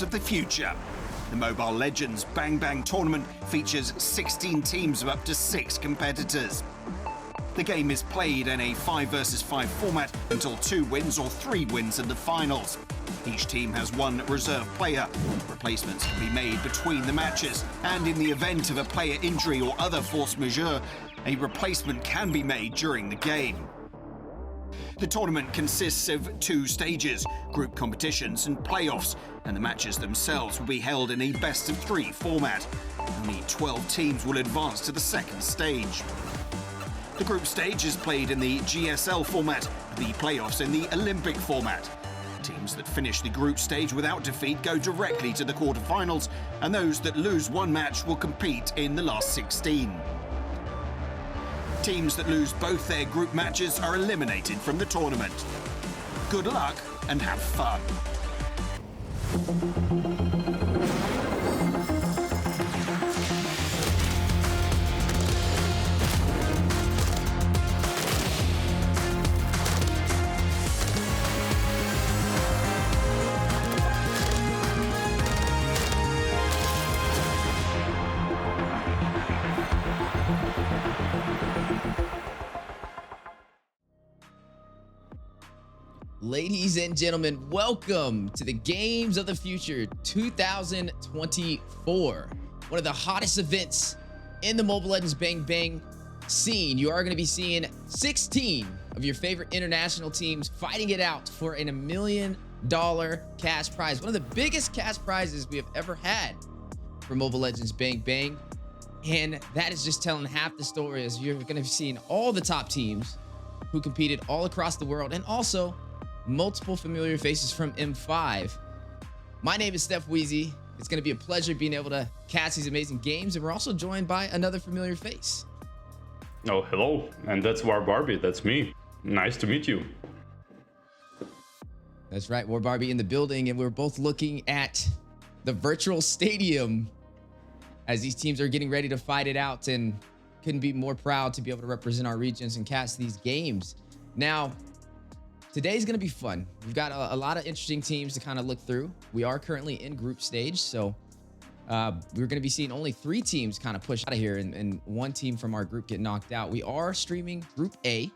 Games of the future. The Mobile Legends Bang Bang tournament features 16 teams of up to 6 competitors. The game is played in a 5 versus 5 format until 2 wins or 3 wins in the finals. Each team has one reserve player. Replacements can be made between the matches, and in the event of a player injury or other force majeure, a replacement can be made during the game. The tournament consists of 2 stages, group competitions and playoffs, and the matches themselves will be held in a best-of-3 format. Only 12 teams will advance to the second stage. The group stage is played in the GSL format, the playoffs in the Olympic format. Teams that finish the group stage without defeat go directly to the quarterfinals, and those that lose one match will compete in the last 16. Teams that lose both their group matches are eliminated from the tournament. Good luck and have fun. Ladies and gentlemen, welcome to the Games of the Future 2024. One of the hottest events in the Mobile Legends Bang Bang scene. You are going to be seeing 16 of your favorite international teams fighting it out for a $1 million cash prize. One of the biggest cash prizes we have ever had for Mobile Legends Bang Bang. And that is just telling half the story, as you're going to be seeing all the top teams who competed all across the world, and also multiple familiar faces from M5. My name is Steph Weezy. It's going to be a pleasure being able to cast these amazing games, and we're also joined by another familiar face. Oh, hello, and that's War Barbie. That's me. Nice to meet you. That's right, War Barbie in the building, and we're both looking at the virtual stadium as these teams are getting ready to fight it out, and couldn't be more proud to be able to represent our regions and cast these games. Now, today's going to be fun. We've got a lot of interesting teams to kind of look through. We are currently in group stage, so we're going to be seeing only 3 teams kind of push out of here, and 1 team from our group get knocked out. We are streaming Group A,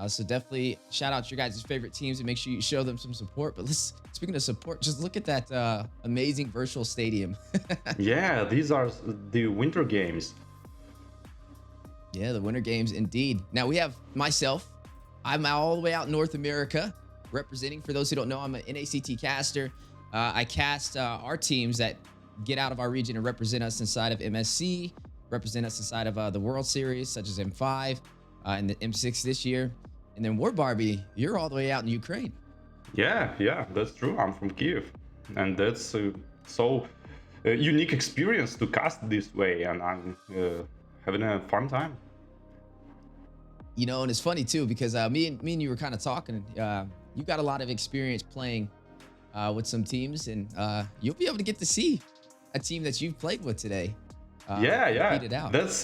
so definitely shout out your guys' favorite teams and make sure you show them some support. But speaking of support, just look at that amazing virtual stadium. Yeah, these are the winter games. Yeah, the winter games indeed. Now we have myself. I'm all the way out in North America representing. For those who don't know, I'm an NACT caster. I cast our teams that get out of our region and represent us inside of MSC, represent us inside of the World Series, such as M5 and the M6 this year. And then War Barbie, you're all the way out in Ukraine. Yeah, that's true. I'm from Kiev. And that's so unique experience to cast this way. And I'm having a fun time. You know, and it's funny too, because me and you were kind of talking. You got a lot of experience playing with some teams, and you'll be able to get to see a team that you've played with today. Yeah. That's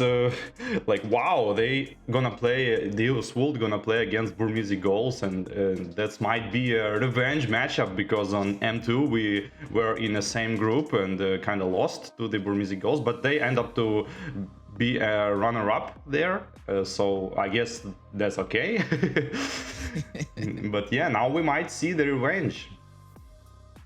like, wow, they gonna play, Deus World gonna play against Burmese Goals, and that might be a revenge matchup, because on M2 we were in the same group and kind of lost to the Burmese Goals, but they end up to be a runner-up there, so I guess that's okay. But yeah, now we might see the revenge.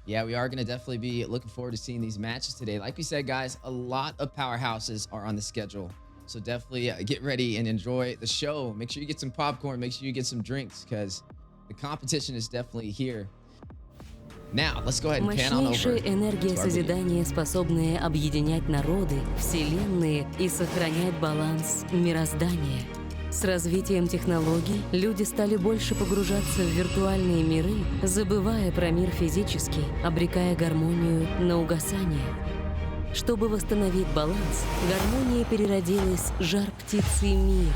Yeah, we are going to definitely be looking forward to seeing these matches today. Like we said, guys, a lot of powerhouses are on the schedule, so definitely get ready and enjoy the show. Make sure you get some popcorn, make sure you get some drinks, because the competition is definitely here. Now, let's go ahead and pan on over. Мощнейшая энергия созидания, способная объединять народы, вселенные и сохранять баланс мироздания. С развитием технологий люди стали больше погружаться в виртуальные миры, забывая про мир физический, обрекая гармонию на угасание. Чтобы восстановить баланс, гармония переродилась жар птицы мира.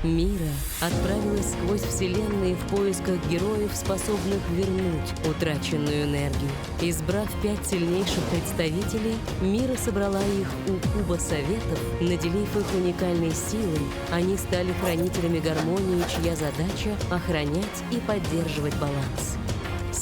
Мира отправилась сквозь вселенные в поисках героев, способных вернуть утраченную энергию. Избрав 5 сильнейших представителей, Мира собрала их у Куба Советов, наделив их уникальной силой. Они стали хранителями гармонии, чья задача — охранять и поддерживать баланс.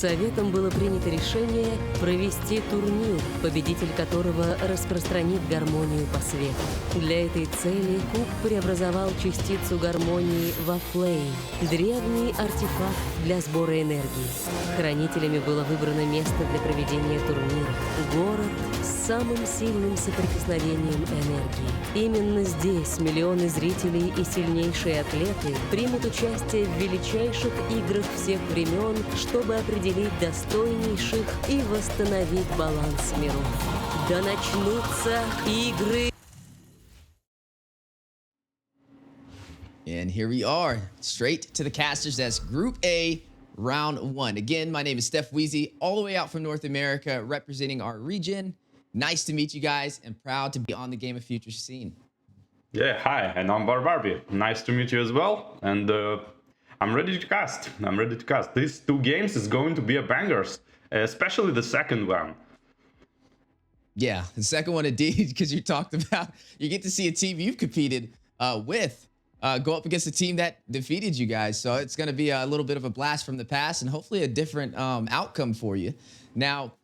Советом было принято решение провести турнир, победитель которого распространит гармонию по свету. Для этой цели Куб преобразовал частицу гармонии во флейм, древний артефакт для сбора энергии. Хранителями было выбрано место для проведения турнира – город с самым сильным соприкосновением энергии. Именно здесь миллионы зрителей и сильнейшие атлеты примут участие в величайших играх всех времен, чтобы определить достойнейших и восстановить баланс миров. Да начнутся игры! And here we are, straight to the casters. That's Group A, Round 1. Again, my name is Steph Weezy, all the way out from North America, representing our region. Nice to meet you guys, and proud to be on the Game of Futures scene. Yeah, hi, and I'm Barbie. Nice to meet you as well, and I'm ready to cast. These two games is going to be a bangers, especially the second one. Yeah, the second one indeed, because you talked about, you get to see a team you've competed with go up against a team that defeated you guys. So it's going to be a little bit of a blast from the past and hopefully a different outcome for you. Now,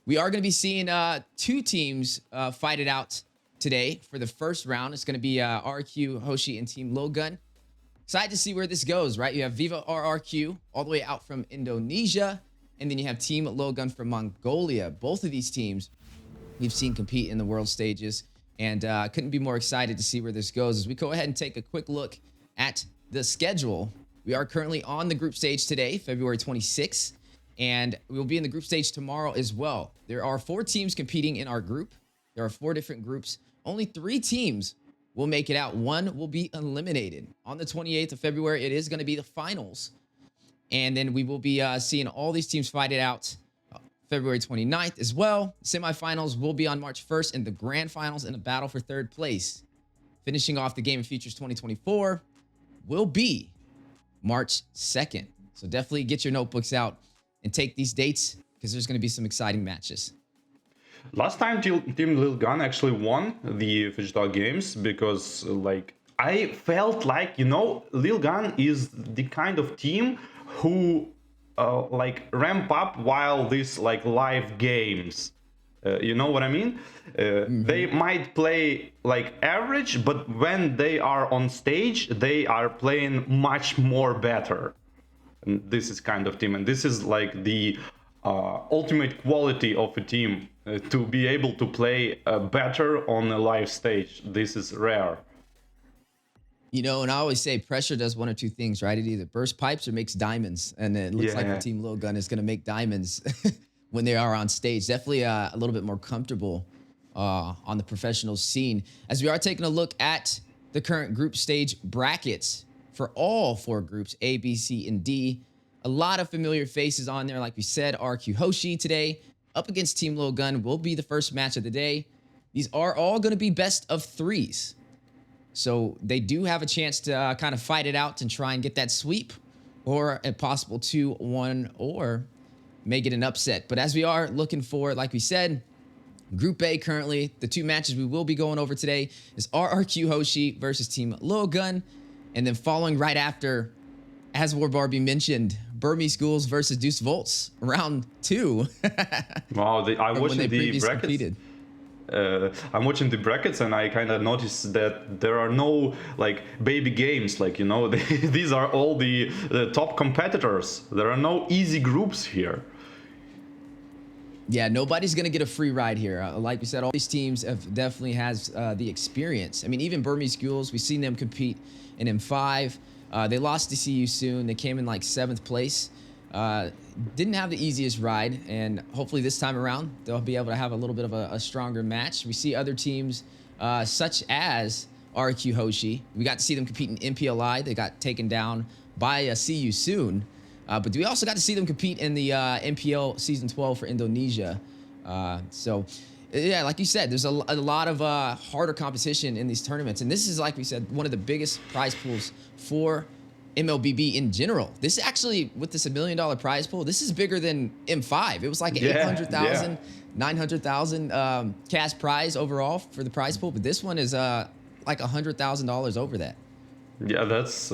we are going to be seeing two teams fight it out today for the first round. It's going to be RRQ, Hoshi, and Team Logun. Excited to see where this goes, right? You have Viva RRQ all the way out from Indonesia, and then you have Team Logun from Mongolia. Both of these teams we've seen compete in the world stages, and couldn't be more excited to see where this goes. As we go ahead and take a quick look at the schedule, we are currently on the group stage today, February 26th, and we will be in the group stage tomorrow as well. There are 4 teams competing in our group. There are 4 different groups. Only 3 teams will make it out. 1 will be eliminated. On the 28th of February, it is going to be the finals. And then we will be seeing all these teams fight it out February 29th as well. Semifinals will be on March 1st, and the grand finals in a battle for 3rd place. Finishing off the Game of Futures 2024 will be March 2nd. So definitely get your notebooks out and take these dates, because there's going to be some exciting matches. Last time Team Lil Gun actually won the Digital Games because, like, I felt like, you know, Lil Gun is the kind of team who like ramp up while these like live games. You know what I mean? They might play like average, but when they are on stage, they are playing much more better. And this is kind of team, and this is like the ultimate quality of a team, to be able to play better on a live stage. This is rare. You know, and I always say pressure does one or two things, right? It either bursts pipes or makes diamonds. And it looks like the Team Lil Gun is going to make diamonds when they are on stage. Definitely a little bit more comfortable on the professional scene. As we are taking a look at the current group stage brackets for all 4 groups, A, B, C, and D. A lot of familiar faces on there. Like we said, RQ Hoshi today up against Team Lil Gun will be the first match of the day. These are all going to be best of 3s. So they do have a chance to kind of fight it out and try and get that sweep, or a possible 2-1, or make it an upset. But as we are looking for, like we said, Group A currently, the 2 matches we will be going over today is RRQ Hoshi versus Team Lil Gun. And then following right after, as War Barbie mentioned, Burmese Schools versus Deuce Volts, round 2. Wow, I'm watching the brackets. I'm watching the brackets, and I kind of noticed that there are no like baby games, like, you know, these are all the top competitors. There are no easy groups here. Yeah, nobody's going to get a free ride here. Like we said, all these teams have definitely has the experience. I mean, even Burmese Schools, we've seen them compete in M5. They lost to CU soon. They came in like 7th place. Didn't have the easiest ride, and hopefully this time around they'll be able to have a little bit of a stronger match. We see other teams such as RQ Hoshi. We got to see them compete in MPLI. They got taken down by CU soon, but we also got to see them compete in the MPL Season 12 for Indonesia. So yeah, like you said, there's a lot of harder competition in these tournaments, and this is, like we said, one of the biggest prize pools for MLBB in general. This actually, with this $1 million prize pool, this is bigger than M5. It was like 800,000, 900,000 cash prize overall for the prize pool, but this one is like $100,000 over that. Yeah, that's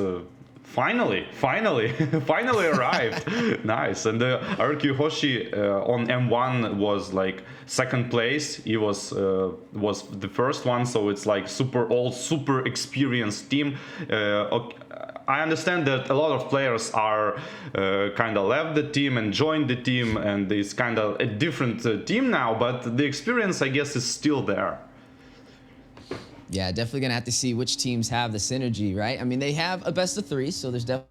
Finally, finally arrived. Nice. And RQ Hoshi on M1 was like second place. He was the first one, so it's like super experienced team. I understand that a lot of players are kind of left the team and joined the team, and it's kind of a different team now, but the experience, I guess, is still there. Yeah, definitely gonna have to see which teams have the synergy, right? I mean, they have a best of 3, so there's definitely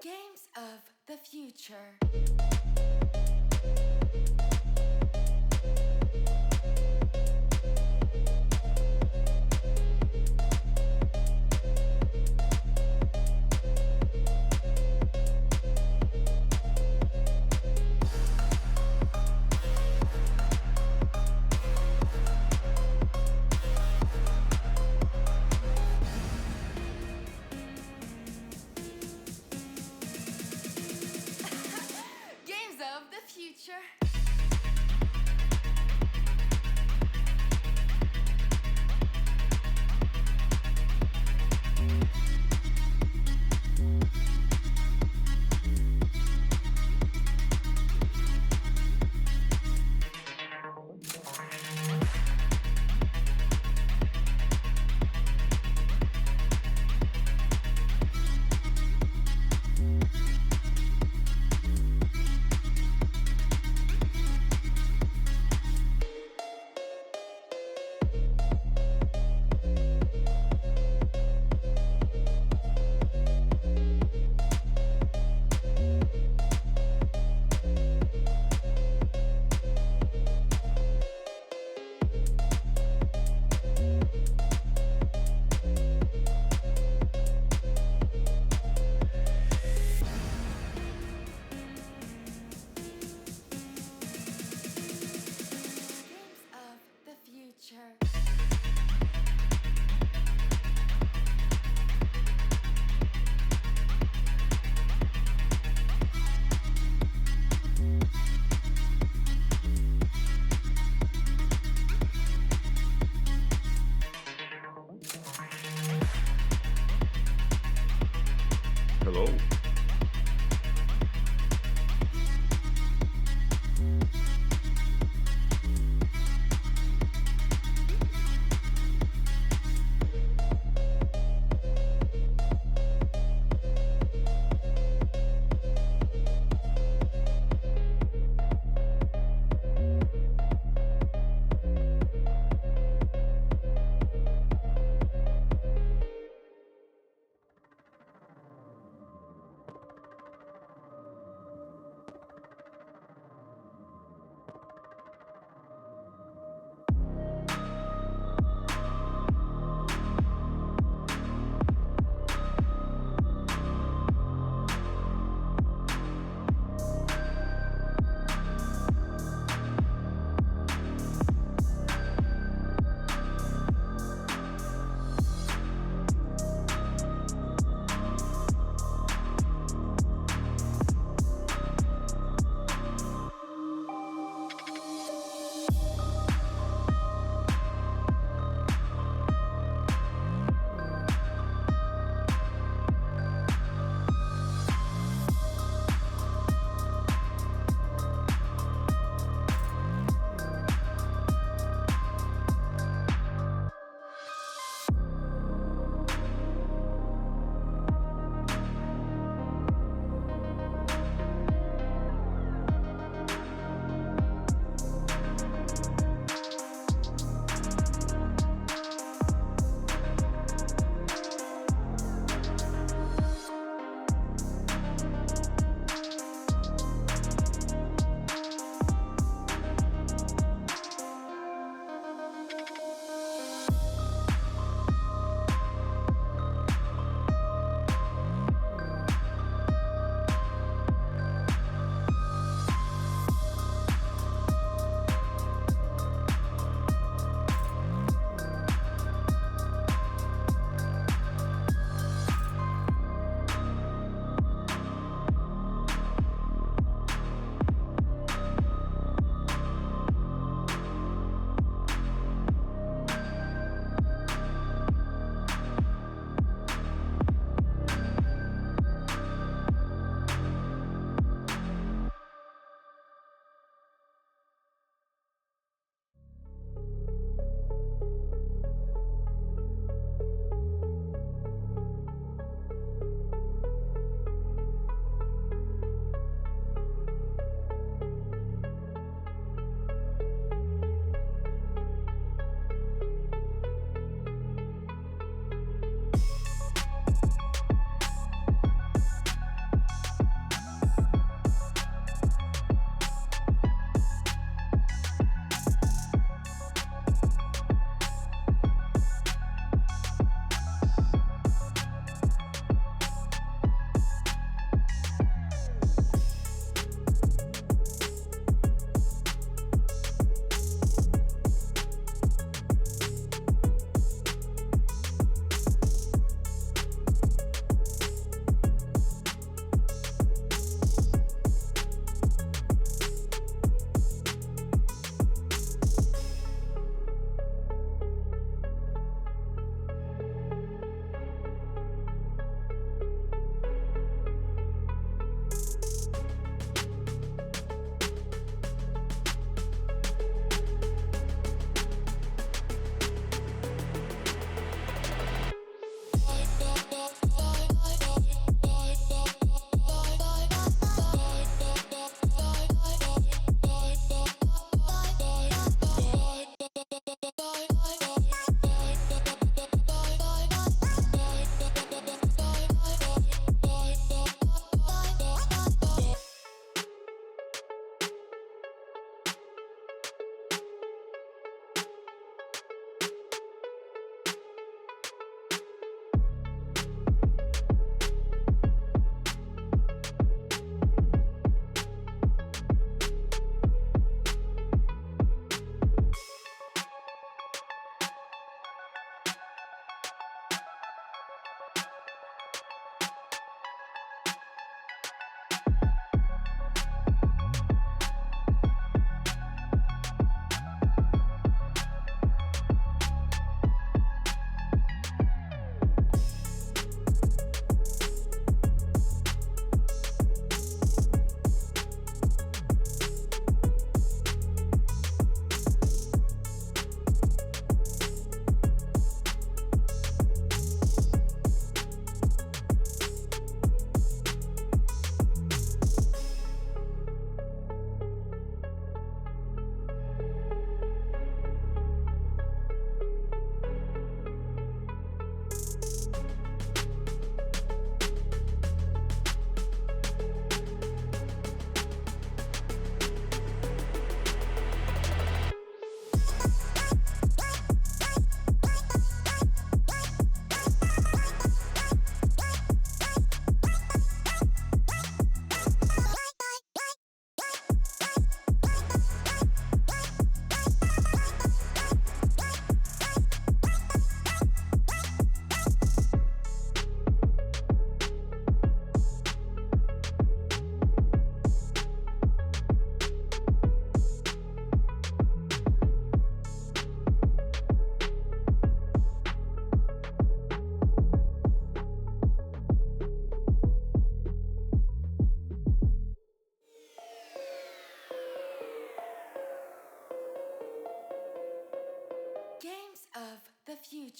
Games of the future.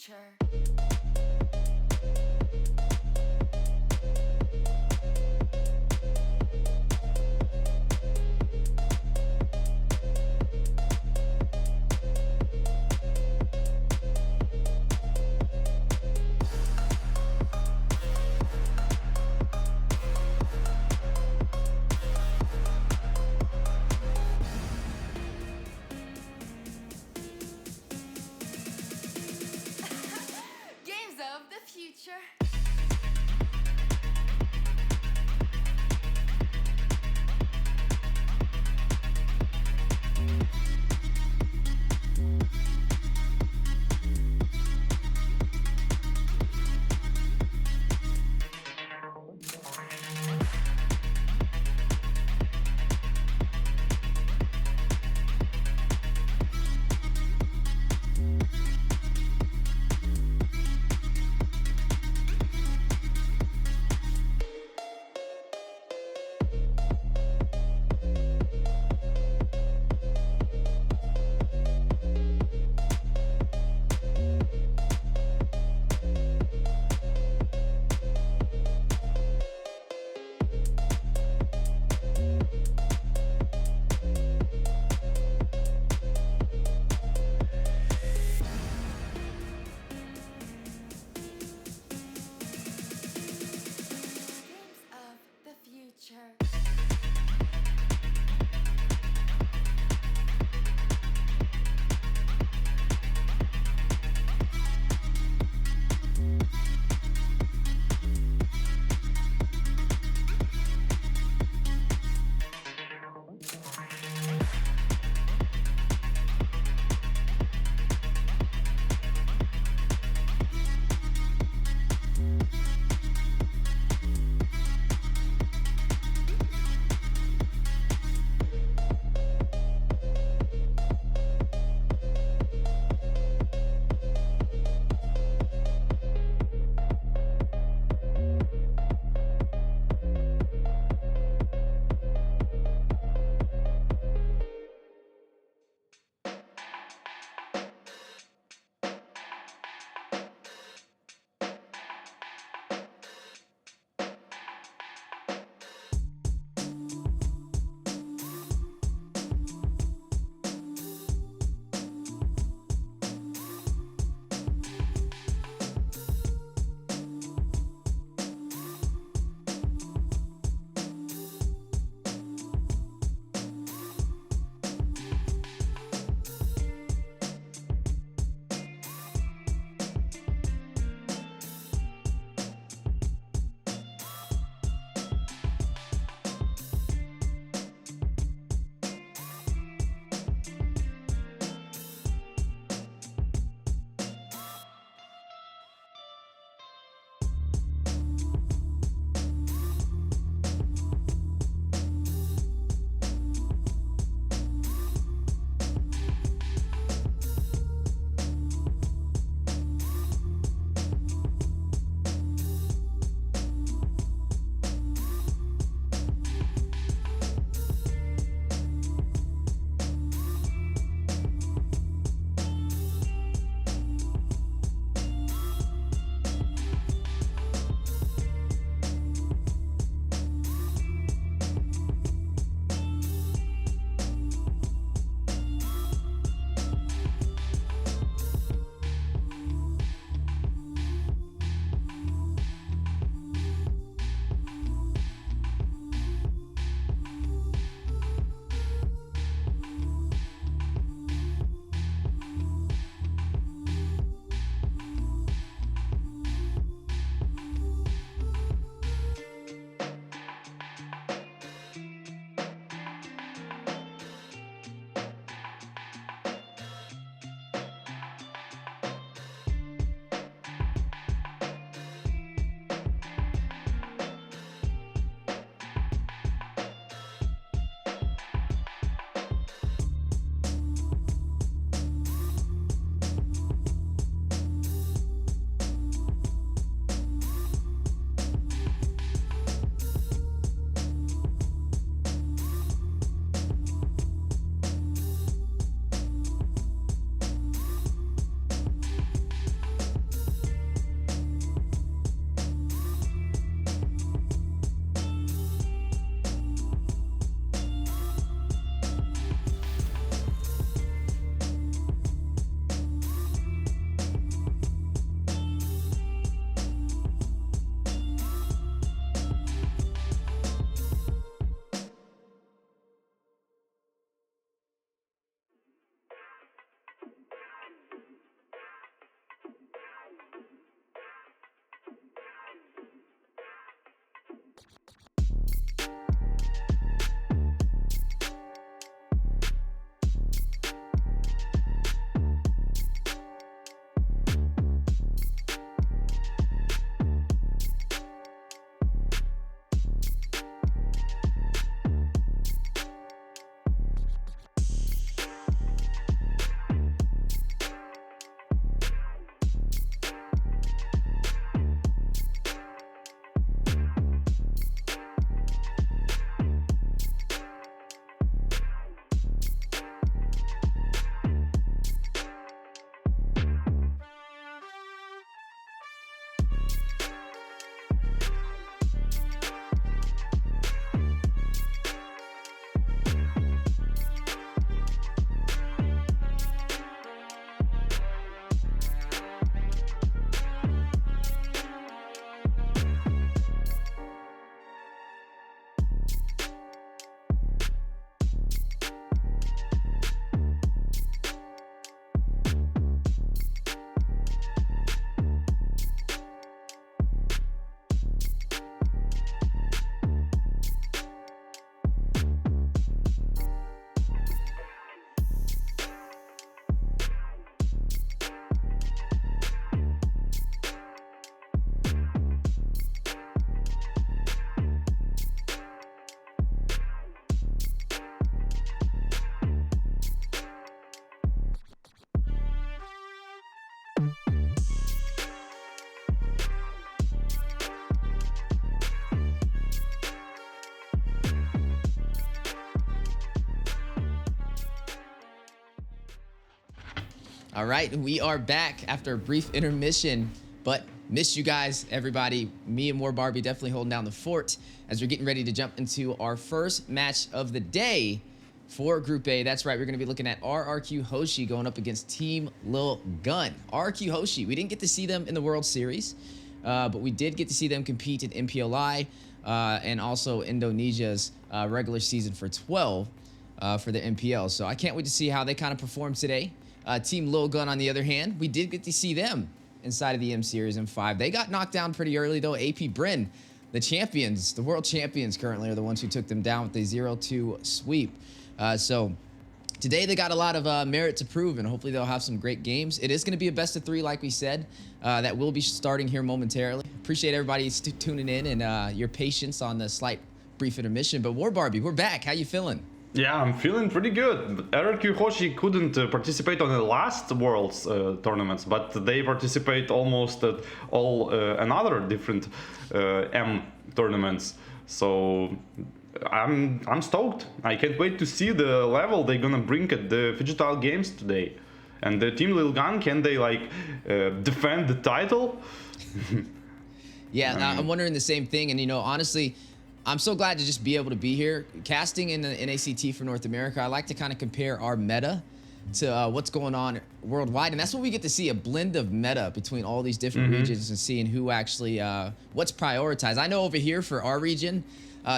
future. Games of the future. Games of the future. All right, we are back after a brief intermission, but missed you guys, everybody. Me and MLBB definitely holding down the fort as we're getting ready to jump into our first match of the day for Group A. That's right, we're going to be looking at RRQ Hoshi going up against Team Lil Gun. RRQ Hoshi, we didn't get to see them in the World Series, but we did get to see them compete in MPLI and also Indonesia's regular season for 12 for the MPL. So I can't wait to see how they kind of perform today. Team Lil Gun, on the other hand, we did get to see them inside of the M Series M5. They got knocked down pretty early, though. AP Bryn, the champions, the world champions currently, are the ones who took them down with a 0-2 sweep. So today they got a lot of merit to prove, and hopefully they'll have some great games. It is going to be a best of 3, like we said, that will be starting here momentarily. Appreciate everybody tuning in and your patience on the slight brief intermission. But MLBB, we're back. How you feeling? Yeah, I'm feeling pretty good. RRQ Hoshi couldn't participate on the last Worlds tournaments, but they participate almost at all another different M tournaments. So I'm stoked. I can't wait to see the level they're gonna bring at the Digital Games today. And the Team Lil Gun, can they defend the title? Yeah, I'm wondering the same thing. And honestly, I'm so glad to just be able to be here. Casting in the NACT for North America, I like to kind of compare our meta to what's going on worldwide. And that's what we get to see, a blend of meta between all these different regions and seeing who actually, what's prioritized. I know over here for our region,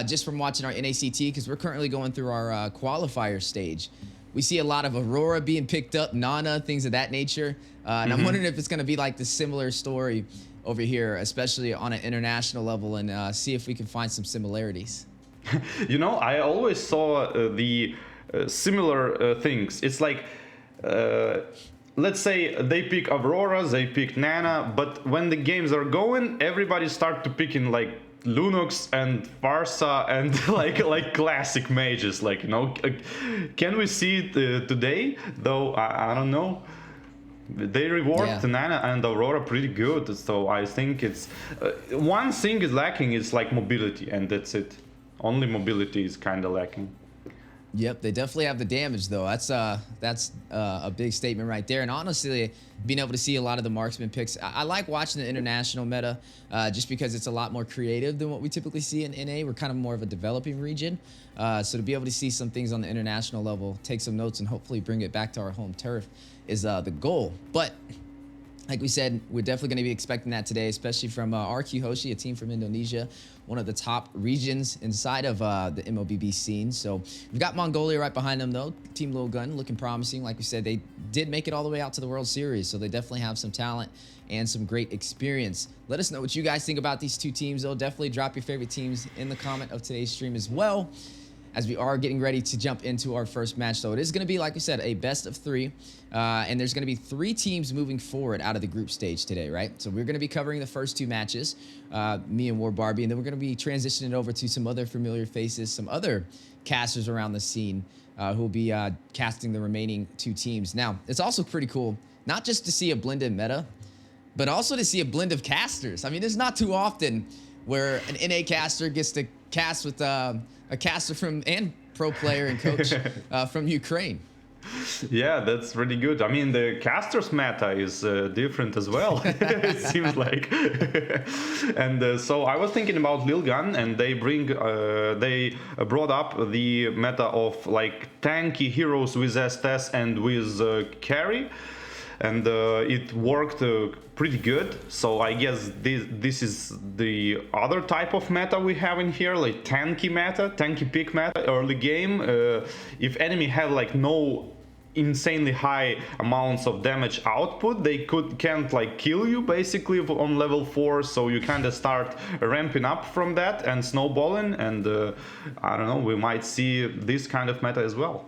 just from watching our NACT, because we're currently going through our qualifier stage, we see a lot of Aurora being picked up, Nana, things of that nature. And I'm wondering if it's going to be like the similar story over here, especially on an international level, and see if we can find some similarities. I always saw the similar things. It's like, let's say they pick Aurora, they pick Nana, but when the games are going, everybody start to pick in like Lunox and Farsa and like classic mages. Can we see it today? Though I don't know. They reward Nana and Aurora pretty good, so I think it's one thing is lacking is like mobility, and that's it. Only mobility is kind of lacking. Yep, they definitely have the damage though. That's a big statement right there. And honestly, being able to see a lot of the marksman picks, I like watching the international meta just because it's a lot more creative than what we typically see in NA. We're kind of more of a developing region, so to be able to see some things on the international level, take some notes, and hopefully bring it back to our home turf is the goal. But like we said, we're definitely going to be expecting that today, especially from RQ Hoshi, a team from Indonesia, one of the top regions inside of the MLBB scene. So we've got Mongolia right behind them, though. Team Lil Gun looking promising. Like we said, they did make it all the way out to the World Series, so they definitely have some talent and some great experience. Let us know what you guys think about these two teams, though. Definitely drop your favorite teams in the comment of today's stream as well, as we are getting ready to jump into our first match. So it is going to be, like we said, a best of 3. And there's going to be 3 teams moving forward out of the group stage today, right? So we're going to be covering the first 2 matches, me and MLBB, and then we're going to be transitioning over to some other familiar faces, some other casters around the scene who will be casting the remaining 2 teams. Now, it's also pretty cool, not just to see a blended meta, but also to see a blend of casters. I mean, it's not too often where an NA caster gets to cast with a caster from and pro player and coach from Ukraine. Yeah, that's really good. I mean, the casters meta is different as well, it seems like. And so I was thinking about Lil Gun, and they brought up the meta of like tanky heroes with STS and with carry. And it worked pretty good. So I guess this is the other type of meta we have in here, like tanky meta, tanky pick meta. Early game, if enemy have like no insanely high amounts of damage output, they can't like kill you basically on level 4. So you kind of start ramping up from that and snowballing. And I don't know, we might see this kind of meta as well.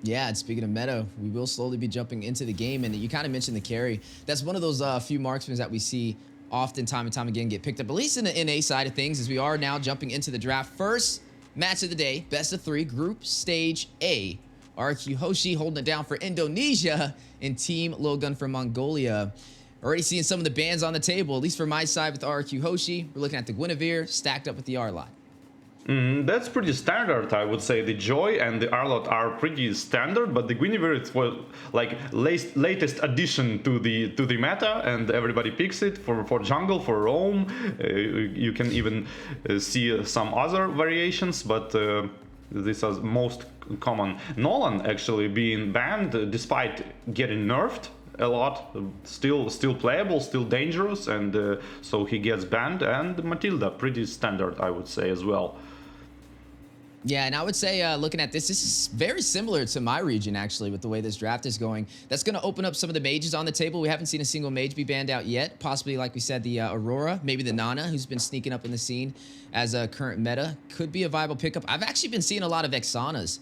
Yeah, and speaking of meta, we will slowly be jumping into the game, and you kind of mentioned the carry. That's one of those few marksmen that we see often time and time again get picked up, at least in the NA side of things, as we are now jumping into the draft. First match of the day, best of 3, group stage A. RQ Hoshi holding it down for Indonesia and Team Lil Gun from Mongolia. Already seeing some of the bans on the table, at least for my side with RQ Hoshi. We're looking at the Guinevere stacked up with the R-Lot. That's pretty standard, I would say. The Joy and the Arlott are pretty standard, but the Guinevere was like latest addition to the meta, and everybody picks it for jungle, for roam. You can even see some other variations, but these are most common. Nolan actually being banned despite getting nerfed a lot, still playable, still dangerous, and so he gets banned. And Matilda, pretty standard, I would say, as well. Yeah, and I would say looking at this is very similar to my region, actually, with the way this draft is going. That's going to open up some of the mages on the table. We haven't seen a single mage be banned out yet. Possibly, like we said, the Aurora, maybe the Nana, who's been sneaking up in the scene as a current meta. Could be a viable pickup. I've actually been seeing a lot of Vexanas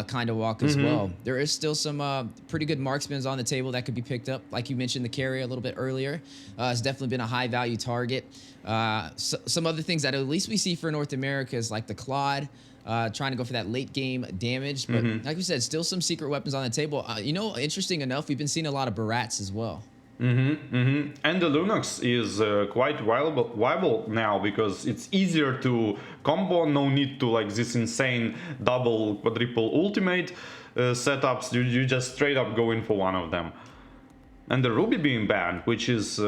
kind of walk as well. There is still some pretty good marksmen on the table that could be picked up. Like you mentioned, the carrier a little bit earlier. It's definitely been a high-value target. Some other things that at least we see for North America is like the Claude, trying to go for that late game damage. But like we said, still some secret weapons on the table. You know, interesting enough, we've been seeing a lot of Barats as well. And the Lunox is quite viable now because it's easier to combo. No need to like this insane double, quadruple ultimate setups. You just straight up go in for one of them. And the Ruby being banned, which is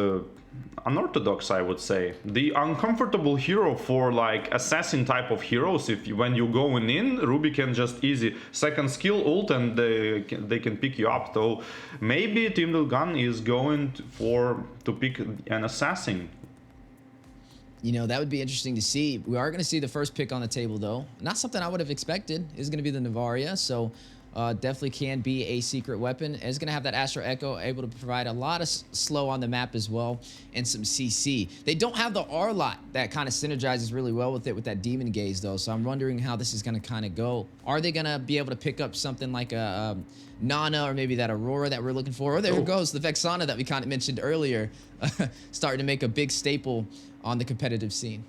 unorthodox, I would say. The uncomfortable hero for like assassin type of heroes. When you going in, Ruby can just easy second skill ult and they can pick you up. So maybe Team Gun is going to pick an assassin. You know, that would be interesting to see. We are going to see the first pick on the table, though. Not something I would have expected. Is going to be the Navaria. So definitely can be a secret weapon. It's going to have that Astro Echo, able to provide a lot of slow on the map as well, and some CC. They don't have the R-Lot that kind of synergizes really well with it with that Demon Gaze, though. So I'm wondering how this is going to kind of go. Are they going to be able to pick up something like a Nana or maybe that Aurora that we're looking for? Or there goes the Vexana that we kind of mentioned earlier, starting to make a big staple on the competitive scene.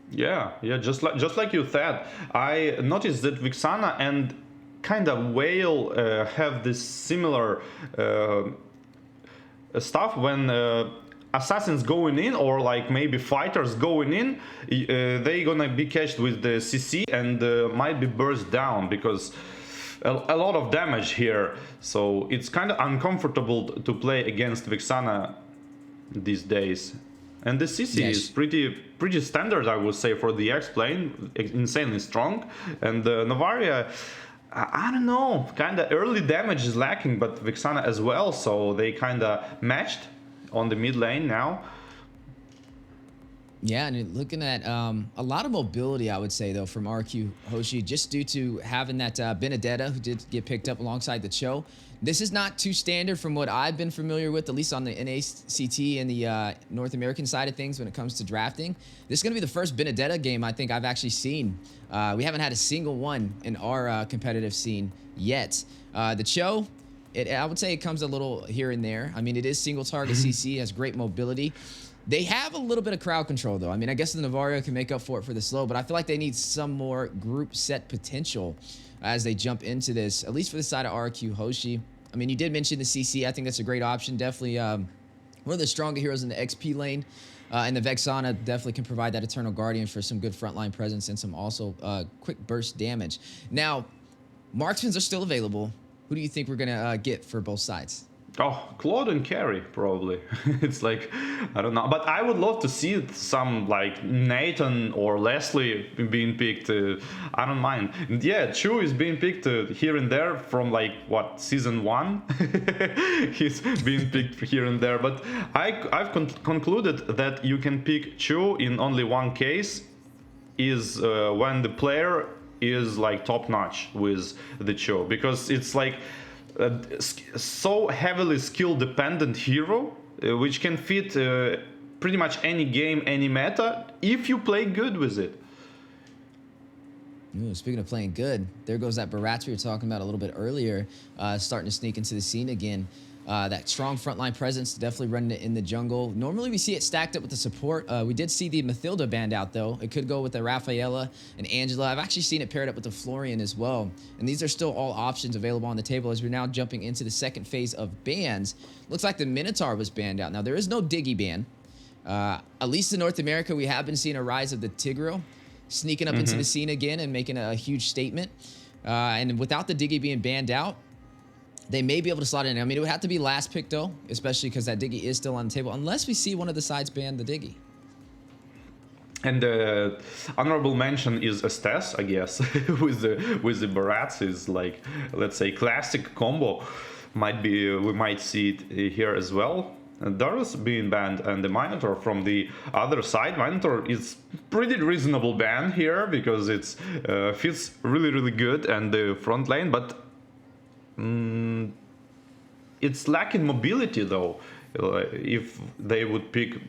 Yeah, just like you said, I noticed that Vexana and kind of Whale have this similar stuff when assassins going in, or like maybe fighters going in, they gonna be catched with the CC and might be burst down because a lot of damage here. So it's kind of uncomfortable to play against Vexana these days. And the CC is pretty standard, I would say, for the X-Plane, insanely strong. And Navaria, I don't know, kind of early damage is lacking, but Vexana as well, so they kind of matched on the mid lane now. Yeah, and looking at a lot of mobility, I would say, though, from RQ Hoshi, just due to having that Benedetta, who did get picked up alongside the Cho. This is not too standard from what I've been familiar with, at least on the NACT and the North American side of things when it comes to drafting. This is going to be the first Benedetta game I think I've actually seen. We haven't had a single one in our competitive scene yet. The Cho, I would say it comes a little here and there. I mean, it is single target CC, has great mobility. They have a little bit of crowd control, though. I mean, I guess the Navaria can make up for it for the slow, but I feel like they need some more group set potential as they jump into this, at least for the side of RQ Hoshi. I mean, you did mention the CC. I think that's a great option. Definitely one of the stronger heroes in the XP lane. And the Vexana definitely can provide that Eternal Guardian for some good frontline presence and some also quick burst damage. Now, marksmans are still available. Who do you think we're going to get for both sides? Oh, Claude and Carry, probably. It's like, I don't know. But I would love to see some, like, Nathan or Leslie being picked. I don't mind. And yeah, Chu is being picked here and there from, like, what, season 1? He's being picked here and there. But I've concluded that you can pick Chu in only one case, is when the player is, like, top-notch with the Chu. Because it's, like, so heavily skill dependent hero which can fit pretty much any game, any meta, if you play good with it. Ooh, speaking of playing good, there goes that Barats we were talking about a little bit earlier, starting to sneak into the scene again. That strong frontline presence, definitely running it in the jungle. Normally we see it stacked up with the support. We did see the Mathilda banned out, though. It could go with the Rafaela and Angela. I've actually seen it paired up with the Florian as well. And these are still all options available on the table as we're now jumping into the second phase of bans. Looks like the Minotaur was banned out. Now, there is no Diggy ban. At least in North America, we have been seeing a rise of the Tigreal. sneaking up into the scene again and making a huge statement. And without the Diggy being banned out, they may be able to slot in. I mean, it would have to be last pick, though, especially because that Diggy is still on the table, unless we see one of the sides ban the Diggy. And the honorable mention is Estes, I guess, with the Barats is like, let's say, classic combo. We might see it here as well. And Darius being banned, and the Minotaur from the other side. Minotaur is pretty reasonable ban here because it's fits really good and the front lane, but it's lacking mobility though. If they would pick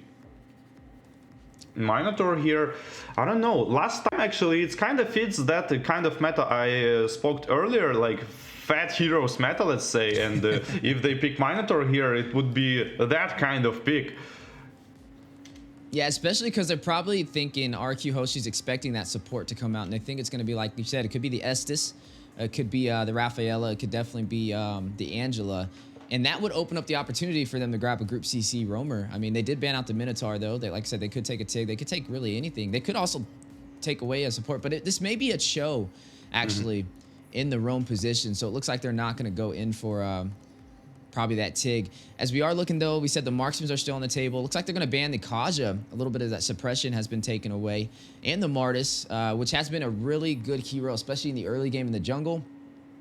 Minotaur here, I don't know. Last time actually, it kind of fits that kind of meta I spoke earlier, like fat heroes meta, let's say. And if they pick Minotaur here, it would be that kind of pick. Yeah, especially because they're probably thinking RQ Hoshi's expecting that support to come out, and they think it's going to be like you said. It could be the Estes, it could be the Rafaela, it could definitely be the Angela. And that would open up the opportunity for them to grab a Group CC roamer. I mean, they did ban out the Minotaur, though. They, like I said, they could take a Tig. They could take really anything. They could also take away a support. But this may be a show, actually, in the roam position. So it looks like they're not going to go in for probably that Tig. As we are looking, though, we said the marksmans are still on the table. Looks like they're going to ban the Kaja. A little bit of that suppression has been taken away. And the Martis, which has been a really good hero, especially in the early game in the jungle.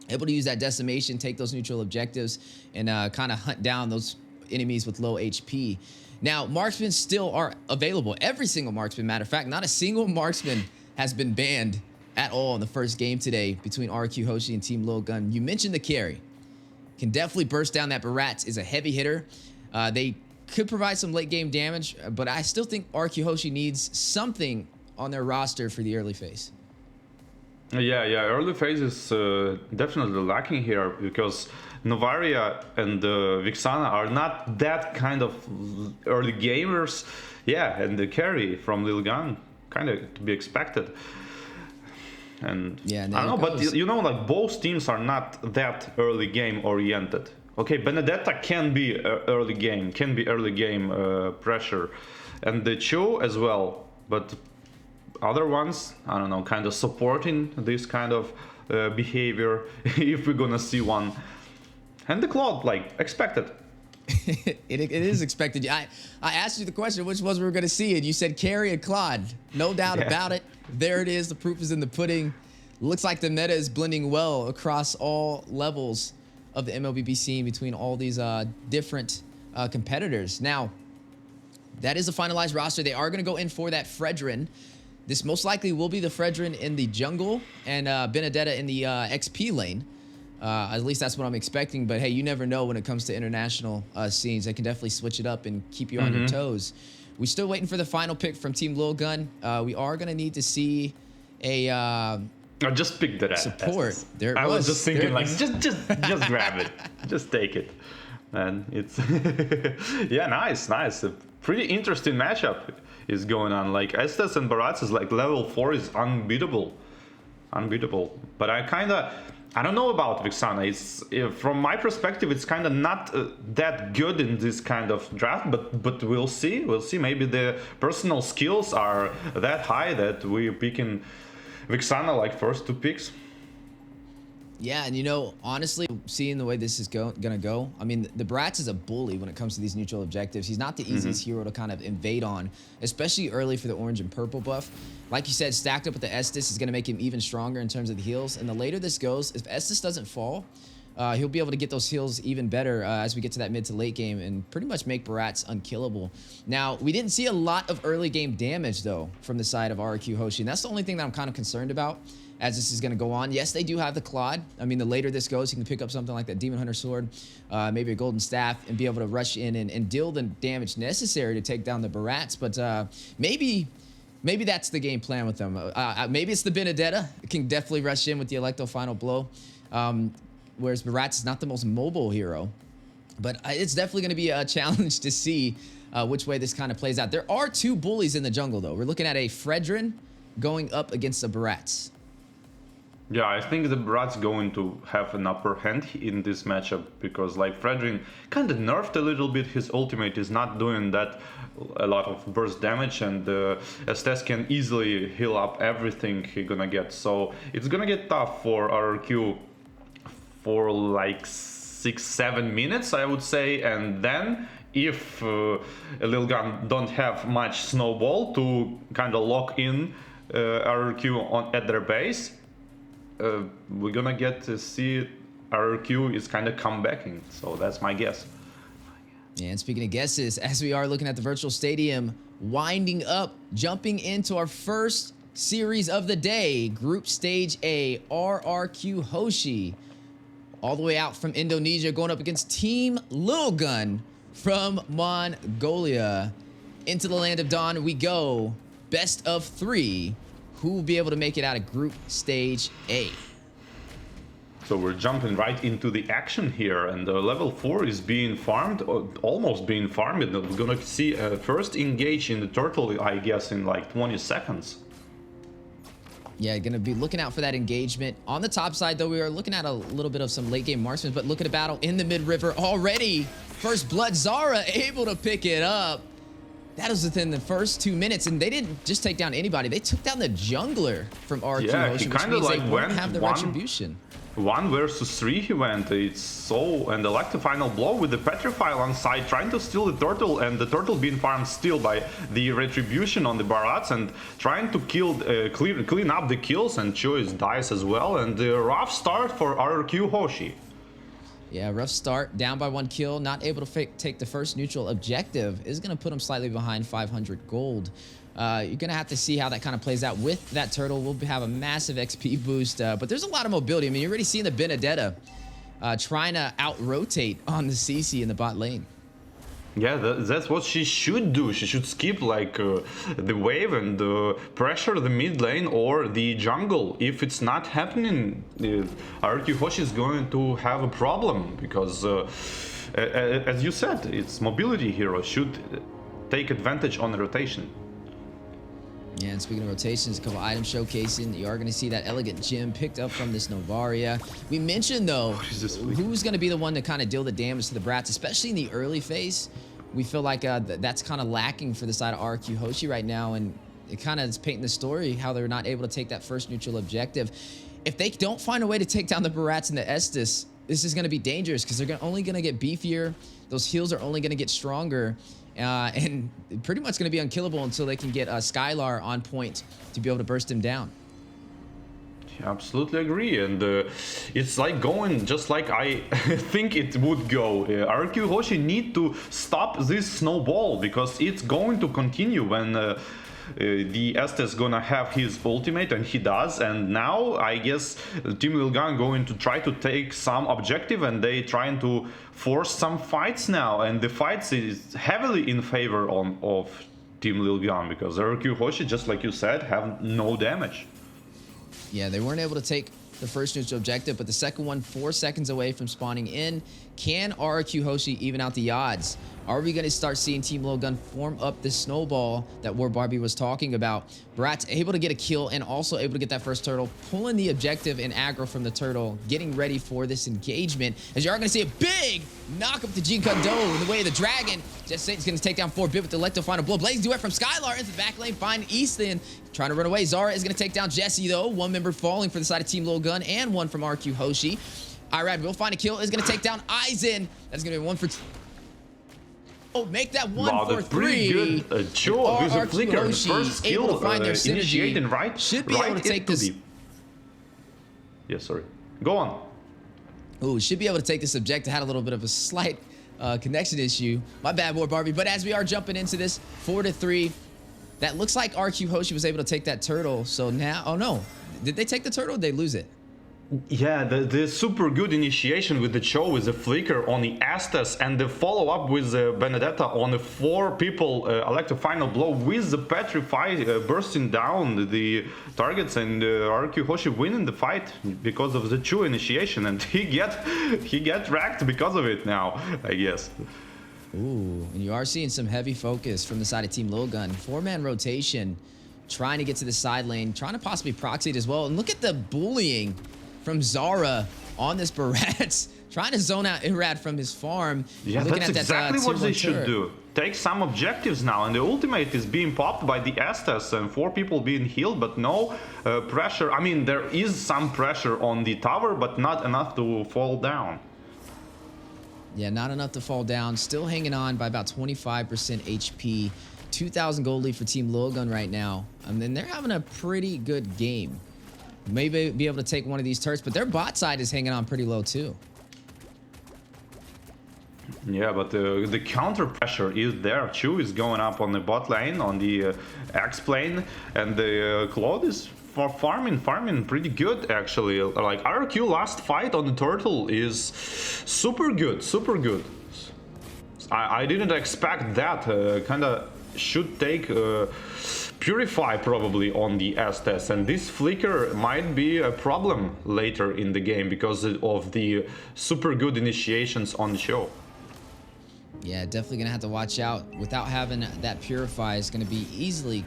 Able to use that decimation, take those neutral objectives, and kind of hunt down those enemies with low HP. Now, marksmen still are available. Every single marksman, matter of fact, not a single marksman has been banned at all in the first game today between RQ Hoshi and Team Lil Gun. You mentioned the carry. Can definitely burst down that Barats, is a heavy hitter. They could provide some late game damage, but I still think RQ Hoshi needs something on their roster for the early phase. Yeah, early phase is definitely lacking here because Novaria and Vixana are not that kind of early gamers. Yeah, and the carry from Lil Gun, kind of to be expected. And yeah, I don't know, but you know, like both teams are not that early game oriented. Okay, Benedetta can be early game, pressure, and the Cho as well, but other ones, I don't know, kind of supporting this kind of behavior if we're gonna see one. And the Claude, like, expected. it is expected. I asked you the question, which ones we were gonna see, and you said Carry and Claude. No doubt about it. There it is. The proof is in the pudding. Looks like the meta is blending well across all levels of the MLBB scene between all these different competitors. Now, that is a finalized roster. They are gonna go in for that Fredrin. This most likely will be the Fredrin in the jungle and Benedetta in the XP lane. At least that's what I'm expecting. But hey, you never know when it comes to international scenes. They can definitely switch it up and keep you on your toes. We're still waiting for the final pick from Team Lil Gun. We are going to need to see a just pick the support. I was just thinking, like, just grab it. Just take it. And it's... yeah, nice. A pretty interesting matchup is going on. Like Estes and Barats is like level 4 is unbeatable. But I don't know about Vixana. It's from my perspective, it's kind of not that good in this kind of draft. But we'll see. Maybe the personal skills are that high that we're picking Vixana like first 2 picks. Yeah, and you know, honestly, seeing the way this is gonna go, I mean, the Barats is a bully when it comes to these neutral objectives. He's not the easiest hero to kind of invade on, especially early for the orange and purple buff. Like you said, stacked up with the Estes is gonna make him even stronger in terms of the heals. And the later this goes, if Estes doesn't fall, he'll be able to get those heals even better as we get to that mid to late game and pretty much make Barats unkillable. Now, we didn't see a lot of early game damage, though, from the side of RQ Hoshi, and that's the only thing that I'm kind of concerned about as this is going to go on. Yes, they do have the Claude. I mean, the later this goes, you can pick up something like that Demon Hunter Sword, maybe a Golden Staff, and be able to rush in and deal the damage necessary to take down the Barats. But maybe that's the game plan with them. Maybe it's the Benedetta. It can definitely rush in with the Electo Final Blow. Whereas Barats is not the most mobile hero. But it's definitely going to be a challenge to see which way this kind of plays out. There are 2 bullies in the jungle, though. We're looking at a Fredrin going up against a Barats. Yeah, I think the Brat's going to have an upper hand in this matchup because like Fredrin kind of nerfed a little bit. His ultimate is not doing that a lot of burst damage, and Estes can easily heal up everything he's gonna get. So it's gonna get tough for RRQ for like 6-7 minutes, I would say, and then if Lil Gun don't have much snowball to kind of lock in RRQ at their base, we're gonna get to see RRQ is kind of comebacking. So that's my guess. Yeah, and speaking of guesses, as we are looking at the virtual stadium, winding up, jumping into our first series of the day, Group Stage A, RRQ Hoshi, all the way out from Indonesia, going up against Team Lil Gun from Mongolia. Into the land of Dawn we go. Best of 3. Who will be able to make it out of Group Stage A? So we're jumping right into the action here, and level 4 is being farmed, almost being farmed. We're gonna see first engage in the turtle, I guess, in like 20 seconds. Yeah, gonna be looking out for that engagement. On the top side, though, we are looking at a little bit of some late game marksmen, but look at a battle in the mid-river already. First blood, Zara able to pick it up. That was within the first 2 minutes, and they didn't just take down anybody. They took down the jungler from RQ Ocean, which means like they won't have the retribution. 1 versus 3 he went. It's so, and like the final blow with the petrify on side, trying to steal the turtle, and the turtle being farmed still by the retribution on the Barats, and trying to kill, clean up the kills, and Choice dies as well. And the rough start for RQ Hoshi. Yeah, rough start, down by 1 kill, not able to take the first neutral objective, is going to put him slightly behind 500 gold. You're going to have to see how that kind of plays out with that turtle. We'll have a massive XP boost, but there's a lot of mobility. I mean, you're already seeing the Benedetta trying to out-rotate on the CC in the bot lane. Yeah, that's what she should do. She should skip like the wave and pressure the mid lane or the jungle. If it's not happening, RQ Hoshi is going to have a problem because, as you said, it's mobility hero should take advantage on the rotation. Yeah, and speaking of rotations, a couple items showcasing. You are going to see that elegant gem picked up from this Novaria. We mentioned, though, who's going to be the one to kind of deal the damage to the Brats, especially in the early phase. We feel like that's kind of lacking for the side of RQ Hoshi right now, and it kind of is painting the story how they're not able to take that first neutral objective. If they don't find a way to take down the Barats and the Estes, this is going to be dangerous because they're only going to get beefier. Those heals are only going to get stronger. And pretty much going to be unkillable until they can get Skylar on point to be able to burst him down. Yeah, absolutely agree, and it's like going just like I think it would go. RQ Hoshi need to stop this snowball because it's going to continue when the Estes gonna have his ultimate, and he does. And now I guess Team Lil Gun going to try to take some objective, and they trying to force some fights now, and the fights is heavily in favor of Team Lil Gun because RQ Hoshi, just like you said, have no damage. Yeah, they weren't able to take the first neutral objective, but the second one 4 seconds away from spawning in. Can RQ Hoshi even out the odds? Are we going to start seeing Team Lil Gun form up this snowball that War Barbie was talking about? Brat's able to get a kill and also able to get that first turtle, pulling the objective and aggro from the turtle, getting ready for this engagement. As you are going to see a big knock up to Jin Kundo in the way of the dragon. Just Satan's going to take down 4-bit with the electro final blow. Blazing duet from Skylar into the back lane, find Easton trying to run away. Zara is going to take down Jesse though. 1 member falling for the side of Team Lil Gun and 1 from RQ Hoshi. Irad will find a kill, is going to take down Aizen. That's going to be 1 for 2. Oh, make that 1 for 3. Pretty good. Joe with a flicker. The first skill to find their initiating right. Should be able to take this. Yeah, sorry. Go on. Oh, should be able to take this objective. Had a little bit of a slight connection issue. My bad, War Barbie. But as we are jumping into this 4-3, that looks like RQ Hoshi was able to take that turtle. So now, oh no, did they take the turtle or did they lose it? Yeah, the super good initiation with the Cho with the flicker on the Estes and the follow-up with the Benedetta on the 4 people elect a final blow with the Petrify bursting down the targets, and RQ Hoshi winning the fight because of the Cho initiation, and he get wrecked because of it now, I guess. Ooh, and you are seeing some heavy focus from the side of Team Lil Gun. 4-man rotation. trying to get to the side lane, trying to possibly proxy it as well. And look at the bullying from Zara on this Barats, trying to zone out Irad from his farm. Yeah, that's exactly what they should do. Take some objectives now, and the ultimate is being popped by the Estes and 4 people being healed, but no pressure. I mean, there is some pressure on the tower, but not enough to fall down. Yeah, not enough to fall down. Still hanging on by about 25% HP. 2,000 gold lead for Team Lilgun right now. And then they're having a pretty good game. Maybe be able to take one of these turrets, but their bot side is hanging on pretty low too. Yeah, but the counter pressure is there. Chu is going up on the bot lane, on the X plane, and the Claude is for farming pretty good actually. Like RQ last fight on the turtle is super good, super good. I didn't expect that. Kinda should take Purify probably on the Estes, and this flicker might be a problem later in the game because of the super good initiations on the show. Yeah, definitely gonna have to watch out. Without having that Purify, is gonna be easily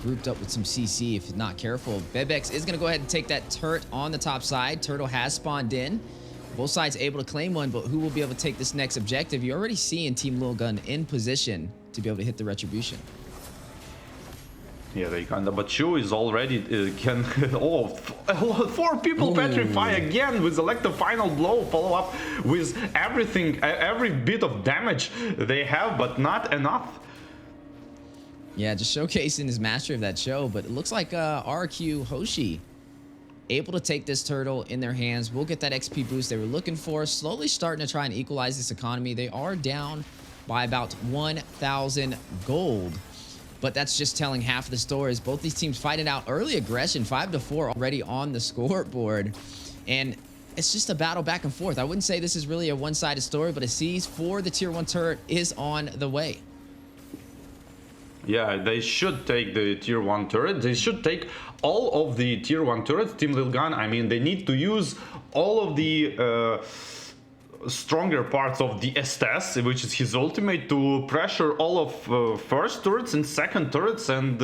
grouped up with some CC if not careful. Bebex is gonna go ahead and take that turret on the top side. Turtle has spawned in. Both sides able to claim one, but who will be able to take this next objective? You're already seeing Team Lilgun in position to be able to hit the Retribution. Yeah, they kinda, but Chu is already can. Oh, 4 people petrify again with the final blow. Follow up with everything, every bit of damage they have, but not enough. Yeah, just showcasing his mastery of that show. But it looks like RQ Hoshi able to take this turtle in their hands. We'll get that XP boost they were looking for. Slowly starting to try and equalize this economy. They are down by about 1,000 gold. But that's just telling half of the story. As both these teams fighting out early aggression, 5-4 already on the scoreboard. And it's just a battle back and forth. I wouldn't say this is really a one-sided story, but a seize for the tier 1 turret is on the way. Yeah, they should take the tier 1 turret. They should take all of the tier 1 turrets. Team Lilgun, I mean, they need to use all of the stronger parts of the Estes, which is his ultimate, to pressure all of first turrets and second turrets, and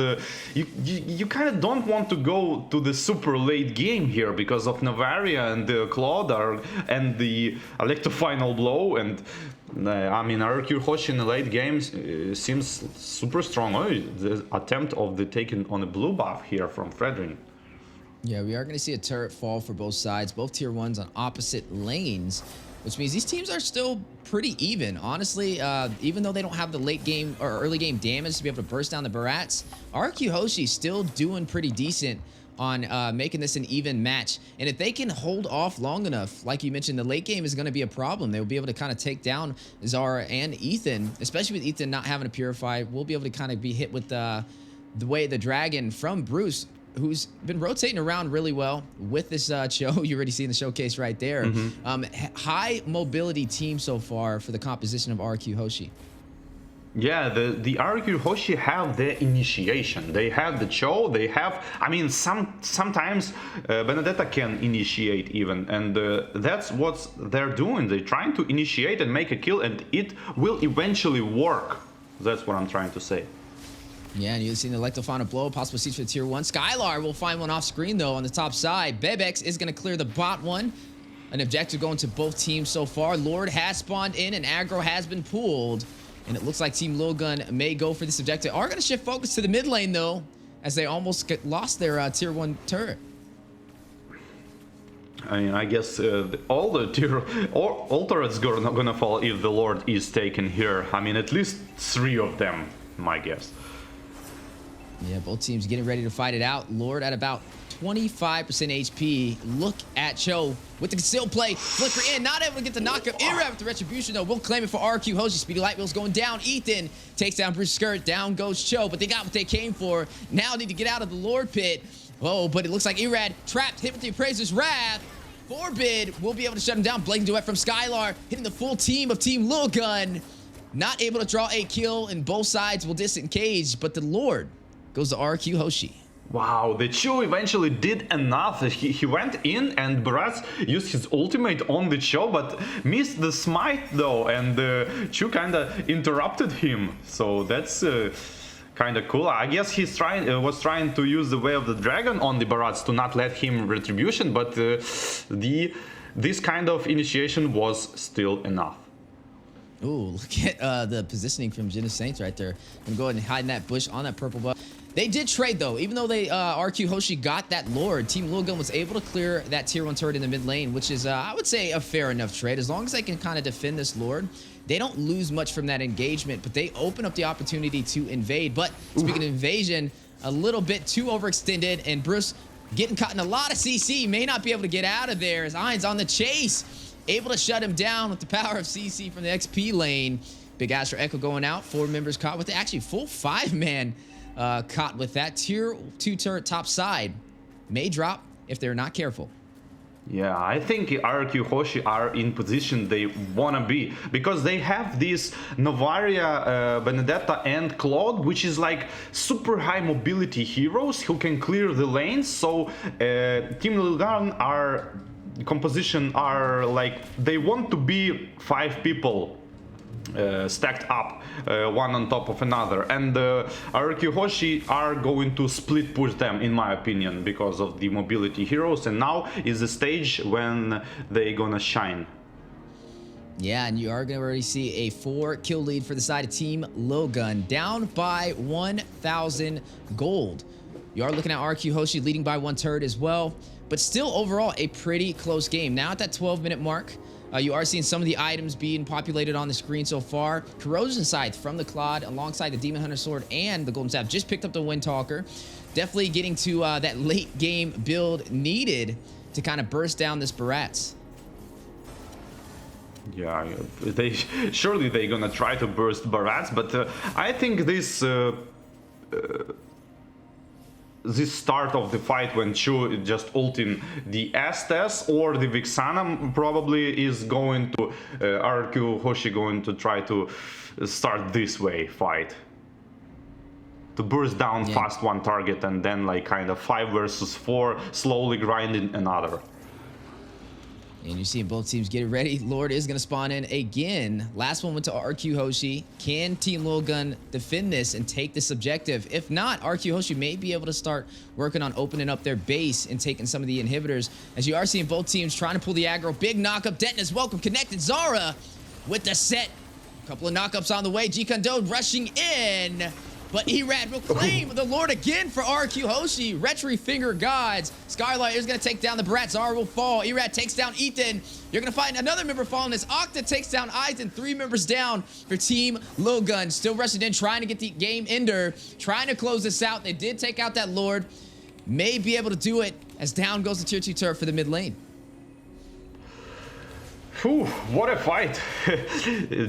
you kind of don't want to go to the super late game here because of Navaria and the Claude and the Electro final blow, and I mean RQ Hoshi in the late games seems super strong. Oh, the attempt of the taking on a blue buff here from Fredrin. Yeah, we are going to see a turret fall for both sides, both tier 1s on opposite lanes, which means these teams are still pretty even. Honestly, even though they don't have the late game or early game damage to be able to burst down the Barats, RQ Hoshi still doing pretty decent on making this an even match. And if they can hold off long enough, like you mentioned, the late game is going to be a problem. They'll be able to kind of take down Zara and Ethan, especially with Ethan not having a Purify. We'll be able to kind of be hit with the way the Dragon from Bruce, who's been rotating around really well with this show. You already seen the showcase right there. High mobility team so far for the composition of RQ Hoshi. Yeah, the RQ Hoshi have the initiation. They have the show. They have, I mean, sometimes Benedetta can initiate even, and that's what they're doing. They're trying to initiate and make a kill, and it will eventually work. That's what I'm trying to say. Yeah, and you've seen the Electrofauna blow, possible seats for tier 1. Skylar will find one off screen though on the top side. Bebex is going to clear the bot one. An objective going to both teams so far. Lord has spawned in and aggro has been pulled. And it looks like Team Lilgun may go for this objective. Are going to shift focus to the mid lane though, as they almost lost their tier 1 turret. I mean, I guess all turrets gonna fall if the Lord is taken here. I mean, at least 3 of them, my guess. Yeah, both teams getting ready to fight it out. Lord at about 25% HP. Look at Cho with the concealed play. Flicker in, not able to get the knockup. Irab with the Retribution though. We'll claim it for RQ Hoshi. Speedy Light Wheel's going down. Ethan takes down Bruce Skirt. Down goes Cho, but they got what they came for. Now need to get out of the Lord pit. Oh, but it looks like Irad trapped, hit with the Appraiser's Wrath. Forbid will be able to shut him down. Blazing Duet from Skylar, hitting the full team of Team Lilgun. Not able to draw a kill, and both sides will disengage, but the Lord goes to RQ Hoshi. Wow, the Chu eventually did enough. He went in and Barats used his ultimate on the Chu, but missed the smite though, and Chu kinda interrupted him. So that's kind of cool. I guess he's was trying to use the Way of the Dragon on the Barats to not let him retribution, but this kind of initiation was still enough. Ooh, look at the positioning from Genesis Saints right there. Gonna go ahead and hide in that bush on that purple buff. They did trade though, even though they RQ Hoshi got that Lord. Team Lilgun was able to clear that tier 1 turret in the mid lane, which is I would say a fair enough trade. As long as they can kind of defend this Lord, they don't lose much from that engagement, but they open up the opportunity to invade. But speaking of invasion, a little bit too overextended, and Bruce getting caught in a lot of CC, may not be able to get out of there as Ain's on the chase, able to shut him down with the power of CC from the XP lane. Big Astro Echo going out, 4 members caught with it. Actually, full 5-man caught with that. Tier 2 turret top side may drop if they're not careful. Yeah, I think RQ Hoshi are in position they wanna be, because they have this Novaria, Benedetta and Claude, which is like super high mobility heroes who can clear the lanes. So Team Lilgun composition are like, they want to be 5 people stacked up, one on top of another, and RQ Hoshi are going to split push them, in my opinion, because of the mobility heroes, and now is the stage when they gonna shine. Yeah, and you are going to already see a 4-kill lead for the side of Team Lilgun, down by 1,000 gold. You are looking at RQ Hoshi leading by 1 turret as well, but still overall a pretty close game. Now at that 12-minute mark, you are seeing some of the items being populated on the screen so far. Corrosion Scythe from the Claude alongside the Demon Hunter Sword and the Golden Staff just picked up the Windtalker. Definitely getting to that late game build needed to kind of burst down this Barats. Yeah, surely they're gonna try to burst Barats, but I think this start of the fight when Chu just ulting the Estes or the Vixana probably is going to RQ Hoshi going to try to start this way fight. To burst down fast one target and then like kind of 5 versus 4, slowly grinding another. And you're seeing both teams get ready. Lord is going to spawn in again. Last one went to RQ Hoshi. Can Team Lilgun defend this and take this objective? If not, RQ Hoshi may be able to start working on opening up their base and taking some of the inhibitors. As you are seeing both teams trying to pull the aggro. Big knockup. Denton is welcome. Connected. Zara with the set. A couple of knockups on the way. G-Kondo rushing in. But Erad will claim the Lord again for RQ Hoshi. Retri Finger Gods. Skylight is going to take down the Brat. Zara will fall. Erad takes down Ethan. You're going to find another member falling as Octa takes down Eisen. 3 members down for Team Lilgun. Still rushing in, trying to get the game ender. Trying to close this out. They did take out that Lord. May be able to do it as down goes the tier 2 turret for the mid lane. Whew, what a fight.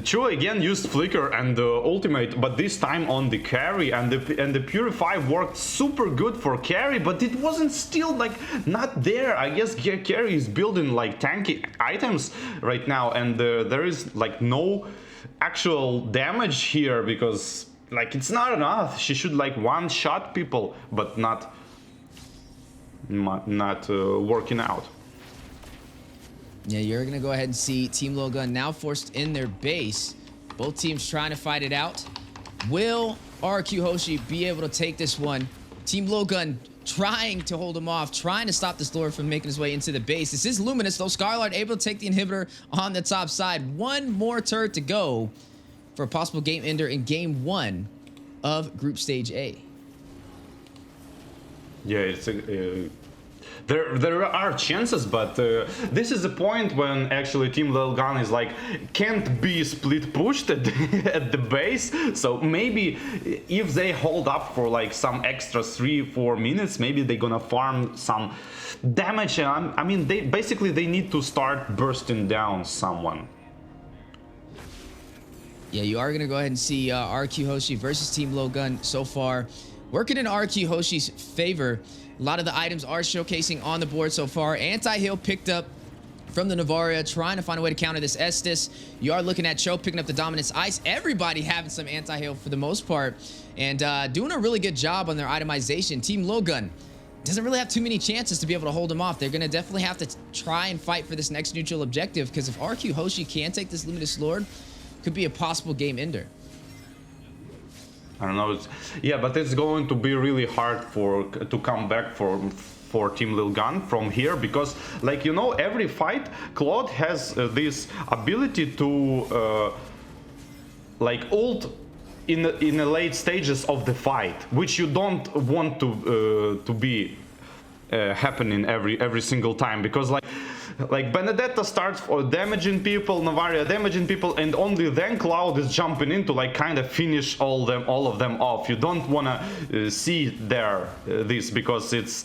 Chu again used Flicker and Ultimate, but this time on the carry, and the Purify worked super good for carry, but it wasn't still like not there. I guess carry is building like tanky items right now, and there is like no actual damage here because like it's not enough. She should like one-shot people, but not working out. Yeah, you're going to go ahead and see Team Lilgun now forced in their base. Both teams trying to fight it out. Will RQ Hoshi be able to take this one? Team Lilgun trying to hold him off, trying to stop this Lord from making his way into the base. This is Luminous, though. Scarlard able to take the inhibitor on the top side. One more turret to go for a possible game ender in game 1 of Group Stage A. Yeah, it's a... There are chances, but this is the point when actually Team Lilgun is like can't be split pushed at the base. So maybe if they hold up for like some extra 3-4 minutes, maybe they're gonna farm some damage. I mean, they need to start bursting down someone. Yeah, you are gonna go ahead and see RQ Hoshi versus Team Lilgun so far, working in RQ Hoshi's favor. A lot of the items are showcasing on the board so far. Anti-heal picked up from the Navaria, trying to find a way to counter this Estes. You are looking at Cho picking up the Dominance Ice. Everybody having some anti-heal for the most part, and doing a really good job on their itemization. Team Lilgun doesn't really have too many chances to be able to hold them off. They're going to definitely have to try and fight for this next neutral objective, because if RQ Hoshi can take this Luminous Lord, could be a possible game ender. I don't know. Yeah, but it's going to be really hard to come back for Team Lil Gun from here, because, like, you know, every fight Claude has this ability to like ult in the late stages of the fight, which you don't want to be happening every single time, because like Benedetta starts for damaging people, Navaria damaging people, and only then Cloud is jumping in to like kind of finish all of them off. You don't want to see this, because it's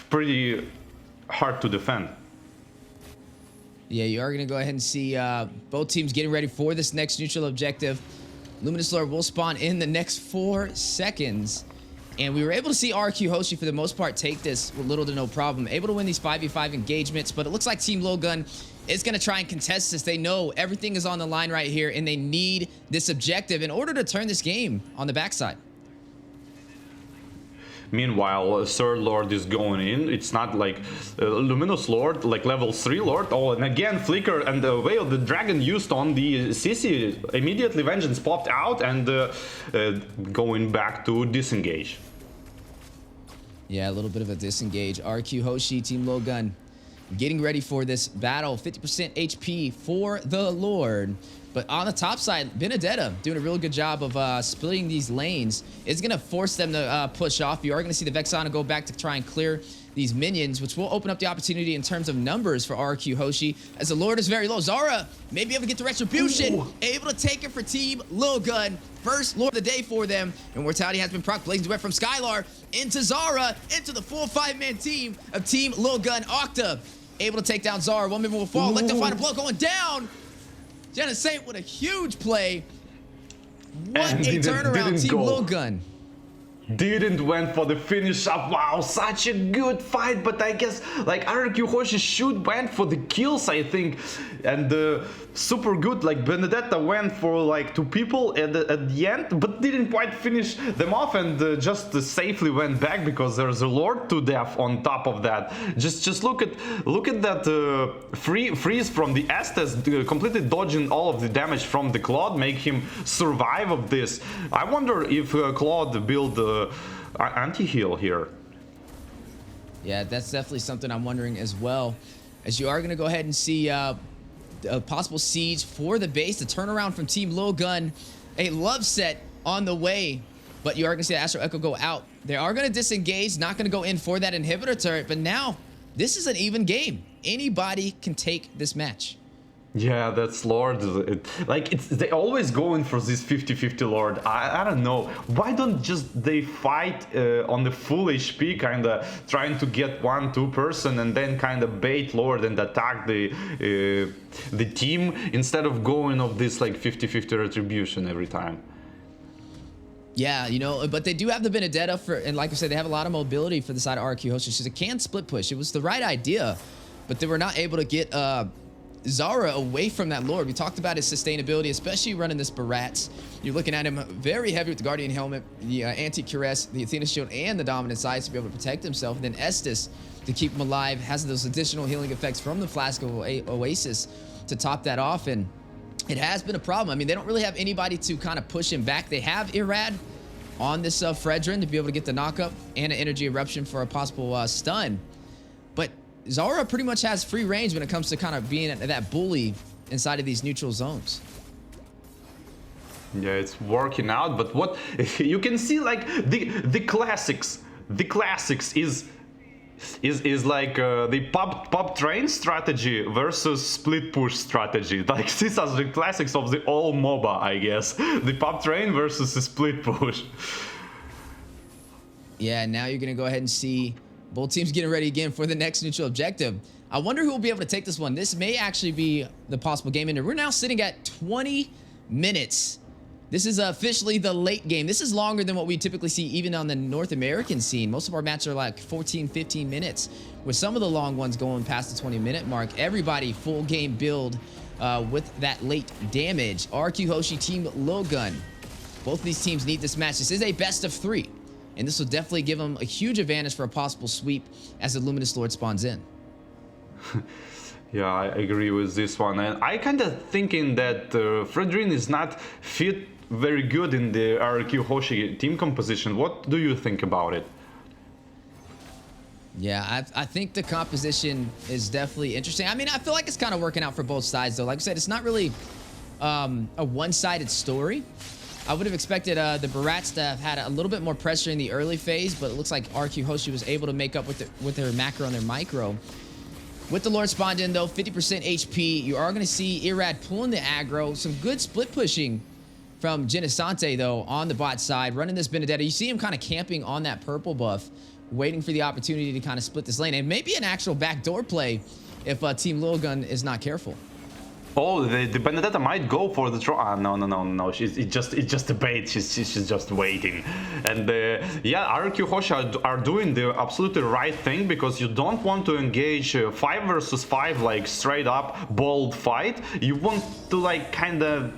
pretty hard to defend. Yeah, you are going to go ahead and see both teams getting ready for this next neutral objective. Luminous Lord will spawn in the next 4 seconds. And we were able to see RQ Hoshi, for the most part, take this with little to no problem. Able to win these 5v5 engagements, but it looks like Team Lil Gun is going to try and contest this. They know everything is on the line right here, and they need this objective in order to turn this game on the backside. Meanwhile, Third Lord is going in. It's not like Luminous Lord, like level 3 Lord. Oh, and again, Flicker and the Veil the Dragon used on the CC. Immediately Vengeance popped out and going back to disengage. Yeah, a little bit of a disengage. RQ Hoshi, Team Lil Gun, getting ready for this battle. 50% HP for the Lord. But on the top side, Benedetta doing a real good job of splitting these lanes. It's going to force them to push off. You are going to see the Vexana go back to try and clear these minions, which will open up the opportunity in terms of numbers for RQ Hoshi, as the Lord is very low. Zara may be able to get the retribution. Ooh. Able to take it for Team Lil Gun. First Lord of the day for them. And Mortality has been proc. Blazing Web from Skylar into Zara, into the full 5-man team of Team Lil Gun. Octa able to take down Zara. One member will fall. Let them find a blow going down. Jenna Saint with a huge play. What a turnaround, Team Lil Gun. Didn't went for the finish up. Wow, such a good fight. But I guess like RQ Hoshi should went for the kills, I think, and super good. Like Benedetta went for like 2 people at the end, but didn't quite finish them off, and just safely went back because there's a Lord to death on top of that. Just look at that freeze from the Estes, completely dodging all of the damage from the Claude, make him survive of this. I wonder if Claude build anti-heal here. Yeah, that's definitely something I'm wondering as well, as you are going to go ahead and see a possible siege for the base. The turnaround from Team Lil Gun, a love set on the way, but you are going to see the Astro Echo go out. They are going to disengage, not going to go in for that inhibitor turret, but now this is an even game. Anybody can take this match. Yeah, that's Lord. They always go in for this 50-50 Lord. I don't know. Why don't just they fight on the full HP, kind of trying to get 1-2 person and then kind of bait Lord and attack the team, instead of going of this like 50-50 retribution every time. Yeah, you know, but they do have the Benedetta and like I said, they have a lot of mobility for the side of RQ Hoshi. So they can split push. It was the right idea, but they were not able to get Zara away from that Lord. We talked about his sustainability, especially running this Barats. You're looking at him very heavy with the Guardian Helmet, the Anti-Cuirass, the Athena Shield, and the Dominant Size to be able to protect himself. And then Estes, to keep him alive, has those additional healing effects from the Flask of Oasis to top that off. And it has been a problem. I mean, they don't really have anybody to kind of push him back. They have Irad on this Fredrin to be able to get the knockup and an Energy Eruption for a possible stun. But Zara pretty much has free range when it comes to kind of being that bully inside of these neutral zones. Yeah, it's working out, but what you can see, like the classics is like the pop train strategy versus split push strategy. Like these are the classics of the all MOBA, I guess. The pop train versus the split push. Yeah, now you're gonna go ahead and see both teams getting ready again for the next neutral objective. I wonder who will be able to take this one. This may actually be the possible game ender. We're now sitting at 20 minutes. This is officially the late game. This is longer than what we typically see even on the North American scene. Most of our matches are like 14, 15 minutes, with some of the long ones going past the 20-minute mark. Everybody full game build with that late damage. RQ Hoshi, Team Lil Gun. Both of these teams need this match. This is a best of 3. And this will definitely give them a huge advantage for a possible sweep as the Luminous Lord spawns in. Yeah, I agree with this one. And I kind of thinking that Fredrin is not fit very good in the RQ Hoshi team composition. What do you think about it? Yeah, I think the composition is definitely interesting. I mean, I feel like it's kind of working out for both sides, though. Like I said, it's not really a one-sided story. I would have expected the Barats to have had a little bit more pressure in the early phase, but it looks like RQ Hoshi was able to make up with their macro and their micro. With the Lord spawned in, though, 50% HP, you are going to see Irad pulling the aggro. Some good split pushing from Genesante, though, on the bot side, running this Benedetta. You see him kind of camping on that purple buff, waiting for the opportunity to kind of split this lane, and maybe an actual backdoor play if Team Lilgun is not careful. Oh, the Benedetta might go for the draw. No. It's just a bait. She's just waiting. And yeah, RQ Hoshi are doing the absolutely right thing, because you don't want to engage 5 versus 5 like straight up bold fight. You want to like kind of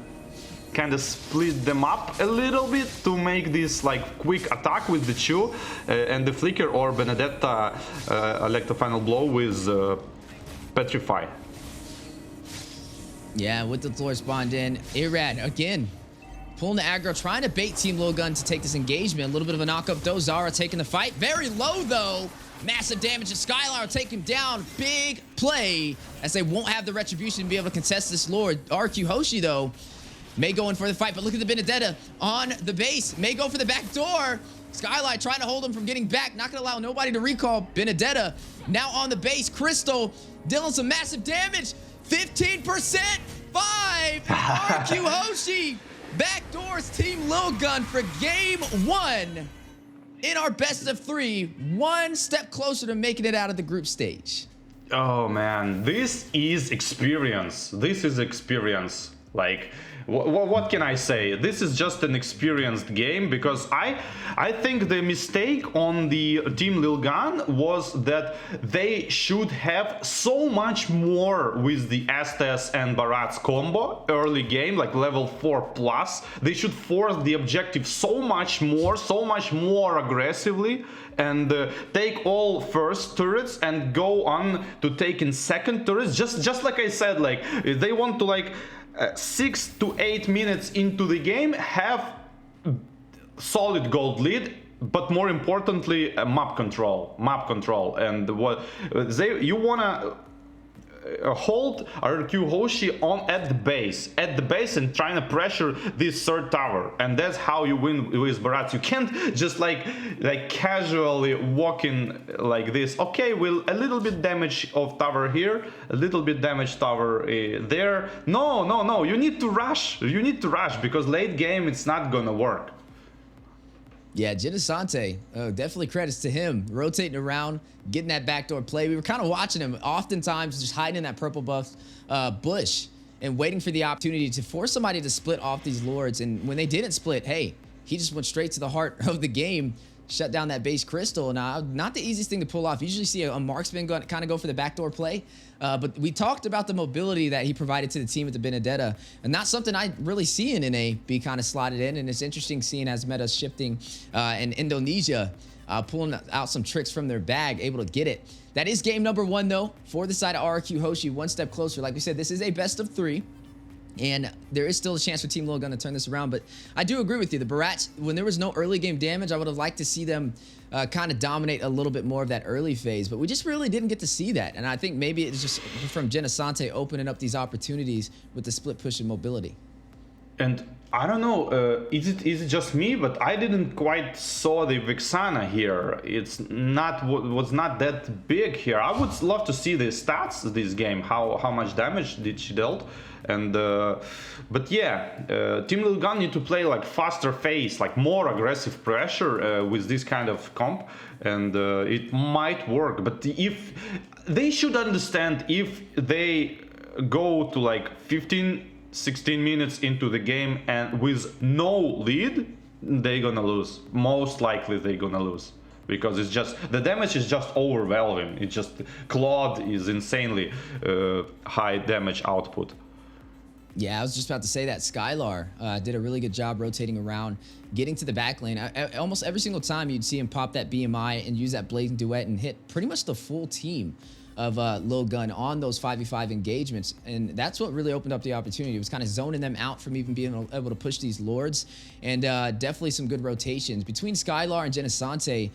split them up a little bit to make this like quick attack with the Chu and the Flicker, or Benedetta like the final blow with Petrify. Yeah, with the floor spawned in, Irad again pulling the aggro, trying to bait Team Lilgun to take this engagement. A little bit of a knock-up though. Zara taking the fight. Very low though. Massive damage to Skylar, take him down. Big play, as they won't have the retribution to be able to contest this Lord. RQ Hoshi though may go in for the fight, but look at the Benedetta on the base. May go for the back door. Skylight trying to hold him from getting back. Not going to allow nobody to recall. Benedetta now on the base. Crystal dealing some massive damage. 15%. 5. RQ Hoshi backdoors Team Lilgun for game 1 in our best of 3. One step closer to making it out of the group stage. Oh man, this is experience. This is experience. Like, what can I say? This is just an experienced game, because I think the mistake on the Team Lilgun was that they should have so much more with the Estes and Barats combo early game, like level 4+. They should force the objective so much more aggressively, and take all first turrets and go on to taking second turrets. Just like I said, like they want to like 6 to 8 minutes into the game have solid gold lead, but more importantly map control, and what you wanna hold RQ Hoshi on at the base and trying to pressure this third tower, and that's how you win with Barats. You can't just like casually walk in like this. Okay, well, a little bit damage of tower here, a little bit damage tower there. No, you need to rush, because late game it's not gonna work. Yeah, Genesante, definitely credits to him. Rotating around, getting that backdoor play. We were kind of watching him, oftentimes just hiding in that purple buff bush and waiting for the opportunity to force somebody to split off these Lords. And when they didn't split, hey, he just went straight to the heart of the game, shut down that base Crystal. Now, not the easiest thing to pull off. You usually see a marksman kind of go for the backdoor play. But we talked about the mobility that he provided to the team with the Benedetta, and not something I really see in NA be kind of slotted in. And it's interesting seeing as meta's shifting in Indonesia, pulling out some tricks from their bag, able to get it. That is game number 1, though, for the side of RQ Hoshi, one step closer. Like we said, this is a best of 3. And there is still a chance for Team Lilgun to turn this around. But I do agree with you. The Barats, when there was no early game damage, I would have liked to see them kind of dominate a little bit more of that early phase. But we just really didn't get to see that. And I think maybe it's just from Genesante opening up these opportunities with the split push and mobility. And I don't know, is it just me, but I didn't quite saw the Vexana here. It's not was not that big here. I would love to see the stats of this game, how much damage did she dealt. And but yeah, Team Lilgun need to play like faster phase, like more aggressive pressure with this kind of comp, and it might work. But if they should understand, if they go to like 15-16 minutes into the game and with no lead, they're gonna lose. Most likely they're gonna lose, because it's just the damage is just overwhelming. It's just Claude is insanely high damage output. Yeah, I was just about to say that. Skylar did a really good job rotating around, getting to the back lane. Almost every single time you'd see him pop that BMI and use that Blazing Duet and hit pretty much the full team of Lil Gun on those 5v5 engagements. And that's what really opened up the opportunity. It was kind of zoning them out from even being able to push these Lords. And definitely some good rotations. Between Skylar and Genesante,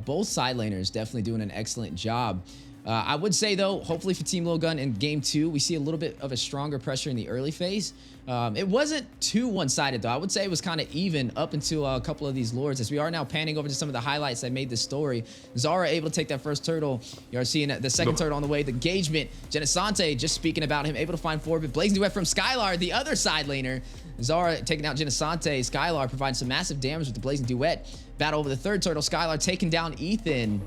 both side laners definitely doing an excellent job. I would say, though, hopefully for Team Lil Gun in Game 2, we see a little bit of a stronger pressure in the early phase. It wasn't too one-sided, though. I would say it was kind of even up until a couple of these Lords. As we are now panning over to some of the highlights that made this story. Zara able to take that first turtle. You are seeing the second turtle on the way. The engagement. Genesante, just speaking about him, able to find Forbid. Blazing Duet from Skylar, the other side laner. Zara taking out Genesante. Skylar providing some massive damage with the Blazing Duet. Battle over the third turtle. Skylar taking down Ethan.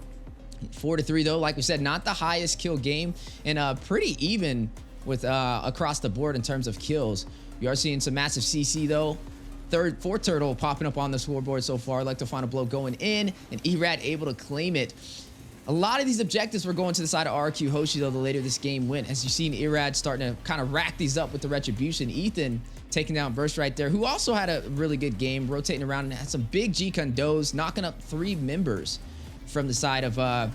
4-3 though, like we said, not the highest kill game, and pretty even with across the board in terms of kills. We are seeing some massive CC though. Fourth turtle popping up on the scoreboard so far. Like to find a blow going in, and Erad able to claim it. A lot of these objectives were going to the side of RQ Hoshi though the later this game went. As you've seen Erad starting to kind of rack these up with the retribution. Ethan taking down Burst right there, who also had a really good game, rotating around and had some big G-Condos, knocking up 3 members from the side of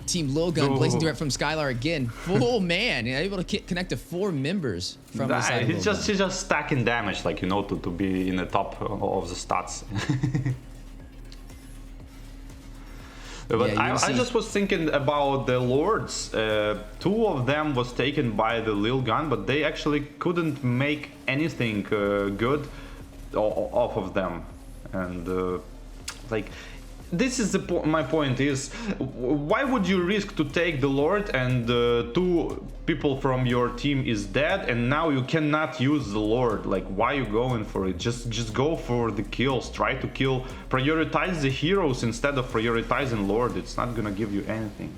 Team Lil Gun. Blazing Duet from Skylar again. Full man, able to connect to 4 members from the side. He's just stacking damage, like, you know, to be in the top of the stats. But yeah, I just was thinking about the Lords. 2 of them was taken by the Lil Gun, but they actually couldn't make anything good off of them. And like, this is my point is, why would you risk to take the Lord and 2 people from your team is dead and now you cannot use the Lord? Like, why are you going for it? Just go for the kills. Try to kill, prioritize the heroes instead of prioritizing Lord. It's not gonna give you anything.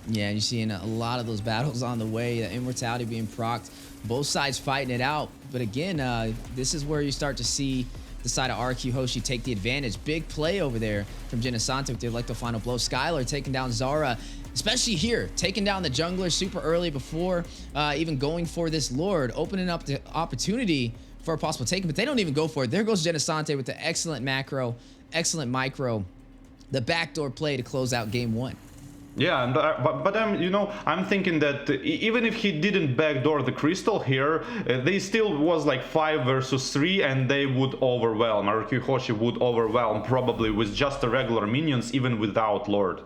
Yeah, you're seeing a lot of those battles on the way, the immortality being procced, both sides fighting it out. But again, this is where you start to see the side of RQ Hoshi take the advantage. Big play over there from Genesante with the Electro final blow. Skylar taking down Zara, especially here, taking down the jungler super early before even going for this Lord, opening up the opportunity for a possible take, but they don't even go for it. There goes Genesante with the excellent macro, excellent micro, the backdoor play to close out game 1. Yeah, but you know, I'm thinking that even if he didn't backdoor the crystal here, they still was like 5 versus 3, and they would overwhelm. RQ Hoshi would overwhelm probably with just the regular minions, even without Lord.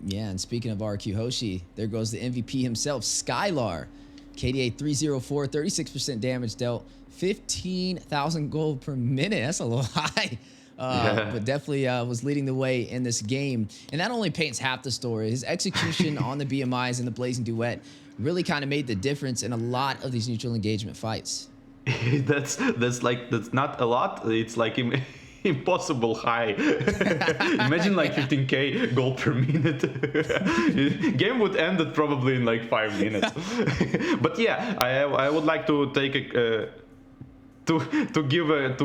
Yeah, and speaking of RQ Hoshi, there goes the MVP himself, Skylar. KDA 304, 36% damage dealt, 15,000 gold per minute. That's a little high. But definitely was leading the way in this game. And that only paints half the story. His execution on the BMIs and the Blazing Duet really kind of made the difference in a lot of these neutral engagement fights. that's not a lot. It's like impossible high. Imagine like 15k gold per minute. Game would end it probably in like 5 minutes. But yeah, I would like to take a to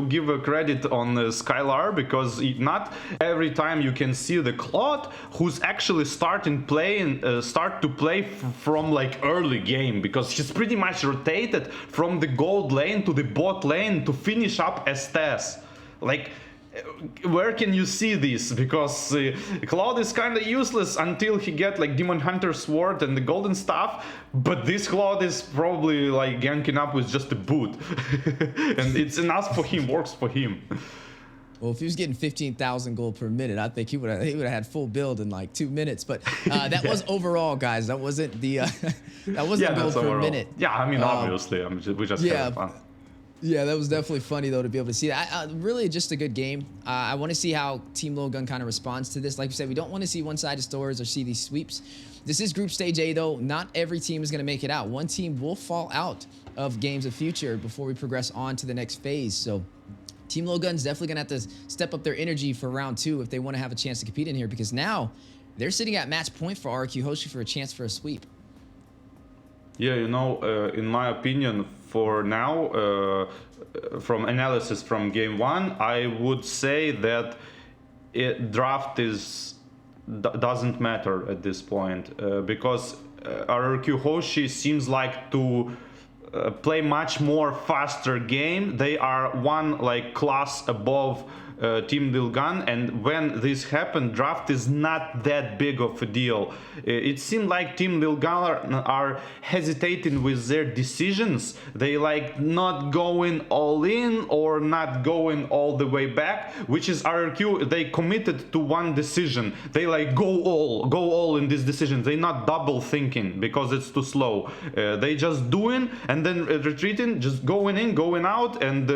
give a credit on Skylar, because not every time you can see the Claude who's actually start to play from like early game, because he's pretty much rotated from the gold lane to the bot lane to finish up Estes. Like, where can you see this? Because Cloud is kind of useless until he get like Demon Hunter Sword and the golden staff, but this Cloud is probably like ganking up with just a boot. And it's enough for him, works for him. Well, if he was getting 15,000 gold per minute, I think he would have had full build in like 2 minutes. But that was overall, guys. That wasn't the that wasn't gold per overall. Minute. Yeah, I mean, obviously, we just had fun. Yeah, that was definitely funny, though, to be able to see that. Really just a good game. I want to see how Team Lil Gun kind of responds to this. Like we said, we don't want to see one-sided stories or see these sweeps. This is Group Stage A, though. Not every team is going to make it out. One team will fall out of Games of Future before we progress on to the next phase. So Team Lil Gun's definitely going to have to step up their energy for round 2 if they want to have a chance to compete in here, because now they're sitting at match point for RQ Hoshi for a chance for a sweep. Yeah, you know, in my opinion, for now, from analysis from game 1, I would say that draft doesn't matter at this point, because RQ Hoshi seems like to play much more faster game. They are one like class above Team Lilgan, and when this happened, draft is not that big of a deal. It seemed like Team Lilgan are hesitating with their decisions. They like not going all in or not going all the way back, which is RRQ. They committed to one decision. They like go all in this decision. They not double thinking because it's too slow. They just doing and then retreating, just going in, going out, and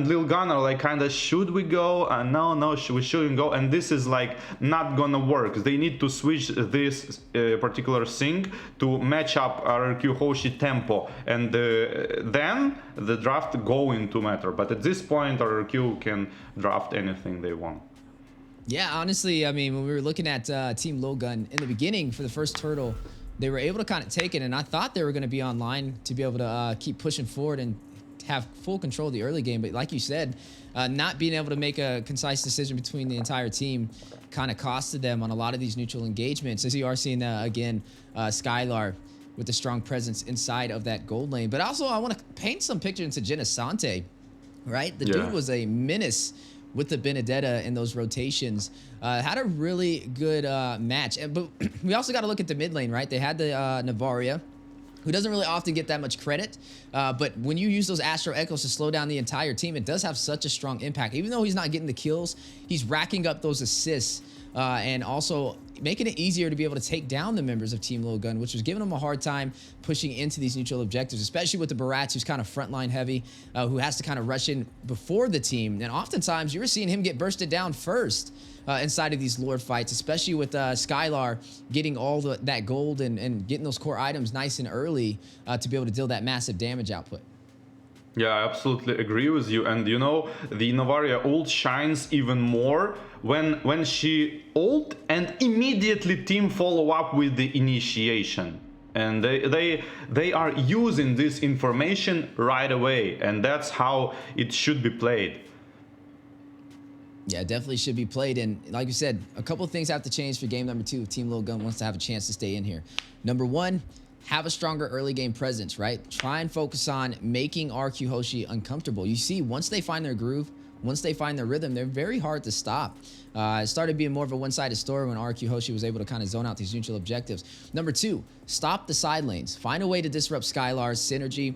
Lilgan are like kind of, should we go? No, we shouldn't go, and this is like not gonna work. They need to switch this particular thing to match up RRQ Hoshi tempo, and then the draft going to matter. But at this point, RRQ can draft anything they want. Yeah, honestly, I mean, when we were looking at Team Lilgan in the beginning for the first turtle, they were able to kind of take it, and I thought they were going to be online to be able to keep pushing forward and have full control of the early game. But like you said, not being able to make a concise decision between the entire team kind of costed them on a lot of these neutral engagements, as you are seeing again, Skylar with a strong presence inside of that gold lane. But also, I want to paint some picture into Genesante, right? The dude was a menace with the Benedetta in those rotations. Had a really good match. But we also got to look at the mid lane, right? They had the Navaria, who doesn't really often get that much credit. But when you use those Astro Echoes to slow down the entire team, it does have such a strong impact. Even though he's not getting the kills, he's racking up those assists and also making it easier to be able to take down the members of Team Lilgan, which was giving them a hard time pushing into these neutral objectives, especially with the Barats, who's kind of frontline heavy, who has to kind of rush in before the team. And oftentimes, you were seeing him get bursted down first inside of these Lord fights, especially with Skylar getting all that gold and getting those core items nice and early to be able to deal that massive damage output. Yeah, I absolutely agree with you. And you know, the Novaria ult shines even more when she ult and immediately team follow up with the initiation. And they are using this information right away, and that's how it should be played. Yeah, definitely should be played. And like you said, a couple of things have to change for game number 2 if Team Lilgan wants to have a chance to stay in here. Number 1, have a stronger early game presence, right? Try and focus on making RQ Hoshi uncomfortable. You see, once they find their groove, once they find their rhythm, they're very hard to stop. It started being more of a one-sided story when RQ Hoshi was able to kind of zone out these neutral objectives. Number 2, stop the side lanes. Find a way to disrupt Skylar's synergy.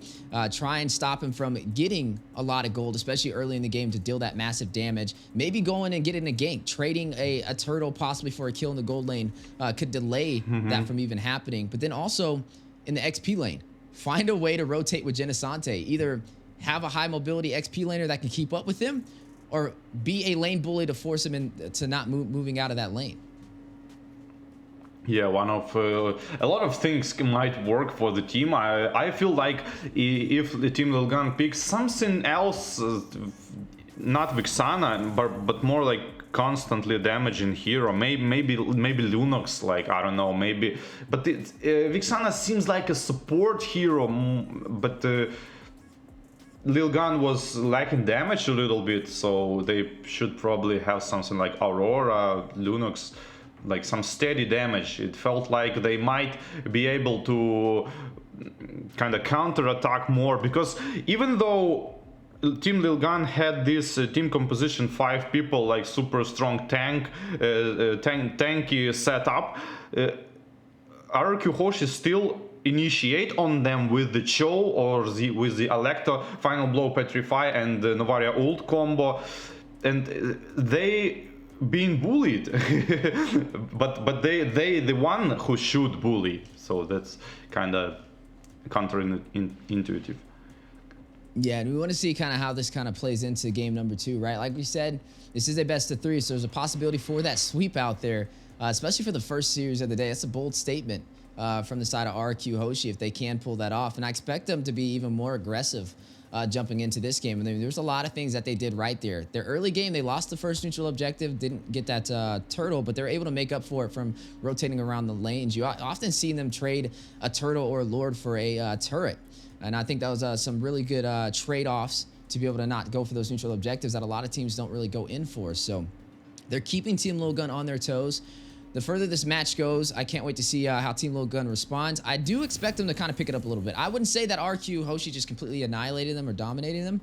Try and stop him from getting a lot of gold, especially early in the game, to deal that massive damage. Maybe going and getting a gank. Trading a turtle possibly for a kill in the gold lane could delay that from even happening. But then also in the XP lane, find a way to rotate with Genesante. Either have a high mobility XP laner that can keep up with him, or be a lane bully to force him to not moving out of that lane. Yeah, one of a lot of things might work for the team. I feel like if the Team Lilgan picks something else, not Vixana, but more like constantly damaging hero, maybe Lunox, like, I don't know, maybe. But Vixana seems like a support hero, but Lilgan was lacking damage a little bit, so they should probably have something like Aurora, Lunox, like some steady damage. It felt like they might be able to kind of counter-attack more, because even though Team Lilgan had this team composition, 5 people, like super strong tanky setup, RQ Hoshi still initiate on them with the Cho or with the Alecto Final Blow Petrify and the Novaria ult combo, and they being bullied. but they the one who should bully, so that's kind of counterintuitive. Yeah, and we want to see kind of how this kind of plays into game number 2, right? Like we said, this is a best of 3, so there's a possibility for that sweep out there, especially for the first series of the day. That's a bold statement from the side of RQ Hoshi if they can pull that off. And I expect them to be even more aggressive jumping into this game. And there's a lot of things that they did right there. Their early game, they lost the first neutral objective, didn't get that turtle, but they're able to make up for it from rotating around the lanes. You often see them trade a turtle or a lord for a turret. And I think that was some really good trade-offs to be able to not go for those neutral objectives that a lot of teams don't really go in for. So they're keeping Team Lilgan on their toes. The further this match goes, I can't wait to see how Team Lilgan responds. I do expect them to kind of pick it up a little bit. I wouldn't say that RQ Hoshi just completely annihilated them or dominated them,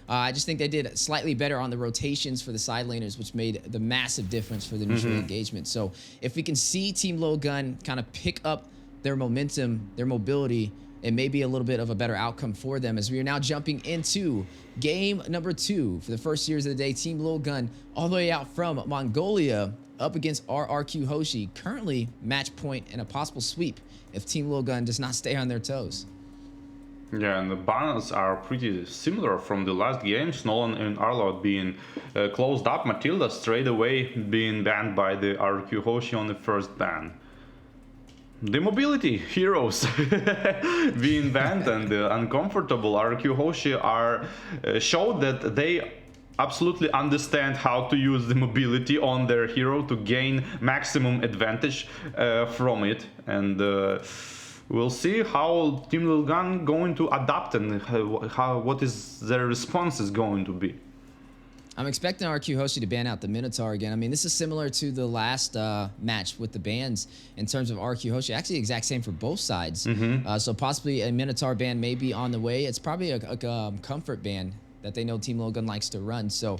I just think they did slightly better on the rotations for the side laners, which made the massive difference for the neutral engagement. So if we can see Team Logan kind of pick up their momentum, their mobility, it may be a little bit of a better outcome for them, as we are now jumping into game number 2 for the first series of the day. Team Logan all the way out from Mongolia up against RRQ Hoshi. Currently match point and a possible sweep if Team Logan does not stay on their toes. Yeah, and the bans are pretty similar from the last games. Nolan and Arlout being closed up. Matilda straight away being banned by the RRQ Hoshi on the first ban. The mobility heroes being banned and the uncomfortable RRQ Hoshi are showed that they absolutely understand how to use the mobility on their hero to gain maximum advantage from it. And we'll see how Team Logan going to adapt and what is their response is going to be. I'm expecting RQ Hoshi to ban out the Minotaur again. I mean, this is similar to the last match with the bans in terms of RQ Hoshi. Actually, the exact same for both sides. So possibly a Minotaur ban may be on the way. It's probably a comfort ban that they know Team Logan likes to run. So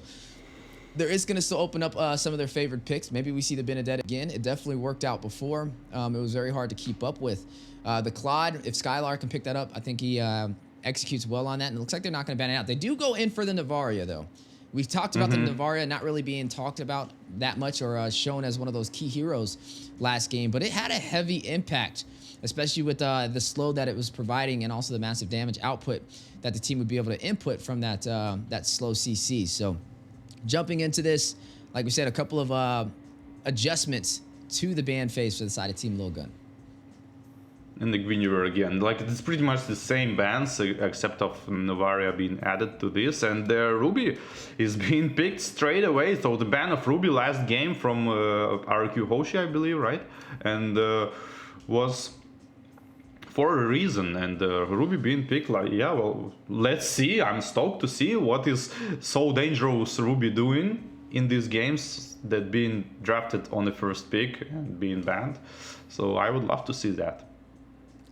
there is going to still open up some of their favorite picks. Maybe we see the Benedetta again. It definitely worked out before. It was very hard to keep up with. The Claude, if Skylar can pick that up, I think he executes well on that. And it looks like they're not going to ban it out. They do go in for the Navaria, though. We've talked about the Navaria not really being talked about that much or shown as one of those key heroes last game, but it had a heavy impact, especially with the slow that it was providing and also the massive damage output that the team would be able to input from that that slow CC. So jumping into this, like we said, a couple of adjustments to the ban phase for the side of Team Logan. And the Guinevere again, like it's pretty much the same bans except of Navaria being added to this, and Ruby is being picked straight away. So the ban of Ruby last game from RQ Hoshi, I believe, right? And was for a reason, and Ruby being picked, like, yeah, well, let's see. I'm stoked to see what is so dangerous Ruby doing in these games that being drafted on the first pick and being banned. So I would love to see that.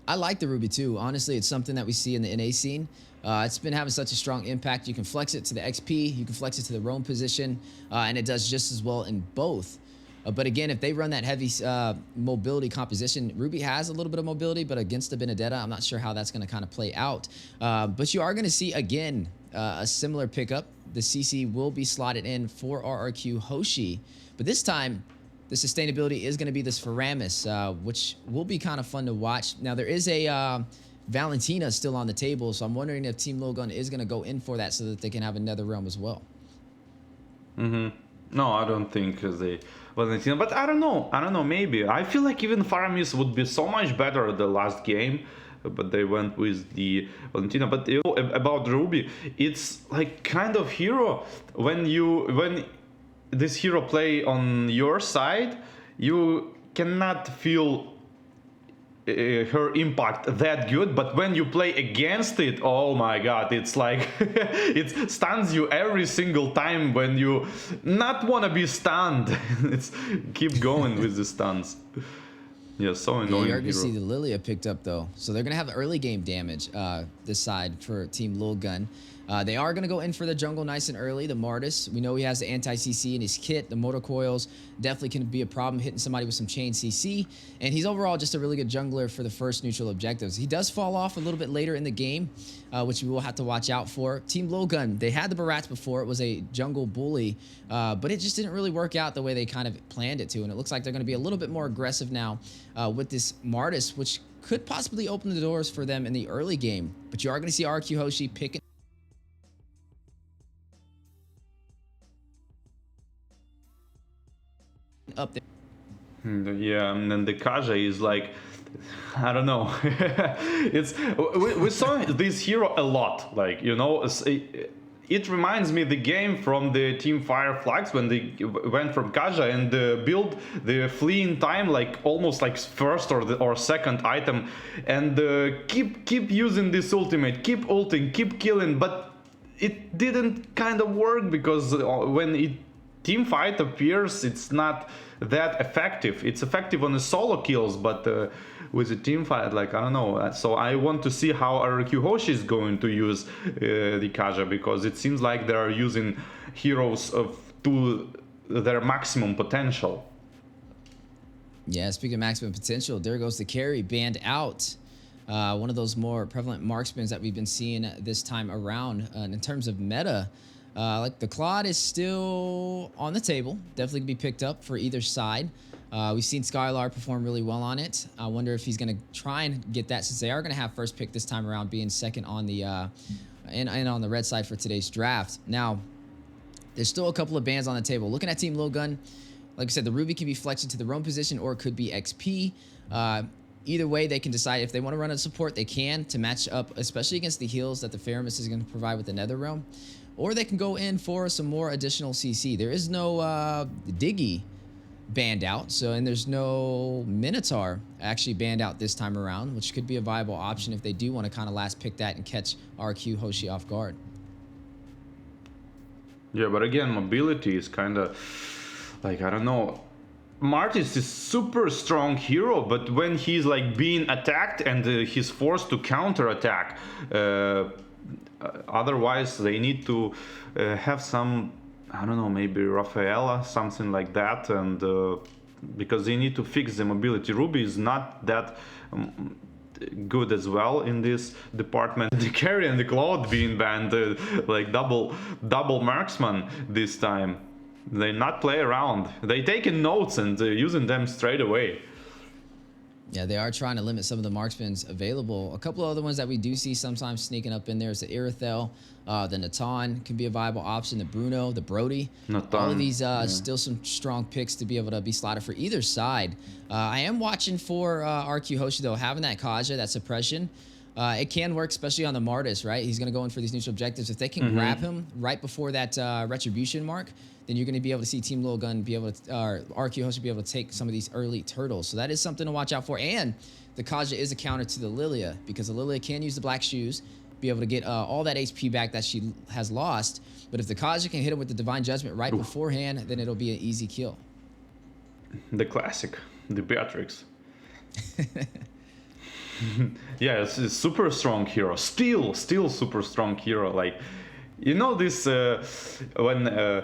I like the Ruby too. Honestly, it's something that we see in the NA scene. It's been having such a strong impact. You can flex it to the XP, you can flex it to the roam position, and it does just as well in both. But again, if they run that heavy mobility composition, Ruby has a little bit of mobility, but against the Benedetta, I'm not sure how that's going to kind of play out. But you are going to see, again, a similar pickup. The CC will be slotted in for RRQ Hoshi, but this time, the sustainability is going to be this Faramis, which will be kind of fun to watch. Now, there is a Valentina still on the table, so I'm wondering if Team Logan is going to go in for that so that they can have another realm as well. No, I don't think they Valentina, but I don't know, maybe. I feel like even Faramis would be so much better the last game, but they went with the Valentina. But you know, about Ruby, it's like kind of hero when this hero play on your side, you cannot feel her impact that good, but when you play against it, oh my god, it's like it stuns you every single time when you not want to be stunned. It's keep going with the stuns. Yeah, so annoying. Yeah, you're going to hero. see the Lilia picked up though, so they're going to have early game damage this side for Team Lilgun. They are going to go in for the jungle nice and early. The Martis, we know he has the anti-CC in his kit. The motor coils definitely can be a problem hitting somebody with some chain CC. And he's overall just a really good jungler for the first neutral objectives. He does fall off a little bit later in the game, which we will have to watch out for. Team Lilgun, they had the Barats before. It was a jungle bully, but it just didn't really work out the way they kind of planned it to. And it looks like they're going to be a little bit more aggressive now with this Martis, which could possibly open the doors for them in the early game. But you are going to see RQ Hoshi picking up there. Yeah, and then the Kaja is like, I don't know. It's we saw this hero a lot. Like, you know, it reminds me the game from the Team Fireflags when they went from Kaja and built the fleeing time like almost like first or second item, and keep using this ultimate, keep ulting, keep killing, but it didn't kind of work because when team fight appears, it's not that effective. It's effective on the solo kills, but with a team fight, like, I don't know. So I want to see how RQ Hoshi is going to use the Kaja, because it seems like they are using heroes to their maximum potential. Yeah, speaking of maximum potential, there goes the carry, banned out. One of those more prevalent marksmen that we've been seeing this time around. In terms of meta, like the Claude is still on the table. Definitely can be picked up for either side. We've seen Skylar perform really well on it. I wonder if he's going to try and get that, since they are going to have first pick this time around, being second on the and on the red side for today's draft. Now, there's still a couple of bans on the table. Looking at Team Lilgun, like I said, the Ruby can be flexed into the roam position, or it could be XP. Either way, they can decide if they want to run a support, they can, to match up, especially against the heals that the Faramis is going to provide with the Nether Realm. Or they can go in for some more additional CC. There is no Diggy banned out, and there's no Minotaur actually banned out this time around, which could be a viable option if they do want to kind of last pick that and catch RQ Hoshi off guard. Yeah, but again, mobility is kind of like, I don't know. Martis is super strong hero, but when he's like being attacked and he's forced to counter attack, otherwise they need to have some, I don't know, maybe Rafaela, something like that, and because they need to fix the mobility. Ruby is not that good as well in this department. The carry and the Cloud being banned, like double marksman this time. They not play around. They taking notes and using them straight away. Yeah, they are trying to limit some of the marksmen available. A couple of other ones that we do see sometimes sneaking up in there is the Irithel, the Natan can be a viable option, the Bruno, the Brody. Natan, all of these still some strong picks to be able to be slotted for either side. I am watching for RQ Hoshi, though, having that Kaja, that suppression. It can work, especially on the Martis, right? He's going to go in for these neutral objectives. If they can grab him right before that retribution mark, then you're going to be able to see Team Lilgun be able to, or RQ Hoshi be able to take some of these early turtles. So that is something to watch out for. And the Kaja is a counter to the Lilia, because the Lilia can use the Black Shoes, be able to get all that HP back that she has lost. But if the Kaja can hit him with the Divine Judgment right beforehand, then it'll be an easy kill. The classic, the Beatrix. Yeah, it's a super strong hero. Still super strong hero. Like, you know this when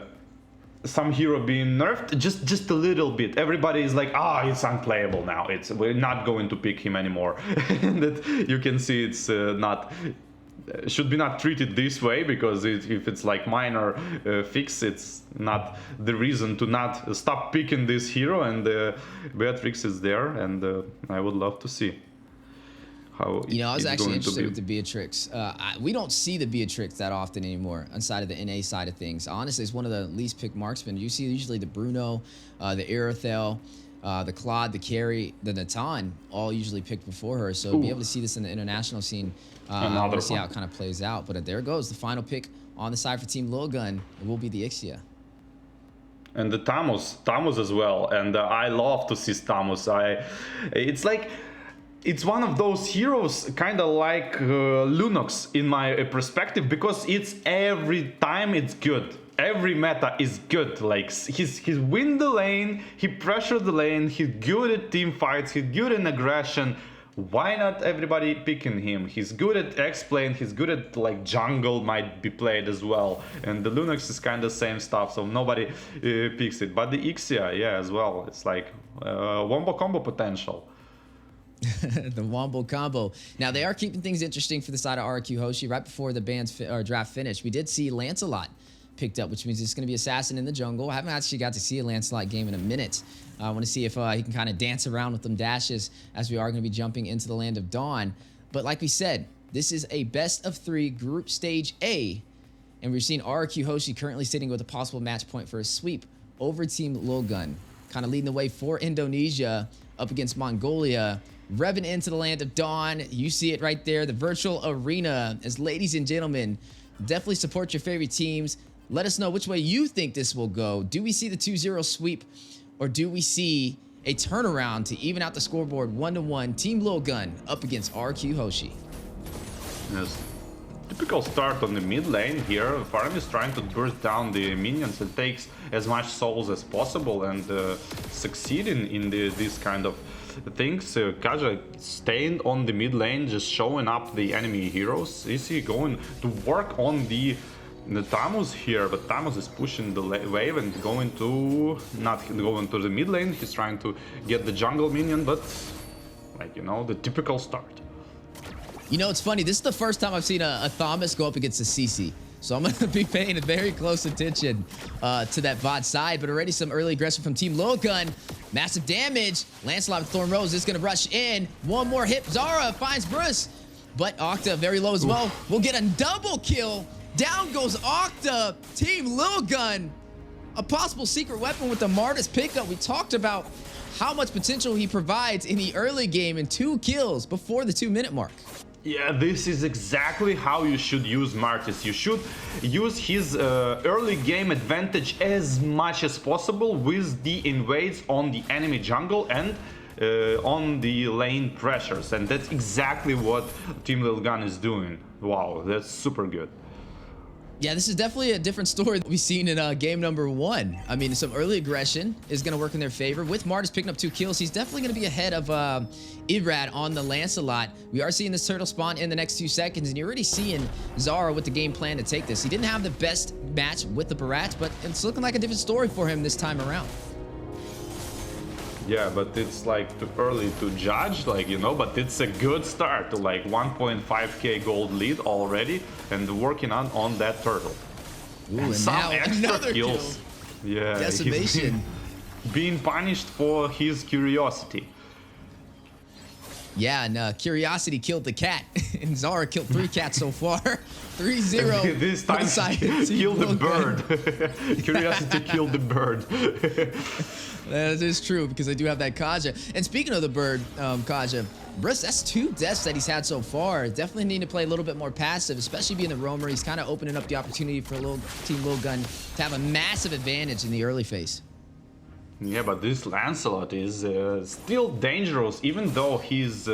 some hero being nerfed just a little bit, everybody is like, it's unplayable now. We're not going to pick him anymore. And that you can see it's not should be not treated this way, because if it's like minor fix, it's not the reason to not stop picking this hero. And Beatrix is there, and I would love to see how. I was actually interested with the Beatrix. We don't see the Beatrix that often anymore inside of the NA side of things. Honestly, it's one of the least picked marksmen. You see usually the Bruno, the Irithel, the Claude, the Carry, the Natan, all usually picked before her. So to be able to see this in the international scene, I want to see how it kind of plays out. But there it goes. The final pick on the side for Team Lilgun, it will be the Ixia. And the Tamus as well. And I love to see Tamus. It's like, it's one of those heroes, kind of like Lunox in my perspective, because it's every time it's good. Every meta is good. Like, he's win the lane, he pressures the lane, he's good at team fights, he's good in aggression. Why not everybody picking him? He's good at X-Plane, he's good at like jungle, might be played as well. And the Lunox is kind of same stuff, so nobody picks it. But the Ixia, yeah, as well. It's like wombo combo potential. The Wombo combo. Now, they are keeping things interesting for the side of RQ Hoshi. Right before the draft finished, we did see Lancelot picked up, which means it's going to be Assassin in the jungle. I haven't actually got to see a Lancelot game in a minute. I want to see if he can kind of dance around with them dashes, as we are going to be jumping into the Land of Dawn. But like we said, this is a best of 3 group stage A, and we're seeing RQ Hoshi currently sitting with a possible match point for a sweep over Team Lilgun, kind of leading the way for Indonesia up against Mongolia. Revving into the Land of Dawn. You see it right there, the virtual arena. As ladies and gentlemen, definitely support your favorite teams. Let us know which way you think this will go. Do we see the 2-0 sweep, or do we see a turnaround to even out the scoreboard 1-1? Team Lilgun up against RQ Hoshi. Yes. Typical start on the mid lane here. Farm is trying to burst down the minions and takes as much souls as possible, and succeeding in this kind of things. Kaja staying on the mid lane, just showing up the enemy heroes. Is he going to work on the Tamus here? But Tamus is pushing the wave and going to not going to the mid lane. He's trying to get the jungle minion, but like, you know, the typical start. You know, it's funny. This is the first time I've seen a Thomas go up against a CC. So I'm going to be paying very close attention to that bot side. But already some early aggression from Team Lilgun. Massive damage. Lancelot with Thorn Rose is going to rush in. One more hit. Zara finds Bruce. But Octa very low as well. We'll get a double kill. Down goes Octa. Team Lilgun. A possible secret weapon with the Martis pickup. We talked about how much potential he provides in the early game and 2 kills before the 2-minute mark. Yeah, this is exactly how you should use Martis. You should use his early game advantage as much as possible with the invades on the enemy jungle and on the lane pressures. And that's exactly what Team Lilgun is doing. Wow, that's super good. Yeah, this is definitely a different story that we've seen in game number 1. I mean, some early aggression is going to work in their favor. With Martis picking up 2 kills, he's definitely going to be ahead of Irad on the Lancelot. We are seeing this turtle spawn in the next few seconds, and you're already seeing Zara with the game plan to take this. He didn't have the best match with the Barats, but it's looking like a different story for him this time around. Yeah, but it's like too early to judge, like, you know, but it's a good start to like 1.5k gold lead already and working on that turtle. Ooh, and some now extra kills. Kill. Yeah, decimation. Being punished for his curiosity. Yeah, and Curiosity killed the cat, and Zara killed 3 cats so far. 3-0. This time killed the bird. Curiosity killed the bird. That is true, because I do have that Kaja. And speaking of the bird, Kaja, Bruce, that's 2 deaths that he's had so far. Definitely need to play a little bit more passive, especially being the roamer. He's kind of opening up the opportunity for Team Lilgun to have a massive advantage in the early phase. Yeah, but this Lancelot is still dangerous, even though he's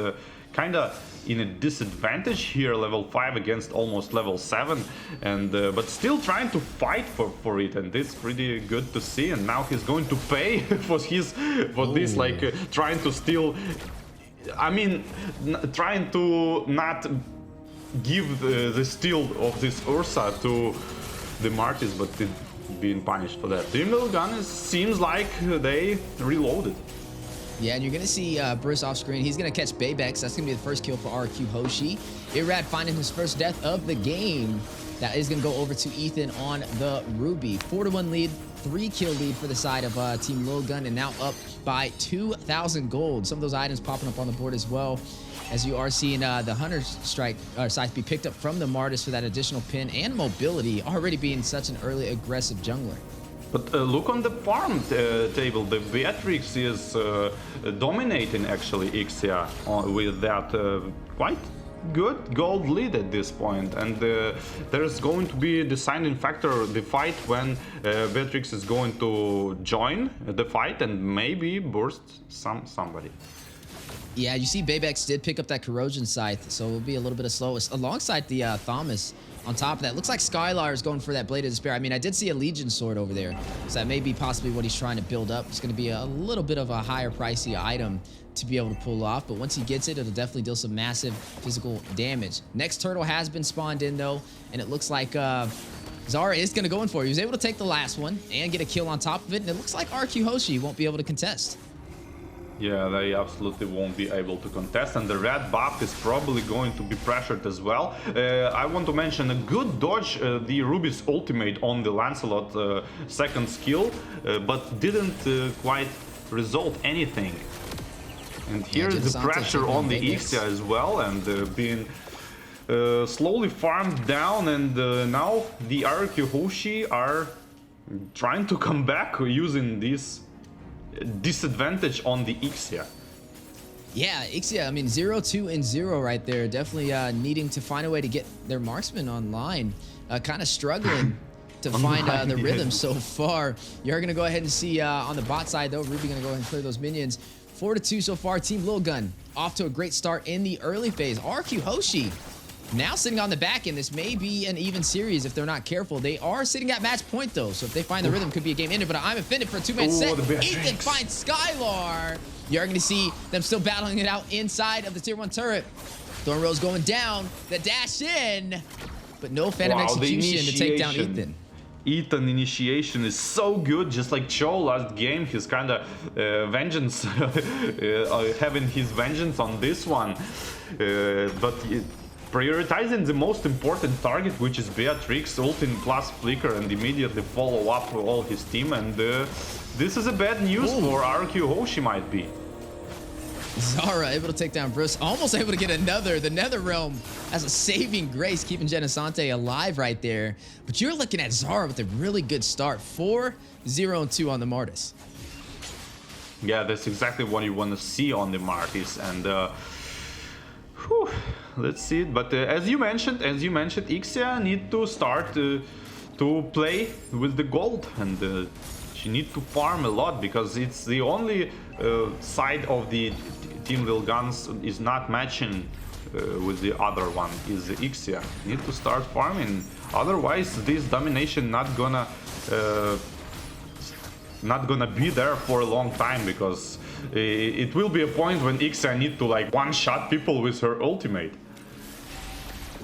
kind of in a disadvantage here, level 5 against almost level 7, and but still trying to fight for it, and it's pretty good to see. And now he's going to pay for this, like trying to steal. I mean, trying to not give the steal of this Ursa to the Martis, but being punished for that. Team Lilgun seems like they reloaded. Yeah, and you're going to see Bruce off screen. He's going to catch Baybex. That's going to be the first kill for RQ Hoshi. Irad finding his first death of the game. That is going to go over to Ethan on the Ruby. 4-1 lead, 3-kill lead for the side of Team Lilgun, and now up by 2,000 gold. Some of those items popping up on the board as well, as you are seeing the Hunter Strike scythe be picked up from the Martis for that additional pin and mobility, already being such an early aggressive jungler. But look on the farm table. The Beatrix is dominating actually Ixia with that quite good gold lead at this point. And there's going to be a deciding factor, the fight, when Beatrix is going to join the fight and maybe burst somebody. Yeah, you see Baybex did pick up that Corrosion Scythe, so it'll be a little bit of slowest alongside the Thomas. On top of that, looks like Skylar is going for that Blade of Despair. I mean, I did see a Legion Sword over there, so that may be possibly what he's trying to build up. It's going to be a little bit of a higher pricey item to be able to pull off, but once he gets it, it'll definitely deal some massive physical damage. Next turtle has been spawned in, though, and it looks like Zara is going to go in for it. He was able to take the last one and get a kill on top of it, and it looks like RQ Hoshi won't be able to contest. Yeah, they absolutely won't be able to contest, and the red buff is probably going to be pressured as well. I want to mention a good dodge, the Ruby's ultimate on the Lancelot second skill, but didn't quite result anything. And here is the pressure on the Ixia as well, and being slowly farmed down, and now the RQ Hoshi are trying to come back using this disadvantage on the Ixia. Yeah, Ixia, I mean, 0-2-0 right there. Definitely needing to find a way to get their marksman online. Kind of struggling to find the rhythm so far. You're going to go ahead and see on the bot side, though, Ruby going to go ahead and clear those minions. 4-2 so far. Team Lilgun off to a great start in the early phase. RQ Hoshi now sitting on the back end. This may be an even series if they're not careful. They are sitting at match point, though, so if they find the rhythm, could be a game ender, but I'm offended for a 2-man set. Ethan finds Skylar. You're going to see them still battling it out inside of the tier 1 turret. Thorn Rose going down, the dash in, but no Phantom Execution to take down Ethan. Ethan initiation is so good, just like Cho last game. He's kind of vengeance, having his vengeance on this one, but prioritizing the most important target, which is Beatrix, ult in plus flicker, and immediately follow up all his team. And this is a bad news for RQ Hoshi, might be. Zara able to take down Bruce, almost able to get another. The Netherrealm as a saving grace, keeping Genesante alive right there. But you're looking at Zara with a really good start. 4-0-2 on the Martis. Yeah, that's exactly what you want to see on the Martis. And let's see it. But as you mentioned, Ixia need to start to play with the gold, and she need to farm a lot, because it's the only side of the Team Lil Guns is not matching with the other one, is the Ixia. Need to start farming, otherwise this domination not gonna be there for a long time, because it will be a point when Ixia need to like one-shot people with her ultimate.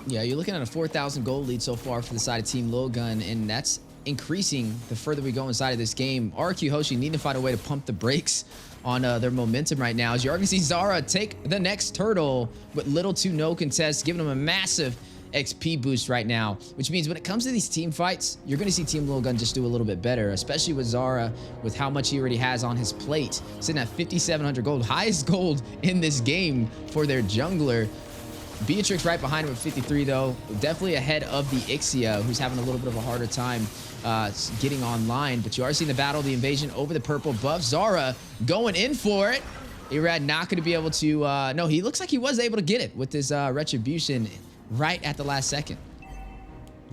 Yeah, you're looking at a 4,000 gold lead so far for the side of Team Lil Gun, and that's increasing the further we go inside of this game. RQ Hoshi need to find a way to pump the brakes on their momentum right now, as you're going to see Zara take the next turtle with little to no contest, giving them a massive XP boost right now, which means when it comes to these team fights, you're going to see Team Lil Gun just do a little bit better, especially with Zara, with how much he already has on his plate, sitting at 5,700 gold, highest gold in this game for their jungler. Beatrix right behind him at 53 though, definitely ahead of the Ixia, who's having a little bit of a harder time getting online. But you are seeing the battle, the invasion over the purple buff. Zara going in for it. Irad not going to be able to, no, he looks like he was able to get it with his retribution right at the last second.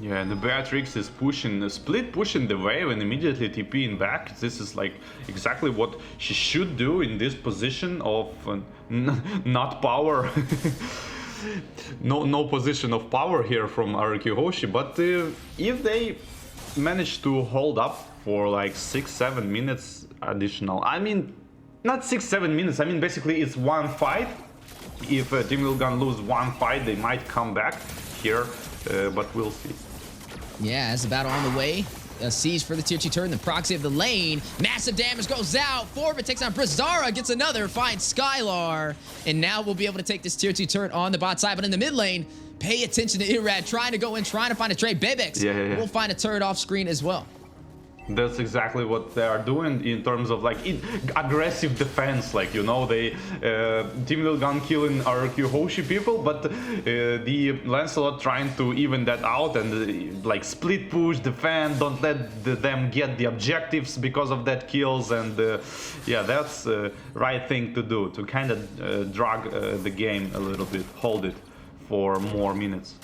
Yeah, and the Beatrix is pushing, split pushing the wave and immediately TPing back. This is like exactly what she should do in this position of not power. No position of power here from RQ Hoshi, but if they manage to hold up for like 6-7 minutes additional, I mean, not 6-7 minutes, I mean basically it's one fight. If Team Lil Gun lose one fight, they might come back here, but we'll see. Yeah, as the battle on the way. A siege for the tier 2 turn, the proxy of the lane. Massive damage goes out. Forbid takes on Zara, gets another, finds Skylar. And now we'll be able to take this tier 2 turn on the bot side. But in the mid lane, pay attention to Irad, trying to go in, trying to find a trade. Bebex will find a turret off screen as well. That's exactly what they are doing in terms of like aggressive defense. Like, you know, they Team Lil Gun killing RQ Hoshi people, but the Lancelot trying to even that out and like split push, defend, don't let them get the objectives because of that kills. And yeah, that's the right thing to do, to kind of drag the game a little bit, hold it for more minutes.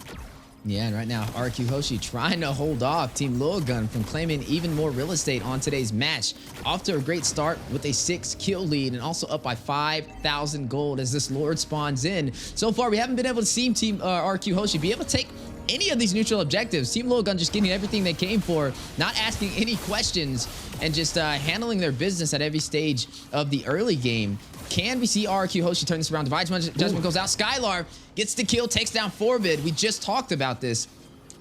Yeah, and right now, RQ Hoshi trying to hold off Team Lil Gun from claiming even more real estate on today's match. Off to a great start with a 6-kill lead and also up by 5,000 gold as this Lord spawns in. So far, we haven't been able to see Team RQ Hoshi be able to take any of these neutral objectives. Team Lil Gun just getting everything they came for, not asking any questions, and just handling their business at every stage of the early game. Can we see RQ Hoshi turn this around? Divine Judgment goes out. Skylar gets the kill, takes down Forbid. We just talked about this.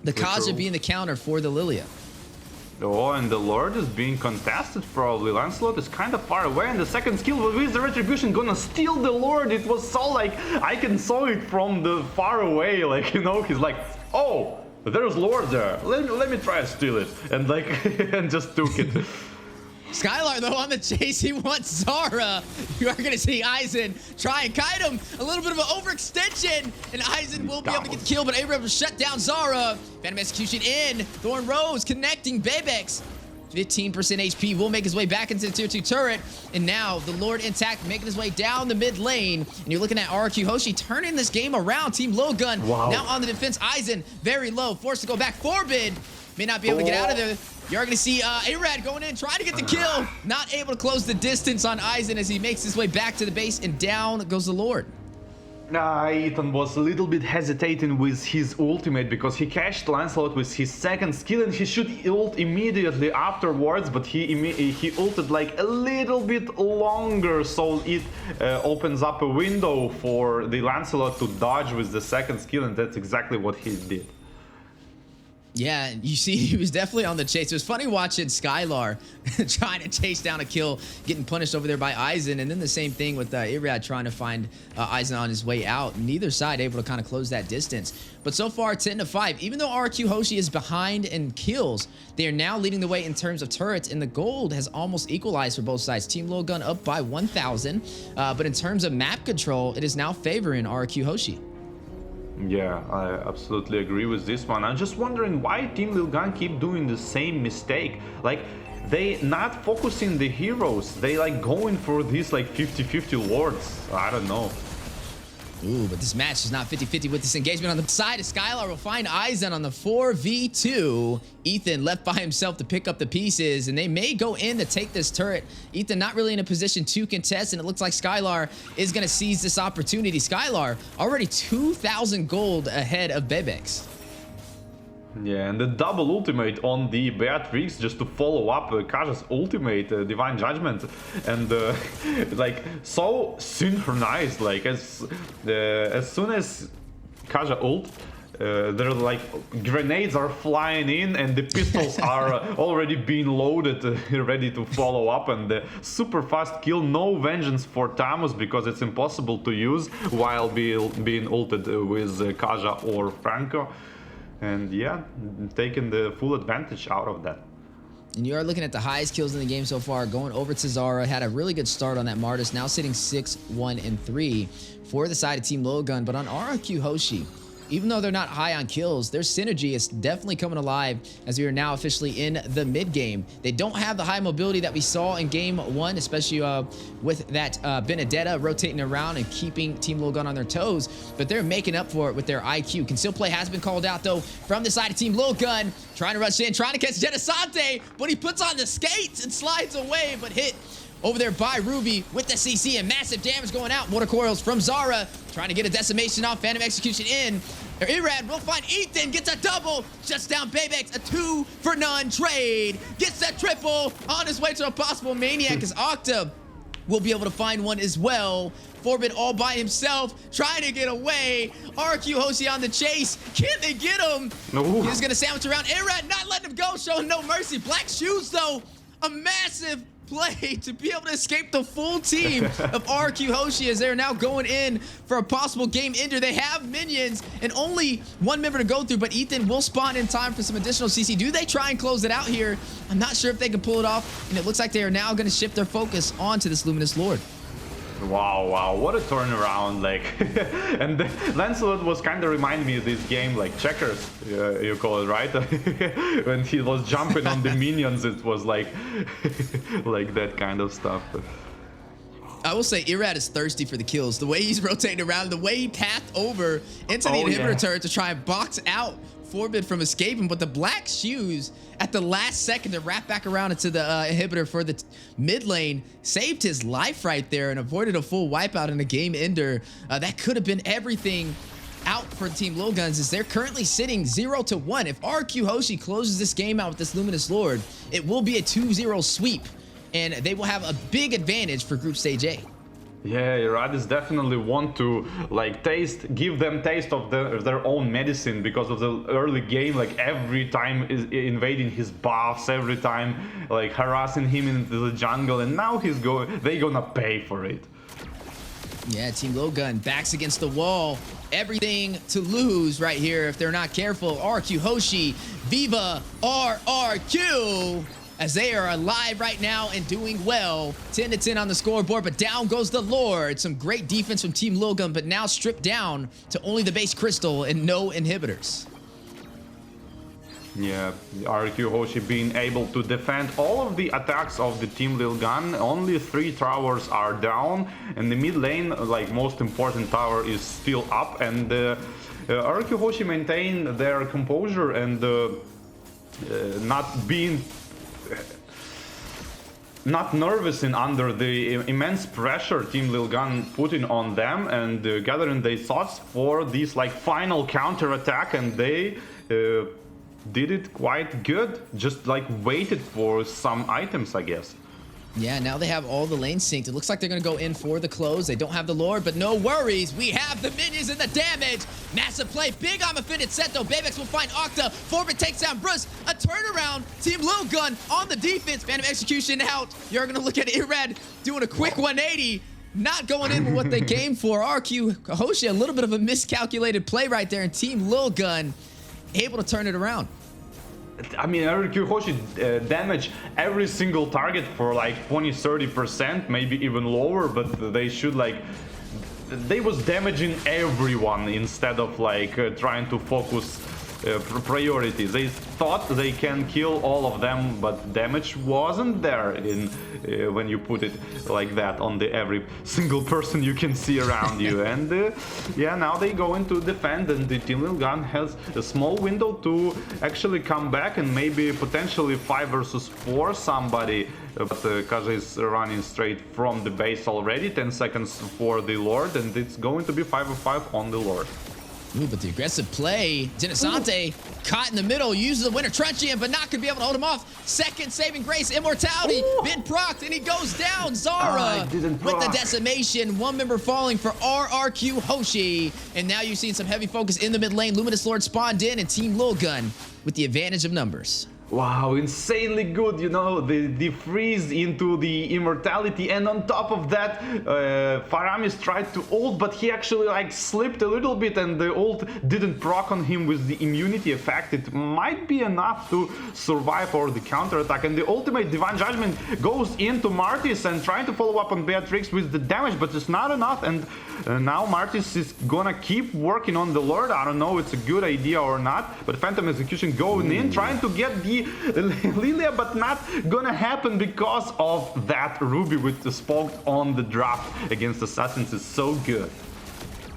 The Kaja being the counter for the Lilia. Oh, and the Lord is being contested probably. Lancelot is kind of far away, and the second skill with the Retribution gonna steal the Lord. It was so like, I can saw it from the far away, like, you know, he's like, oh, there's Lord there. Let me try to steal it. And like, and just took it. Skylar, though, on the chase, he wants Zara. You are going to see Aizen try and kite him. A little bit of an overextension, and Aizen will be able to get the kill, but able to shut down Zara. Phantom Execution in. Thorn Rose connecting Bebex. 15% HP will make his way back into the tier 2 turret. And now the Lord intact, making his way down the mid lane. And you're looking at RQ Hoshi turning this game around. Team Lil Gun now on the defense. Aizen very low, forced to go back. Forbid may not be able to get out of there. You're going to see Arad going in, trying to get the kill. Not able to close the distance on Aizen as he makes his way back to the base, and down goes the Lord. Ethan was a little bit hesitating with his ultimate because he cashed Lancelot with his second skill and he should ult immediately afterwards, but he ulted like a little bit longer, so it opens up a window for the Lancelot to dodge with the second skill, and that's exactly what he did. Yeah, you see, he was definitely on the chase. It was funny watching Skylar trying to chase down a kill, getting punished over there by Aizen, and then the same thing with Irad trying to find Aizen on his way out. Neither side able to kind of close that distance. But so far, 10-5. Even though RQ Hoshi is behind in kills, they are now leading the way in terms of turrets, and the gold has almost equalized for both sides. Team Lilgun up by 1,000, but in terms of map control, it is now favoring RQ Hoshi. Yeah, I absolutely agree with this one. I'm just wondering why Team Lilgun keep doing the same mistake. Like, they not focusing the heroes. They like going for these like 50-50 lords. I don't know. Ooh, but this match is not 50-50 with this engagement on the side. Skylar will find Aizen on the 4v2. Ethan left by himself to pick up the pieces, and they may go in to take this turret. Ethan not really in a position to contest, and it looks like Skylar is going to seize this opportunity. Skylar already 2,000 gold ahead of Bebex. Yeah, and the double ultimate on the Beatrix just to follow up Kaja's ultimate, Divine Judgment, and like so synchronized. Like as soon as Kaja ult, they're like grenades are flying in, and the pistols are already being loaded, ready to follow up, and super fast kill. No vengeance for Tamus because it's impossible to use while being ulted with Kaja or Franco. And yeah, taking the full advantage out of that. And you are looking at the highest kills in the game so far, going over to Zara. Had a really good start on that Martis, now sitting 6-1-3 for the side of Team Lilgun. But on RRQ Hoshi, even though they're not high on kills, their synergy is definitely coming alive as we are now officially in the mid game. They don't have the high mobility that we saw in game one, especially with that Benedetta rotating around and keeping Team Lilgun on their toes, but they're making up for it with their IQ. Conceal play has been called out though from the side of Team Lilgun, trying to rush in, trying to catch Genesante, but he puts on the skates and slides away, but hit over there by Ruby with the CC and massive damage going out. Mortar coils from Zara, trying to get a decimation off, Phantom Execution in. Irad will find Ethan, gets a double, shuts down Bebex, a 2-for-none trade, gets that triple, on his way to a possible Maniac as Octa will be able to find one as well. Forbid all by himself, trying to get away. RQ Hoshi on the chase. Can they get him? No. He's gonna sandwich around. Irad not letting him go, showing no mercy. Black shoes though, a massive play to be able to escape the full team of RQ Hoshi as they're now going in for a possible game ender. They have minions and only one member to go through, but Ethan will spawn in time for some additional CC. Do they try and close it out here? I'm not sure if they can pull it off, and it looks like they are now going to shift their focus onto this Luminous Lord. Wow, what a turnaround, like. And Lancelot was kind of reminding me of this game, like Checkers, you call it, right? When he was jumping on the minions, it was like like that kind of stuff. I will say Irad is thirsty for the kills. The way he's rotating around, the way he pathed over into the inhibitor turret to try and box out Forbid from escaping, but the black shoes at the last second to wrap back around into the inhibitor for the mid lane saved his life right there and avoided a full wipeout in a game ender. That could have been everything out for Team Lilguns as they're currently sitting 0-1. If RQ Hoshi closes this game out with this Luminous Lord, it will be a 2-0 sweep, and they will have a big advantage for Group Stage A. Yeah, Radis definitely want to like give them taste of their own medicine because of the early game. Like every time is invading his buffs, every time like harassing him into the jungle, and now they gonna pay for it. Yeah, Team Lilgun backs against the wall. Everything to lose right here if they're not careful. RQ Hoshi, Viva RRQ, as they are alive right now and doing well. 10-10 on the scoreboard, but down goes the Lord. Some great defense from Team Lilgun, but now stripped down to only the base crystal and no inhibitors. Yeah, RQ Hoshi being able to defend all of the attacks of the Team Lilgun. Only 3 towers are down, and the mid lane, like most important tower, is still up, and RQ Hoshi maintain their composure and not being not nervous in under the immense pressure Team Lilgan putting on them, and gathering their thoughts for this like final counter attack, and they did it quite good. Just like waited for some items, I guess. Yeah, now they have all the lanes synced. It looks like they're going to go in for the close. They don't have the Lord, but no worries. We have the minions and the damage. Massive play. Big on offended set, though. Bayvex will find Octa. Forbid takes down Bruce. A turnaround. Team Lil Gun on the defense. Phantom Execution out. You're going to look at Irad doing a quick 180. Not going in with what they came for. RQ Hoshi, a little bit of a miscalculated play right there. And Team Lil Gun able to turn it around. I mean, RQ Hoshi damage every single target for like 20-30%, maybe even lower, but they should like... They was damaging everyone instead of like trying to focus priority. They thought they can kill all of them, but damage wasn't there in when you put it like that on the every single person you can see around you. And yeah, now they go into defend, and the Team Lilgan has a small window to actually come back and maybe potentially 5 versus 4 somebody. But Kaja is running straight from the base already. 10 seconds for the Lord, and it's going to be 5-5 on the Lord. Ooh, but the aggressive play, Genesante caught in the middle, uses the Winter Truncheon, but not going to be able to hold him off. Second saving grace, Immortality, been procced, and he goes down. Zara with the decimation, one member falling for RRQ Hoshi. And now you're seeing some heavy focus in the mid lane. Luminous Lord spawned in, and Team Lil Gun with the advantage of numbers. Wow, insanely good, you know, the freeze into the immortality, and on top of that, Faramis tried to ult, but he actually like slipped a little bit, and the ult didn't proc on him with the immunity effect. It might be enough to survive or the counter attack, and the ultimate Divine Judgment goes into Martis and trying to follow up on Beatrix with the damage, but it's not enough, and now Martis is gonna keep working on the Lord. I don't know, it's a good idea or not, but Phantom Execution going in, trying to get the Lilia, but not gonna happen because of that Ruby with the spoke on the drop against Assassins is so good.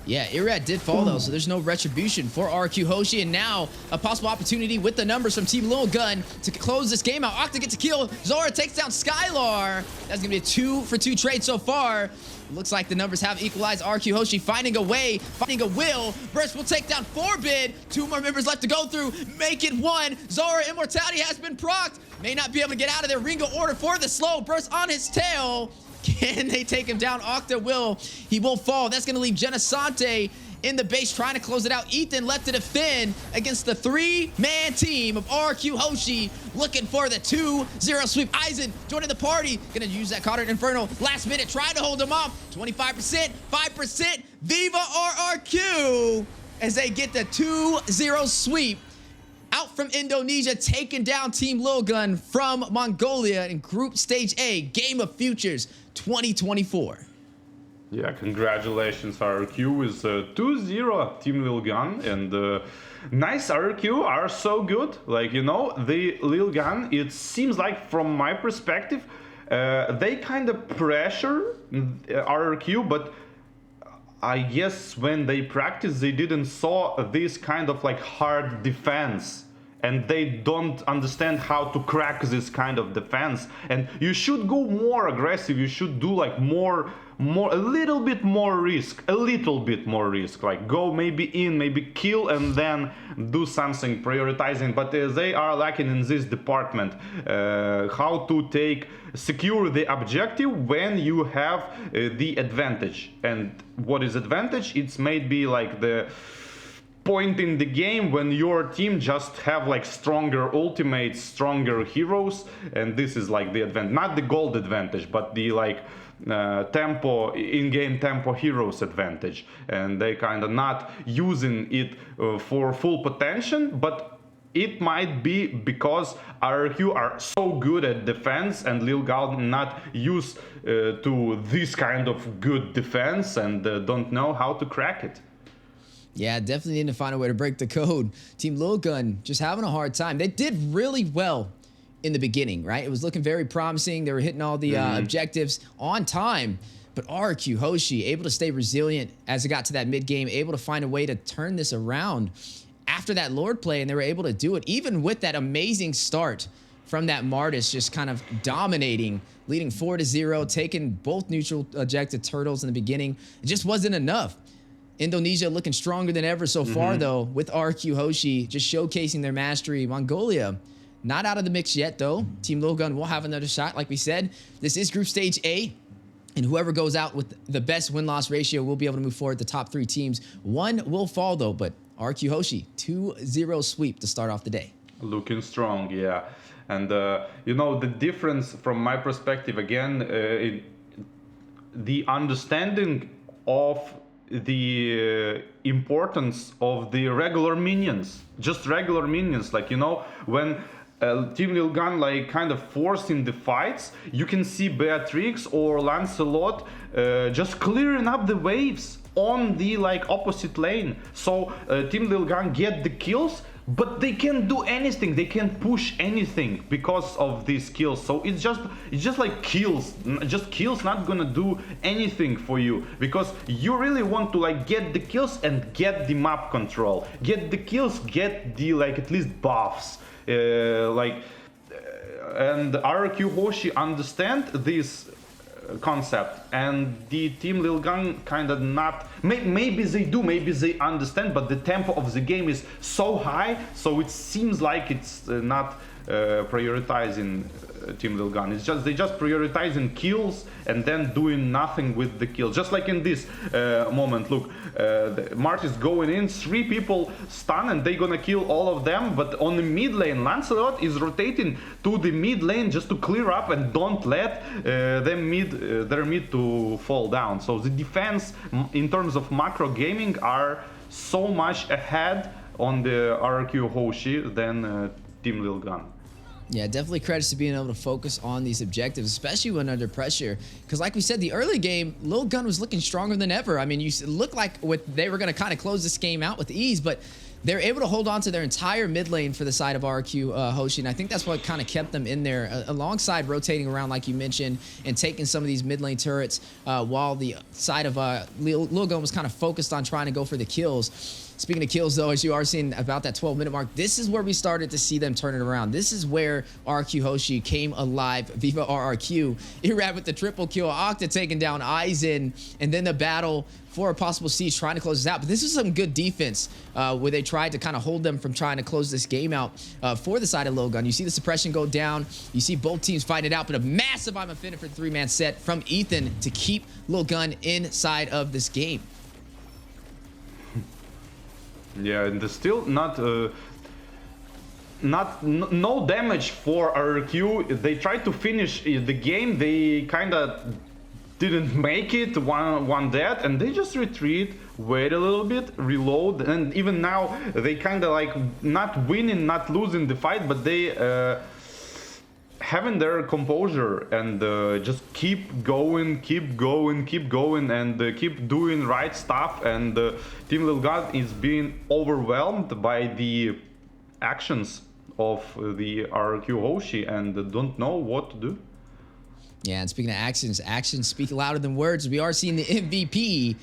Yeah, Irad did fall though, so there's no retribution for RQ Hoshi, and now a possible opportunity with the numbers from Team Lil Gun to close this game out. Octa gets a kill, Zora takes down Skylar. That's gonna be a 2-for-2 trade so far. Looks like the numbers have equalized. RQ Hoshi finding a way, finding a will. Burst will take down Forbid. 2 more members left to go through. Make it 1. Zara Immortality has been procced. May not be able to get out of there. Ringo order for the slow. Burst on his tail. Can they take him down? Octa will. He will fall. That's going to leave Genesante in the base trying to close it out. Ethan left to defend against the 3-man team of RQ Hoshi, looking for the 2-0 sweep. Aizen joining the party, gonna use that Cautered Inferno last minute, trying to hold him off. 25%, 5%, Viva RRQ as they get the 2-0 sweep out from Indonesia, taking down Team Lil Gun from Mongolia in Group Stage A, Game of Futures 2024. Yeah, congratulations RRQ with 2-0 Team Lil Gun, and nice. RRQ are so good. Like, you know, the Lil Gun, it seems like from my perspective, they kind of pressure RRQ, but I guess when they practice, they didn't saw this kind of like hard defense, and they don't understand how to crack this kind of defense. And you should go more aggressive. You should do like a little bit more risk, like go maybe in, maybe kill, and then do something prioritizing. But they are lacking in this department, how to secure the objective when you have the advantage. And what is advantage? It's maybe like the point in the game when your team just have like stronger ultimates, stronger heroes, and this is like the advantage, not the gold advantage, but the like tempo, in-game tempo heroes advantage, and they kind of not using it for full potential. But it might be because RRQ are so good at defense and Lil Gun not used to this kind of good defense, and don't know how to crack it. Yeah, definitely need to find a way to break the code. Team Lil Gun just having a hard time. They did really well in the beginning, right? It was looking very promising. They were hitting all the objectives on time. But RQ Hoshi able to stay resilient as it got to that mid game, able to find a way to turn this around after that Lord play, and they were able to do it even with that amazing start from that Martis, just kind of dominating, leading 4-0, taking both neutral objective turtles in the beginning. It just wasn't enough. Indonesia looking stronger than ever so far, though, with RQ Hoshi just showcasing their mastery. Mongolia, not out of the mix yet, though. Team Logan will have another shot. Like we said, this is Group Stage A, and whoever goes out with the best win-loss ratio will be able to move forward. The top 3 teams. One will fall, though, but RQ Hoshi, 2-0 sweep to start off the day. Looking strong, yeah. And, you know, the difference from my perspective, again, the understanding of the importance of the regular minions, just regular minions. Like, you know, when Team Lilgan like kind of forced in the fights, you can see Beatrix or Lancelot just clearing up the waves on the like opposite lane. So Team Lilgan get the kills, but they can't do anything, they can't push anything because of these kills. So it's just like kills, just kills not gonna do anything for you, because you really want to like get the kills and get the map control, get the kills, get the like at least buffs, and RQ Hoshi understand this concept, and the Team Lilgan kind of not, maybe they do, maybe they understand, but the tempo of the game is so high, so it seems like it's not prioritizing Team Lilgan. It's just they just prioritizing kills and then doing nothing with the kills. Just like in this moment, look, Martis going in, 3 people stun and they gonna kill all of them, but on the mid lane, Lancelot is rotating to the mid lane just to clear up and don't let their mid to fall down. So the defense in terms of macro gaming are so much ahead on the RQ Hoshi than Team Lilgan. Yeah, definitely credits to being able to focus on these objectives, especially when under pressure. Because like we said, the early game, Lil Gun was looking stronger than ever. I mean, you looked like they were going to kind of close this game out with ease, but they're able to hold on to their entire mid lane for the side of RQ Hoshi, and I think that's what kind of kept them in there, alongside rotating around, like you mentioned, and taking some of these mid lane turrets, while the side of Lil Gun was kind of focused on trying to go for the kills. Speaking of kills, though, as you are seeing about that 12-minute mark, this is where we started to see them turn it around. This is where RQ Hoshi came alive. Viva RRQ. Irad with the triple kill. Octa taking down Aizen. And then the battle for a possible siege, trying to close this out. But this is some good defense where they tried to kind of hold them from trying to close this game out for the side of Logan. You see the suppression go down. You see both teams fight it out, but a massive I'm Infinite for the 3-man set from Ethan to keep Lil Gun inside of this game. Yeah, and there's still no damage for RQ. They tried to finish the game. They kind of didn't make it, one dead, and they just retreat, wait a little bit, reload, and even now they kind of like not winning, not losing the fight, but they having their composure and just keep going, and keep doing right stuff. And Team Lilgan is being overwhelmed by the actions of the RQ Hoshi and don't know what to do. Yeah, and speaking of actions speak louder than words. We are seeing the MVP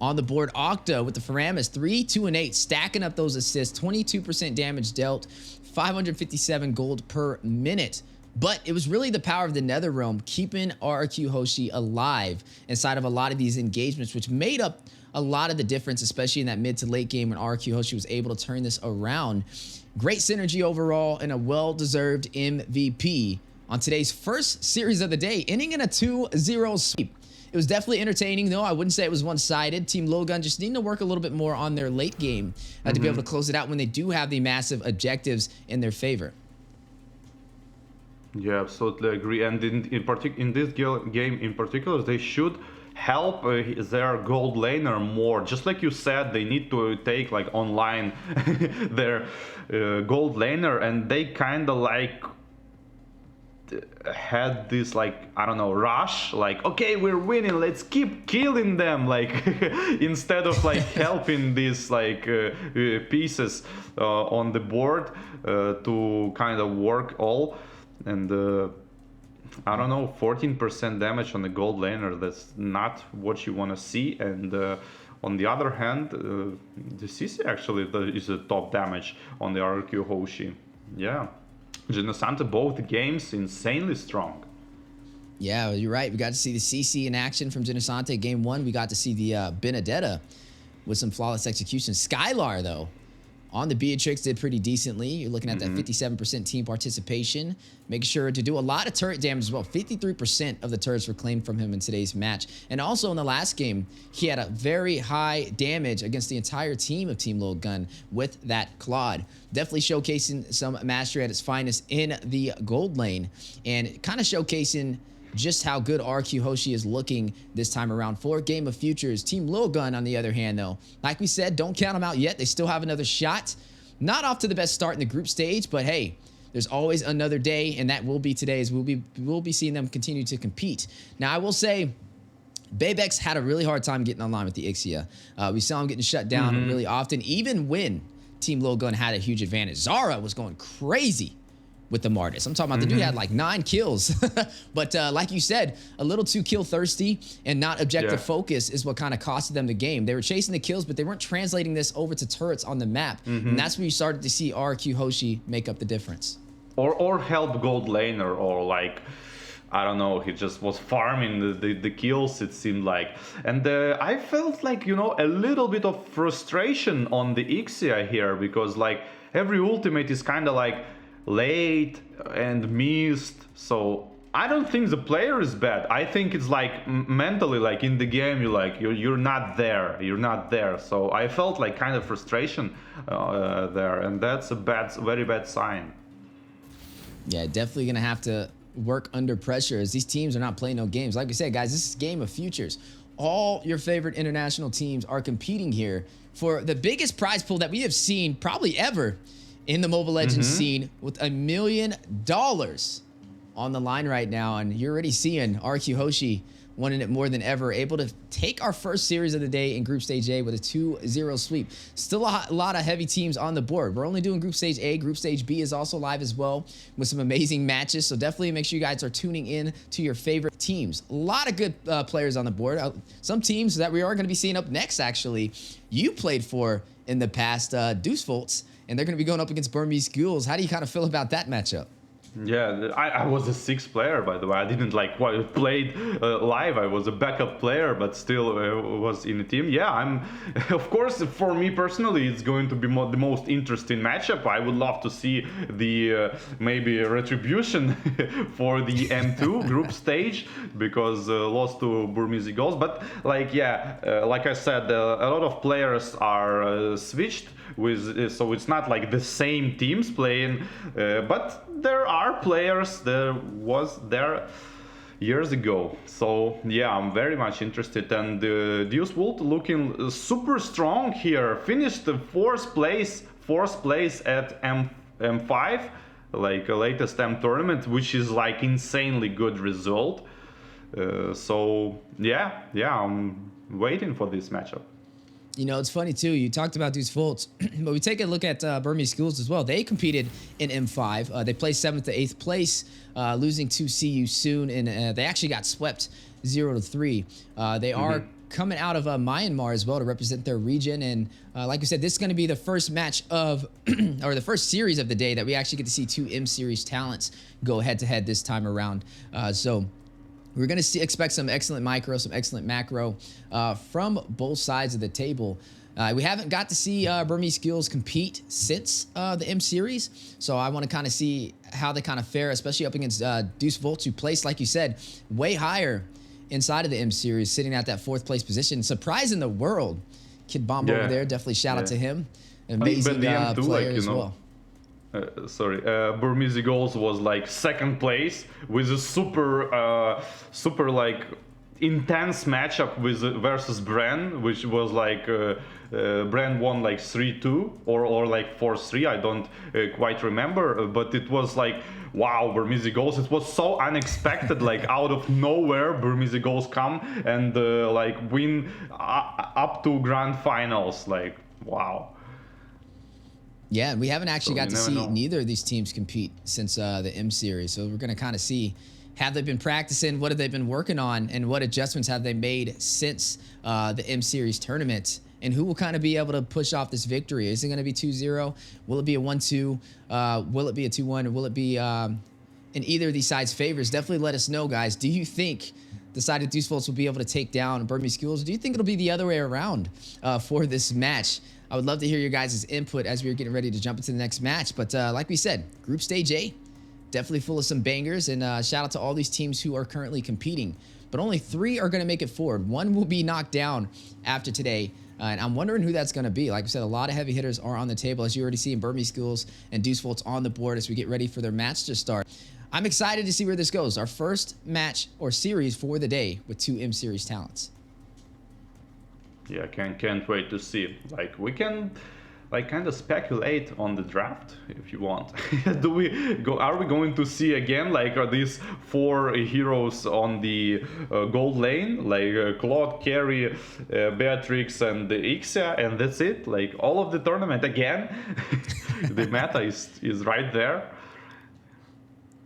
on the board. Octa with the Faramis, 3, 2, and 8, stacking up those assists, 22% damage dealt, 557 gold per minute. But it was really the power of the Netherrealm keeping RQ Hoshi alive inside of a lot of these engagements, which made up a lot of the difference, especially in that mid to late game when RQ Hoshi was able to turn this around. Great synergy overall and a well-deserved MVP on today's first series of the day, ending in a 2-0 sweep. It was definitely entertaining, though. I wouldn't say it was one-sided. Team Logan just needing to work a little bit more on their late game to be able to close it out when they do have the massive objectives in their favor. Yeah, absolutely agree. And in this game in particular, they should help their gold laner more. Just like you said, they need to take like online their gold laner, and they kind of like had this like, I don't know, rush, like, okay, we're winning, let's keep killing them, like instead of like helping these like pieces on the board to kind of work all. And I don't know, 14% damage on the gold laner, that's not what you want to see. And on the other hand, the CC actually is a top damage on the RQ Hoshi. Yeah. Genosante, both games insanely strong. Yeah, you're right. We got to see the CC in action from Genosante. Game 1, we got to see the Benedetta with some flawless execution. Skylar, though, on the Beatrix did pretty decently. You're looking at that 57% team participation. Making sure to do a lot of turret damage as well. 53% of the turrets were claimed from him in today's match. And also in the last game, he had a very high damage against the entire team of Team Lil Gun with that Claude. Definitely showcasing some mastery at its finest in the gold lane. And kind of showcasing just how good RQ Hoshi is looking this time around for Game of Futures. Team Lil Gun, on the other hand, though, like we said, don't count them out yet. They still have another shot. Not off to the best start in the group stage, but hey, there's always another day, and that will be today, as we'll be seeing them continue to compete. Now, I will say, Babex had a really hard time getting online with the Ixia. We saw him getting shut down really often, even when Team Lil Gun had a huge advantage. Zara was going crazy with the Martis. I'm talking about the dude had like 9 kills. But like you said, a little too kill thirsty and not objective focus is what kind of costed them the game. They were chasing the kills, but they weren't translating this over to turrets on the map. And that's where you started to see RQ Hoshi make up the difference. Or help gold laner, or like, I don't know, he just was farming the kills, it seemed like. And I felt like, you know, a little bit of frustration on the Ixia here, because like every ultimate is kind of like late and missed. So I don't think the player is bad. I think it's like mentally, like in the game, you're not there. So I felt like kind of frustration there, and that's a very bad sign. Yeah, definitely gonna have to work under pressure, as these teams are not playing no games. Like we said, guys, this is Game of Futures. All your favorite international teams are competing here for the biggest prize pool that we have seen probably ever in the Mobile Legends scene, with $1 million on the line right now. And you're already seeing RQ Hoshi wanting it more than ever, able to take our first series of the day in Group Stage A with a 2-0 sweep. Still a lot of heavy teams on the board. We're only doing Group Stage A. Group Stage B is also live as well with some amazing matches. So definitely make sure you guys are tuning in to your favorite teams. A lot of good players on the board. Some teams that we are going to be seeing up next, actually, you played for in the past, Deuce Volts, and they're going to be going up against Burmese Ghouls. How do you kind of feel about that matchup? Yeah, I was a 6th player, by the way. I didn't like played live. I was a backup player, but still was in the team. Yeah, I'm. Of course, for me personally, it's going to be the most interesting matchup. I would love to see the maybe retribution for the M2 group stage, because lost to Burmese Ghouls. But like, yeah, like I said, a lot of players are switched with, so it's not like the same teams playing, but there are players that was there years ago. So yeah, I'm very much interested. And Deuce Wolt looking super strong here. Finished the fourth place at M5, like a latest M tournament, which is like insanely good result. So yeah, I'm waiting for this matchup. You know, it's funny too. You talked about Deuce Volts, but we take a look at Burmese Schools as well. They competed in M5. They placed 7th to 8th place, losing to CU soon, and they actually got swept 0-3. They are coming out of Myanmar as well to represent their region, and like we said, this is going to be the first match of, or the first series of the day that we actually get to see 2 M series talents go head-to-head this time around. So we're going to expect some excellent micro, some excellent macro from both sides of the table. We haven't got to see Burmese Skills compete since the M Series, so I want to kind of see how they kind of fare, especially up against Deuce Volts, who placed, like you said, way higher inside of the M Series, sitting at that 4th place position. Surprising the world. Kid Bomb over there, definitely shout out to him. Amazing player, like, as well. Burmese Ghouls was like 2nd place with a super like intense matchup versus Bren, which was like Bren won like 3-2 or like 4-3. I don't quite remember, but it was like, wow, Burmese Ghouls. It was so unexpected, like out of nowhere, Burmese Ghouls come and like win up to grand finals. Like, wow. Yeah, we haven't actually got to see neither of these teams compete since the M Series. So we're going to kind of see, have they been practicing, what have they been working on, and what adjustments have they made since the M Series tournament. and who will kind of be able to push off this victory. Is it going to be 2-0? Will it be a 1-2? Will it be a 2-1? Or will it be in either of these sides' favors? Definitely let us know, guys. Do you think the side of Deuce Volts will be able to take down Burmese Schools? Or do you think it'll be the other way around for this match? I would love to hear your guys' input as we're getting ready to jump into the next match. But like we said, Group Stage A, definitely full of some bangers. And shout out to all these teams who are currently competing. But only 3 are going to make it forward. 1 will be knocked down after today. And I'm wondering who that's going to be. Like I said, a lot of heavy hitters are on the table, as you already see in Burmese Schools and Deuce Volts on the board as we get ready for their match to start. I'm excited to see where this goes. Our first match or series for the day with 2 M Series talents. Yeah, can't wait to see. Like, we can like kind of speculate on the draft if you want. Are we going to see again, like, are these 4 heroes on the gold lane, like Claude, Carrie, Beatrix and Ixia, and that's it? Like, all of the tournament again? The meta is right there.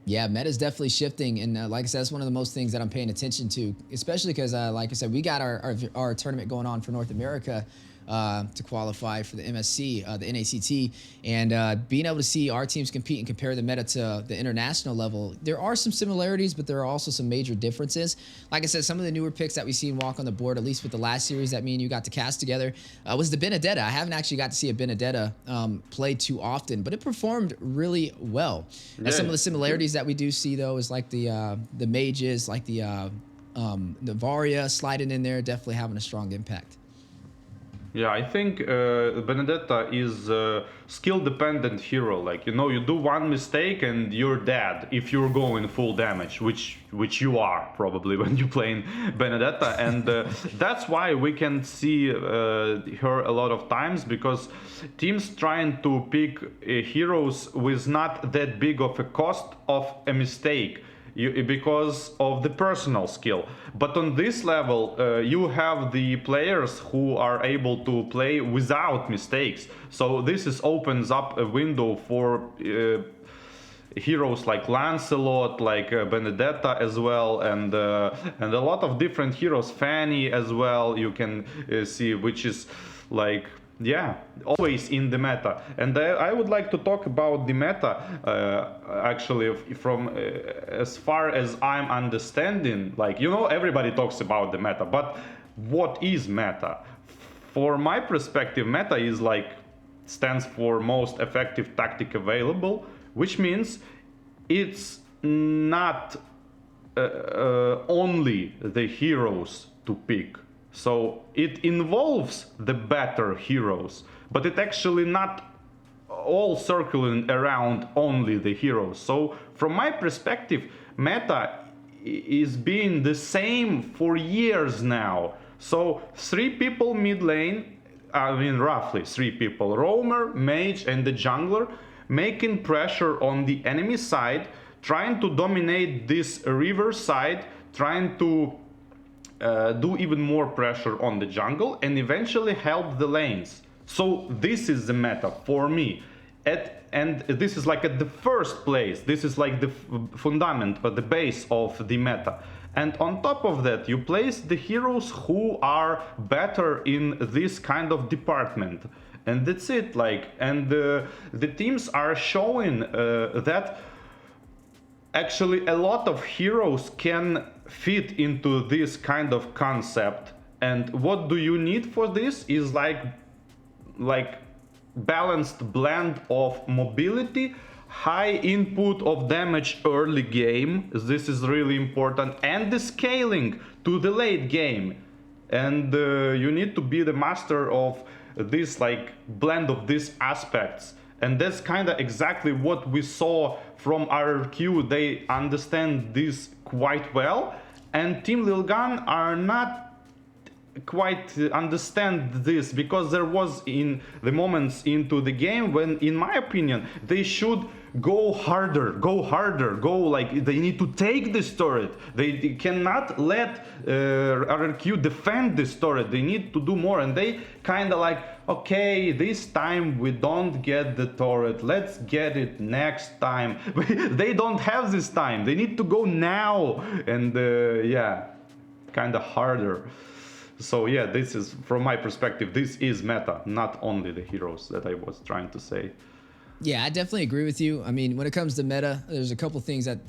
Yeah, meta's definitely shifting, and like I said, that's one of the most things that I'm paying attention to, especially because, like I said, we got our tournament going on for North America to qualify for the MSC, the NACT, and being able to see our teams compete and compare the meta to the international level, there are some similarities, but there are also some major differences. Like I said, some of the newer picks that we've seen walk on the board, at least with the last series that me and you got to cast together, was the Benedetta. I haven't actually got to see a Benedetta play too often, but it performed really well. Some of the similarities that we do see, though, is like the mages, like the Varia sliding in there, definitely having a strong impact. Yeah, I think Benedetta is a skill-dependent hero. Like, you know, you do one mistake and you're dead if you're going full damage, which you are probably when you're playing Benedetta, and that's why we can see her a lot of times, because teams trying to pick heroes with not that big of a cost of a mistake. Because of the personal skill. But on this level, you have the players who are able to play without mistakes. So this opens up a window for heroes like Lancelot, like Benedetta as well, and a lot of different heroes, Fanny as well, you can see, which is like, yeah, always in the meta. And I would like to talk about the meta, actually, from as far as I'm understanding. Like, you know, everybody talks about the meta, but what is meta? For my perspective, meta is like, stands for most effective tactic available, which means it's not only the heroes to pick. So it involves the better heroes, but it actually not all circling around only the heroes. So from my perspective, meta is being the same for years now. So 3 people mid lane, I mean roughly 3 people, roamer, mage and the jungler, making pressure on the enemy side, trying to dominate this river side, trying to do even more pressure on the jungle and eventually help the lanes. So this is the meta for me. And this is like at the first place. This is like the fundament or the base of the meta. And on top of that, you place the heroes who are better in this kind of department. And that's it. Like, and the teams are showing that actually a lot of heroes can fit into this kind of concept. And what do you need for this is like balanced blend of mobility, high input of damage early game, this is really important, and the scaling to the late game. And you need to be the master of this like blend of these aspects. And that's kind of exactly what we saw from RRQ. They understand this quite well, and Team Lilgan are not quite understand this, because there was in the moments into the game when, in my opinion, they should go harder, like they need to take this turret. They cannot let RRQ defend this turret. They need to do more, and they kind of like, okay, this time we don't get the turret, let's get it next time. They don't have this time, they need to go now. And yeah, kind of harder. So yeah, this is, from my perspective, this is meta, not only the heroes that I was trying to say. Yeah, I definitely agree with you. I mean, when it comes to meta, there's a couple things that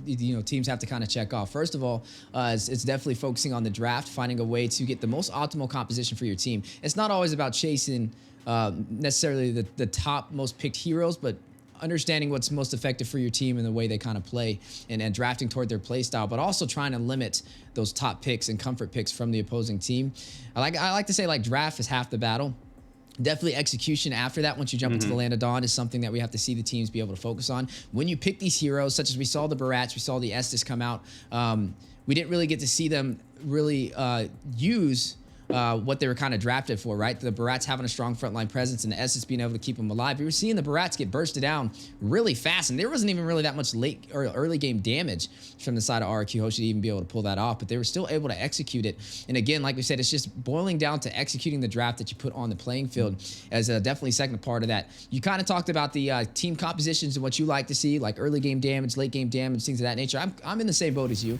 teams have to kind of check off. First of all, it's definitely focusing on the draft, finding a way to get the most optimal composition for your team. It's not always about chasing necessarily the top most picked heroes, but understanding what's most effective for your team and the way they kind of play and drafting toward their play style, but also trying to limit those top picks and comfort picks from the opposing team. I like to say, like, draft is half the battle. Definitely execution after that, once you jump into the Land of Dawn, is something that we have to see the teams be able to focus on. When you pick these heroes, such as we saw the Barats, we saw the Estes come out, we didn't really get to see them really use what they were kind of drafted for, right? The Barats having a strong frontline presence and the Estes being able to keep them alive. We were seeing the Barats get bursted down really fast, and there wasn't even really that much late or early game damage from the side of RQ Hoshi to even be able to pull that off, but they were still able to execute it. And again, like we said, it's just boiling down to executing the draft that you put on the playing field as definitely second part of that. You kind of talked about the team compositions and what you like to see, like early game damage, late game damage, things of that nature. I'm in the same boat as you.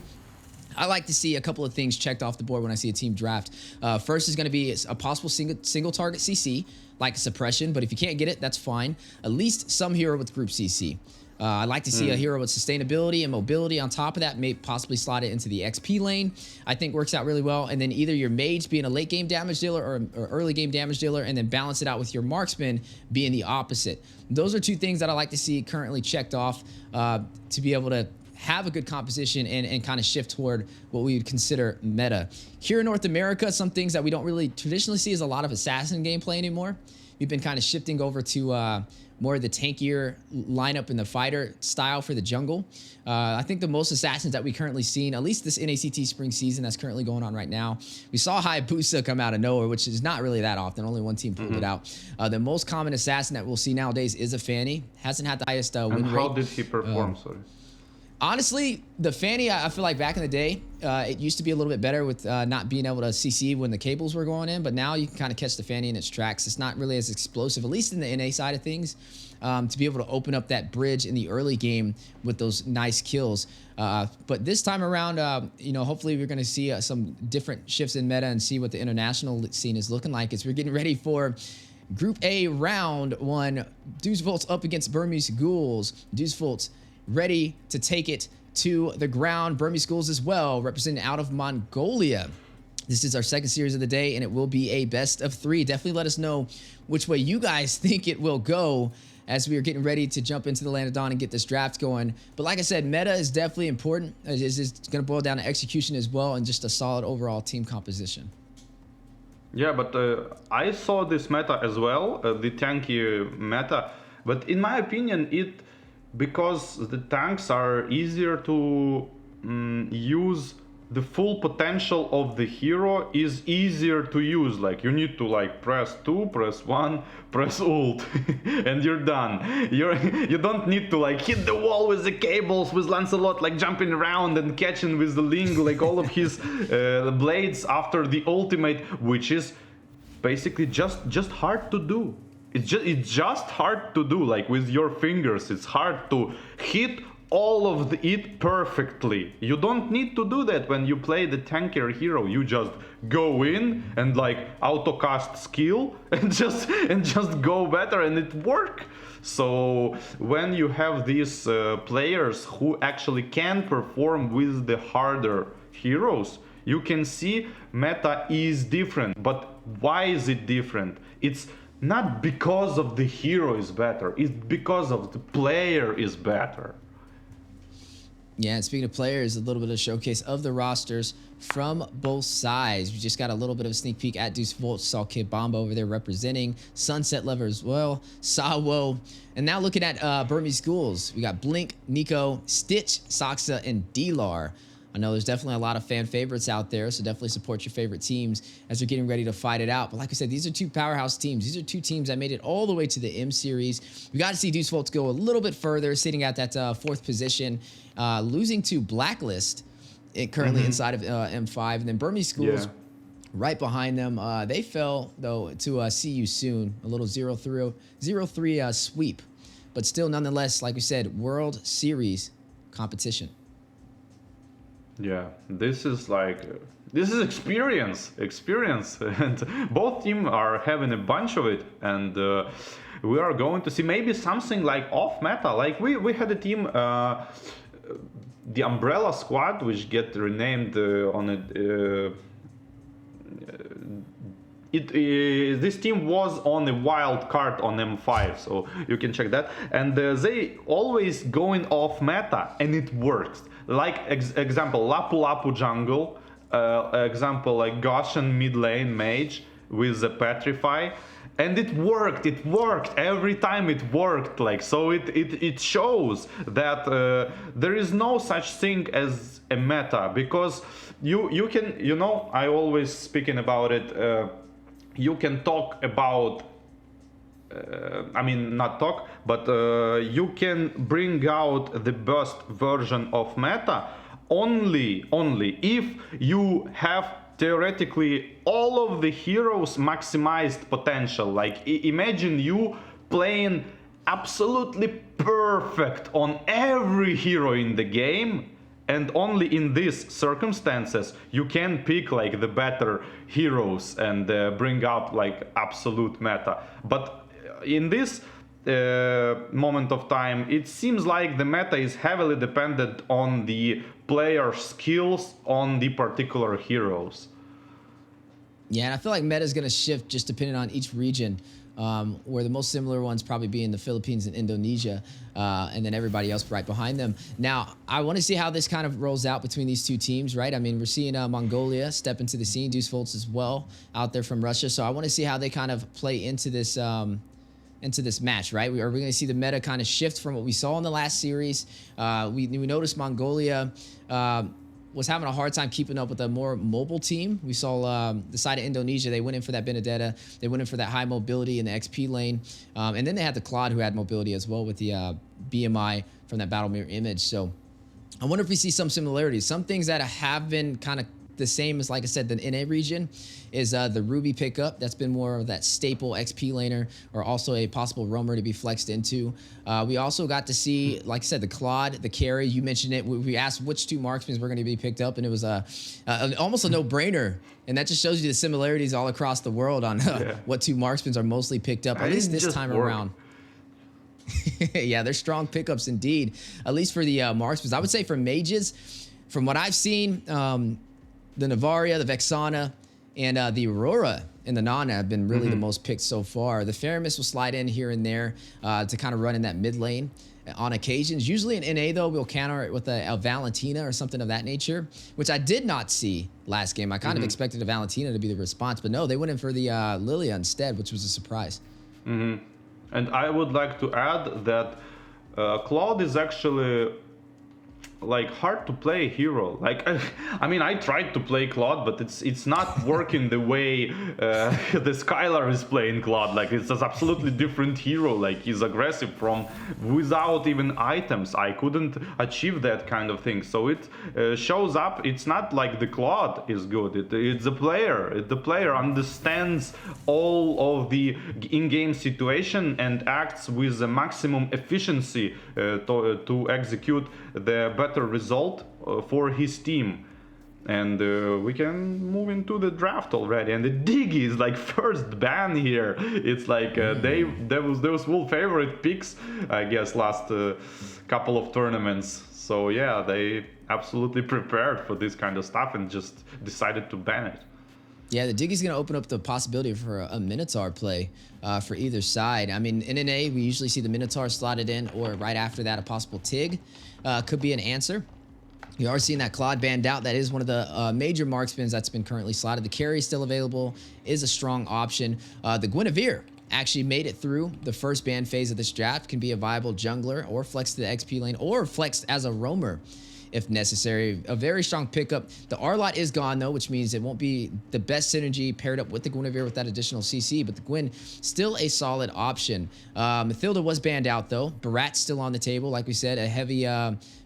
I like to see a couple of things checked off the board when I see a team draft. First is going to be a possible single target CC, like suppression, but if you can't get it, that's fine. At least some hero with group CC. I like to see a hero with sustainability and mobility on top of that, may possibly slot it into the XP lane. I think works out really well. And then either your mage being a late game damage dealer or early game damage dealer, and then balance it out with your marksman being the opposite. Those are two things that I like to see currently checked off to be able to have a good composition and kind of shift toward what we would consider meta. Here in North America, some things that we don't really traditionally see is a lot of assassin gameplay anymore. We've been kind of shifting over to more of the tankier lineup in the fighter style for the jungle. I think the most assassins that we currently seen, at least this NACT spring season that's currently going on right now, we saw Hayabusa come out of nowhere, which is not really that often. Only one team pulled it out. The most common assassin that we'll see nowadays is a Fanny. Hasn't had the highest win rate. And how did he perform, sorry? Honestly, the Fanny, I feel like back in the day, it used to be a little bit better with not being able to CC when the cables were going in, but now you can kind of catch the Fanny in its tracks. It's not really as explosive, at least in the NA side of things, to be able to open up that bridge in the early game with those nice kills. But this time around, hopefully we're going to see some different shifts in meta and see what the international scene is looking like as we're getting ready for Group A round 1. Deuce Volts up against Burmese Ghouls. Deuce Volts ready to take it to the ground. Burmese Ghouls as well, representing out of Mongolia. This is our second series of the day, and it will be a best of 3. Definitely let us know which way you guys think it will go as we are getting ready to jump into the Land of Dawn and get this draft going. But like I said, meta is definitely important. It's going to boil down to execution as well and just a solid overall team composition. Yeah, but I saw this meta as well, the tanky meta. But in my opinion, because the tanks are easier to use, the full potential of the hero is easier to use. Like, you need to press 2, press 1, press ult and you're done. You don't need to hit the wall with the cables, with Lancelot jumping around and catching with the Ling all of his blades after the ultimate, which is basically just hard to do. It's just hard to do, with your fingers. It's hard to hit all of it perfectly. You don't need to do that when you play the tankier hero. You just go in and auto cast skill and just go better, and it works. So when you have these players who actually can perform with the harder heroes, you can see meta is different. But why is it different? It's not because of the hero is better, it's because of the player is better. Yeah, and speaking of players, a little bit of showcase of the rosters from both sides. We just got a little bit of a sneak peek at Deuce Volts. Saw Kid Bomba over there representing Sunset Lover as well, Sawo. And now looking at Burmese Ghouls, we got Blink, Nico, Stitch, Saksa, and D-Lar. I know there's definitely a lot of fan favorites out there, so definitely support your favorite teams as you're getting ready to fight it out. But like I said, these are two powerhouse teams. These are two teams that made it all the way to the M Series. We got to see Deuce Volts go a little bit further, sitting at that 4th position, losing to Blacklist currently inside of M5. And then Burmese Ghouls right behind them. They fell, though, to See You Soon, a little 0-3 sweep. But still, nonetheless, like we said, World Series competition. Yeah, this is this is experience, and both teams are having a bunch of it, and we are going to see maybe something like off meta. Like we had a team, the Umbrella Squad, which get renamed on a. This team was on a wild card on M5, so you can check that. And they always going off meta, and it works. Like example, Lapu Lapu jungle, example like Goshen mid lane mage with the Petrify, and it worked. It worked every time. It worked. Like so, it shows that there is no such thing as a meta, because you can, you know, I always speaking about it. You can talk about, I mean, not talk, but you can bring out the best version of meta only if you have theoretically all of the heroes maximized potential. Like imagine you playing absolutely perfect on every hero in the game, and only in these circumstances you can pick like the better heroes and bring up like absolute meta. But in this moment of time, it seems like the meta is heavily dependent on the player skills on the particular heroes. Yeah, and I feel like meta is going to shift just depending on each region. Where the most similar ones probably being the Philippines and Indonesia, and then everybody else right behind them. Now, I want to see how this kind of rolls out between these two teams, right? I mean, we're seeing Mongolia step into the scene, Deuce Volts as well out there from Russia. So I want to see how they kind of play into this match, right? Are we going to see the meta kind of shift from what we saw in the last series? We noticed Mongolia was having a hard time keeping up with a more mobile team. We saw the side of Indonesia, they went in for that Benedetta. They went in for that high mobility in the XP lane. And then they had the Claude, who had mobility as well with the BMI from that Battle Mirror image. So I wonder if we see some similarities. Some things that have been kind of the same as, like I said, the NA region is the Ruby pickup. That's been more of that staple XP laner, or also a possible roamer to be flexed into. We also got to see, like I said, the Claude, the carry. You mentioned it. We asked which two marksmen were going to be picked up, and it was almost a no-brainer. And that just shows you the similarities all across the world on what two marksmen are mostly picked up, at least this time around. Yeah, they're strong pickups indeed, at least for the marksmen. I would say for mages, from what I've seen, the Navaria, the Vexana, and the Aurora and the Nana have been really the most picked so far. The Faramis will slide in here and there to kind of run in that mid lane on occasions. Usually in NA, though, we'll counter it with a Valentina or something of that nature, which I did not see last game. I kind of expected a Valentina to be the response, but no, they went in for the Lilia instead, which was a surprise. And I would like to add that Claude is actually like hard to play hero. Like I mean, I tried to play Claude, but it's not working the way the Skylar is playing Claude. Like it's an absolutely different hero. Like he's aggressive from without even items. I couldn't achieve that kind of thing. So it shows up. It's not like the Claude is good. It's the player. The player understands all of the in-game situation and acts with the maximum efficiency to execute the better result for his team. And we can move into the draft already. And the Diggy is like first ban here. It's like those were favorite picks, I guess, last couple of tournaments. So yeah, they absolutely prepared for this kind of stuff and just decided to ban it. Yeah, the Diggy's going to open up the possibility for a Minotaur play for either side. I mean, in NA, we usually see the Minotaur slotted in, or right after that, a possible Tig could be an answer. You are seeing that Claude banned out. That is one of the major marksmen that's been currently slotted. The carry is still available, is a strong option. The Guinevere actually made it through the first ban phase of this draft, can be a viable jungler or flex to the XP lane or flexed as a roamer if necessary. A very strong pickup. The Arlot is gone though, which means it won't be the best synergy paired up with the Guinevere with that additional CC, but the Gwyn still a solid option. Mathilda was banned out though. Barat's still on the table. Like we said, a heavy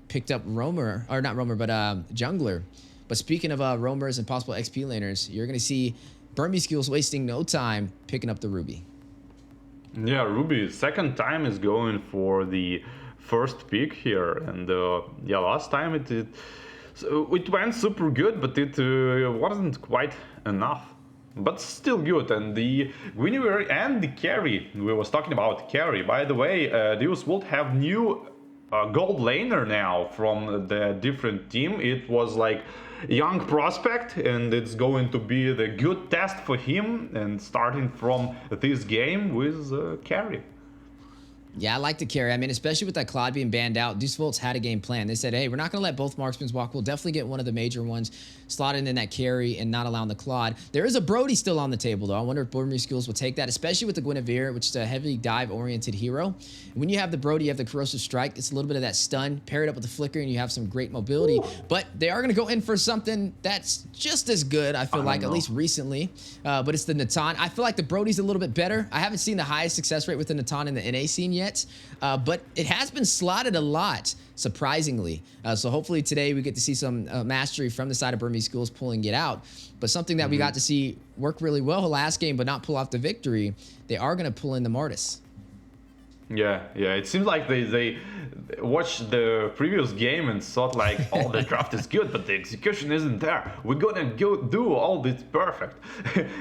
picked up roamer, or not roamer, but jungler. But speaking of roamers and possible XP laners, you're going to see Burmese Skills wasting no time picking up the Ruby. Yeah, Ruby, second time is going for the first pick here, and yeah, last time it So it went super good, but it wasn't quite enough. But still good. And the Guinevere and the carry, we was talking about carry. By the way, Deus Vult have new gold laner now from the different team. It was like young prospect, and it's going to be the good test for him, and starting from this game with carry. Yeah, I like the carry. I mean, especially with that Claude being banned out, Deuce Volt's had a game plan. They said, hey, we're not going to let both marksmen walk. We'll definitely get one of the major ones slotted in that carry and not allowing the Claude. There is a Brody still on the table, though. I wonder if Boromir Schools will take that, especially with the Guinevere, which is a heavily dive-oriented hero. When you have the Brody, you have the Corrosive Strike. It's a little bit of that stun. Pair it up with the Flicker, and you have some great mobility. Ooh. But they are going to go in for something that's just as good, I feel like, at least recently. But it's the Natan. I feel like the Brody's a little bit better. I haven't seen the highest success rate with the Natan in the NA scene yet. But it has been slotted a lot, surprisingly. So hopefully today we get to see some mastery from the side of Burmese Schools pulling it out. But something that we got to see work really well last game but not pull off the victory, they are going to pull in the Martis. Yeah, it seems like they watched the previous game and thought like, oh, the draft is good, but the execution isn't there. We're gonna go do all this perfect.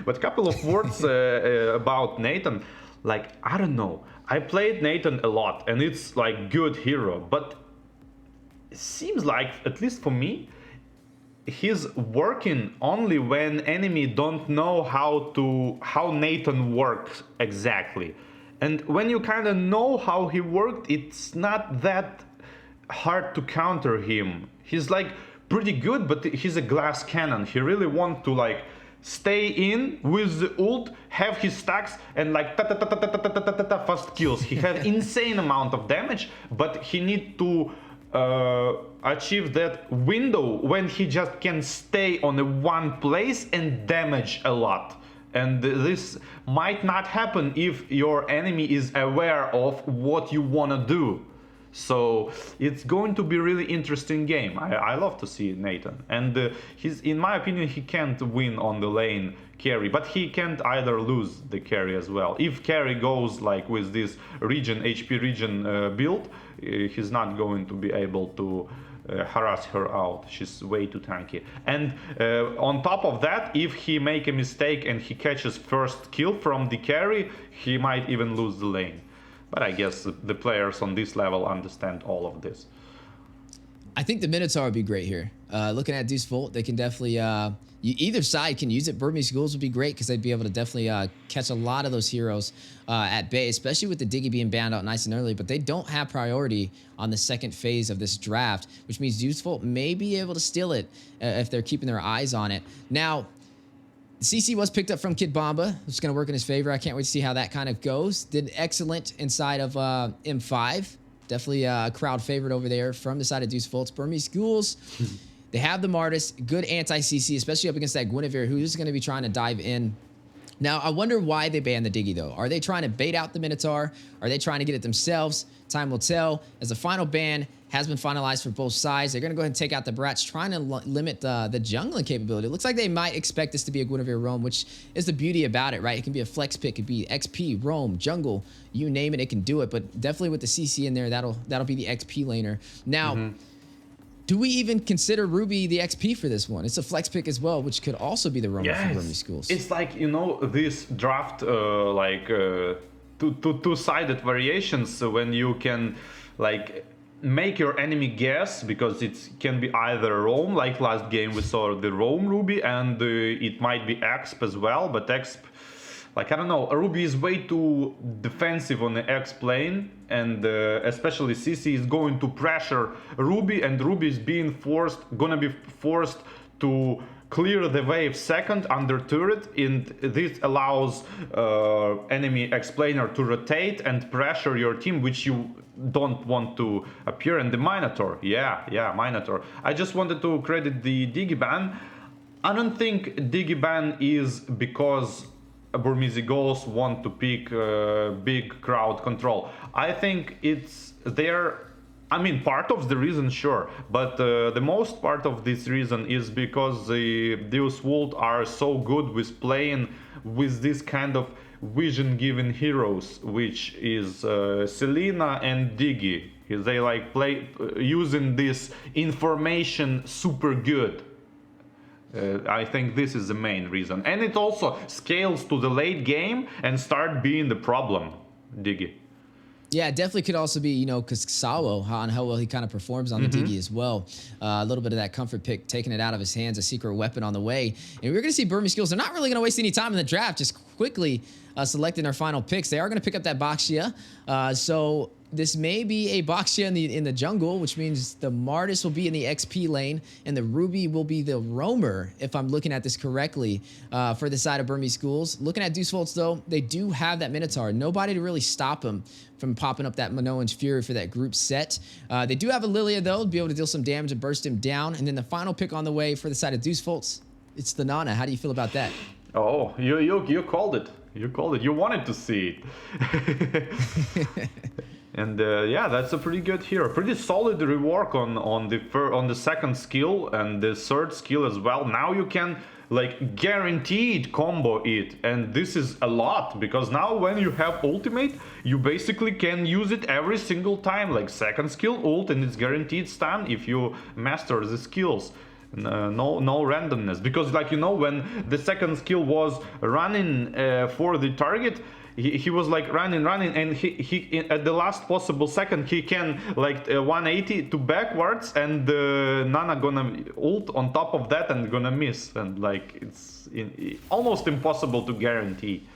But a couple of words about Nathan. Like, I don't know. I played Nathan a lot, and it's like good hero, but it seems like, at least for me, he's working only when enemy don't know how Nathan works exactly. And when you kind of know how he worked, it's not that hard to counter him. He's like pretty good, but he's a glass cannon. He really wants to like stay in with the ult, have his stacks, and like fast kills. He had insane amount of damage, but he need to achieve that window when he just can stay on a one place and damage a lot. And this might not happen if your enemy is aware of what you want to do. So it's going to be really interesting game. I love to see Nathan. And in my opinion, he can't win on the lane carry, but he can't either lose the carry as well. If carry goes like with this HP region build, he's not going to be able to harass her out. She's way too tanky. And on top of that, if he make a mistake and he catches first kill from the carry, he might even lose the lane. But I guess the players on this level understand all of this. I think the Minotaur would be great here. Looking at Deuce Volt, they can definitely... either side can use it. Burmese Schools would be great because they'd be able to definitely catch a lot of those heroes at bay, especially with the Diggy being banned out nice and early. But they don't have priority on the second phase of this draft, which means Deuce Volt may be able to steal it if they're keeping their eyes on it. Now, CC was picked up from Kid Bomba. It's going to work in his favor. I can't wait to see how that kind of goes. Did excellent inside of M5. Definitely a crowd favorite over there from the side of Deuce Volts. Burmese Schools, they have the Martis. Good anti-CC, especially up against that Guinevere, who's going to be trying to dive in. Now, I wonder why they banned the Diggy, though. Are they trying to bait out the Minotaur? Are they trying to get it themselves? Time will tell. As the final ban has been finalized for both sides, they're going to go ahead and take out the Brats, trying to limit the jungling capability. It looks like they might expect this to be a Guinevere roam, which is the beauty about it, right? It can be a flex pick. It could be XP, roam, jungle, you name it, it can do it. But definitely with the CC in there, that'll be the XP laner. Now, do we even consider Ruby the XP for this one? It's a flex pick as well, which could also be the roamer from Burmese Schools. It's like, you know, this draft, two-sided variations when you can, like, make your enemy guess, because it can be either roam, like last game we saw the roam Ruby, and it might be exp as well, but exp, like, I don't know, Ruby is way too defensive on the X plane, and especially CC is going to pressure Ruby, and Ruby is gonna be forced to clear the wave second under turret, and this allows enemy X-planer to rotate and pressure your team, which you don't want to appear. And the Minotaur, yeah, Minotaur. I just wanted to credit the Diggy ban. I don't think Diggy ban is because Burmese Goals want to pick big crowd control. I think it's part of the reason, sure, but the most part of this reason is because the Deus Vult are so good with playing with this kind of vision-given heroes, which is Selena and Diggy. They like play using this information super good. I think this is the main reason, and it also scales to the late game and start being the problem. Diggy. Yeah, it definitely could also be, you know, because Sawo, on how well he kind of performs on the Diggy as well. A little bit of that comfort pick, taking it out of his hands, a secret weapon on the way. And we're going to see Burmese Skills. They're not really going to waste any time in the draft, just quickly selecting their final picks. They are going to pick up that Baxia. So this may be a Baxia in the jungle, which means the Martis will be in the XP lane, and the Ruby will be the roamer, if I'm looking at this correctly, for the side of Burmese Schools. Looking at Deuce Volts, though, they do have that Minotaur. Nobody to really stop him from popping up that Minoan's Fury for that group set. They do have a Lilia, though, to be able to deal some damage and burst him down. And then the final pick on the way for the side of Deuce Volts, it's the Nana. How do you feel about that? Oh, you called it. You called it. You wanted to see it. And yeah, that's a pretty good hero. Pretty solid rework on the second skill and the third skill as well. Now you can like guaranteed combo it, and this is a lot, because now when you have ultimate, you basically can use it every single time, like second skill ult, and it's guaranteed stun if you master the skills. No randomness, because like, you know, when the second skill was running for the target, he was like running, and he at the last possible second he can like 180 to backwards, and Nana gonna ult on top of that and gonna miss, and like it's almost impossible to guarantee.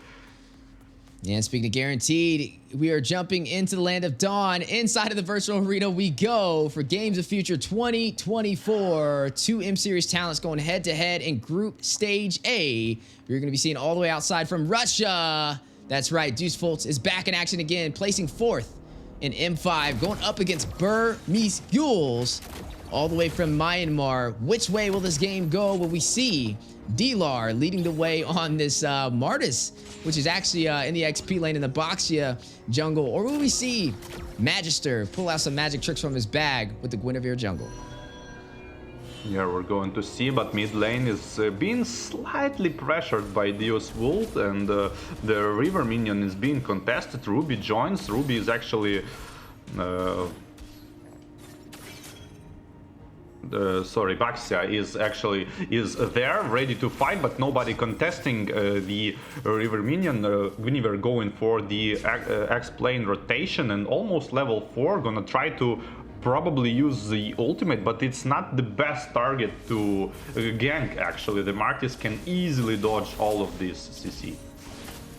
And speaking of guaranteed, we are jumping into the land of Dawn. Inside of the virtual arena we go for Games of Future 2024. Two M-Series talents going head-to-head in Group Stage A. You're going to be seeing all the way outside from Russia. That's right, Deuce Volts is back in action again, placing fourth in M5, going up against Burmese Ghouls, all the way from Myanmar. Which way will this game go? Will we see D-Lar leading the way on this Martis, which is actually in the XP lane in the Baxia jungle, or will we see Magister pull out some magic tricks from his bag with the Guinevere jungle? Yeah, we're going to see, but mid lane is being slightly pressured by Dios Wolf, and the river minion is being contested. Ruby joins. Ruby is actually Baxia is there, ready to fight, but nobody contesting the river minion. Guinevere going for the X-plane rotation, and almost level 4, gonna try to probably use the ultimate, but it's not the best target to gank. Actually, the Martis can easily dodge all of this CC.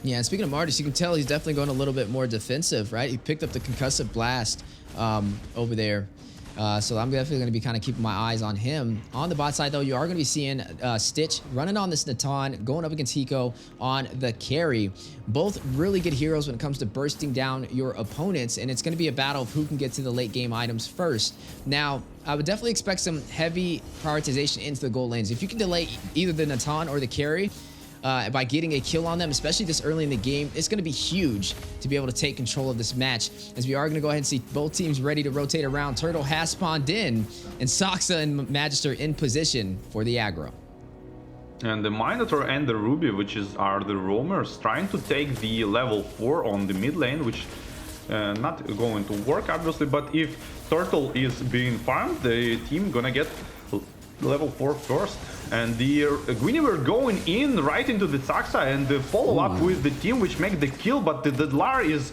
Yeah, and speaking of Martis, you can tell he's definitely going a little bit more defensive, right? He picked up the concussive blast over there. So I'm definitely going to be kind of keeping my eyes on him. On the bot side, though, you are going to be seeing Stitch running on this Natan, going up against Hiko on the carry. Both really good heroes when it comes to bursting down your opponents, and it's going to be a battle of who can get to the late game items first. Now, I would definitely expect some heavy prioritization into the gold lanes. If you can delay either the Natan or the carry, by getting a kill on them, especially this early in the game, it's going to be huge to be able to take control of this match, as we are going to go ahead and see both teams ready to rotate around. Turtle has spawned in, and Saksa and Magister in position for the aggro. And the Minotaur and the Ruby, which are the roamers, trying to take the level 4 on the mid lane, which not going to work, obviously, but if Turtle is being farmed, the team gonna get level 4 first. And the Guinevere going in right into the Saksa, and the follow-up with the team, which make the kill, but the Lar is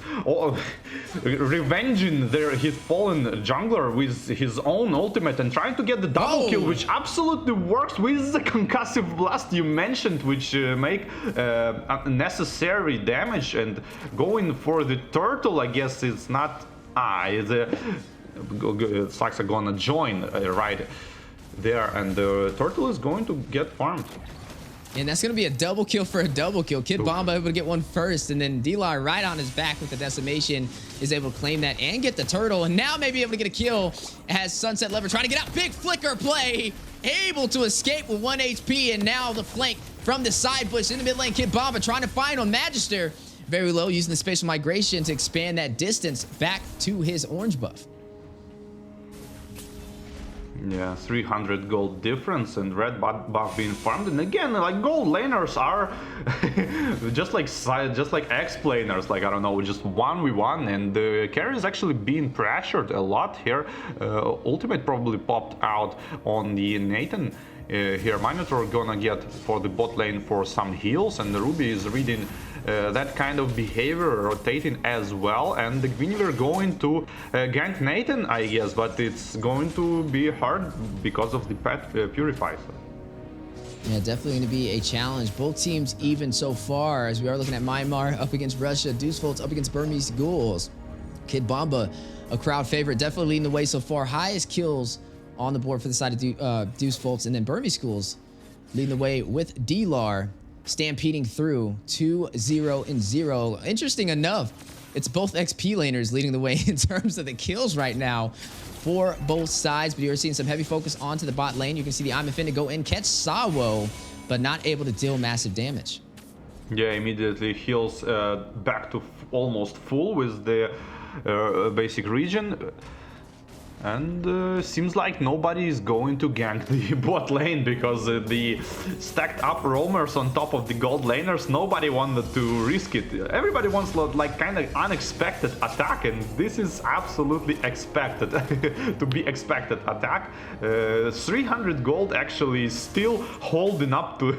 revenging his fallen jungler with his own ultimate and trying to get the double kill, which absolutely works with the concussive blast you mentioned, which make unnecessary damage. And going for the turtle, I guess it's not... Saksa gonna join right there, and the turtle is going to get farmed. And that's going to be a double kill for a double kill. Kid Bomba able to get one first, and then D-Lar right on his back with the decimation is able to claim that and get the turtle, and now maybe able to get a kill as Sunset Lever trying to get out. Big flicker play, able to escape with 1 HP, and now the flank from the side bush in the mid lane. Kid Bomba trying to find on Magister. Very low, using the spatial migration to expand that distance back to his orange buff. Yeah, 300 gold difference and red buff being farmed, and again, like gold laners are just like X-planers, like I don't know, just 1v1, and the carry is actually being pressured a lot here. Ultimate probably popped out on the Nathan. Here Minotaur gonna get for the bot lane for some heals, and the Ruby is reading that kind of behavior, rotating as well, and the Guinevere going to gank Nathan, I guess, but it's going to be hard because of the pet Purify. Yeah, definitely going to be a challenge. Both teams even so far, as we are looking at Myanmar up against Russia, Deucefolds up against Burmese Ghouls. Kid Bomba, a crowd favorite, definitely leading the way so far. Highest kills on the board for the side of Deucefolds, and then Burmese Ghouls leading the way with D-Lar stampeding through 2-0-0. Interesting enough, it's both XP laners leading the way in terms of the kills right now for both sides, but you're seeing some heavy focus onto the bot lane. You can see the I'm Finna go in, catch Sawo, but not able to deal massive damage. Yeah, immediately heals back to almost full with the basic region. And seems like nobody is going to gank the bot lane because the stacked up roamers on top of the gold laners, nobody wanted to risk it. Everybody wants like kind of unexpected attack, and this is absolutely expected to be expected attack. 300 gold actually still holding up to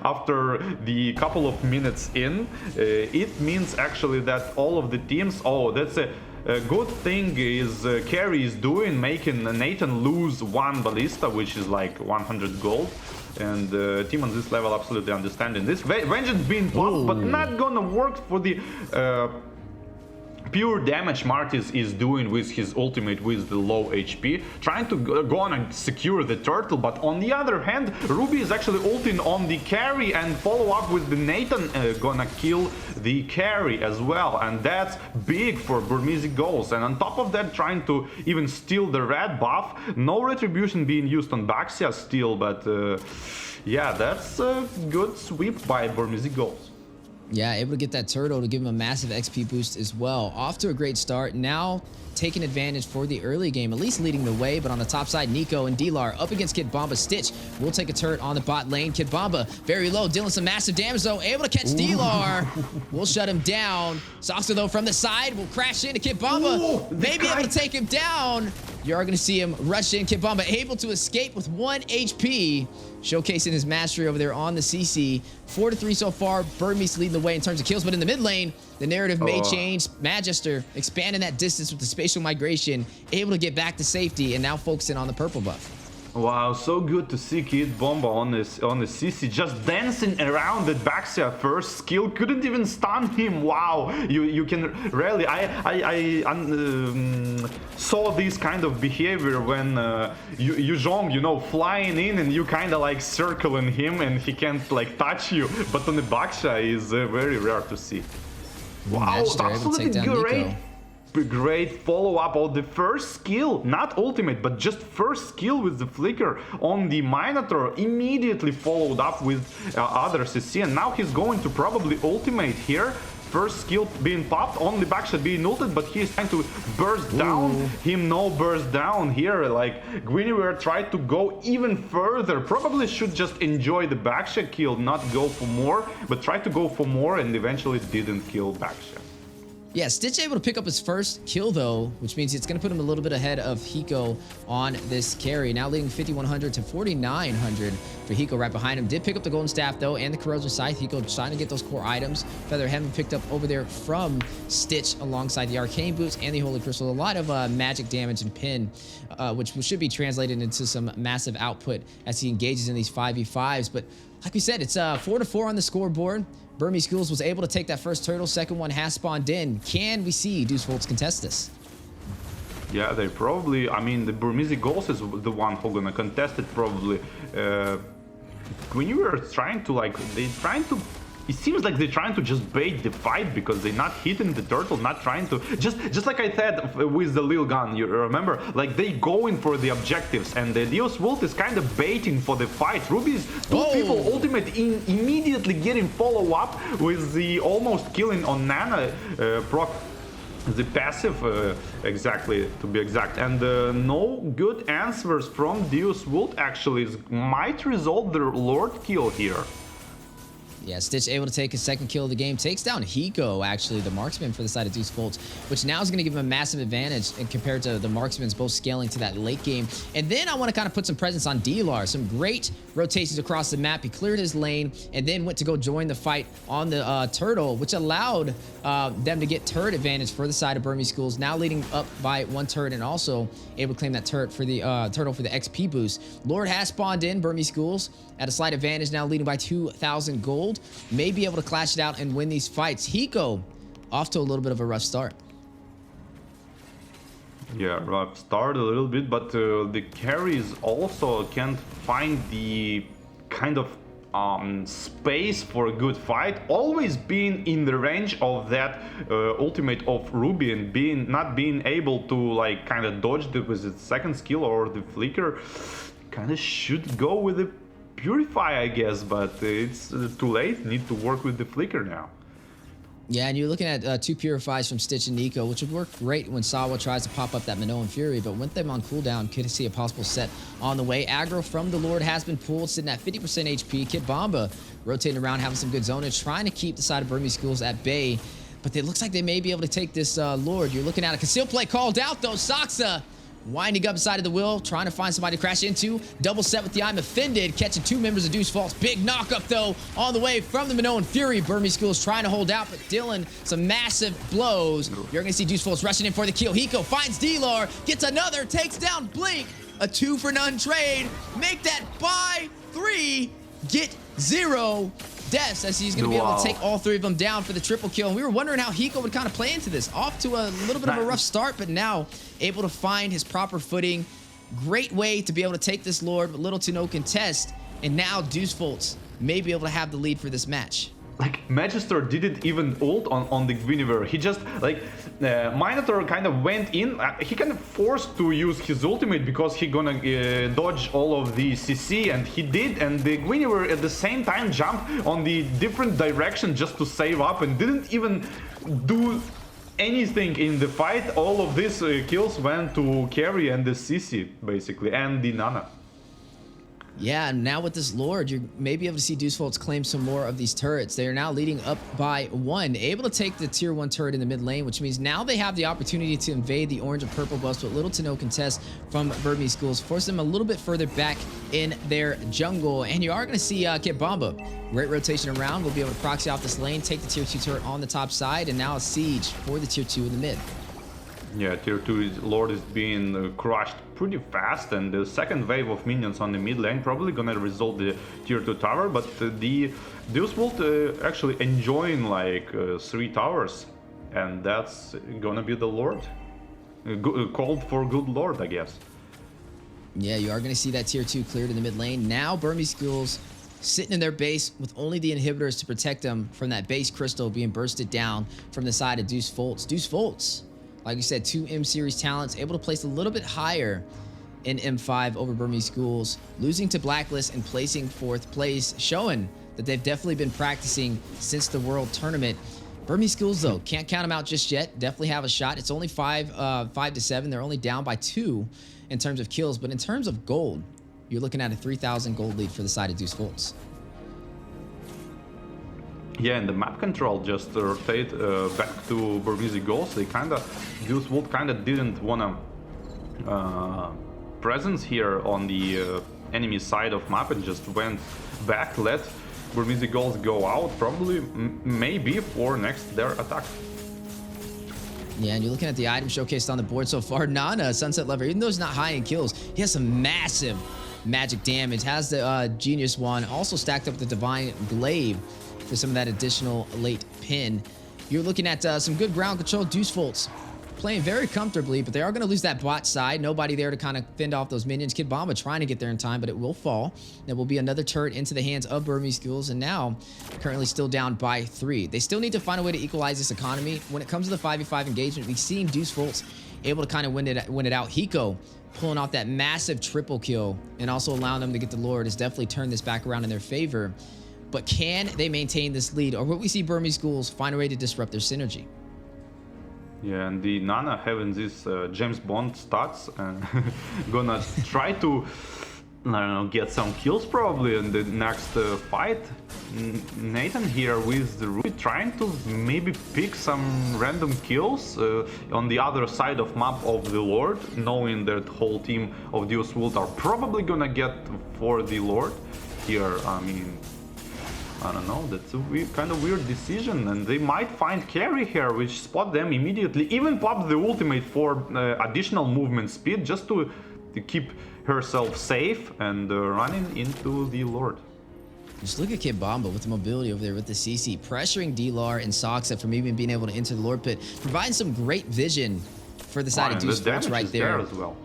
after the couple of minutes in. It means actually that all of the teams, oh, that's a good thing is Carry is doing, making Nathan lose one ballista, which is like 100 gold. And team on this level absolutely understanding this. Vengeance being popped, but not gonna work for the pure damage Martis is doing with his ultimate with the low HP, trying to go on and secure the turtle, but on the other hand, Ruby is actually ulting on the carry and follow up with the Nathan gonna kill the carry as well, and that's big for Burmese Ghouls. And on top of that, trying to even steal the red buff. No retribution being used on Baxia still, but yeah, that's a good sweep by Burmese Ghouls. Yeah, able to get that turtle to give him a massive XP boost as well. Off to a great start. Now taking advantage for the early game, at least leading the way. But on the top side, Nico and D-Lar up against Kid Bomba. Stitch will take a turret on the bot lane. Kid Bomba very low, dealing some massive damage though. Able to catch D-Lar. Will shut him down. Soxer though from the side will crash into Kid Bomba. Maybe able to take him down. You are going to see him rush in. Kid Bomba able to escape with 1 HP. Showcasing his mastery over there on the CC. 4-3 so far. Burmese leading the way in terms of kills, but in the mid lane, the narrative may change. Magister expanding that distance with the spatial migration, able to get back to safety, and now focusing on the purple buff. Wow, so good to see Kid Bomba on the CC just dancing around the Baxia first skill, couldn't even stun him. Wow, you can rarely. I saw this kind of behavior when Yuzhong, you know, flying in and you kind of like circling him and he can't like touch you, but on the Baxia is very rare to see. Wow, absolutely great follow-up on the first skill, not ultimate, but just first skill with the flicker on the Minotaur, immediately followed up with other CC, and now he's going to probably ultimate here. First skill being popped, only backshot being ulted, but he's trying to burst down. Him no burst down here, like Guinevere tried to go even further. Probably should just enjoy the backshot kill, not go for more, but tried to go for more and eventually didn't kill backshot. Yeah, Stitch able to pick up his first kill though, which means it's going to put him a little bit ahead of Hiko on this carry. Now leading 5,100 to 4,900 for Hiko right behind him. Did pick up the Golden Staff though and the Corrosive Scythe. Hiko trying to get those core items. Feather Heaven picked up over there from Stitch alongside the Arcane Boots and the Holy Crystal. A lot of magic damage and pin, which should be translated into some massive output as he engages in these 5v5s. But like we said, it's 4-4 on the scoreboard. Burmese Ghouls was able to take that first turtle. Second one has spawned in. Can we see Deucefolds contest this? Yeah, they probably, I mean, the Burmese Ghouls is the one who gonna contest it probably. When you were trying to like, it seems like they're trying to just bait the fight because they're not hitting the turtle, not trying to, just like I said with the Lil Gun, you remember, like they going for the objectives, and the Dios Wolf is kind of baiting for the fight. Ruby's two people ultimate immediately getting follow up with the almost killing on Nana proc. the passive, exactly, to be exact, and no good answers from Deus Vult actually might result the Lord kill here. Yeah, Stitch able to take his second kill of the game. Takes down Hiko, actually, the marksman for the side of Deus Vult, which now is going to give him a massive advantage compared to the marksmans both scaling to that late game. And then I want to kind of put some presence on D-Lar. Some great rotations across the map. He cleared his lane and then went to go join the fight on the turtle, which allowed them to get turret advantage for the side of Burmese Schools, now leading up by one turret and also able to claim that turret for the turtle for the XP boost. Lord has spawned in Burmese Schools at a slight advantage, now leading by 2,000 gold. May be able to clash it out and win these fights. Hiko off to a little bit of a rough start. Yeah, rough start a little bit, but the carries also can't find the kind of space for a good fight. Always being in the range of that ultimate of Ruby and not being able to like kind of dodge with its second skill or the flicker. Kind of should go with the Purify, I guess, but it's too late. Need to work with the flicker now. Yeah, and you're looking at two Purifies from Stitch and Nico, which would work great when Sawa tries to pop up that Minoan Fury, but with them on cooldown, could see a possible set on the way. Aggro from the Lord has been pulled, sitting at 50% HP. Kid Bomba rotating around, having some good zonage, trying to keep the side of Burmese Schools at bay, but it looks like they may be able to take this Lord. You're looking at a conceal play called out, though. Saksa winding up side of the wheel, trying to find somebody to crash into. Double set with the I'm Offended, catching two members of Deus Vult's. Big knockup, though, on the way from the Minoan Fury. Burmese Schools trying to hold out, but dealing some massive blows. You're going to see Deus Vult's rushing in for the kill. Hiko finds D-Lar, gets another, takes down Blink. A 2-for-none trade. Make that by 3, get 0 deaths, as he's going to be able to take all 3 of them down for the triple kill. And we were wondering how Hiko would kind of play into this. Off to a little bit of a rough start, but now able to find his proper footing. Great way to be able to take this Lord, but little to no contest. And now Deus Vult may be able to have the lead for this match. Like, Magister didn't even ult on the Guinevere. He just, like, Minotaur kind of went in. He kind of forced to use his ultimate because he gonna dodge all of the CC, and he did. And the Guinevere at the same time jumped on the different direction just to save up and didn't even do anything in the fight. All of these kills went to Carry and the CC, basically, and the Nana. Yeah, and now with this Lord, you may be able to see Deus Vult claim some more of these turrets. They are now leading up by 1, able to take the tier 1 turret in the mid lane, which means now they have the opportunity to invade the orange and purple buffs with little to no contest from Burmese Schools, force them a little bit further back in their jungle. And you are going to see Kit Bomba. Great rotation around. We'll be able to proxy off this lane, take the tier 2 turret on the top side, and now a siege for the tier 2 in the mid. Yeah, tier 2 Lord is being crushed pretty fast, and the second wave of minions on the mid lane probably gonna result the tier 2 tower, but the Deus Vult actually enjoying like 3 towers, and that's gonna be the Lord. Called for good Lord, I guess. Yeah, you are going to see that tier 2 cleared in the mid lane. Now Burmese Schools sitting in their base with only the inhibitors to protect them from that base crystal being bursted down from the side of Deus Vult. Deus Vult, like you said, 2 M series talents, able to place a little bit higher in M5 over Burmese Schools, losing to Blacklist and placing 4th place, showing that they've definitely been practicing since the World Tournament. Burmese Schools, though, can't count them out just yet. Definitely have a shot. It's only 5 to 7. They're only down by 2 in terms of kills, but in terms of gold, you're looking at a 3,000 gold lead for the side of Deus Vult. Yeah, and the map control just rotate back to Burmese Goals. They Deus Vult kinda didn't wanna presence here on the enemy side of map and just went back, let Burmese Goals go out, probably maybe for next their attack. Yeah, and you're looking at the item showcased on the board so far. Nana, Sunset Lover, even though he's not high in kills, he has some massive magic damage. Has the Genius Wand, also stacked up with the Divine Glaive for some of that additional late pin. You're looking at some good ground control. Deus Vult playing very comfortably, but they are going to lose that bot side. Nobody there to kind of fend off those minions. Kid Bomba trying to get there in time, but it will fall. There will be another turret into the hands of Burmese Schools, and now currently still down by 3. They still need to find a way to equalize this economy. When it comes to the 5v5 engagement, we've seen Deus Vult able to kind of win it out. Hiko pulling off that massive triple kill and also allowing them to get the Lord has definitely turned this back around in their favor. But can they maintain this lead, or will we see Burmese Schools find a way to disrupt their synergy? Yeah, and the Nana having this James Bond stats and gonna try to, I don't know, get some kills probably in the next fight. Nathan here with the Ruby trying to maybe pick some random kills on the other side of map of the Lord, knowing that whole team of Deus Vult are probably gonna get for the Lord here. I mean, I don't know, that's a kind of weird decision, and they might find carry here, which spot them immediately, even pop the ultimate for additional movement speed, just to keep herself safe and running into the Lord. Just look at Kid Bomba with the mobility over there with the CC, pressuring D-Lar and Soxa from even being able to enter the Lord Pit, providing some great vision for the side of Deus Vult right there. As well.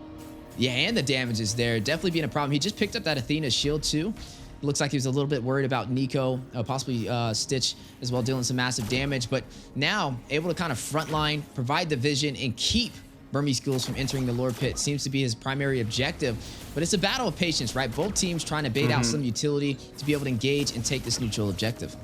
Yeah, and the damage is there, definitely being a problem. He just picked up that Athena shield too. Looks like he was a little bit worried about Nico, possibly Stitch as well, dealing some massive damage. But now, able to kind of frontline, provide the vision, and keep Burmese Schools from entering the Lord Pit seems to be his primary objective. But it's a battle of patience, right? Both teams trying to bait out some utility to be able to engage and take this neutral objective.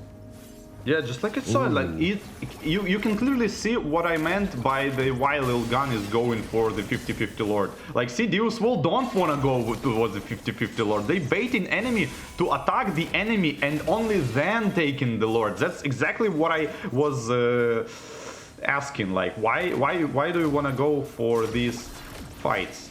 Yeah, just like I saw, like you can clearly see what I meant by the why Lil Gun is going for the 50-50 Lord. Like, see, Deus Vult don't want to go towards the 50-50 Lord. They baiting enemy to attack the enemy and only then taking the Lord. That's exactly what I was asking. Like, why do you want to go for these fights?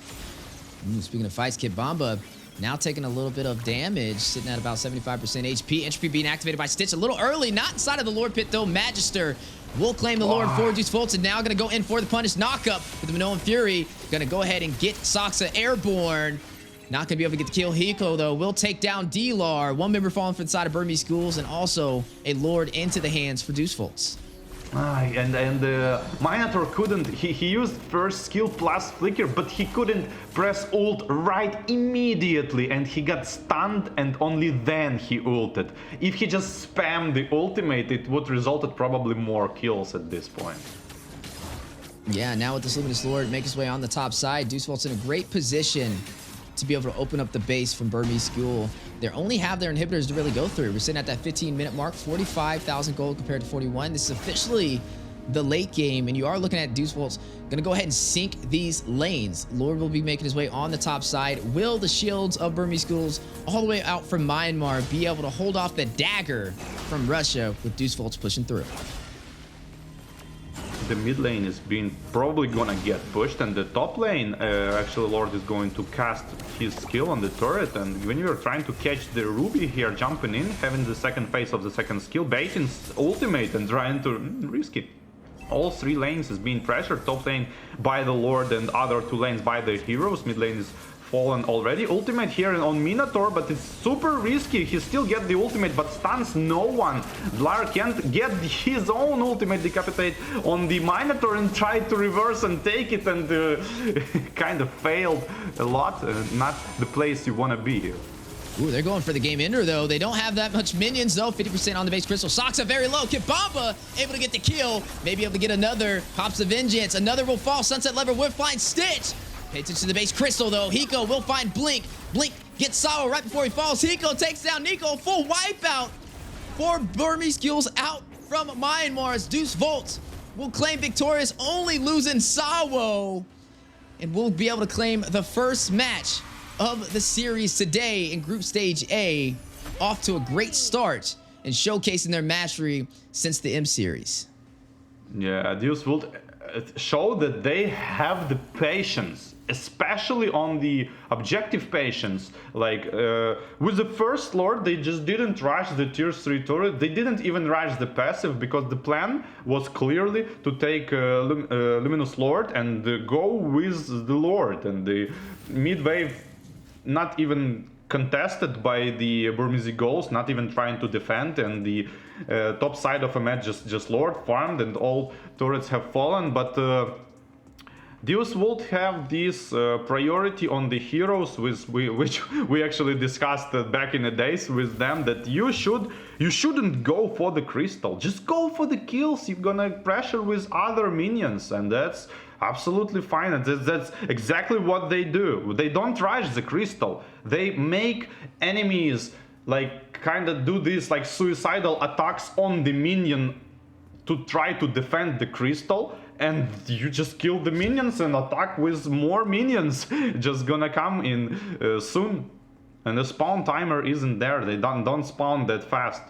Speaking of fights, Kid Bomba now taking a little bit of damage, sitting at about 75% HP. Entropy being activated by Stitch a little early, not inside of the Lord Pit though. Magister will claim the Lord for Deus Vult, and now going to go in for the punish knockup with the Minoan Fury. Going to go ahead and get Soxa airborne. Not going to be able to get the kill. Hiko, though, will take down D-Lar. One member falling from the side of Burmese Schools, and also a Lord into the hands for Deus Vult. And Minotaur couldn't, he used first skill plus flicker, but he couldn't press ult right immediately, and he got stunned, and only then he ulted. If he just spammed the ultimate, it would resulted probably more kills at this point. Yeah, now with this Luminous Lord make his way on the top side, Deus Vult's in a great position to be able to open up the base from Burmese School. They only have their inhibitors to really go through. We're sitting at that 15-minute mark, 45,000 gold compared to 41. This is officially the late game, and you are looking at Deus Vult's gonna go ahead and sink these lanes. Lord will be making his way on the top side. Will the shields of Burmese Schools all the way out from Myanmar be able to hold off the dagger from Russia with Deus Vult's pushing through? The mid lane is probably gonna get pushed, and the top lane actually Lord is going to cast his skill on the turret, and when you're trying to catch the Ruby here jumping in, having the second phase of the second skill, baiting ultimate and trying to risk it. All three lanes is being pressured, top lane by the Lord and other two lanes by the heroes. Mid lane is fallen already. Ultimate here on Minotaur, but it's super risky. He still gets the ultimate, but stuns no one. Blar can't get his own ultimate decapitate on the Minotaur and try to reverse and take it, and kind of failed a lot. Not the place you want to be here. Ooh, they're going for the game ender, though. They don't have that much minions, though. 50% on the base crystal. Soxa very low. Kid Bomba able to get the kill. Maybe able to get another. Pops the Vengeance. Another will fall. Sunset Lever will find Stitch. Pay attention to the base crystal, though. Hiko will find Blink. Blink gets Sawa right before he falls. Hiko takes down Nico. Full wipeout for Burmese Schools out from Myanmar's Deus Vult will claim victorious, only losing Sawo. And will be able to claim the first match of the series today in Group Stage A. Off to a great start and showcasing their mastery since the M Series. Yeah, Deus Vult show that they have the patience, especially on the objective patience. Like with the first Lord, they just didn't rush the tier 3 turret. They didn't even rush the passive, because the plan was clearly to take Luminous Lord and go with the Lord, and the mid wave not even contested by the Burmese goals, not even trying to defend, and the top side of a match just Lord farmed and all turrets have fallen. But Deus Vult have this priority on the heroes, which we actually discussed back in the days with them, that you shouldn't go for the crystal, just go for the kills. You're gonna pressure with other minions, and that's absolutely fine. And that's exactly what they do. They don't rush the crystal. They make enemies like kind of do this like suicidal attacks on the minion to try to defend the crystal, and you just kill the minions and attack with more minions just gonna come in soon. And the spawn timer isn't there. They don't spawn that fast.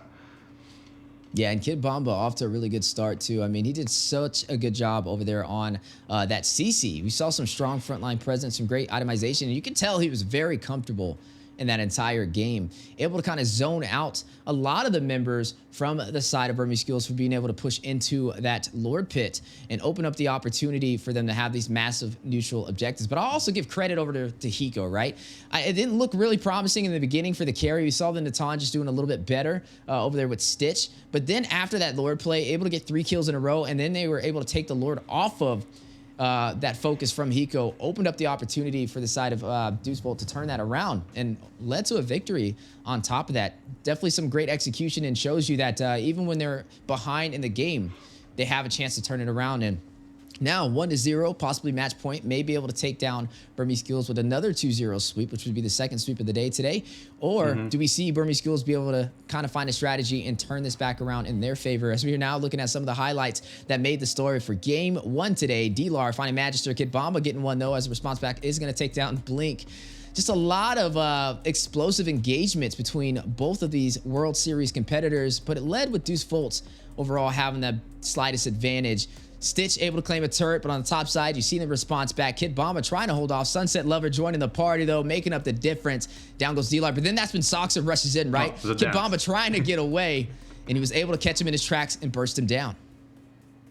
Yeah, and Kid Bomba off to a really good start, too. I mean, he did such a good job over there on that CC. We saw some strong frontline presence, some great itemization, and you can tell he was very comfortable in that entire game. Able to kind of zone out a lot of the members from the side of Burmese Skills for being able to push into that Lord Pit and open up the opportunity for them to have these massive neutral objectives. But I'll also give credit over to Hiko, right? It didn't look really promising in the beginning for the carry. We saw the Natan just doing a little bit better over there with Stitch. But then after that Lord play, able to get 3 kills in a row, and then they were able to take the Lord off of that focus from Hiko, opened up the opportunity for the side of Deuce Bolt to turn that around and led to a victory on top of that. Definitely some great execution, and shows you that even when they're behind in the game, they have a chance to turn it around. And now 1-0, possibly match point, may be able to take down Burmese Skills with another 2-0 sweep, which would be the second sweep of the day today. Or do we see Burmese Skills be able to kind of find a strategy and turn this back around in their favor? As we are now looking at some of the highlights that made the story for game 1 today. D-Lar finding Magister. Kid Bomba getting one, though, as a response back is going to take down Blink. Just a lot of explosive engagements between both of these World Series competitors, but it led with Deuce Foltz overall having the slightest advantage. Stitch able to claim a turret, but on the top side, you see the response back. Kid Bomba trying to hold off. Sunset Lover joining the party, though, making up the difference. Down goes D-Lar, but then that's when Soxa rushes in, right? Kid Bomba trying to get away, and he was able to catch him in his tracks and burst him down.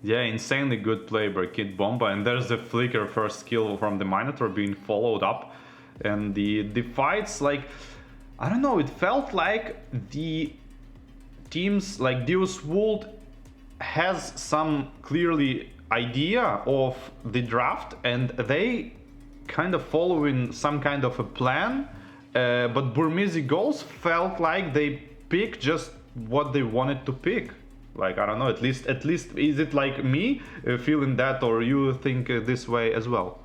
Yeah, insanely good play by Kid Bomba, and there's the flicker first kill from the Minotaur being followed up. And the fights, like, I don't know, it felt like the teams like Deus Vult has some clearly idea of the draft, and they kind of following some kind of a plan, but Burmese Goals felt like they picked just what they wanted to pick. Like, I don't know, at least is it like me feeling that, or you think this way as well?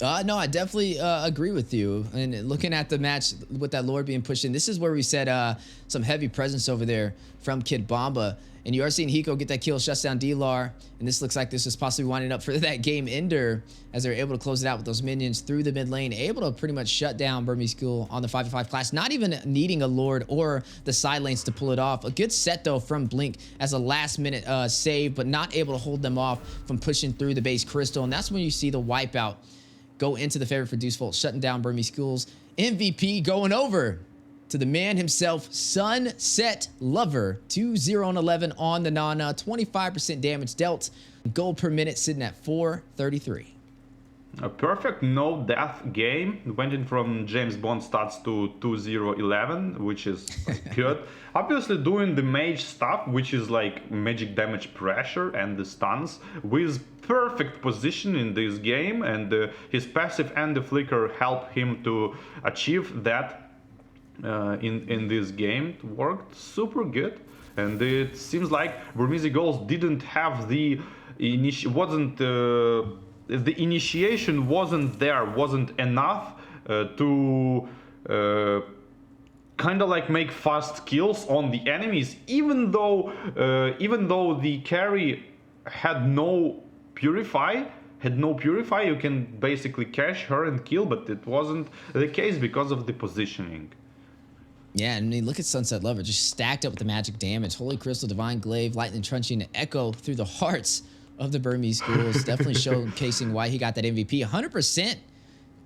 No, I definitely agree with you. And looking at the match with that Lord being pushed in, this is where we said some heavy presence over there from Kid Bomba. And you are seeing Hiko get that kill, shuts down D-Lar. And this looks like this is possibly winding up for that game ender, as they're able to close it out with those minions through the mid lane, able to pretty much shut down Burmese School on the 5v5 class, not even needing a Lord or the side lanes to pull it off. A good set, though, from Blink as a last-minute save, but not able to hold them off from pushing through the base crystal. And that's when you see the wipeout go into the favor for Deuce Volt, shutting down Burmese Schools. MVP going over to the man himself, Sunset Lover. 2-0 and 11 on the Nana. 25% damage dealt. Gold per minute sitting at 433. A perfect no-death game. Went in from James Bond stats to 2-0-11, which is good. Obviously doing the mage stuff, which is like magic damage pressure and the stuns, with perfect position in this game, and his passive and the flicker help him to achieve that in this game. It worked super good, and it seems like Burmese Goals didn't have the initiation wasn't there, wasn't enough to kind of like make fast kills on the enemies, even though the carry had no purify, you can basically cash her and kill, but it wasn't the case because of the positioning. Yeah, and I mean, look at Sunset Lover, just stacked up with the magic damage. Holy Crystal, Divine Glaive, Lightning Truncheon, Echo through the hearts of the Burmese Schools. Definitely showcasing why he got that MVP. 100%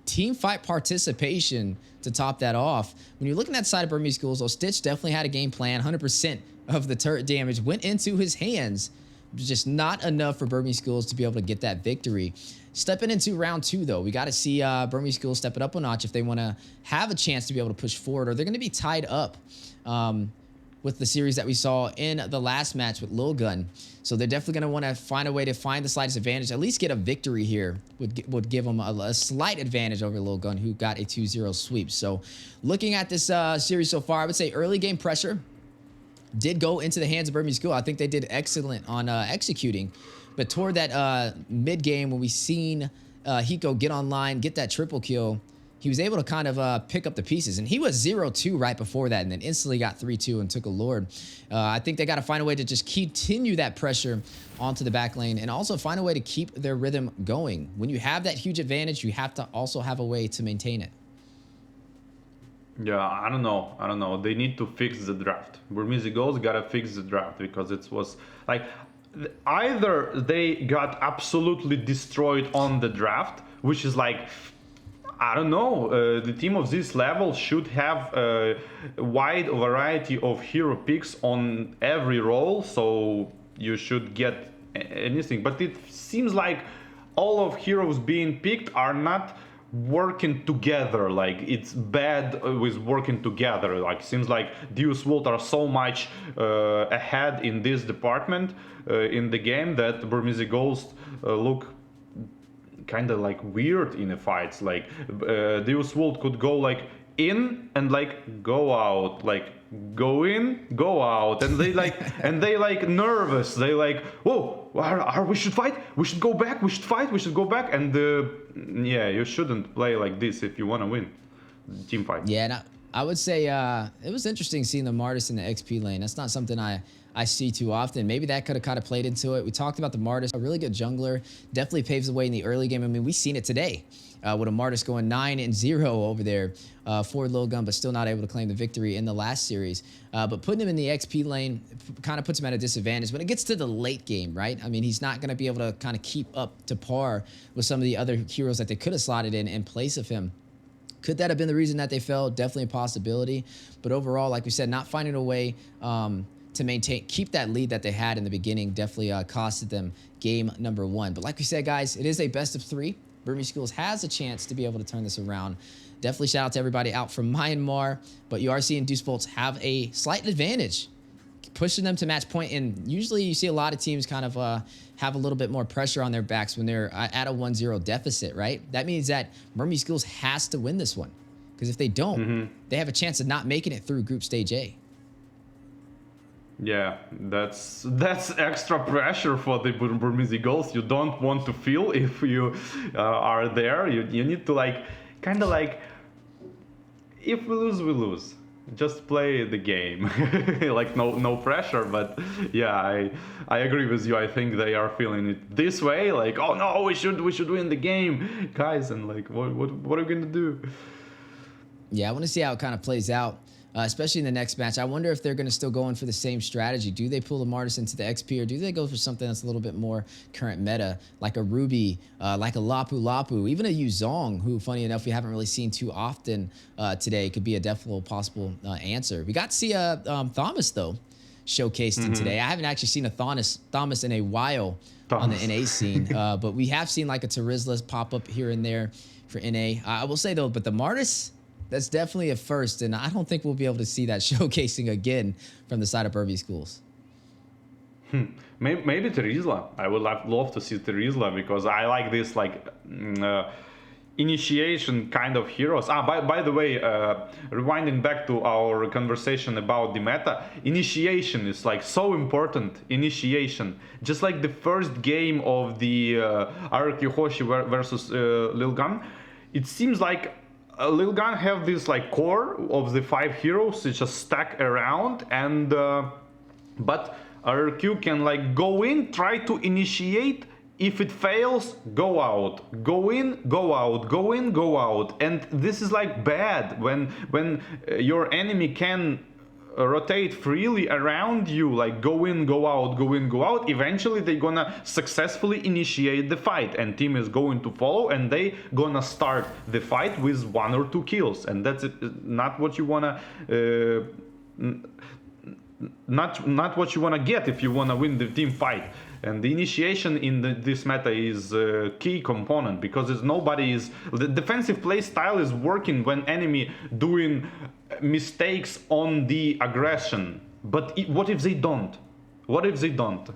team fight participation to top that off. When you're looking at the side of Burmese Schools, though, Stitch definitely had a game plan. 100% of the turret damage went into his hands. Just not enough for Burmese Schools to be able to get that victory. Stepping into round 2, though, we got to see Burmese Schools step it up a notch if they want to have a chance to be able to push forward, or they're going to be tied up with the series that we saw in the last match with Lil Gun. So they're definitely going to want to find a way to find the slightest advantage, at least get a victory here would give them a slight advantage over Lil Gun, who got a 2-0 sweep. So looking at this series so far, I would say early game pressure did go into the hands of Burmese School. I think they did excellent on executing. But toward that mid game, when we seen Hiko get online, get that triple kill, he was able to kind of pick up the pieces. And he was 0-2 right before that, and then instantly got 3-2 and took a Lord. I think they got to find a way to just continue that pressure onto the back lane and also find a way to keep their rhythm going. When you have that huge advantage, you have to also have a way to maintain it. Yeah, I don't know. They need to fix the draft. Burmese Goals gotta fix the draft, because it was like either they got absolutely destroyed on the draft, which is like, I don't know, the team of this level should have a wide variety of hero picks on every role, so you should get anything. But it seems like all of heroes being picked are not working together. Like, it's bad with working together. Like, seems like Deus Vult are so much ahead in this department in the game that Burmese Ghost look kind of like weird in the fights. Like Deus Vult could go like in and like go out, like go in, go out, and they like and they like nervous. They like, whoa, we should fight, we should go back, we should fight, we should go back. And yeah, you shouldn't play like this if you want to win team fight. Yeah, and I would say it was interesting seeing the Martis in the XP lane. That's not something I see too often. Maybe that could have kind of played into it. We talked about the Martis, a really good jungler, definitely paves the way in the early game. I mean, we've seen it today with a Martis going 9-0 over there for Lil Gun, but still not able to claim the victory in the last series. But putting him in the XP lane kind of puts him at a disadvantage. When it gets to the late game, right? I mean, he's not going to be able to kind of keep up to par with some of the other heroes that they could have slotted in place of him. Could that have been the reason that they fell? Definitely a possibility. But overall, like we said, not finding a way to keep that lead that they had in the beginning definitely costed them game number 1. But like we said, guys, it is a best of 3. Burmese Schools has a chance to be able to turn this around. Definitely shout out to everybody out from Myanmar. But you are seeing Deus Vult have a slight advantage, pushing them to match point. And usually you see a lot of teams kind of have a little bit more pressure on their backs when they're at a 1-0 deficit, right? That means that Burmese Schools has to win this one. Because if they don't, they have a chance of not making it through Group Stage A. Yeah, that's extra pressure for the Burmese Ghosts. You don't want to feel if you are there. You need to like, kind of like, if we lose, we lose. Just play the game. Like no pressure. But yeah, I agree with you. I think they are feeling it this way. Like, oh no, we should win the game, guys. And like, what are we gonna do? Yeah, I want to see how it kind of plays out. Especially in the next match. I wonder if they're going to still go in for the same strategy. Do they pull the Martis into the XP, or do they go for something that's a little bit more current meta, like a Ruby, like a Lapu Lapu, even a Yuzong, who, funny enough, we haven't really seen too often today, could be a definitely possible answer. We got to see Thomas, though, showcased in today. I haven't actually seen a Thomas in a while on the NA scene, but we have seen like a Terizla pop up here and there for NA. I will say, though, but the Martis, that's definitely a first, and I don't think we'll be able to see that showcasing again from the side of Burmese Schools. Maybe Terizla. I would love to see Terizla, because I like this like initiation kind of heroes. By the way, rewinding back to our conversation about the meta, initiation is like so important. Initiation, just like the first game of the Araki Hoshi versus Lil Gun, it seems like Lil Gun have this like core of the 5 heroes that just stack around, and but RQ can like go in, try to initiate. If it fails, go out, go in, go out, go in, go out. And this is like bad when your enemy can rotate freely around you, like go in, go out, go in, go out. Eventually they're gonna successfully initiate the fight, and team is going to follow, and they gonna start the fight with 1 or 2 kills, and that's not what you wanna not what you wanna get if you wanna win the team fight. And the initiation in this meta is a key component, because the defensive play style is working when enemy doing mistakes on the aggression. But what if they don't? What if they don't?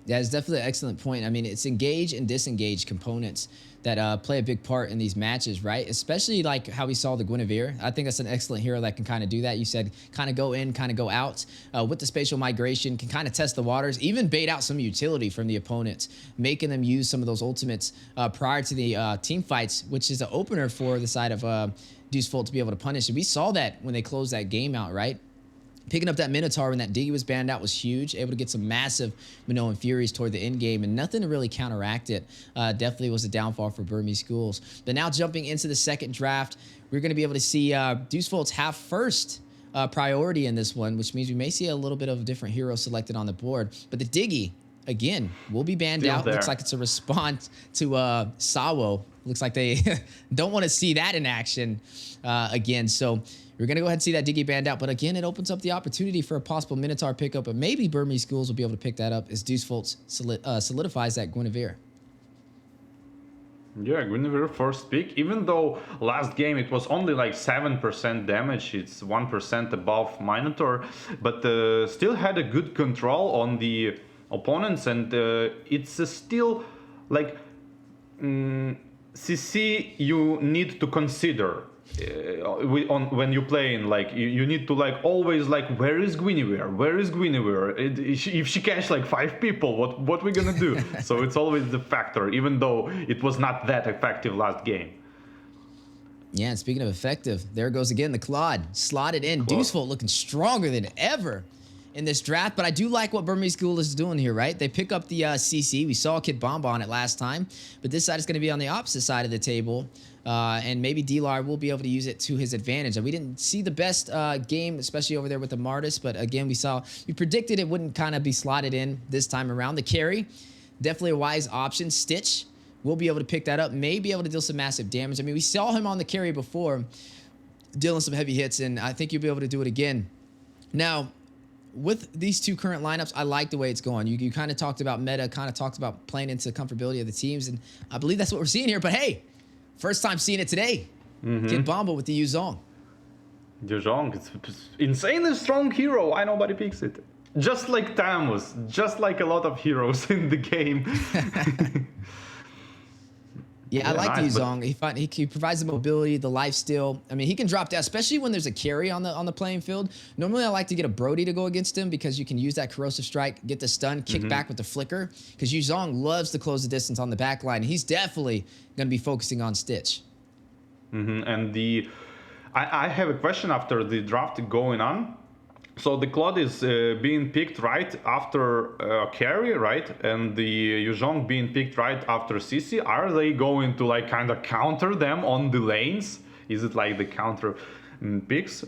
Yeah, it's definitely an excellent point. I mean, it's engage and disengage components that play a big part in these matches, right? Especially like how we saw the Guinevere. I think that's an excellent hero that can kind of do that. You said kind of go in, kind of go out with the spatial migration, can kind of test the waters, even bait out some utility from the opponents, making them use some of those ultimates prior to the team fights, which is an opener for the side of Deuce Volt to be able to punish. And we saw that when they closed that game out, right? Picking up that Minotaur when that Diggy was banned out was huge. Able to get some massive Minoan Furies toward the end game, and nothing to really counteract it. Definitely was a downfall for Burmese Schools. But now jumping into the second draft, we're going to be able to see Deuce Volts have first priority in this one, which means we may see a little bit of a different hero selected on the board. But the Diggy, again, will be banned out. There. Looks like it's a response to Sawo. Looks like they don't want to see that in action again. So we're going to go ahead and see that Diggy banned out. But again, it opens up the opportunity for a possible Minotaur pickup. And maybe Burmese Schools will be able to pick that up as Deuce Volts solidifies that Guinevere. Yeah, Guinevere first pick. Even though last game it was only like 7% damage, it's 1% above Minotaur. But still had a good control on the opponents. And it's still like CC you need to consider. When you play in, like, you need to like always like, where is Guinevere? If she catch like 5 people, what we gonna do? So it's always the factor, even though it was not that effective last game. Yeah, and speaking of effective, there goes again the Claude slotted in. Deuce Volt looking stronger than ever in this draft, but I do like what Burmese School is doing here, right? They pick up the CC. We saw Kid Bomba on it last time, but this side is going to be on the opposite side of the table. And maybe D-Lar will be able to use it to his advantage. And we didn't see the best game, especially over there with the Martis. But again, we predicted it wouldn't kind of be slotted in this time around. The carry, definitely a wise option. Stitch will be able to pick that up, may be able to deal some massive damage. I mean, we saw him on the carry before, dealing some heavy hits, and I think you'll be able to do it again. Now, with these two current lineups, I like the way it's going. You kind of talked about meta, kind of talked about playing into the comfortability of the teams, and I believe that's what we're seeing here. But hey, first time seeing it today. Kid Bomba with the Yuzong. Yuzong, it's insanely strong hero. Why nobody picks it? Just like Tamus, just like a lot of heroes in the game. Yeah, I like nice, the Yuzong. He provides the mobility, the lifesteal. I mean, he can drop down, especially when there's a carry on the playing field. Normally, I like to get a Brody to go against him because you can use that corrosive strike, get the stun, kick back with the flicker. Because Yuzong loves to close the distance on the back line. He's definitely going to be focusing on Stitch. And I have a question after the draft going on. So the Claude is being picked right after carry, right? And the Yuzong being picked right after CC. Are they going to like kind of counter them on the lanes? Is it like the counter picks?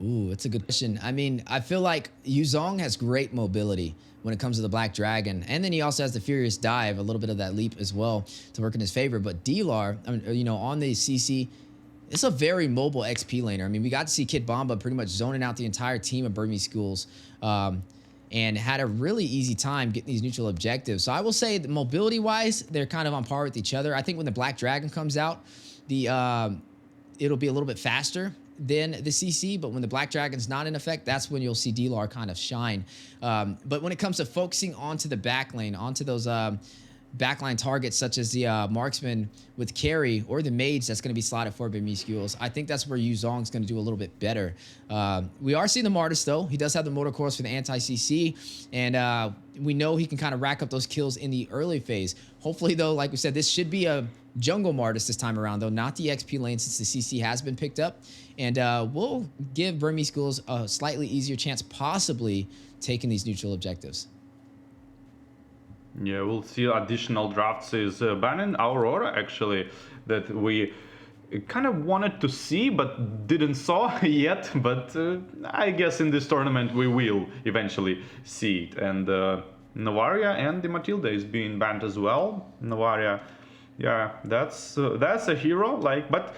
Ooh, that's a good question. I mean, I feel like Yuzong has great mobility when it comes to the Black Dragon. And then he also has the Furious Dive, a little bit of that leap as well to work in his favor. But D-Lar, you know, on the CC, it's a very mobile XP laner. I mean, we got to see Kid Bomba pretty much zoning out the entire team of Burmese Schools and had a really easy time getting these neutral objectives. So I will say that mobility-wise, they're kind of on par with each other. I think when the Black Dragon comes out, it'll be a little bit faster than the CC, but when the Black Dragon's not in effect, that's when you'll see D-Lar kind of shine. But when it comes to focusing onto the back lane, onto those backline targets such as the marksman with carry or the mage that's going to be slotted for Burmese Schools, I think that's where Yuzong's going to do a little bit better. We are seeing the Martis though. He does have the motor course for the anti-CC, and we know he can kind of rack up those kills in the early phase. Hopefully though, like we said, this should be a jungle Martis this time around though, not the XP lane since the CC has been picked up. And we'll give Burmese Schools a slightly easier chance possibly taking these neutral objectives. Yeah, we'll see additional drafts is Bannon Aurora, actually, that we kind of wanted to see but didn't saw yet. But I guess in this tournament we will eventually see it. And Novaria and the Matilda is being banned as well. Novaria, yeah, that's a hero. Like, but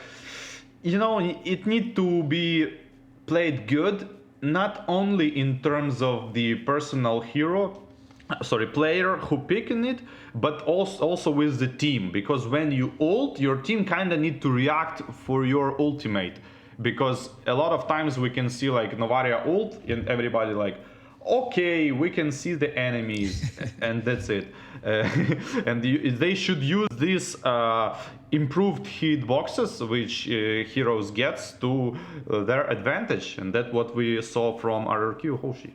you know, it need to be played good, not only in terms of the personal player who picking it, but also with the team, because when you ult, your team kind of need to react for your ultimate, because a lot of times we can see like Novaria ult and everybody like, okay, we can see the enemies, and that's it. And they should use these improved hitboxes, which heroes gets to their advantage, and that's what we saw from RRQ Hoshi.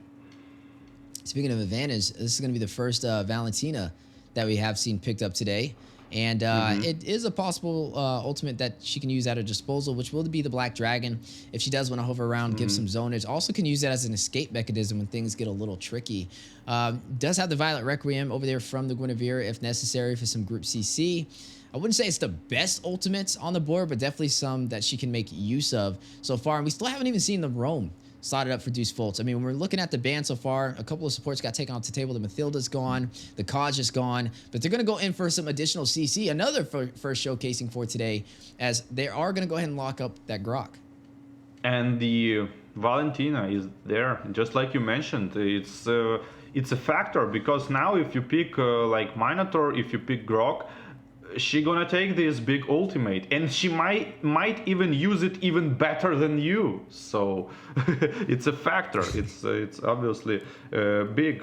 Speaking of advantage, this is going to be the first Valentina that we have seen picked up today. And it is a possible ultimate that she can use at her disposal, which will be the Black Dragon. If she does want to hover around, give some zonage. Also can use that as an escape mechanism when things get a little tricky. Does have the Violet Requiem over there from the Guinevere if necessary for some group CC. I wouldn't say it's the best ultimates on the board, but definitely some that she can make use of so far. And we still haven't even seen the Roam slotted up for Deuce Fultz. I mean, when we're looking at the ban so far, a couple of supports got taken off the table. The Mathilda's gone, the Kaj is gone, but they're going to go in for some additional CC. Another first showcasing for today, as they are going to go ahead and lock up that Grok. And the Valentina is there, just like you mentioned. It's a factor, because now if you pick like Minotaur, if you pick Grok, she gonna take this big ultimate, and she might even use it even better than you. So it's a factor. It's obviously big.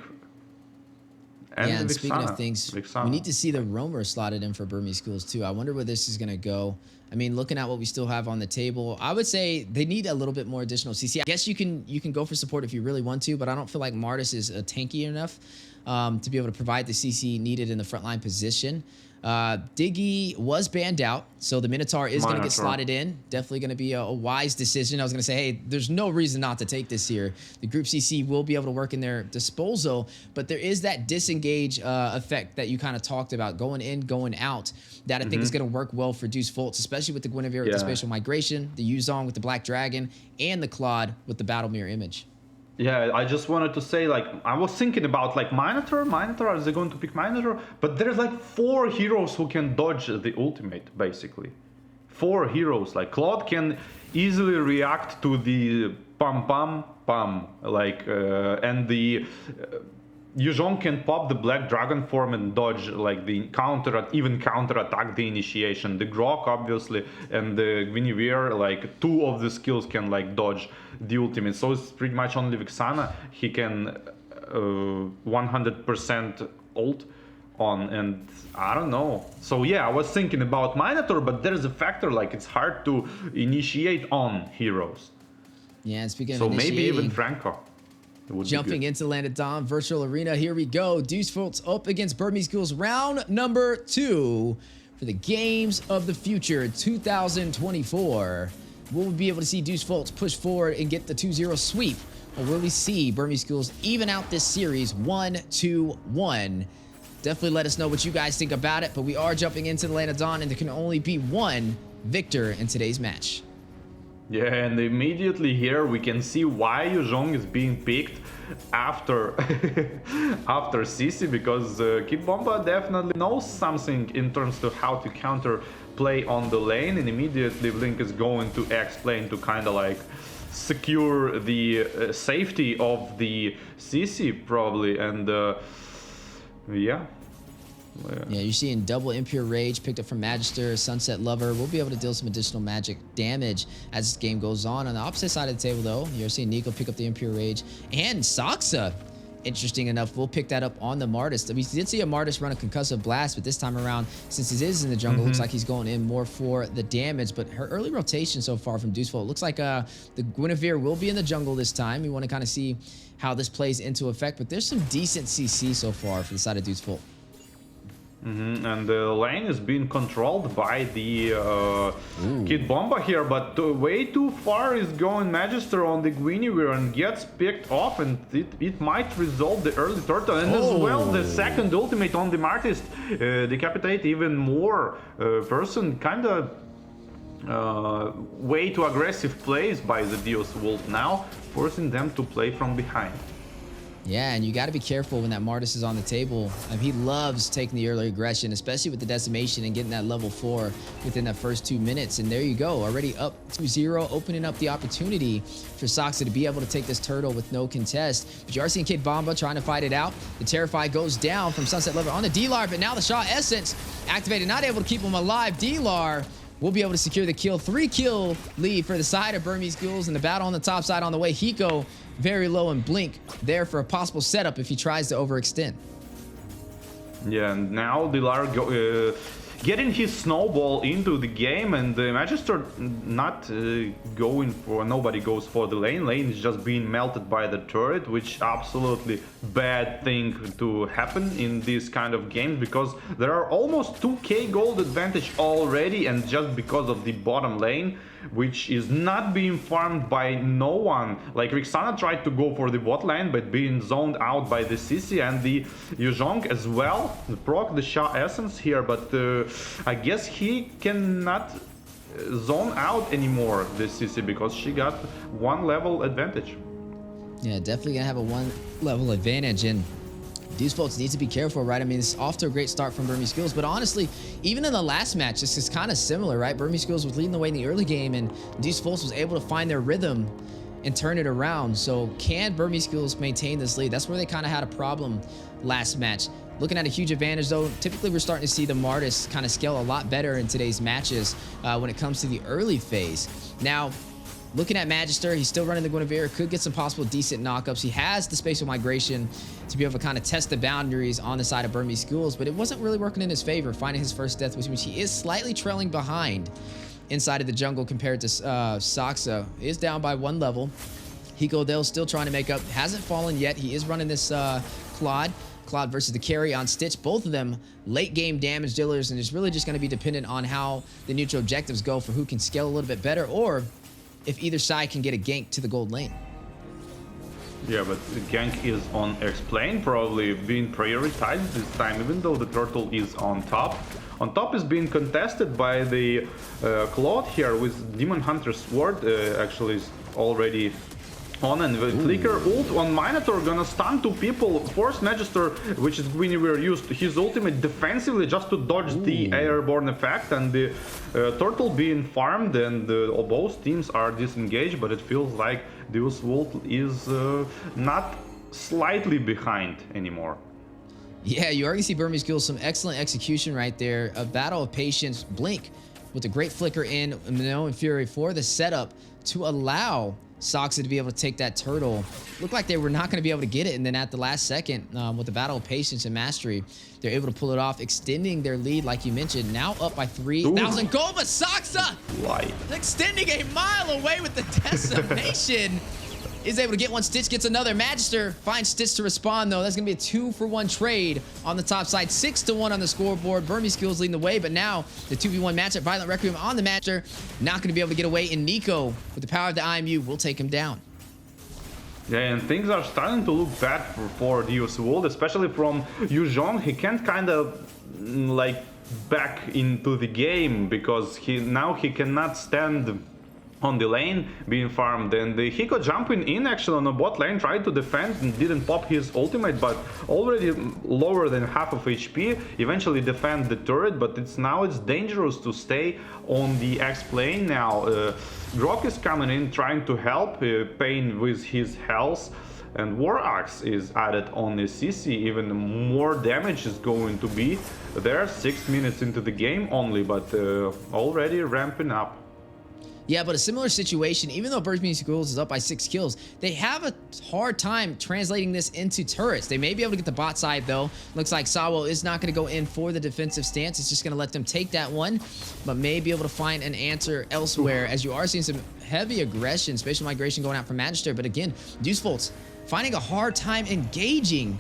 And yeah, and Vixana, speaking of things, we need to see the Roamer slotted in for Burmese Schools too. I wonder where this is gonna go. I mean, looking at what we still have on the table, I would say they need a little bit more additional CC. I guess you can go for support if you really want to, but I don't feel like Martis is tanky enough to be able to provide the CC needed in the frontline position. Diggy was banned out, so the Minotaur is going to get slotted in. Definitely going to be a wise decision. I was going to say, hey, there's no reason not to take this here. The group CC will be able to work in their disposal, but there is that disengage effect that you kind of talked about, going in, going out, that I think is going to work well for Deuce Fultz, especially with the Guinevere with the spatial migration, the Yuzong with the Black Dragon, and the Claude with the Battle Mirror Image. Yeah, I just wanted to say, like, I was thinking about, like, Minotaur, are they going to pick Minotaur? But there's, like, 4 heroes who can dodge the ultimate, basically. 4 heroes. Like, Claude can easily react to the pam, like, and the... Yuzong can pop the Black Dragon form and dodge, like, the counter attack the initiation. The Grok, obviously, and the Guinevere, like, 2 of the skills can, like, dodge the ultimate. So it's pretty much only Vixana he can 100% ult on, and I don't know. So yeah, I was thinking about Minotaur, but there's a factor, like, it's hard to initiate on heroes. Yeah, and speaking of so maybe even Franco. Jumping into Land of Dawn Virtual Arena, here we go. Deuce Fultz up against Burmese Schools, round number 2 for the Games of the Future 2024. Will we be able to see Deuce Fultz push forward and get the 2-0 sweep? Or will we see Burmese Schools even out this series 1-2-1? Definitely let us know what you guys think about it, but we are jumping into the Land of Dawn, and there can only be one victor in today's match. Yeah, and immediately here we can see why Yuzong is being picked after after CC, because Kid Bomba definitely knows something in terms of how to counter play on the lane, and immediately Blink is going to X-Plane to kind of like secure the safety of the CC probably, and yeah. Yeah, you're seeing double Impure Rage picked up from Magister, Sunset Lover. We'll be able to deal some additional magic damage as this game goes on. On the opposite side of the table, though, you're seeing Nico pick up the Impure Rage. And Saksa, interesting enough, we'll pick that up on the Martis. We did see a Martis run a Concussive Blast, but this time around, since it is in the jungle, looks like he's going in more for the damage. But her early rotation so far from Deuce Fultz, looks like the Guinevere will be in the jungle this time. We want to kind of see how this plays into effect, but there's some decent CC so far for the side of Deuce Fultz. And the lane is being controlled by the Kid Bomba here, but way too far is going Magister on the Guinevere and gets picked off, and it might resolve the early turtle, and as well the second ultimate on the Martist decapitate even more person. Kind of way too aggressive plays by the Dios Wolf now, forcing them to play from behind. Yeah, and you got to be careful when that Martis is on the table. He loves taking the early aggression, especially with the decimation and getting that level 4 within that first 2 minutes. And there you go, already up 2-0, opening up the opportunity for Saksa to be able to take this turtle with no contest. But you are seeing Kid Bomba trying to fight it out. The Terrify goes down from Sunset Lover on the D-Lar, but now the Shaw Essence activated, not able to keep him alive. D-Lar will be able to secure the kill. 3-kill lead for the side of Burmese Ghouls, and the battle on the top side on the way. Hiko very low, and Blink there for a possible setup if he tries to overextend. Yeah, and now Dilar getting his snowball into the game, and the Magister not going for, nobody goes for the lane. Lane is just being melted by the turret, which absolutely bad thing to happen in this kind of games, because there are almost 2k gold advantage already, and just because of the bottom lane, which is not being farmed by no one. Like Rixana tried to go for the bot lane, but being zoned out by the Sisi, and the Yuzhong as well proc the Sha Essence here, but I guess he cannot zone out anymore, this Sisi, because she got 1 level advantage. Yeah, definitely gonna have a 1 level advantage, and these folks need to be careful, right? I mean, it's off to a great start from Burmese Ghouls, but honestly, even in the last match, this is kind of similar, right? Burmese Ghouls was leading the way in the early game, and these folks was able to find their rhythm and turn it around. So can Burmese Ghouls maintain this lead? That's where they kind of had a problem last match. Looking at a huge advantage, though, typically we're starting to see the Martis kind of scale a lot better in today's matches when it comes to the early phase. Now, looking at Magister, he's still running the Guinevere, could get some possible decent knockups. He has the spatial migration to be able to kind of test the boundaries on the side of Burmese Ghouls, but it wasn't really working in his favor, finding his first death, which he is slightly trailing behind inside of the jungle compared to Saksa. Is down by 1 level. Hiko Dale still trying to make up, hasn't fallen yet. He is running this Claude versus the carry on Stitch. Both of them late game damage dealers, and it's really just going to be dependent on how the neutral objectives go for who can scale a little bit better, or if either side can get a gank to the gold lane. Yeah, but the gank is on Explain, probably being prioritized this time, even though the turtle is on top. On top is being contested by the Claude here with Demon Hunter's Sword, actually is already on, and the Flicker ult on Minotaur gonna stun 2 people, force Magister, which is Guinevere, used his ultimate defensively just to dodge the airborne effect, and the turtle being farmed, and both teams are disengaged, but it feels like Deus Vult is not slightly behind anymore. Yeah, you already see Burmese Ghouls, some excellent execution right there. A battle of patience. Blink with a great flicker in Mino and Fury for the setup to allow Saksa to be able to take that turtle. Looked like they were not going to be able to get it, and then at the last second, with the battle of patience and mastery, they're able to pull it off, extending their lead, like you mentioned, now up by 3,000 gold. But Saksa extending a mile away with the decimation. Is able to get one. Stitch gets another. Magister finds Stitch to respond, though. That's going to be a 2-for-1 trade on the top side. 6-1 on the scoreboard. Burmese Ghouls leading the way, but now the 2v1 matchup. Violent Requiem on the Magister. Not going to be able to get away, and Nico, with the power of the IMU, will take him down. Yeah, and things are starting to look bad for Deus Vult, especially from Yuzhong. He can't kind of, like, back into the game, because he cannot stand on the lane being farmed, and the Hiko jumping in actually on the bot lane, tried to defend and didn't pop his ultimate, but already lower than half of HP, eventually defend the turret, but it's dangerous to stay on the X lane now. Grok is coming in trying to help Pain with his health, and War Axe is added on the CC. Even more damage is going to be there. 6 minutes into the game only, but already ramping up. Yeah, but a similar situation, even though Burmese Ghouls is up by 6 kills, they have a hard time translating this into turrets. They may be able to get the bot side, though. Looks like Sawo is not going to go in for the defensive stance. It's just going to let them take that one, but may be able to find an answer elsewhere, as you are seeing some heavy aggression, spatial migration going out from Magister. But again, Deus Vult finding a hard time engaging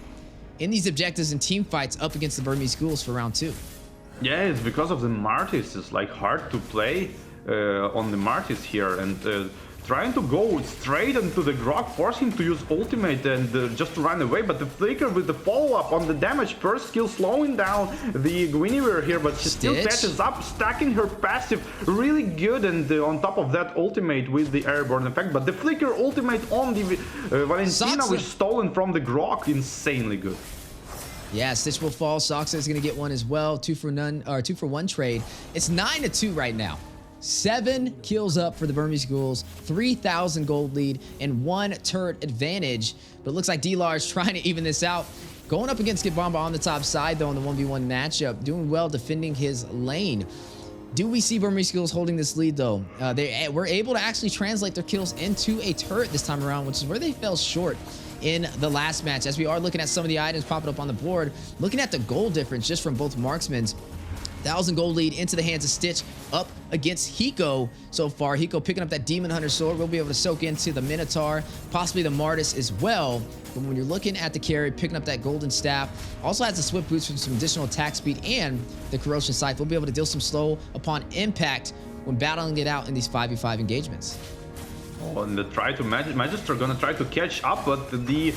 in these objectives and team fights up against the Burmese Ghouls for round 2. Yeah, it's because of the Martis. It's like hard to play on the Martis here, and trying to go straight into the Grok, force him to use ultimate and just to run away, but the Flicker with the follow-up on the damage, first skill slowing down the Guinevere here, but she still catches up, stacking her passive really good, and on top of that ultimate with the airborne effect, but the Flicker ultimate on the Valentina was stolen from the Grok, insanely good. Yeah, Stitch will fall. Saksa is going to get one as well. 2-for-1 trade. It's 9-2 right now. 7 kills up for the Burmese Ghouls, 3,000 gold lead, and 1 turret advantage. But it looks like D-Lar is trying to even this out. Going up against Gibamba on the top side, though, in the 1v1 matchup. Doing well defending his lane. Do we see Burmese Schools holding this lead though? They were able to actually translate their kills into a turret this time around, which is where they fell short in the last match. As we are looking at some of the items popping up on the board, looking at the gold difference just from both marksmen's. 1,000 gold lead into the hands of Stitch up against Hiko so far. Hiko picking up that Demon Hunter sword. We'll be able to soak into the Minotaur, possibly the Martis as well. But when you're looking at the carry, picking up that golden staff, also has the swift boots for some additional attack speed and the corrosion scythe. We'll be able to deal some slow upon impact when battling it out in these 5v5 engagements. Oh, and the try to Magister gonna try to catch up, but the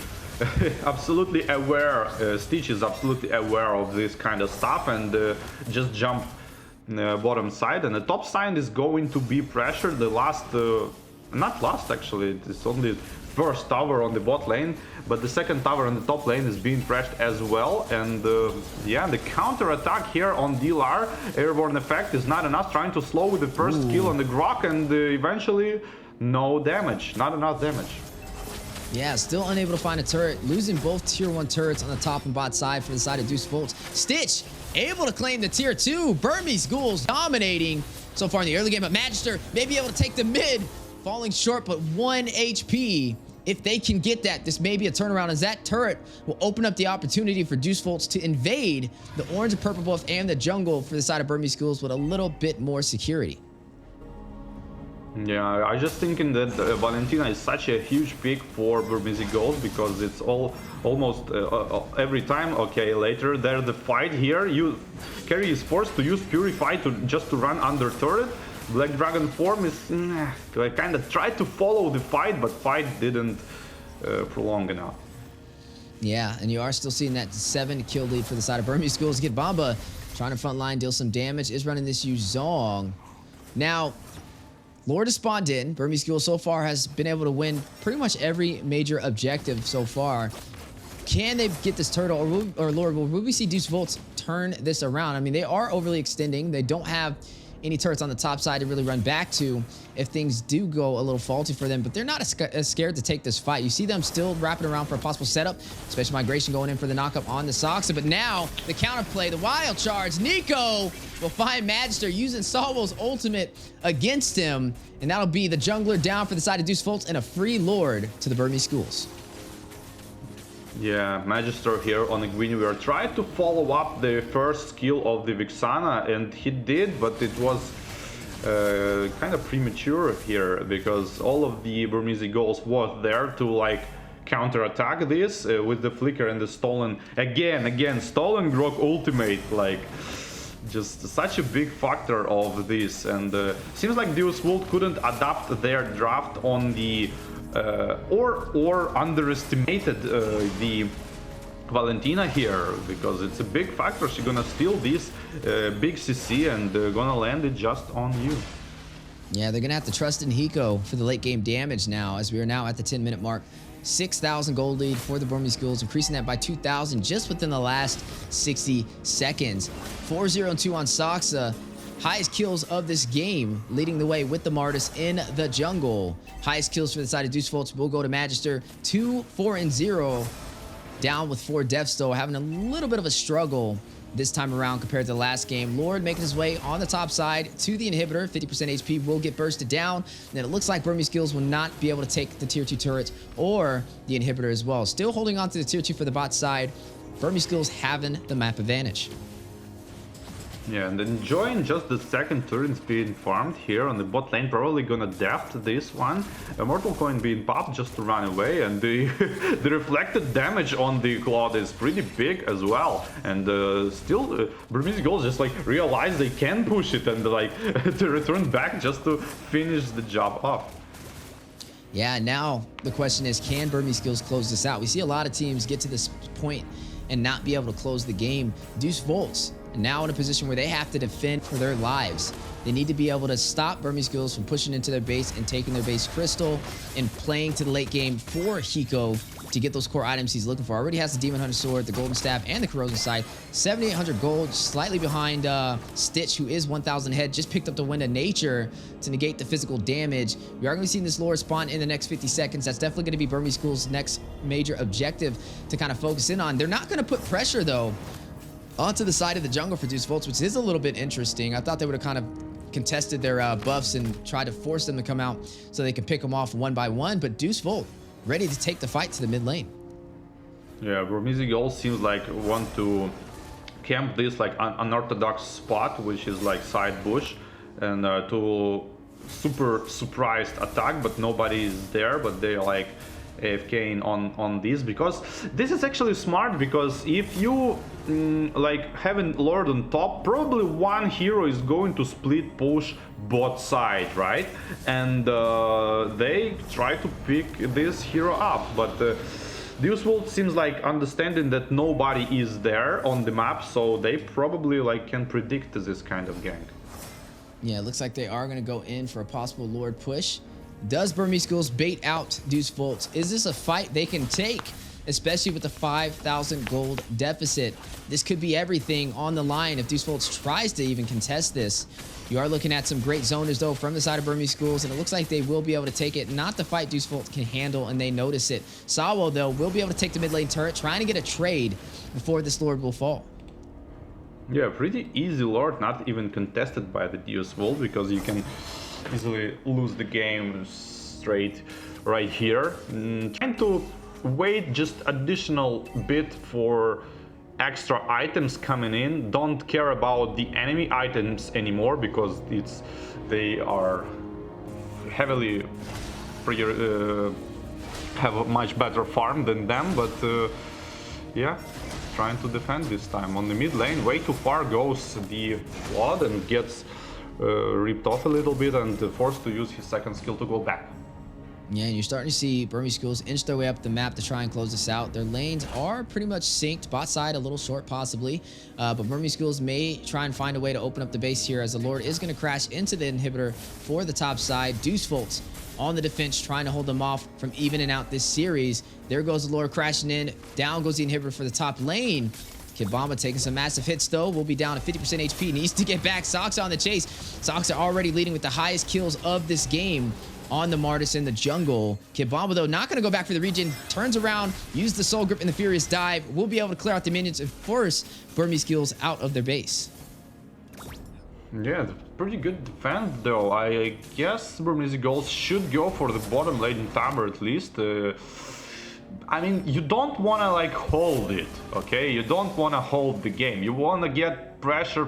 absolutely aware, Stitch is absolutely aware of this kind of stuff and just jump bottom side, and the top side is going to be pressured. The last, not last actually, it's only first tower on the bot lane, but the second tower on the top lane is being pressured as well. And yeah, the counter attack here on Dilar, airborne effect is not enough, trying to slow with the first kill on the Grok, and eventually no damage, not enough damage. Yeah, still unable to find a turret, losing both tier 1 turrets on the top and bot side for the side of Deuce Volts. Stitch able to claim the tier 2. Burmese Ghouls dominating so far in the early game, but Magister may be able to take the mid, falling short, but 1 HP. If they can get that, this may be a turnaround, as that turret will open up the opportunity for Deuce Volts to invade the orange and purple buff and the jungle for the side of Burmese Ghouls with a little bit more security. Yeah, I just thinking that Valentina is such a huge pick for Burmese Ghouls, because it's almost every time. Okay, later there's the fight here. Carry is forced to use Purify just to run under turret. Black Dragon form is kind of tried to follow the fight, but fight didn't prolong enough. Yeah, and you are still seeing that 7 kill lead for the side of Burmese Ghouls. Get Bamba trying to front line, deal some damage, is running this Yuzong. Now, Lord has spawned in. Burmese Ghouls so far has been able to win pretty much every major objective so far. Can they get this turtle, or Lord, will we see Deuce Volts turn this around? I mean, they are overly extending. They don't have any turrets on the top side to really run back to if things do go a little faulty for them, but they're not as scared to take this fight. You see them still wrapping around for a possible setup. Special Migration going in for the knockup on the Soxa, but now the counterplay, the wild charge. Nico will find Magister using Salvo's ultimate against him, and that'll be the jungler down for the side of Deuce Volts and a free Lord to the Burmese Schools. Yeah, Magister here on Guinevere tried to follow up the first skill of the Vixana, and he did, but it was kind of premature here, because all of the Burmese Ghouls was there to like counter-attack this with the flicker and the stolen stolen Grok ultimate, like just such a big factor of this. And seems like Deus Vult couldn't adapt their draft on the or underestimated the Valentina here, because it's a big factor. She's gonna steal this big CC and gonna land it just on you. Yeah, they're gonna have to trust in Hiko for the late game damage now, as we are now at the 10-minute mark. 6,000 gold lead for the Burmese Ghouls, increasing that by 2,000 just within the last 60 seconds. 4-0-2 on Soxa. Highest kills of this game, leading the way with the Martis in the jungle. Highest kills for the side of Deuce Volts will go to Magister. 2-4-0, down with 4 deaths though, having a little bit of a struggle this time around compared to the last game. Lord making his way on the top side to the inhibitor. 50% HP will get bursted down. And then it looks like Burmese Ghouls will not be able to take the tier 2 turrets or the inhibitor as well. Still holding on to the tier 2 for the bot side. Burmese Ghouls having the map advantage. Yeah, and enjoying just the second turret being farmed here on the bot lane. Probably gonna deft this one. A Mortal Coin being popped just to run away, and the the reflected damage on the Claude is pretty big as well. And still, Burmese Ghouls just like realize they can push it and like to return back just to finish the job off. Yeah, now the question is, can Burmese Ghouls close this out? We see a lot of teams get to this point and not be able to close the game. Deuce Volts now in a position where they have to defend for their lives. They need to be able to stop Burmese Ghouls from pushing into their base and taking their base crystal and playing to the late game for Hiko to get those core items he's looking for. Already has the Demon Hunter Sword, the Golden Staff, and the Corrosion Scythe. 7,800 gold, slightly behind Stitch, who is 1,000 head. Just picked up the Wind of Nature to negate the physical damage. We are going to be seeing this lore spawn in the next 50 seconds. That's definitely going to be Burmese Ghouls' next major objective to kind of focus in on. They're not going to put pressure, though, onto the side of the jungle for Deuce Volts, which is a little bit interesting. I thought they would have kind of contested their buffs and tried to force them to come out so they could pick them off one by one, but Deuce Volt ready to take the fight to the mid lane. Yeah, Burmese all seems like want to camp this like unorthodox spot, which is like side bush, and to super surprised attack, but nobody is there, but they're like AFK on this, because this is actually smart, because if you like having Lord on top, probably one hero is going to split push bot side, right? And they try to pick this hero up, but Deuce Volt seems like understanding that nobody is there on the map, so they probably like can predict this kind of gank. Yeah, it looks like they are going to go in for a possible Lord push. Does Burmese Schools bait out Deuce Volts? Is this a fight they can take, especially with the 5,000 gold deficit? This could be everything on the line if Deuce Volts tries to even contest this. You are looking at some great zoners, though, from the side of Burmese Schools, and it looks like they will be able to take it. Not the fight Deuce Volts can handle, and they notice it. Sawo, though, will be able to take the mid lane turret, trying to get a trade before this Lord will fall. Yeah, pretty easy Lord, not even contested by the Deuce Volt, because you can easily lose the game straight right here. Trying to wait just additional bit for extra items coming in. Don't care about the enemy items anymore, because they are heavily have a much better farm than them, but yeah, trying to defend this time on the mid lane. Way too far goes the Flood and gets ripped off a little bit and forced to use his second skill to go back. Yeah, and you're starting to see Burmese Schools inch their way up the map to try and close this out. Their lanes are pretty much synced. Bot side a little short possibly, but Burmese Schools may try and find a way to open up the base here, as the Lord is going to crash into the inhibitor for the top side. Deuce Volts on the defense, trying to hold them off from evening out this series. There goes the Lord crashing in. Down goes the inhibitor for the top lane. Kid Bomba taking some massive hits, though. Will be down to 50% HP. Needs to get back. Sox on the chase. Sox are already leading with the highest kills of this game on the Martis in the jungle. Kid Bomba, though, not going to go back for the regen. Turns around, use the Soul Grip and the Furious Dive. Will be able to clear out the minions and force Burmese Skills out of their base. Yeah, pretty good defense, though. I guess Burmese Goals should go for the bottom lane tower at least. I mean, you don't want to like hold it, okay? You don't want to hold the game. You want to get pressure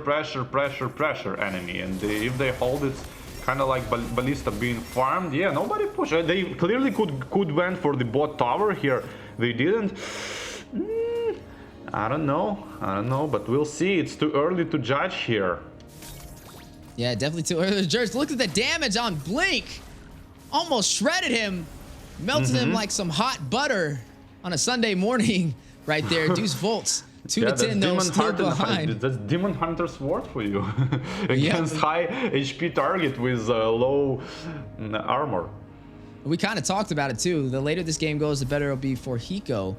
enemy, and if they hold it, kind of like Ballista being farmed. Yeah, nobody pushed. They clearly could went for the bot tower here. They didn't. I don't know, but we'll see. It's too early to judge here. Yeah, definitely too early to judge. Look at the damage on Blink. Almost shredded him. Melted him like some hot butter on a Sunday morning right there. Deuce Volts, 2 to 10 though, still behind. That's Demon Hunter's Sword for you. Against high HP target with low armor. We kind of talked about it too. The later this game goes, the better it'll be for Hiko,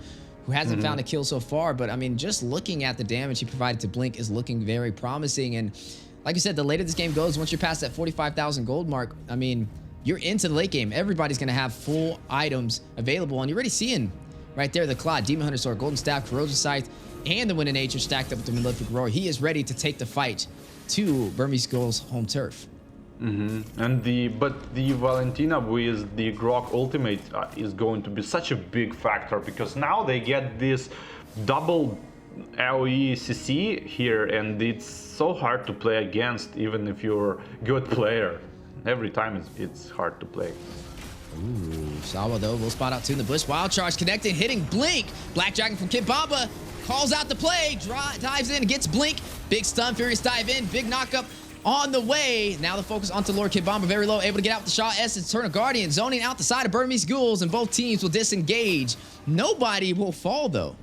who hasn't found a kill so far. But I mean, just looking at the damage he provided to Blink is looking very promising. And like you said, the later this game goes, once you're past that 45,000 gold mark, I mean, you're into the late game. Everybody's going to have full items available. And you're already seeing right there the Claw, Demon Hunter Sword, Golden Staff, Corrosion Scythe, and the Wind of Nature stacked up with the Malefic Roar. He is ready to take the fight to Burmese Schools' home turf. And the Valentina with the Grok ultimate is going to be such a big factor, because now they get this double AoE CC here, and it's so hard to play against, even if you're a good player. Every time it's hard to play. Ooh, Sawa though will spot out two in the bush. Wild Charge connecting, hitting Blink. Black Dragon from Kid Bomba calls out the play, dives in, gets Blink. Big stun, Furious Dive in, big knockup on the way. Now the focus onto Lord Kid Bomba, very low, able to get out with the shot. Essence, Eternal Guardian, zoning out the side of Burmese Ghouls, and both teams will disengage. Nobody will fall though.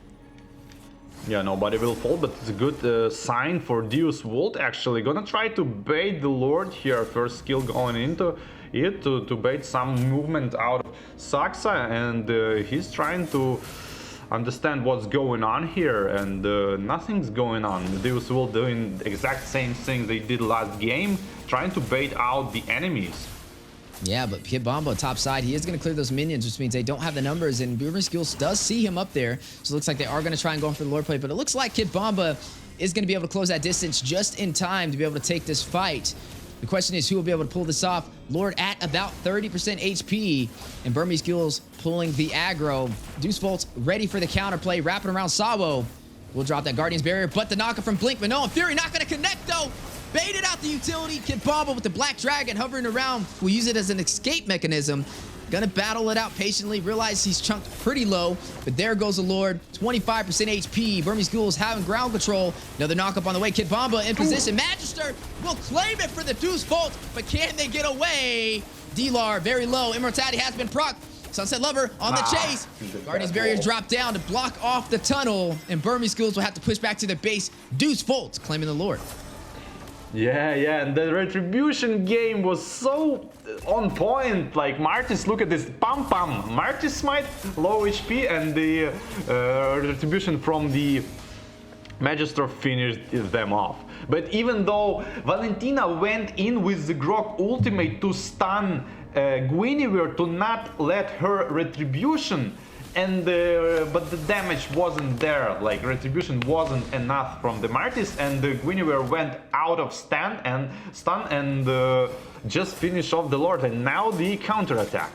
Yeah, nobody will fall, but it's a good sign for Deuce Volt. Actually gonna try to bait the Lord here. First skill going into it to bait some movement out of Saxa, and he's trying to understand what's going on here, and nothing's going on. Deuce Volt doing the exact same thing they did last game, trying to bait out the enemies. Yeah, but Kid Bomba top side, he is going to clear those minions, which means they don't have the numbers, and Burmese Skills does see him up there, so it looks like they are going to try and go for the Lord play, but it looks like Kid Bomba is going to be able to close that distance just in time to be able to take this fight. The question is who will be able to pull this off. Lord at about 30% HP, and Burmese Ghouls pulling the aggro. Deuce Volt's ready for the counterplay, wrapping around Sawo. We'll drop that Guardian's Barrier, but the knockup from Blink, but no, and Fury not going to connect though. Baited out the utility. Kid Bomba with the Black Dragon hovering around. We'll use it as an escape mechanism. Gonna battle it out patiently. Realize he's chunked pretty low, but there goes the Lord. 25% HP. Burmese Ghouls having ground control. Another knockup on the way. Kid Bomba in position. Magister will claim it for the Deuce Volt, but can they get away? D-Lar very low. Immortality has been proc. Sunset Lover on the chase. Guardian's Barriers drop down to block off the tunnel, and Burmese Ghouls will have to push back to their base. Deuce Volt claiming the Lord. Yeah, and the Retribution game was so on point. Like, Martis, look at this. Pam. Martis Smite, low HP, and the Retribution from the Magister finished them off. But even though Valentina went in with the Grok ultimate to stun Guinevere to not let her Retribution, and but the damage wasn't there. Like, Retribution wasn't enough from the Martis, and the Guinevere went out of stun and just finished off the Lord, and now the counterattack.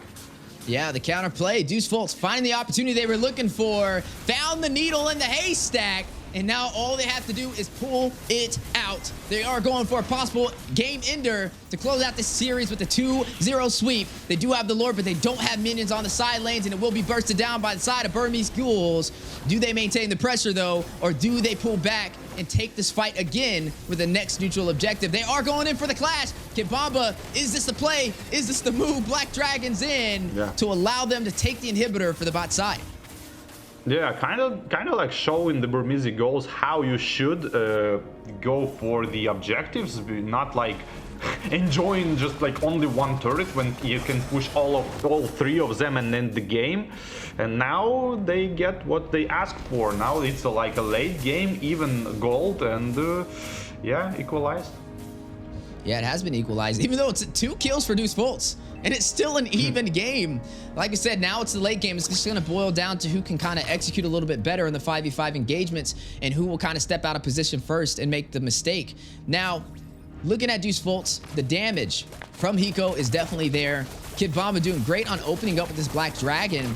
Yeah, the counterplay. Deuce Volt's finding the opportunity they were looking for, found the needle in the haystack, and now all they have to do is pull it out. They are going for a possible game ender to close out this series with the 2-0 sweep. They do have the Lord, but they don't have minions on the side lanes, and it will be bursted down by the side of Burmese Ghouls. Do they maintain the pressure, though, or do they pull back and take this fight again with the next neutral objective? They are going in for the clash. Kid Bomba, is this the play? Is this the move? Black Dragon's in to allow them to take the inhibitor for the bot side. Yeah, kind of like showing the Burmese Ghouls how you should go for the objectives, not like enjoying just like only one turret when you can push all three of them and end the game. And now they get what they asked for. Now it's like a late game, even gold, and yeah, equalized. Yeah, it has been equalized, even though it's 2 kills for Deuce Volts. And it's still an even game. Like I said, now it's the late game. It's just going to boil down to who can kind of execute a little bit better in the 5v5 engagements and who will kind of step out of position first and make the mistake. Now, looking at Deuce Volts, the damage from Hiko is definitely there. Kid Bomba doing great on opening up with this Black Dragon.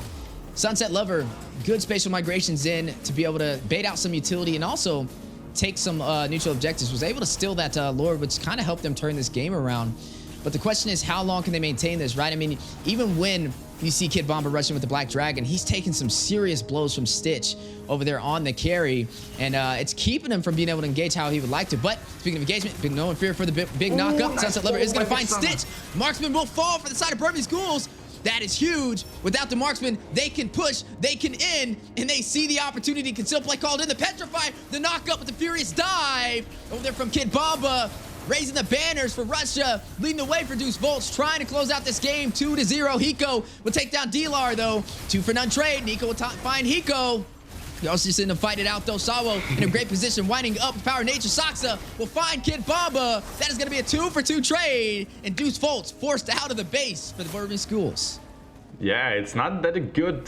Sunset Lover, good spatial migrations in to be able to bait out some utility and also take some neutral objectives. Was able to steal that Lord, which kind of helped them turn this game around. But the question is, how long can they maintain this, right? I mean, even when you see Kid Bomba rushing with the Black Dragon, he's taking some serious blows from Stitch over there on the carry, and it's keeping him from being able to engage how he would like to. But speaking of engagement, big no fear for the big knockup. Sunset Lover is going to find Stitch. Marksman will fall for the side of Burmese Ghouls. That is huge. Without the Marksman, they can push, they can end, and they see the opportunity. Conceal play called in. The Petrify, the knockup with the Furious Dive over there from Kid Bomba. Raising the banners for Russia, leading the way for Deuce Volts, trying to close out this game 2-0. Hiko will take down D-Lar, though. 2 for none trade. Nico will find Hiko. He also just in to fight it out, though. Sawo in a great position, winding up with Power Nature. Saksa will find Kid Bomba. That is going to be a 2-for-2 trade. And Deuce Volts forced out of the base for the Burmese Ghouls. Yeah, it's not that a good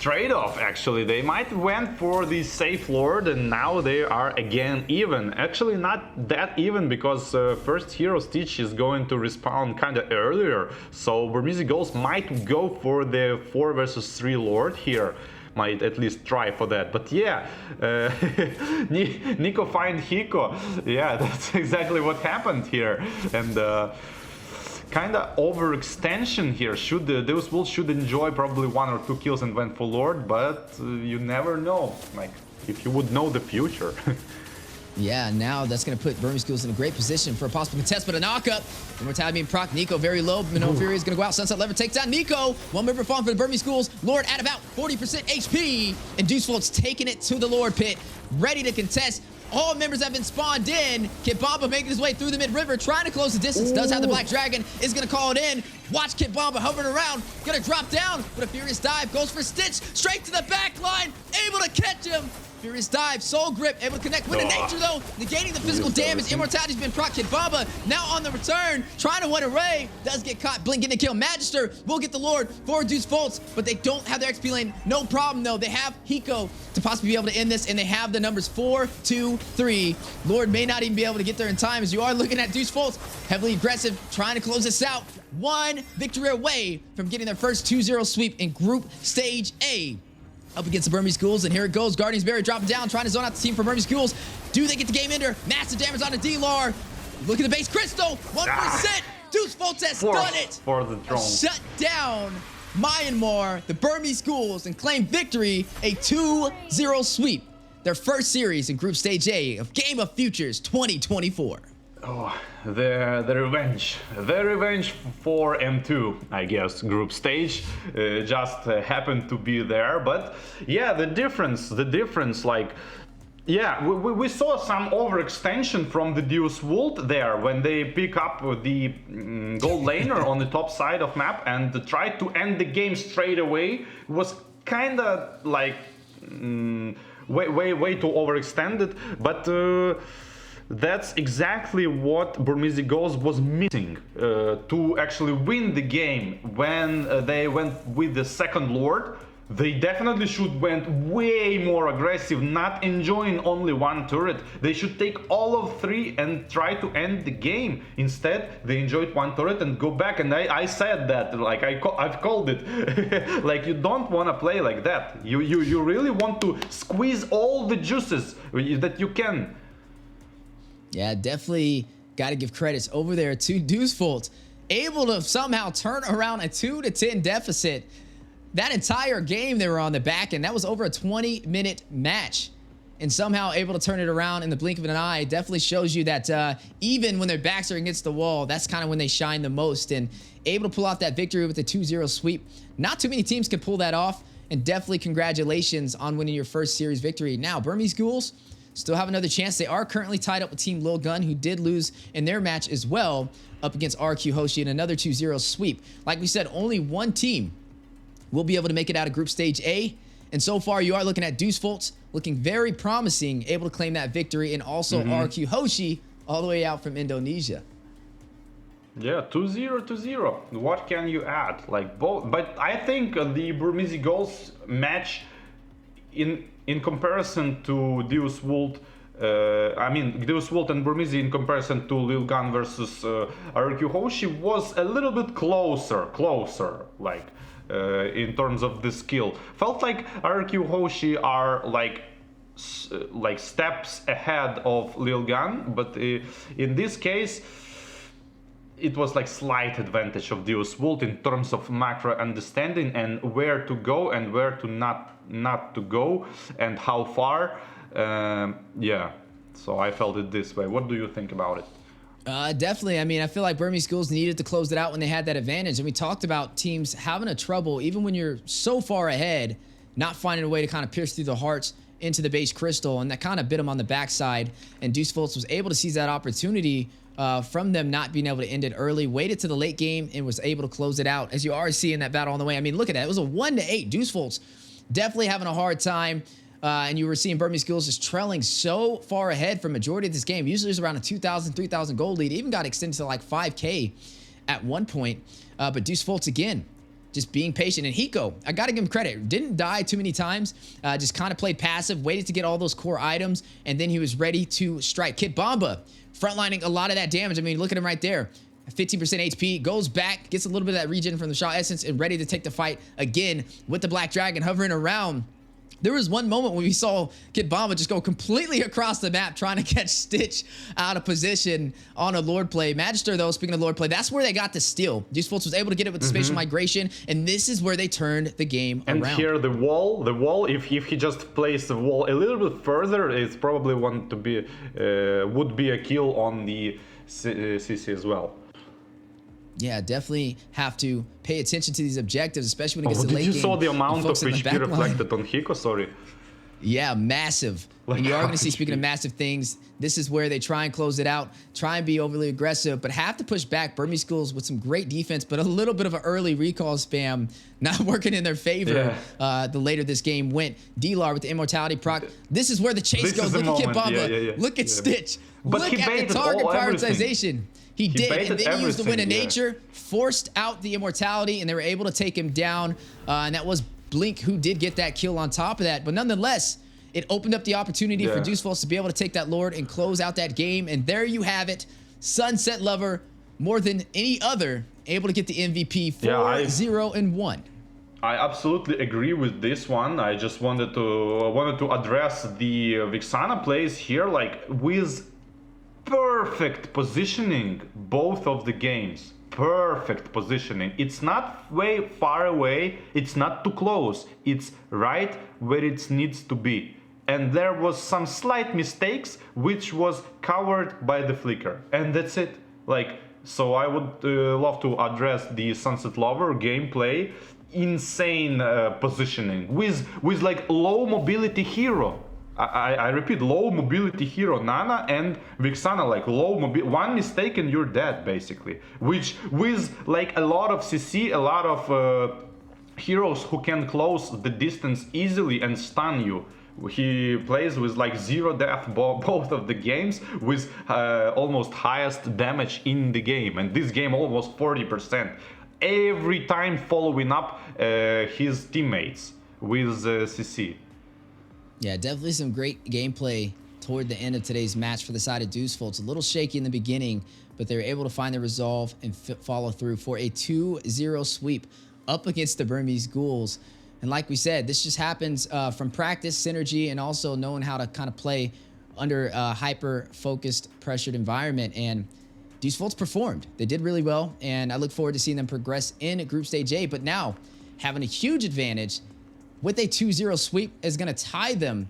trade-off, actually. They might went for the safe Lord, and now they are again even. Actually, not that even, because first Hero Stitch is going to respawn kind of earlier. So Burmese Ghouls might go for the 4 versus 3 Lord here. Might at least try for that. But yeah, Nico find Hiko. Yeah, that's exactly what happened here. And kind of overextension here. Those Wolves should enjoy probably 1 or 2 kills and went for Lord, but you never know. Like, if you would know the future. Yeah, now that's going to put Burmese Ghouls in a great position for a possible contest, but a knockup. Immortality being proc. Nico very low. Minnow Fury is going to go out. Sunset Lever takes down Nico. 1 member falling for the Burmese Ghouls. Lord at about 40% HP. And Deuce Volt's taking it to the Lord pit. Ready to contest. All members have been spawned in. Kid Bomba making his way through the mid-river, trying to close the distance. Does have the Black Dragon. Is going to call it in. Watch Kid Bomba hovering around. Going to drop down. But a Furious Dive goes for Stitch. Straight to the back line. Able to catch him. Furious dive, soul grip, able to connect with the nature though, negating the physical damage. Immortality's been proc. Kid Bamba now on the return, trying to win array, does get caught. Blink getting a kill. Magister will get the Lord for Deuce Volts, but they don't have their XP lane. No problem though. They have Hiko to possibly be able to end this, and they have the numbers 4, 2, 3. Lord may not even be able to get there in time, as you are looking at Deuce Volts, heavily aggressive, trying to close this out. One victory away from getting their first 2-0 sweep in Group Stage A. Up against the Burmese Ghouls, and here it goes. Guardian's Berry dropping down, trying to zone out the team for Burmese Ghouls. Do they get the game ender? Massive damage on the D-Lar. Look at the base crystal. 1%. Deuce Volts has done it. For the drone. Shut down Myanmar, the Burmese Ghouls, and claim victory, a 2-0 sweep. Their first series in Group Stage A of Game of Futures 2024. Oh, the revenge for M2, I guess, group stage just happened to be there. But yeah, the difference, like, yeah, we saw some overextension from the Deus Vult there when they pick up the gold laner on the top side of map and try to end the game straight away. It was kind of like way too overextended, but that's exactly what Burmese Ghouls was missing to actually win the game. When they went with the second Lord, they definitely should went way more aggressive, not enjoying only one turret. They should take all of 3 and try to end the game. Instead, they enjoyed one turret and go back. And I said that, like I've called it. Like, you don't want to play like that. You really want to squeeze all the juices that you can. Yeah, definitely got to give credits over there to Deuce Volt, able to somehow turn around a 2-10 deficit. That entire game they were on the back end, that was over a 20-minute match, and somehow able to turn it around in the blink of an eye. Definitely shows you that even when their backs are against the wall, that's kind of when they shine the most, and able to pull off that victory with a 2-0 sweep. Not too many teams can pull that off, and definitely congratulations on winning your first series victory. Now, Burmese Ghouls still have another chance. They are currently tied up with Team Lil Gun, who did lose in their match as well, up against RQ Hoshi in another 2-0 sweep. Like we said, only one team will be able to make it out of Group Stage A. And so far, you are looking at Deuce Volts, looking very promising, able to claim that victory, and also RQ Hoshi all the way out from Indonesia. Yeah, 2-0. What can you add? Like both, but I think the Burmese Ghouls match in comparison to Deus Vult, I mean Deus Vult and Burmese in comparison to Lil Gun versus RQ Hoshi was a little bit closer, like in terms of the skill. Felt like RQ Hoshi are like steps ahead of Lil Gun, but in this case it was like slight advantage of Deus Vult in terms of macro understanding and where to go and where to not to go and how far. Yeah, so I felt it this way. What do you think about it? Definitely. I mean, I feel like Burmese Schools needed to close it out when they had that advantage. And we talked about teams having a trouble, even when you're so far ahead, not finding a way to kind of pierce through the hearts into the base crystal. And that kind of bit them on the backside. And Deuce Volts was able to seize that opportunity from them not being able to end it early, waited to the late game and was able to close it out. As you are seeing that battle on the way. I mean, look at that. It was a 1-8. Deuce Volts definitely having a hard time. And you were seeing Burmese Ghouls just trailing so far ahead for majority of this game. Usually it's around a 2,000, 3,000 gold lead. It even got extended to like 5K at one point. But Deuce Volts again, just being patient. And Hiko, I got to give him credit. Didn't die too many times. Just kind of played passive, waited to get all those core items, and then he was ready to strike. Kid Bamba, frontlining a lot of that damage. I mean, look at him right there. 15% HP, goes back, gets a little bit of that regen from the Shaw Essence, and ready to take the fight again with the Black Dragon hovering around. There was one moment when we saw Kid Bamba just go completely across the map trying to catch Stitch out of position on a Lord play. Magister, though, speaking of Lord play, that's where they got the steal. Deuce Volts was able to get it with the spatial migration, and this is where they turned the game around. And here the wall, if he just plays the wall a little bit further, it's probably would be a kill on the CC as well. Yeah, definitely have to pay attention to these objectives, especially when it gets to late game. Did you saw the amount of HP reflected on Hiko? Sorry. Yeah, massive. And you are going to see, speaking of massive things, this is where they try and close it out, try and be overly aggressive, but have to push back. Burmese Schools with some great defense, but a little bit of an early recall spam not working in their favor. The later this game went. D-Lar with the immortality proc. This is where the chase goes. Look at Kibamba. Look at Stitch. But look at the target prioritization. He did, and then he used the Wind of Nature, forced out the immortality, and they were able to take him down. And that was Blink who did get that kill on top of that. But nonetheless, it opened up the opportunity for Deuce Falls to be able to take that Lord and close out that game. And there you have it. Sunset Lover, more than any other, able to get the MVP 4-0-1. I absolutely agree with this one. I just wanted to address the Vixana plays here, like with perfect positioning, both of the games. Perfect positioning. It's not way far away, it's not too close, it's right where it needs to be. And there was some slight mistakes which was covered by the flicker, and that's it. Like, so I would love to address the Sunset Lover gameplay. Insane positioning with like low mobility hero. I repeat, low mobility hero Nana and Vixana, like low mobility. One mistake and you're dead, basically. Which with like a lot of CC, a lot of heroes who can close the distance easily and stun you. He plays with like 0 death both of the games, with almost highest damage in the game, and this game almost 40%. Every time following up his teammates with CC. Yeah, definitely some great gameplay toward the end of today's match for the side of Deuceful. It's a little shaky in the beginning, but they were able to find the resolve and follow through for a 2-0 sweep up against the Burmese Ghouls. And like we said, this just happens from practice, synergy, and also knowing how to kind of play under a hyper-focused, pressured environment. And Deucefolds performed. They did really well, and I look forward to seeing them progress in Group Stage A. But now, having a huge advantage with a 2-0 sweep is going to tie them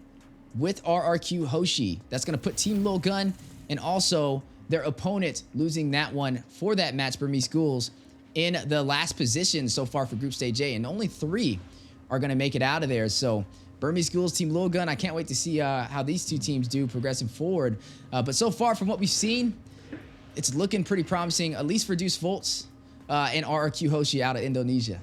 with RRQ Hoshi. That's going to put Team Lil Gun and also their opponent losing that one for that match, Burmese Ghouls, in the last position so far for Group Stage A. And only 3 are going to make it out of there. So Burmese Ghouls, Team Lil Gun, I can't wait to see how these two teams do progressing forward. But so far from what we've seen, it's looking pretty promising, at least for Deuce Volts and RRQ Hoshi out of Indonesia.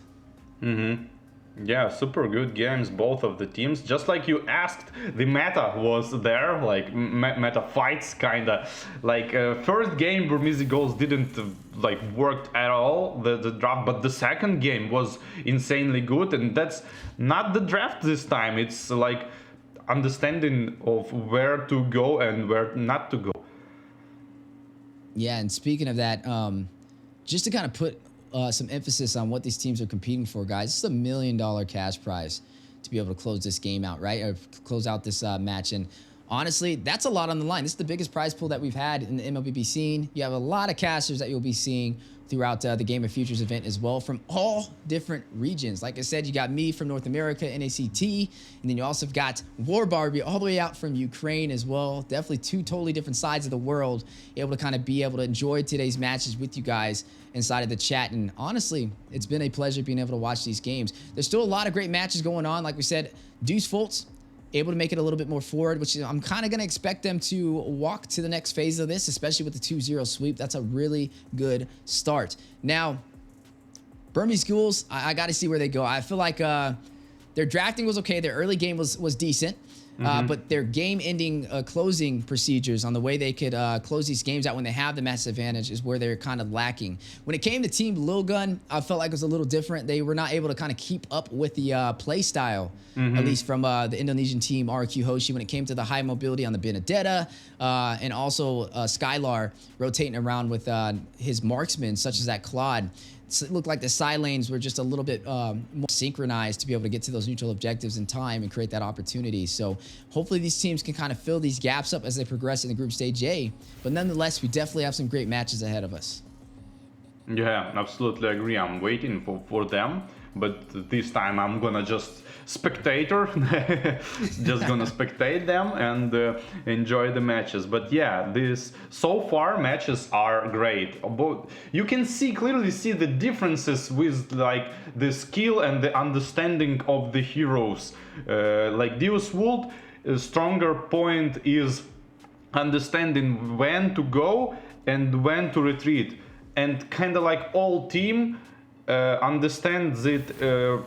Yeah, super good games, both of the teams. Just like you asked, the meta was there, like meta fights, kinda. Like first game, Burmese Ghouls didn't like worked at all, the draft, but the second game was insanely good, and that's not the draft this time. It's like understanding of where to go and where not to go. Yeah, and speaking of that, just to kind of put some emphasis on what these teams are competing for, guys. This is $1 million cash prize to be able to close this game out, right? Or close out this match. And honestly, that's a lot on the line. This is the biggest prize pool that we've had in the MLBB scene. You have a lot of casters that you'll be seeing throughout the Game of Futures event as well, from all different regions. Like I said, you got me from North America, NACT, and then you also got War Barbie all the way out from Ukraine as well. Definitely 2 totally different sides of the world, able to kind of be able to enjoy today's matches with you guys inside of the chat. And honestly, it's been a pleasure being able to watch these games. There's still a lot of great matches going on. Like we said, Deuce Foltz able to make it a little bit more forward, which I'm kind of going to expect them to walk to the next phase of this, especially with the 2-0 sweep. That's a really good start. Now, Burmese Ghouls, I got to see where they go. I feel like their drafting was okay. Their early game was decent. But their game-ending closing procedures on the way they could close these games out when they have the massive advantage is where they're kind of lacking. When it came to Team Lil Gun, I felt like it was a little different. They were not able to kind of keep up with the play style, at least from the Indonesian team, RQ Hoshi, when it came to the high mobility on the Benedetta, and also Skylar rotating around with his marksmen, such as that Claude. It looked like the side lanes were just a little bit more synchronized to be able to get to those neutral objectives in time and create that opportunity. So hopefully these teams can kind of fill these gaps up as they progress in the Group Stage A. But nonetheless, we definitely have some great matches ahead of us. Yeah, absolutely agree. I'm waiting for them. but this time I'm gonna just spectator, just gonna spectate them and enjoy the matches. But yeah, this so far matches are great. But you can clearly see the differences with like the skill and the understanding of the heroes. Like Deus Vult, a stronger point is understanding when to go and when to retreat, and kind of like all team understands it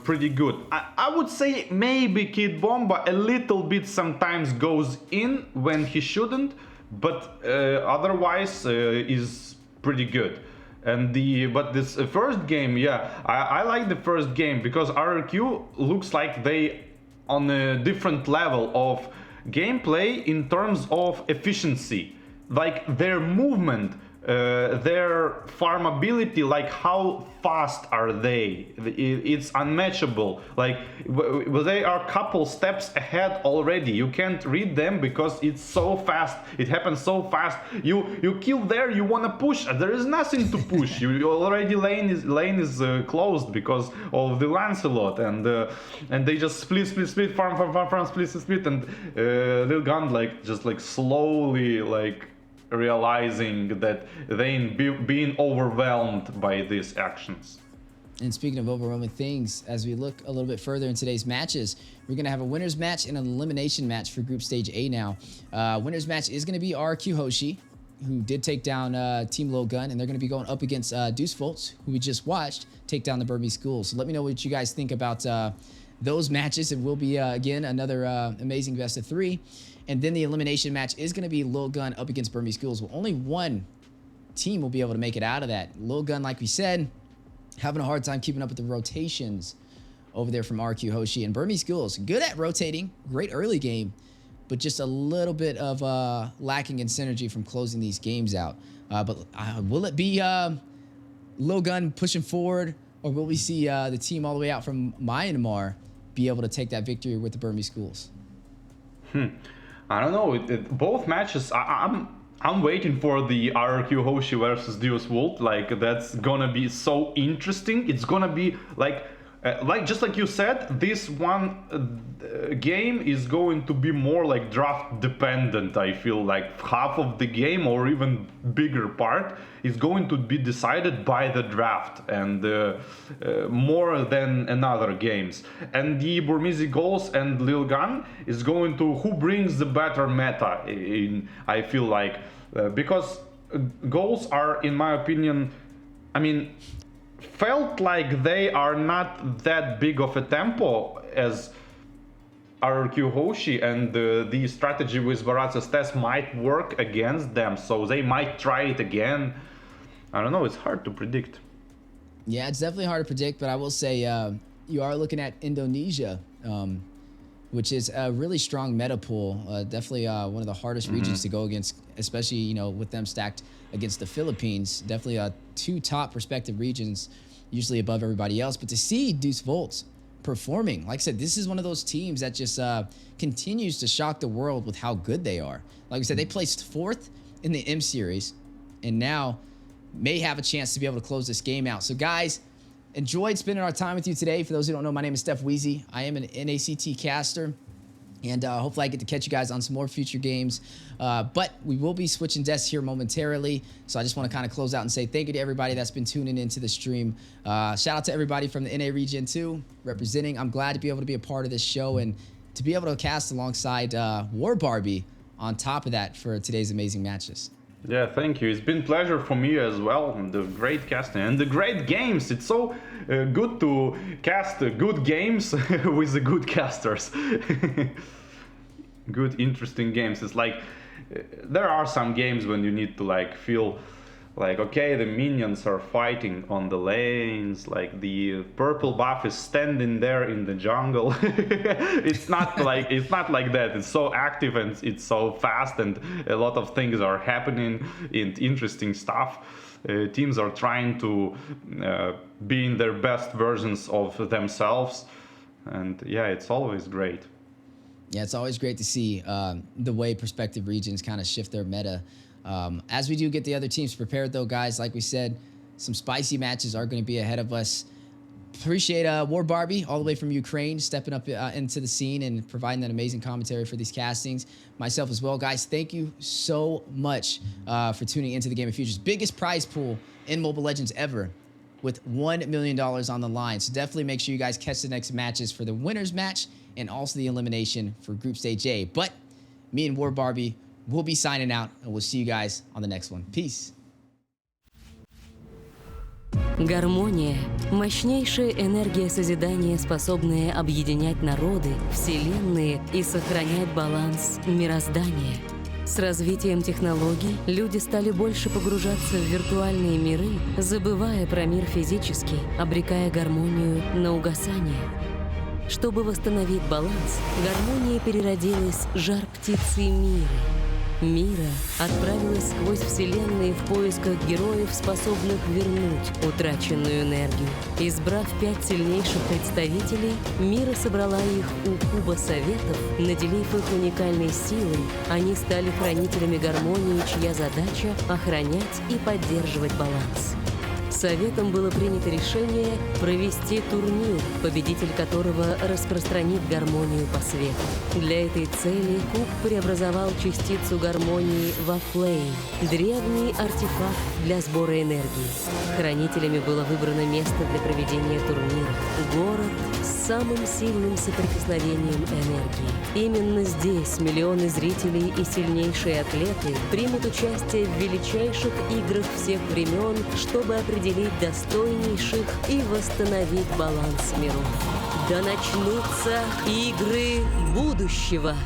pretty good. I would say maybe Kid Bomba a little bit sometimes goes in when he shouldn't, but otherwise is pretty good. And but this first game, yeah, I like the first game because RRQ looks like they on a different level of gameplay in terms of efficiency, like their movement, their farmability, like how fast are they? It's unmatchable. Like they are a couple steps ahead already. You can't read them because it's so fast. It happens so fast. You kill there, you wanna push. There is nothing to push. you already lane is closed because of the Lancelot, and they just split, farm, split, and Lil Gun like just like slowly like realizing that they being overwhelmed by these actions. And speaking of overwhelming things, as we look a little bit further in today's matches, we're going to have a winner's match and an elimination match for Group Stage A now. Winner's match is going to be RQ Hoshi, who did take down Team Lil Gun, and they're going to be going up against Deuce Volts, who we just watched take down the Burmese Schools. So let me know what you guys think about those matches. It will be, again, another amazing best of 3. And then the elimination match is going to be Lil Gun up against Burmese Schools. Well, only one team will be able to make it out of that. Lil Gun, like we said, having a hard time keeping up with the rotations over there from RQ Hoshi. And Burmese Schools, good at rotating, great early game, but just a little bit of lacking in synergy from closing these games out. But will it be Lil Gun pushing forward, or will we see the team all the way out from Myanmar be able to take that victory with the Burmese Schools? I don't know. Both matches, I'm waiting for the RRQ Hoshi versus Deus Vult. Like that's gonna be so interesting. It's gonna be like just like you said, this one game is going to be more like draft dependent. I feel like half of the game, or even bigger part, is going to be decided by the draft, and more than another games. And the Burmese Goals and Lil Gun is going to who brings the better meta. I feel like because Goals are, in my opinion, I mean, felt like they are not that big of a tempo as RRQ Hoshi, and the strategy with Baratza's test might work against them, so they might try it again. I don't know, it's hard to predict. Yeah, it's definitely hard to predict, but I will say you are looking at Indonesia, which is a really strong meta pool. Definitely one of the hardest regions to go against, especially, you know, with them stacked against the Philippines. Definitely 2 top respective regions, usually above everybody else. But to see Deuce Volts performing, like I said, this is one of those teams that just continues to shock the world with how good they are. Like we said, they placed 4th in the M Series, and now may have a chance to be able to close this game out. So guys, enjoyed spending our time with you today. For those who don't know, my name is Steph Weezy. I am an NACT caster, and hopefully I get to catch you guys on some more future games. But we will be switching desks here momentarily, so I just want to kind of close out and say thank you to everybody that's been tuning into the stream. Shout out to everybody from the NA region too, representing. I'm glad to be able to be a part of this show and to be able to cast alongside War Barbie on top of that for today's amazing matches. Yeah, thank you. It's been a pleasure for me as well. The great casting and the great games. It's so good to cast good games with the good casters. Good, interesting games. It's like there are some games when you need to like feel like, okay, the minions are fighting on the lanes, like the purple buff is standing there in the jungle. It's not like that. It's so active and it's so fast, and a lot of things are happening and interesting stuff. Teams are trying to be in their best versions of themselves, and yeah, it's always great. Yeah, it's always great to see the way prospective regions kind of shift their meta. As we do get the other teams prepared, though, guys, like we said, some spicy matches are going to be ahead of us. Appreciate War Barbie all the way from Ukraine stepping up into the scene and providing that amazing commentary for these castings. Myself as well, guys. Thank you so much for tuning into the Game of Futures. Biggest prize pool in Mobile Legends ever, with $1 million on the line. So definitely make sure you guys catch the next matches for the winners match and also the elimination for Group Stage A. But me and War Barbie will be signing out, and we'll see you guys on the next one. Peace. Гармония – мощнейшая энергия созидания, способная объединять народы, вселенные и сохранять баланс мироздания. С развитием технологий люди стали больше погружаться в виртуальные миры, забывая про мир физический, обрекая гармонию на угасание. Чтобы восстановить баланс, гармония переродилась жар-птицей мира. Мира отправилась сквозь вселенные в поисках героев, способных вернуть утраченную энергию. Избрав 5 сильнейших представителей, Мира собрала их у Куба Советов, наделив их уникальной силой. Они стали хранителями гармонии, чья задача — охранять и поддерживать баланс. Советом было принято решение провести турнир, победитель которого распространит гармонию по свету. Для этой цели Куб преобразовал частицу гармонии во флейм — древний артефакт для сбора энергии. Хранителями было выбрано место для проведения турнира — город с самым сильным соприкосновением энергии. Именно здесь миллионы зрителей и сильнейшие атлеты примут участие в величайших играх всех времен, чтобы определить достойнейших и восстановить баланс миров. Да начнутся игры будущего!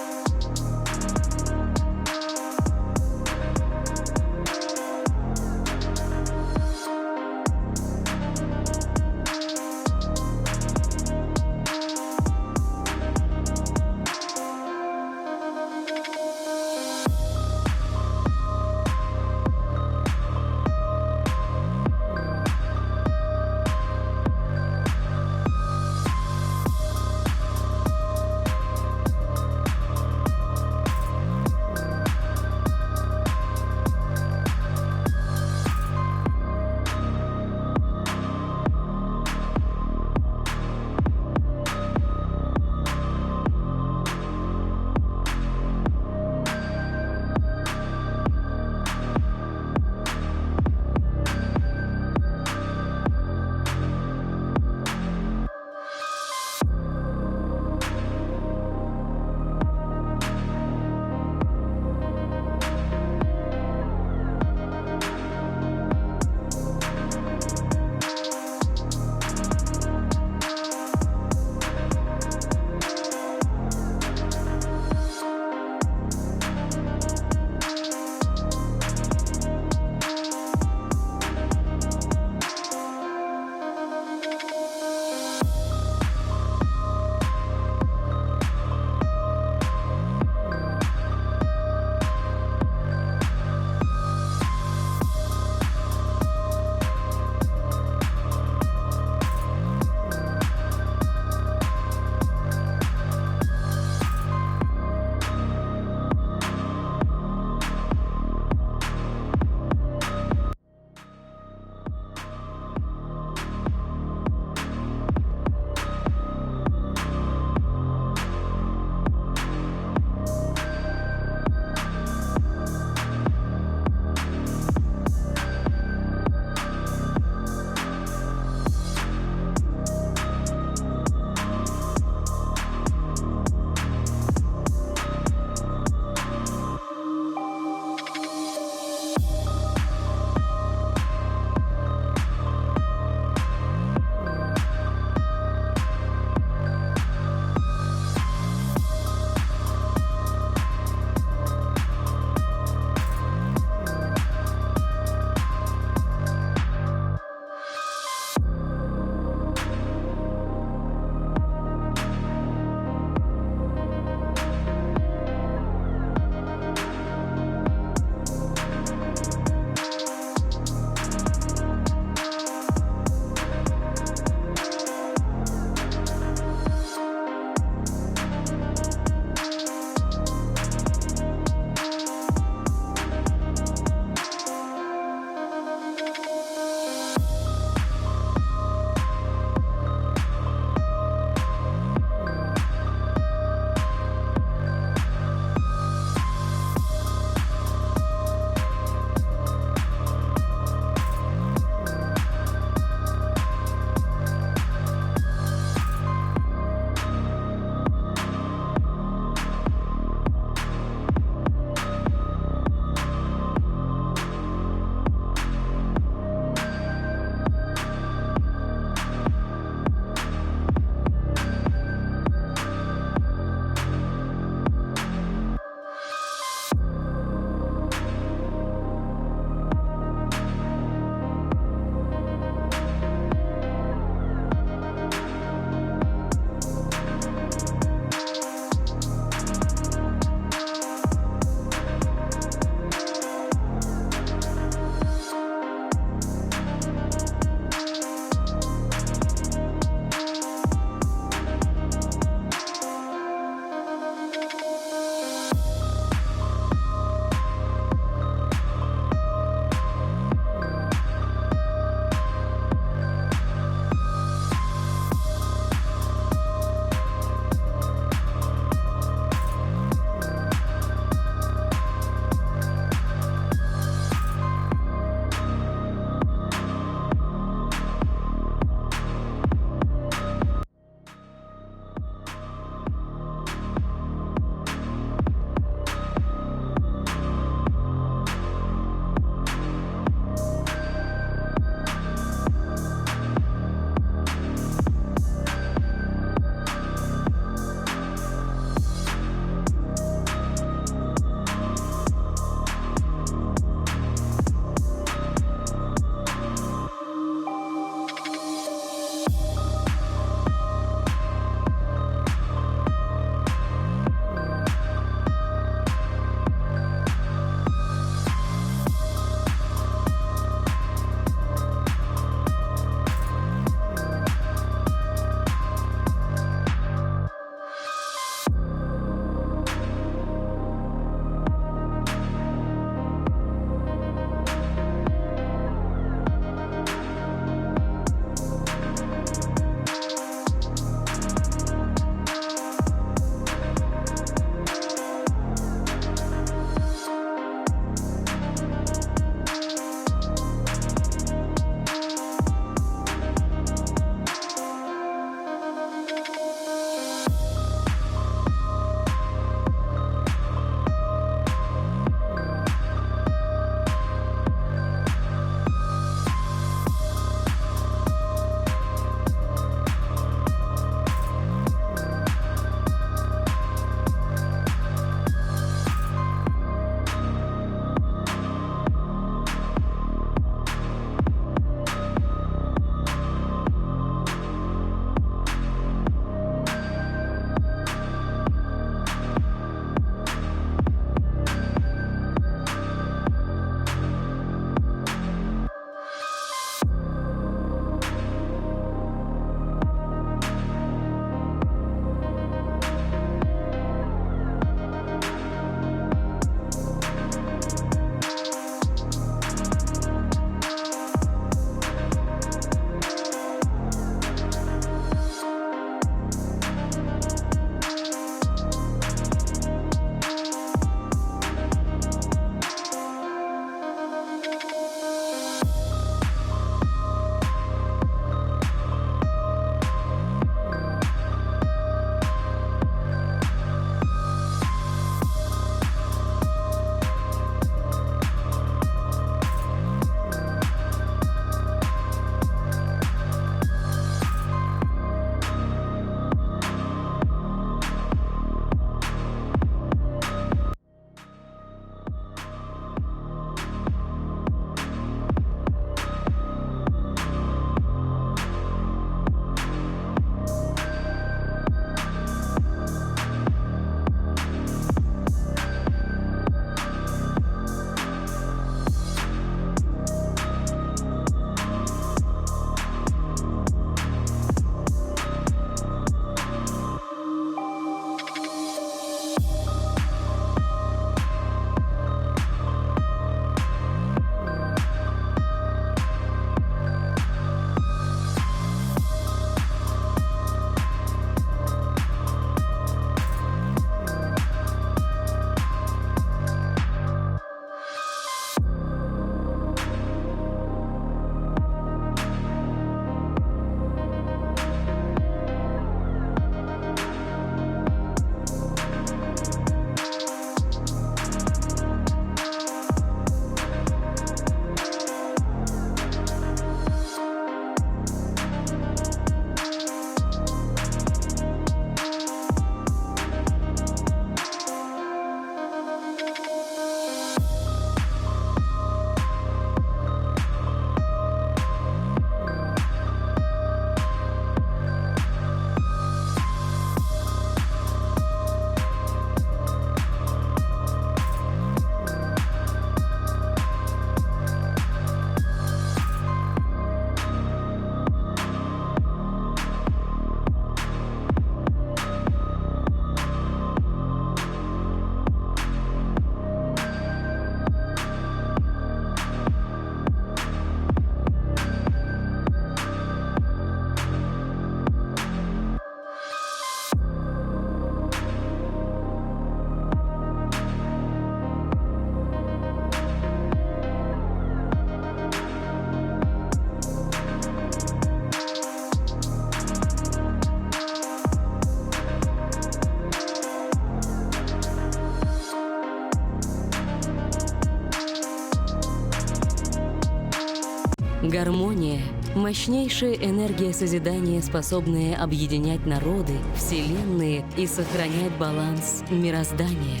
Гармония – мощнейшая энергия созидания, способная объединять народы, вселенные и сохранять баланс мироздания.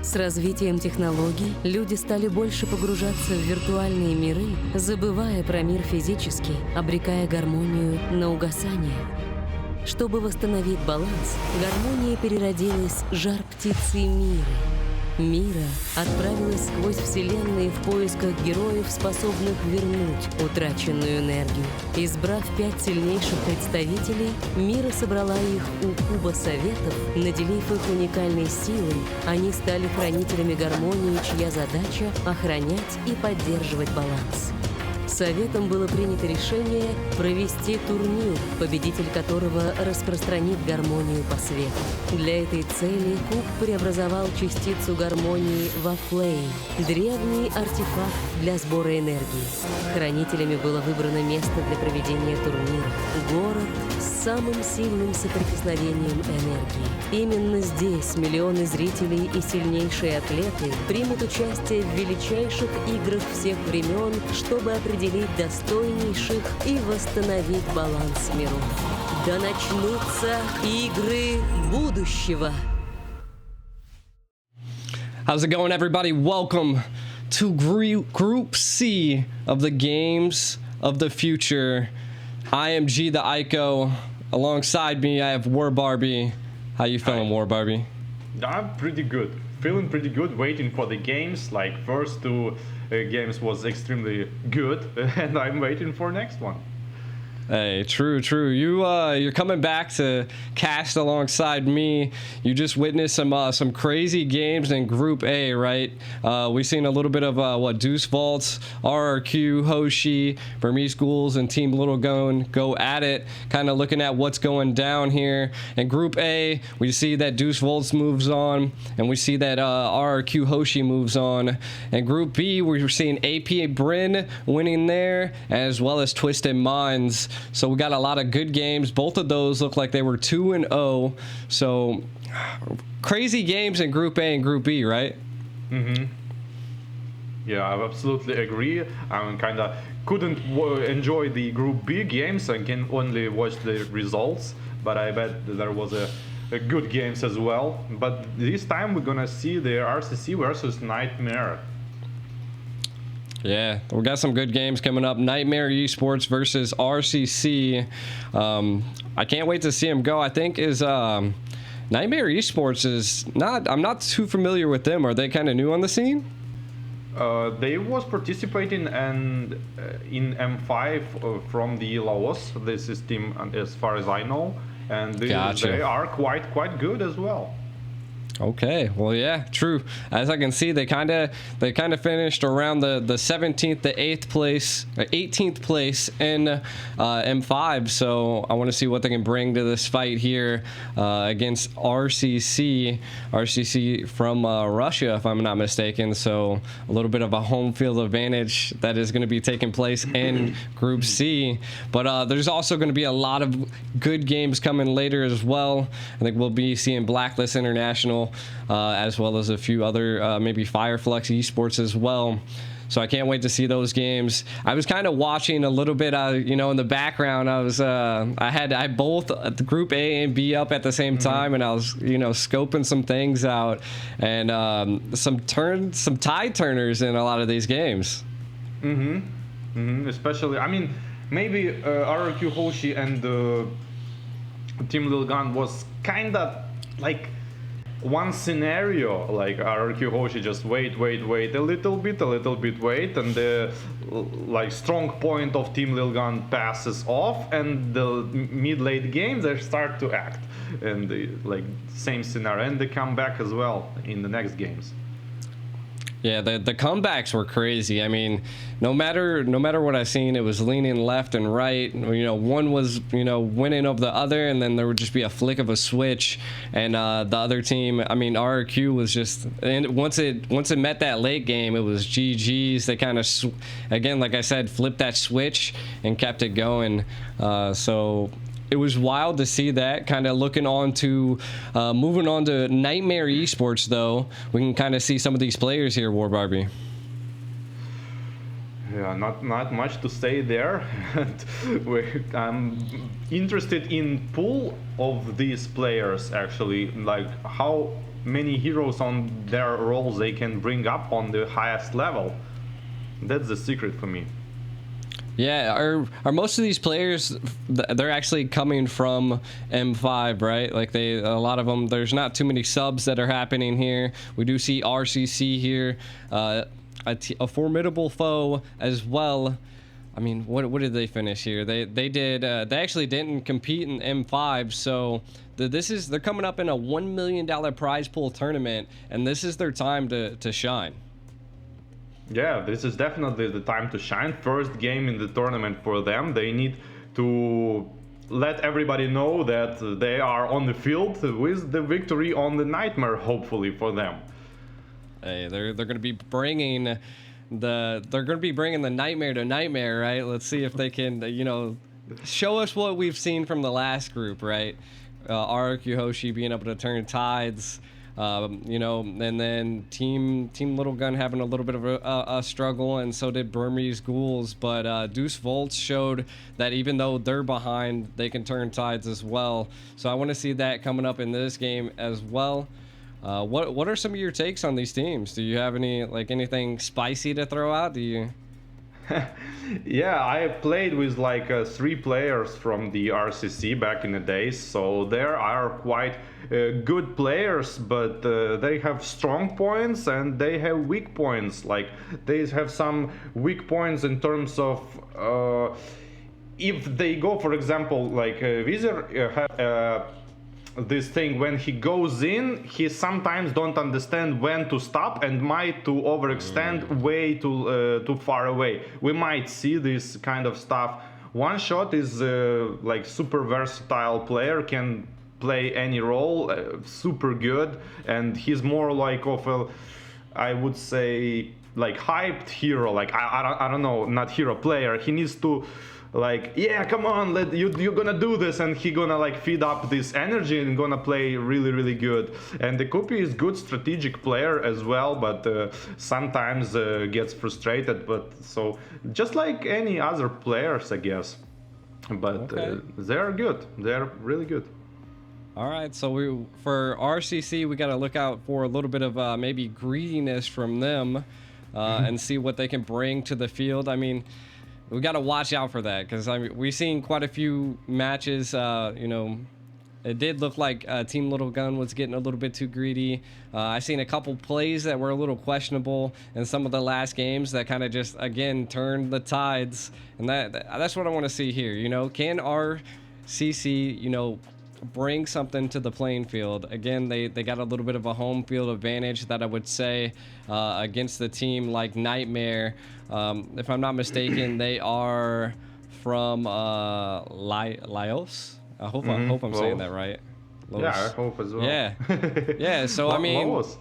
С развитием технологий люди стали больше погружаться в виртуальные миры, забывая про мир физический, обрекая гармонию на угасание. Чтобы восстановить баланс, гармония переродилась жар-птицей Миры. Мира отправилась сквозь вселенные в поисках героев, способных вернуть утраченную энергию. Избрав 5 сильнейших представителей, Мира собрала их у Куба Советов, наделив их уникальной силой. Они стали хранителями гармонии, чья задача — охранять и поддерживать баланс. Советом было принято решение провести турнир, победитель которого распространит гармонию по свету. Для этой цели Куб преобразовал частицу гармонии во флейм — древний артефакт для сбора энергии. Хранителями было выбрано место для проведения турнира — город с самым сильным соприкосновением энергии. Именно здесь миллионы зрителей и сильнейшие атлеты примут участие в величайших играх всех времен, чтобы определить достойнейших и восстановить баланс миров. Да начнутся игры будущего! How's it going, everybody? Welcome to Group C of the Games of the Future. I am G the Ico. Alongside me, I have War Barbie. How you feeling, War Barbie? I'm pretty good. Feeling pretty good, waiting for the games. Like, first two games was extremely good, and I'm waiting for next one. Hey, true. You're coming back to cast alongside me. You just witnessed some crazy games in Group A, right? We've seen a little bit of Deuce Vaults, RRQ, Hoshi, Burmese Ghouls, and Team Little go at it. Kind of looking at what's going down here. In Group A, we see that Deuce Vaults moves on, and we see that RRQ Hoshi moves on. In Group B, we're seeing AP Bryn winning there, as well as Twisted Minds. So we got a lot of good games. Both of those look like they were 2-0. So crazy games in Group A and Group B, right? Mm-hmm. Yeah, I absolutely agree. I kind of couldn't enjoy the Group B games. I can only watch the results. But I bet there was a good games as well. But this time we're gonna see the RCC versus Nightmare. Yeah, we got some good games coming up. Nightmare Esports versus RCC. I can't wait to see them go. I think Nightmare Esports is not. I'm not too familiar with them. Are they kind of new on the scene? They was participating in M5 from the Laos. This is team, as far as I know, and they are quite good as well. Okay, well, yeah, true. As I can see, they kind of finished around the 17th to 18th place in M5. So I want to see what they can bring to this fight here against RCC from Russia, if I'm not mistaken. So a little bit of a home field advantage that is going to be taking place in Group C. But there's also going to be a lot of good games coming later as well. I think we'll be seeing Blacklist International, as well as a few other maybe Fireflux esports as well. So I can't wait to see those games. I was kind of watching a little bit, in the background. I had both the Group A and B up at the same time, and I was scoping some things out, and some tide turners in a lot of these games. Especially, I mean, maybe RRQ Hoshi and Team Lil Gun was kind of like one scenario, like RRQ Hoshi just wait a little bit wait, and the strong point of Team Lil Gun passes off, and the mid-late game they start to act, and the same scenario, and they come back as well in the next games. Yeah, the comebacks were crazy. I mean, no matter what I've seen, it was leaning left and right. One was winning over the other, and then there would just be a flick of a switch, and the other team, I mean, RRQ was just, and once it met that late game, it was GGs. They kind of again, like I said, flipped that switch and kept it going. So it was wild to see that. Kind of moving on to Nightmare Esports, though. We can kind of see some of these players here, War Barbie. Yeah, not much to say there. I'm interested in pool of these players actually, like how many heroes on their roles they can bring up on the highest level. That's the secret for me. Yeah, are most of these players, they're actually coming from M5, right? Like a lot of them, there's not too many subs that are happening here. We do see RCC here, a formidable foe as well. I mean, what did they finish here? They actually didn't compete in M5, so they're coming up in a $1 million prize pool tournament, and this is their time to shine. Yeah, this is definitely the time to shine. First game in the tournament for them. They need to let everybody know that they are on the field with the victory on the Nightmare, hopefully for them. Hey, they're going to be bringing the Nightmare to Nightmare, right? Let's see if they can, show us what we've seen from the last group, right? Ark, Yohoshi being able to turn tides. And then Team Little Gun having a little bit of a struggle, and so did Burmese Ghouls. But Deuce Volts showed that even though they're behind, they can turn tides as well. So I want to see that coming up in this game as well. What are some of your takes on these teams? Do you have anything spicy to throw out? Do you? Yeah, I played with 3 players from the RCC back in the days, so there are quite good players, but they have strong points and they have weak points. Like they have some weak points in terms of if they go, for example, like Vizier this thing, when he goes in, he sometimes don't understand when to stop and might to overextend way too far away. We might see this kind of stuff. One Shot is like super versatile player, can play any role, super good, and he's more like of a, I would say, like hyped hero. Like I don't know, not hero, player. He needs to, like, yeah, come on, you're gonna do this, and he gonna like feed up this energy and gonna play really good. And the Kupi is good strategic player as well, but sometimes gets frustrated. But so just like any other players, I guess. But okay. They're good. They're really good. All right, so for RCC, we got to look out for a little bit of maybe greediness from them, and see what they can bring to the field. I mean, we got to watch out for that, because we've seen quite a few matches. It did look like Team Little Gun was getting a little bit too greedy. I've seen a couple plays that were a little questionable in some of the last games that kind of just, again, turned the tides. And that's what I want to see here. Can RCC, bring something to the playing field? Again, they got a little bit of a home field advantage that I would say against the team like Nightmare. If I'm not mistaken, they are from Laos. I hope I'm saying that right. Laos. Yeah, I hope as well. Yeah, yeah. So I mean, Laos.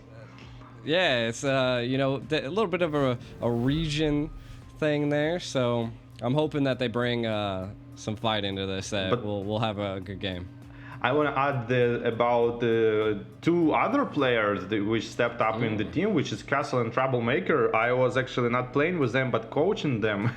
Yeah, it's a little bit of a region thing there. So I'm hoping that they bring some fight into this. That we'll have a good game. I want to add about 2 other players which stepped up in the team, which is Castle and Troublemaker. I was actually not playing with them, but coaching them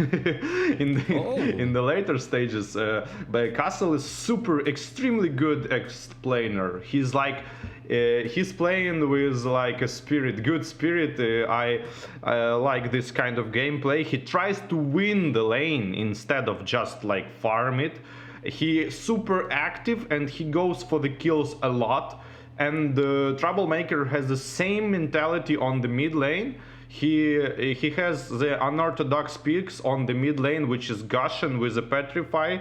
in the later stages. But Castle is extremely good explainer. He's like, he's playing with like a good spirit. I like this kind of gameplay. He tries to win the lane instead of just like farm it. He super active and he goes for the kills a lot. And the Troublemaker has the same mentality on the mid lane. He has the unorthodox picks on the mid lane, which is Gushen with a Petrify.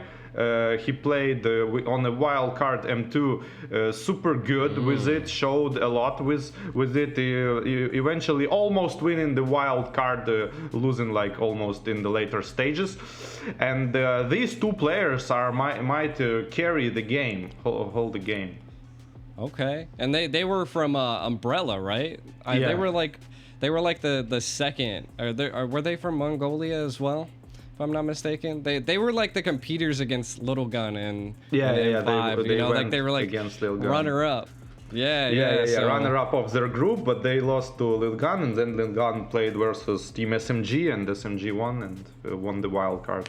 He played on a wild card M2, super good with it, showed a lot with it. Eventually almost winning the wild card, losing like almost in the later stages. And these 2 players might carry the game, hold the game. Okay, and they were from Umbrella, right? Yeah. They were like the second. Were they from Mongolia as well? If I'm not mistaken, they were like the competitors against Little Gun and yeah. M5, They like they were like against Little Gun. runner up. Yeah. Runner-up of their group, but they lost to Lilgan, and then Lilgan played versus Team SMG, and SMG won and won the wild card.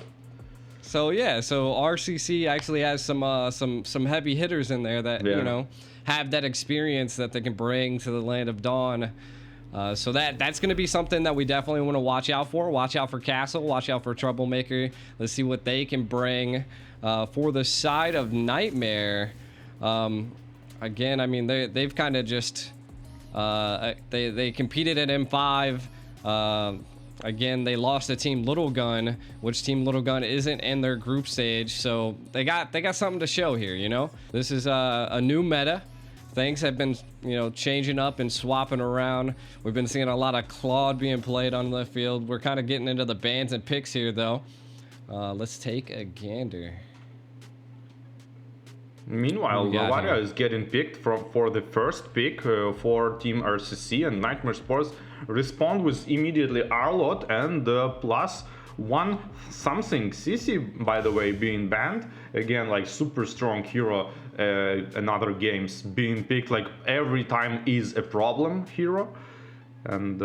So RCC actually has some heavy hitters in there that you know have that experience that they can bring to the Land of Dawn. So that's going to be something that we definitely want to watch out for. Watch out for Castle. Watch out for Troublemaker. Let's see what they can bring for the side of Nightmare. Again, I mean they've kind of just they competed at M5. Again, they lost to Team Little Gun, which Team Little Gun isn't in their group stage, so they got something to show here. You know, this is a new meta. Things have been, you know, changing up and swapping around. We've been seeing a lot of Claude being played on the field. We're kind of getting into the bans and picks here, though. Let's take a gander. Meanwhile, Bavaria is getting picked for the first pick for Team RCC, and Nightmare Sports respond with immediately Arlot and plus one something. CC, by the way, being banned. Again, like super strong hero in other games being picked like every time is a problem hero. And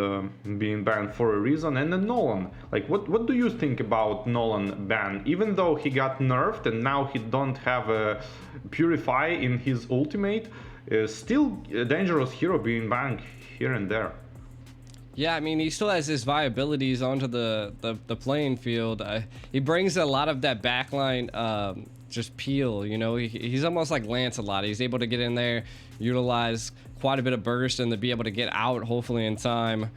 being banned for a reason. And then Nolan, like what do you think about Nolan ban? Even though he got nerfed and now he don't have a Purify in his ultimate, still a dangerous hero being banned here and there. Yeah, I mean, he still has his viabilities onto the playing field. He brings a lot of that backline just peel, you know. He's almost like Lancelot. He's able to get in there, utilize quite a bit of burst, and to be able to get out hopefully in time.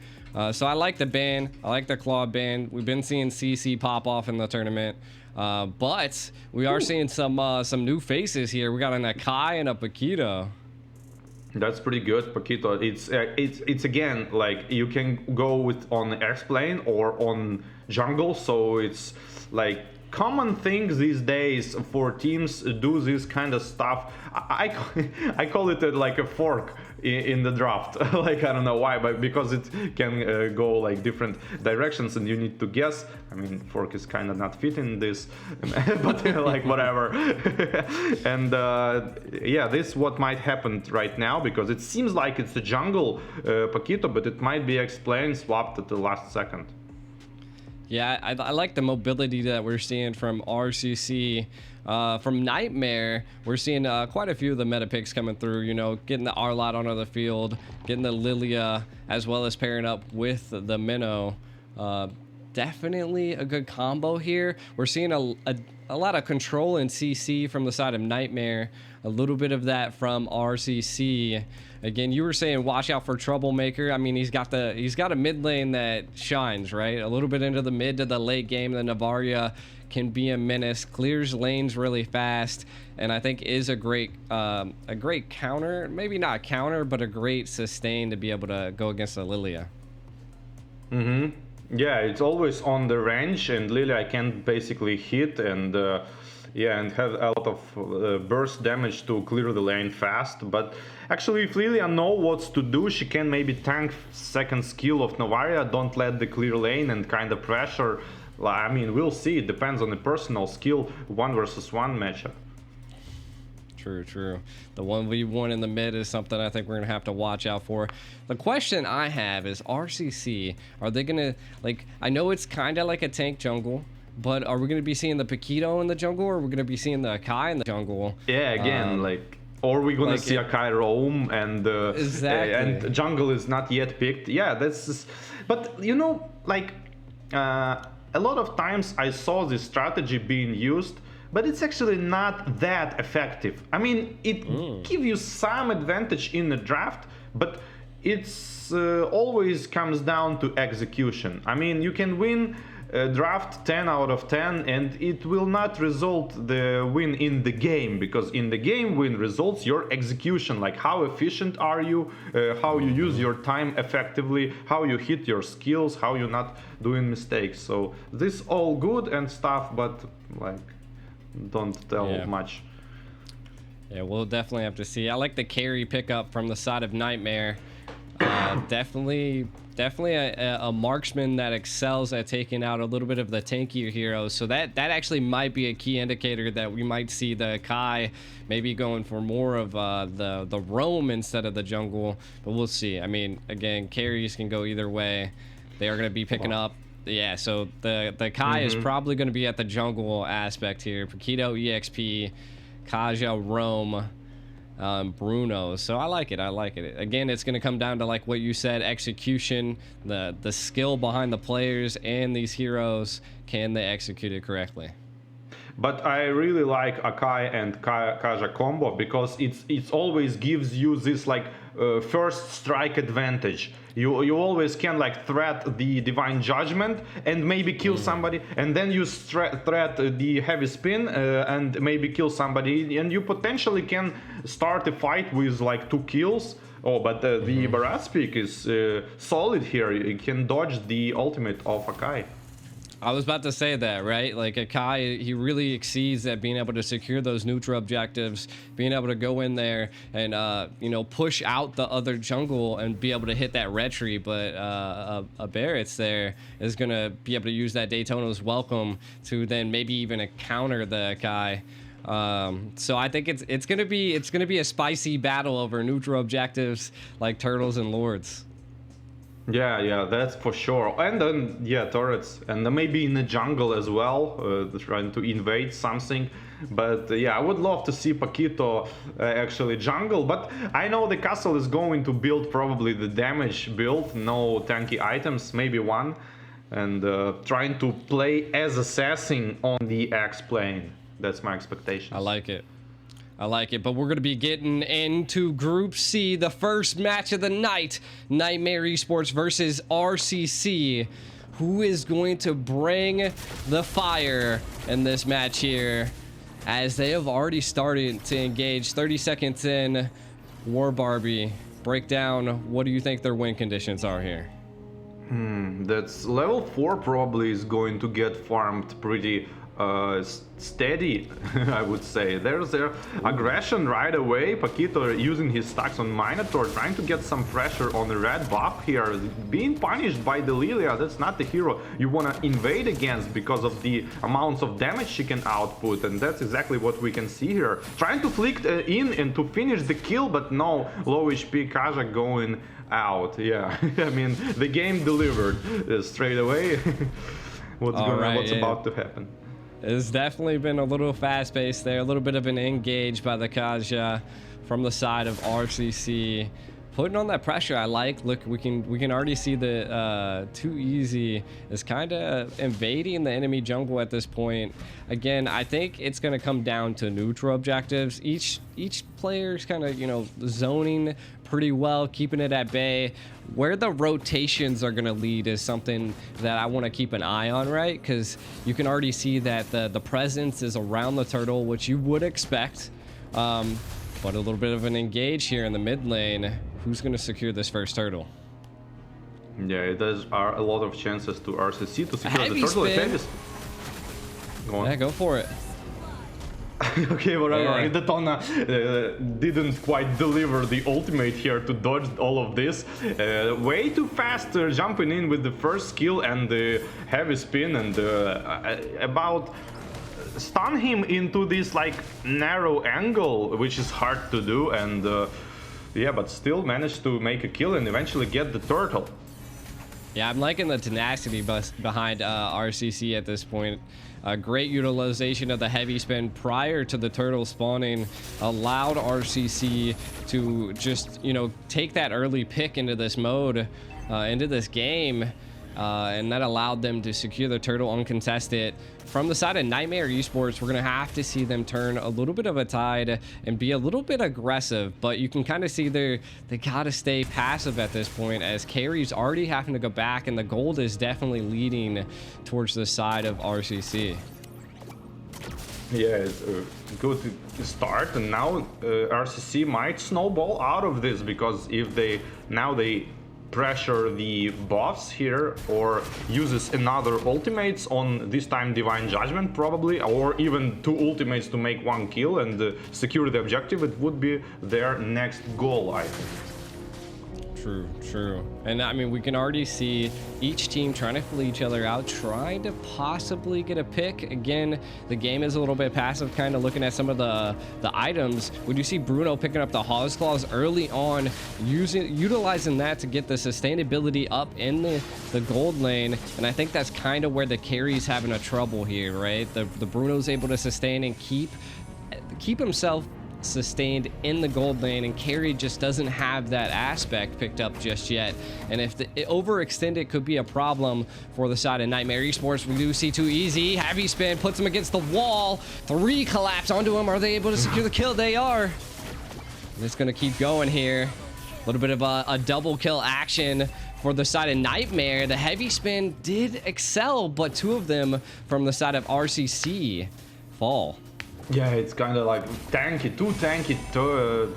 So I like the ban. I like the Claw ban. We've been seeing CC pop off in the tournament, but we are seeing some new faces here. We got an Akai and a Paquito. That's pretty good, Paquito. It's again like you can go with on X-Plane or on jungle, so it's like common things these days for teams do this kind of stuff. I call it like a fork in the draft. Like I don't know why, but because it can go like different directions and you need to guess. I mean, fork is kind of not fitting this, but like whatever. And yeah, this is what might happen right now because it seems like it's a jungle Paquito, but it might be explained swapped at the last second. Yeah, I like the mobility that we're seeing from RCC. From Nightmare, we're seeing quite a few of the meta picks coming through, you know, getting the Arlot onto the field, getting the Lilia, as well as pairing up with the Minnow. Definitely a good combo here. We're seeing a lot of control in CC from the side of Nightmare, a little bit of that from RCC. Again, you were saying watch out for Troublemaker. I mean, he's got a mid lane that shines, right? A little bit into the mid to the late game. The Navaria can be a menace, clears lanes really fast, and I think is a great counter. Maybe not counter, but a great sustain to be able to go against the Lilia. Yeah, it's always on the range, and Lilia can basically hit and yeah, and have a lot of burst damage to clear the lane fast. But actually, if Lilia knows what to do, she can maybe tank second skill of Novaria, don't let the clear lane and kind of pressure. I mean, we'll see. It depends on the personal skill, 1 versus 1 matchup. True. The 1v1 in the mid is something I think we're going to have to watch out for. The question I have is RCC, are they going to, like, I know it's kind of like a tank jungle, but are we going to be seeing the Paquito in the jungle, or are we going to be seeing the Akai in the jungle? Yeah, again, like, or we're going to see Akai roam, and exactly. And jungle is not yet picked. Yeah, that's just, but you know, like, a lot of times I saw this strategy being used, but it's actually not that effective. I mean, it gives you some advantage in the draft, but it's always comes down to execution. I mean, you can win a draft 10 out of 10, and it will not result the win in the game, because in the game win results your execution, like how efficient are you, how you use your time effectively, how you hit your skills, how you're not doing mistakes. So this all good and stuff, but like, don't tell much. Yeah, we'll definitely have to see. I like the carry pickup from the side of Nightmare. Definitely definitely a marksman that excels at taking out a little bit of the tankier heroes. So that actually might be a key indicator that we might see the Kai maybe going for more of the roam instead of the jungle. But we'll see. I mean, again, carries can go either way. They are going to be picking up. Yeah, so the Kai is probably going to be at the jungle aspect here. Paquito, EXP, Kaja, roam. Bruno. So I like it. Again, it's going to come down to, like what you said, execution, the skill behind the players and these heroes. Can they execute it correctly? But I really like Akai and Kaja combo because it always gives you this like first strike advantage. You always can like threat the divine judgment and maybe kill somebody, and then you threat the heavy spin and maybe kill somebody, and you potentially can start a fight with like 2 kills. Oh, but the Barat peak is solid here. You can dodge the ultimate of Akai. I was about to say that, right? Like Akai, he really exceeds at being able to secure those neutral objectives, being able to go in there and, you know, push out the other jungle and be able to hit that retry. But a Barrett's there is going to be able to use that Daytona's welcome to then maybe even counter the Akai. So I think it's gonna be a spicy battle over neutral objectives like turtles and lords. Yeah, that's for sure. And then, yeah, turrets. And then maybe in the jungle as well, trying to invade something. But yeah, I would love to see Paquito actually jungle. But I know the castle is going to build probably the damage build, no tanky items, maybe one. And trying to play as assassin on the X plane. That's my expectation. I like it. But we're going to be getting into Group C, the first match of the night. Nightmare Esports versus RCC. Who is going to bring the fire in this match here? As they have already started to engage. 30 seconds in. War Barbie, break down. What do you think their win conditions are here? That's level 4 probably is going to get farmed pretty steady, I would say. There's their aggression right away. Paquito using his stacks on Minotaur, trying to get some pressure on the red buff here. Being punished by the Lilia, that's not the hero you want to invade against because of the amounts of damage she can output, and that's exactly what we can see here. Trying to flick in and to finish the kill, but no, low HP Kaja going out. Yeah, I mean, the game delivered straight away. What's about to happen? It's definitely been a little fast-paced there, a little bit of an engage by the Kaja from the side of RCC. Putting on that pressure, I like. Look, we can already see the Too Easy is kind of invading the enemy jungle at this point. Again, I think it's going to come down to neutral objectives. Each player's kind of, you know, zoning pretty well, keeping it at bay. Where the rotations are going to lead is something that I want to keep an eye on, right? Because you can already see that the presence is around the turtle, which you would expect. But a little bit of an engage here in the mid lane. Who's going to secure this first turtle? Yeah, it does are a lot of chances to RCC to secure the turtle. Go on. Yeah, go for it. Okay, whatever. Yeah. Daytona didn't quite deliver the ultimate here to dodge all of this. Way too fast jumping in with the first skill and the heavy spin, and about stun him into this like narrow angle, which is hard to do, and yeah, but still managed to make a kill and eventually get the turtle. Yeah, I'm liking the tenacity behind RCC at this point. Great utilization of the heavy spin prior to the turtle spawning allowed RCC to just, you know, take that early pick into this mode, into this game, and that allowed them to secure the turtle uncontested. From the side of Nightmare Esports, we're going to have to see them turn a little bit of a tide and be a little bit aggressive, but you can kind of see they got to stay passive at this point, as carry's already having to go back, and the gold is definitely leading towards the side of RCC. Yeah, it's a good start, and now RCC might snowball out of this, because if they pressure the buffs here or uses another ultimates on this time Divine Judgment probably, or even 2 ultimates to make 1 kill and secure the objective, it would be their next goal, I think. True. And I mean, we can already see each team trying to flee each other out, trying to possibly get a pick. Again, the game is a little bit passive, kind of looking at some of the items. Would you see Bruno picking up the Hawes Claws early on, utilizing that to get the sustainability up in the gold lane? And I think that's kind of where the carry's having a trouble here, right? The Bruno's able to sustain and keep himself sustained in the gold lane, and carry just doesn't have that aspect picked up just yet. And if it overextended, could be a problem for the side of Nightmare Esports. We do see too easy. Heavy spin puts him against the wall. 3 collapse onto him. Are they able to secure the kill? They are. And it's going to keep going here. A little bit of a double kill action for the side of Nightmare. The heavy spin did excel, but 2 of them from the side of RCC fall. Yeah, it's kind of like too tanky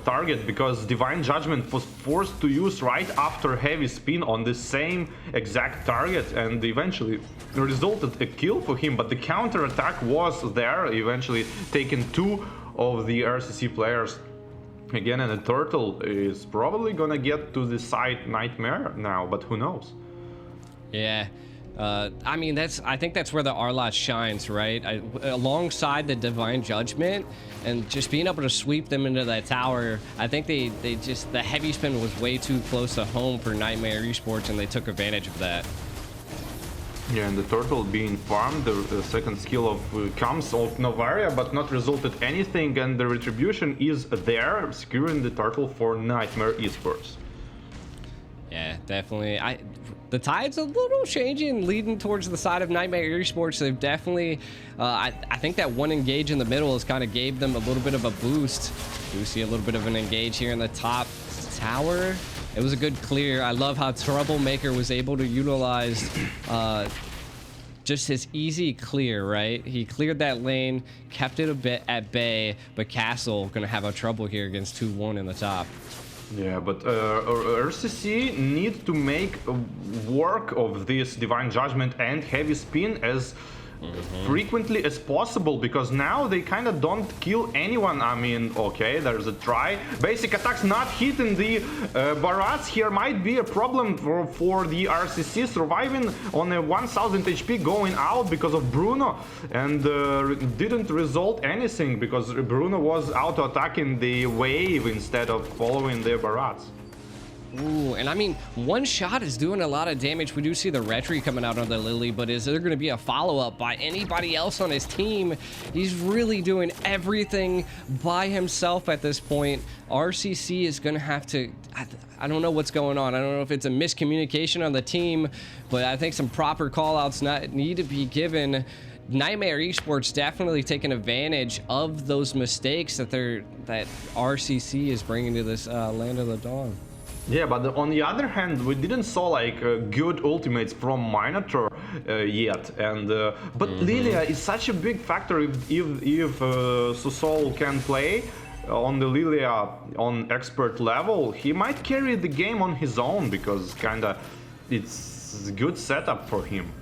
target, because Divine Judgment was forced to use right after heavy spin on the same exact target, and eventually resulted a kill for him. But the counter attack was there, eventually taking 2 of the RCC players again, and the turtle is probably gonna get to the side Nightmare now, but who knows? Yeah. I mean, I think that's where the Arlot shines, right? Alongside the Divine Judgment and just being able to sweep them into that tower. I think the heavy spin was way too close to home for Nightmare Esports, and they took advantage of that. Yeah, and the turtle being farmed, the second skill of comes of Novaria, but not resulted anything, and the retribution is there, securing the turtle for Nightmare Esports. Yeah, definitely. The tide's a little changing, leading towards the side of Nightmare Esports. They've definitely, I think that one engage in the middle has kind of gave them a little bit of a boost. We see a little bit of an engage here in the top tower. It was a good clear. I love how Troublemaker was able to utilize just his easy clear, right? He cleared that lane, kept it a bit at bay, but Castle gonna have a trouble here against 2-1 in the top. Yeah, but RCC need to make work of this Divine Judgment and heavy spin as frequently as possible, because now they kind of don't kill anyone. I mean, okay, there's a try. Basic attacks not hitting the Barats here might be a problem for the RCC, surviving on a 1000 HP going out because of Bruno, and didn't result anything because Bruno was auto-attacking the wave instead of following the Barats. Ooh, and I mean, one shot is doing a lot of damage. We do see the Retry coming out on the Lily, but is there going to be a follow-up by anybody else on his team? He's really doing everything by himself at this point. RCC is going to have to... I don't know what's going on. I don't know if it's a miscommunication on the team, but I think some proper call-outs need to be given. Nightmare Esports definitely taking advantage of those mistakes that RCC is bringing to this Land of the Dawn. Yeah, but on the other hand, we didn't saw like good ultimates from Minotaur yet, and but Lilia is such a big factor. If Susol can play on the Lilia on expert level, he might carry the game on his own, because kinda it's a good setup for him.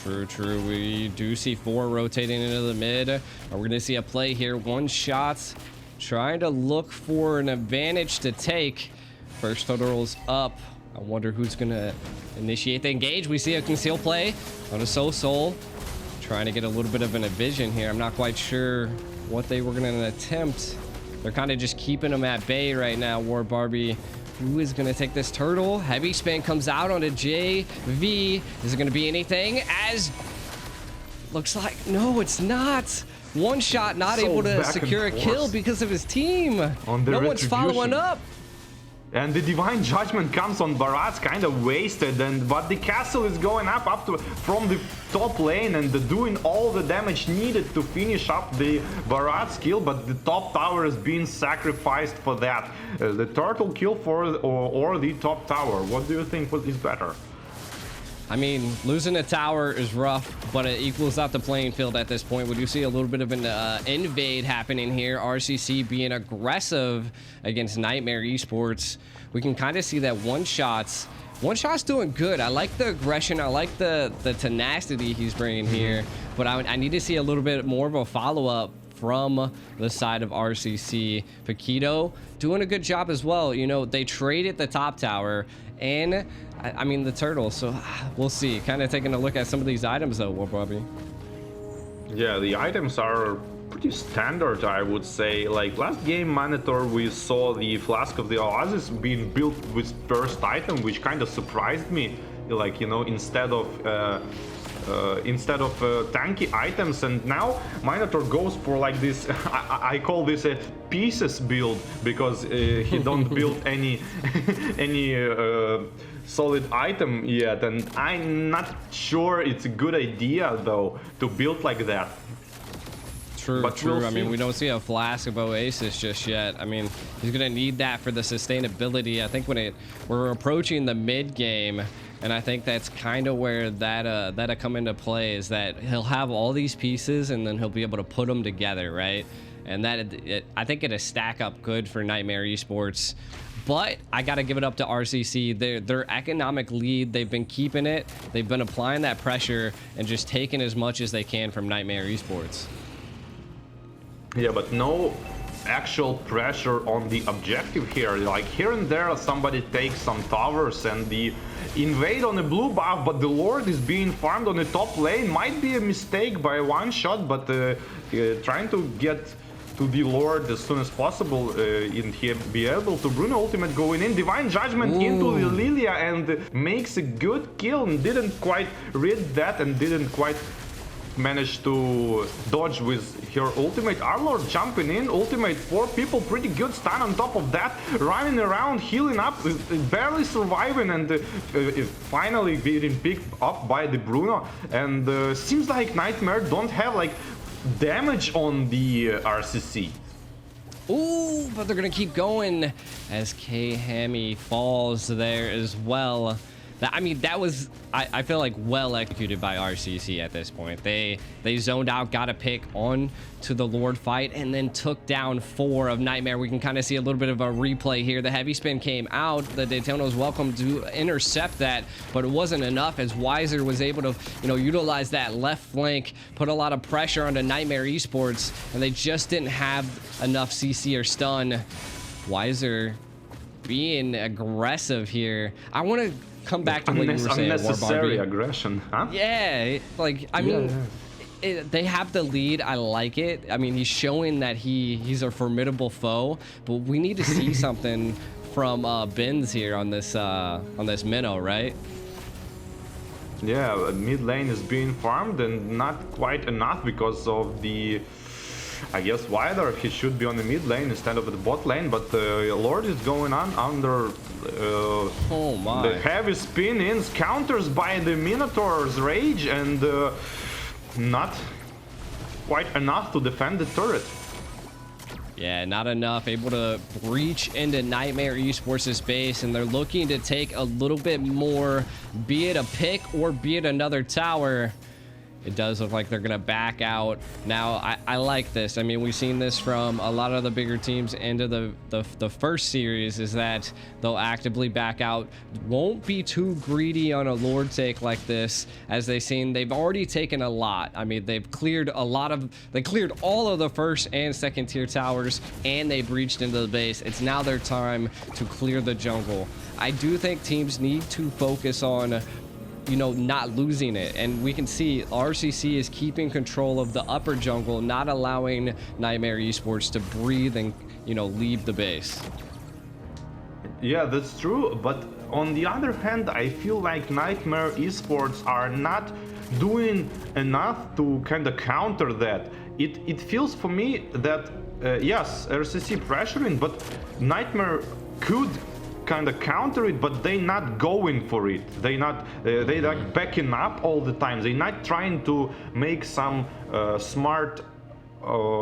True. We do see 4 rotating into the mid. We're gonna see a play here. 1 shot, trying to look for an advantage to take. First turtle's up. I wonder who's gonna initiate the engage. We see a conceal play on a Soul. Trying to get a little bit of an vision here. I'm not quite sure what they were gonna attempt. They're kind of just keeping them at bay right now, War Barbie. Who is gonna take this turtle? Heavy spin comes out onto JV. Is it gonna be anything? As looks like, no, it's not. 1 shot, not able to secure a kill because of his team. No one's following up. And the Divine Judgment comes on Barats, kind of wasted, but the castle is going up from the top lane and doing all the damage needed to finish up the Barats kill, but the top tower is being sacrificed for that. The turtle kill or the top tower. What do you think is better? I mean, losing a tower is rough, but it equals out the playing field at this point. We do see a little bit of an invade happening here. RCC being aggressive against Nightmare Esports. We can kind of see that one shot's doing good. I like the aggression. I like the tenacity he's bringing here, but I need to see a little bit more of a follow-up from the side of RCC. Paquito doing a good job as well. You know, they traded the top tower and I mean the turtle, so we'll see. Kind of taking a look at some of these items though, Bobby. Yeah, the items are pretty standard, I would say. Like last game Monitor, we saw the Flask of the Oasis being built with first item, which kind of surprised me. Like, you know, instead of tanky items, and now Minotaur goes for like this I call this a pieces build, because he don't build any solid item yet, and I'm not sure it's a good idea though to build like that. True, but true. I mean, we don't see a Flask of Oasis just yet. I mean, he's gonna need that for the sustainability. I think we're approaching the mid game, and I think that's kind of where that'll come into play, is that he'll have all these pieces and then he'll be able to put them together, right? And I think it'll stack up good for Nightmare Esports. But I got to give it up to RCC. Their economic lead, they've been keeping it. They've been applying that pressure and just taking as much as they can from Nightmare Esports. Yeah, but no actual pressure on the objective here. Like here and there somebody takes some towers and the invade on the blue buff, but the Lord is being farmed on the top lane. Might be a mistake by one shot, but trying to get to the Lord as soon as possible, and he be able to Bruno ultimate going in, Divine Judgment into the Lilia, and makes a good kill, and didn't quite read that and didn't quite managed to dodge with her ultimate. Arlord jumping in, ultimate 4 people, pretty good stun on top of that, running around, healing up, barely surviving, and finally being picked up by the Bruno. And seems like Nightmare don't have like damage on the RCC. Ooh, but they're gonna keep going as K-Hammy falls there as well. I mean, that was, I feel like, well executed by RCC at this point. They zoned out, got a pick on to the Lord fight, and then took down 4 of Nightmare. We can kind of see a little bit of a replay here. The heavy spin came out. The Daytona was welcome to intercept that, but it wasn't enough, as Wiser was able to, you know, utilize that left flank, put a lot of pressure onto Nightmare Esports, and they just didn't have enough CC or stun. Wiser being aggressive here. I want to come back to what you were saying, unnecessary aggression, huh? Yeah, like, I mean, they have the lead. I like it. I mean, he's showing that he's a formidable foe, but we need to see something from Benz here on this minnow, right? Yeah, mid lane is being farmed and not quite enough because of the, I guess, wider. He should be on the mid lane instead of the bot lane, but Lord is going on under oh my. The heavy spin-ins, counters by the Minotaur's rage, and not quite enough to defend the turret. Yeah, not enough. Able to reach into Nightmare Esports' base, and they're looking to take a little bit more, be it a pick or be it another tower. It does look like they're going to back out. Now, I like this. I mean, we've seen this from a lot of the bigger teams into the first series, is that they'll actively back out. Won't be too greedy on a Lord take like this, as they've already taken a lot. I mean, they've cleared they cleared all of the first and second tier towers, and they breached into the base. It's now their time to clear the jungle. I do think teams need to focus on, you know, not losing it, and we can see RCC is keeping control of the upper jungle, not allowing Nightmare Esports to breathe and, you know, leave the base. Yeah, that's true, but on the other hand, I feel like Nightmare Esports are not doing enough to kind of counter that. It feels for me that yes, RCC pressuring, but Nightmare could kind of counter it, but they not going for it. They like backing up all the time. They not trying to make some smart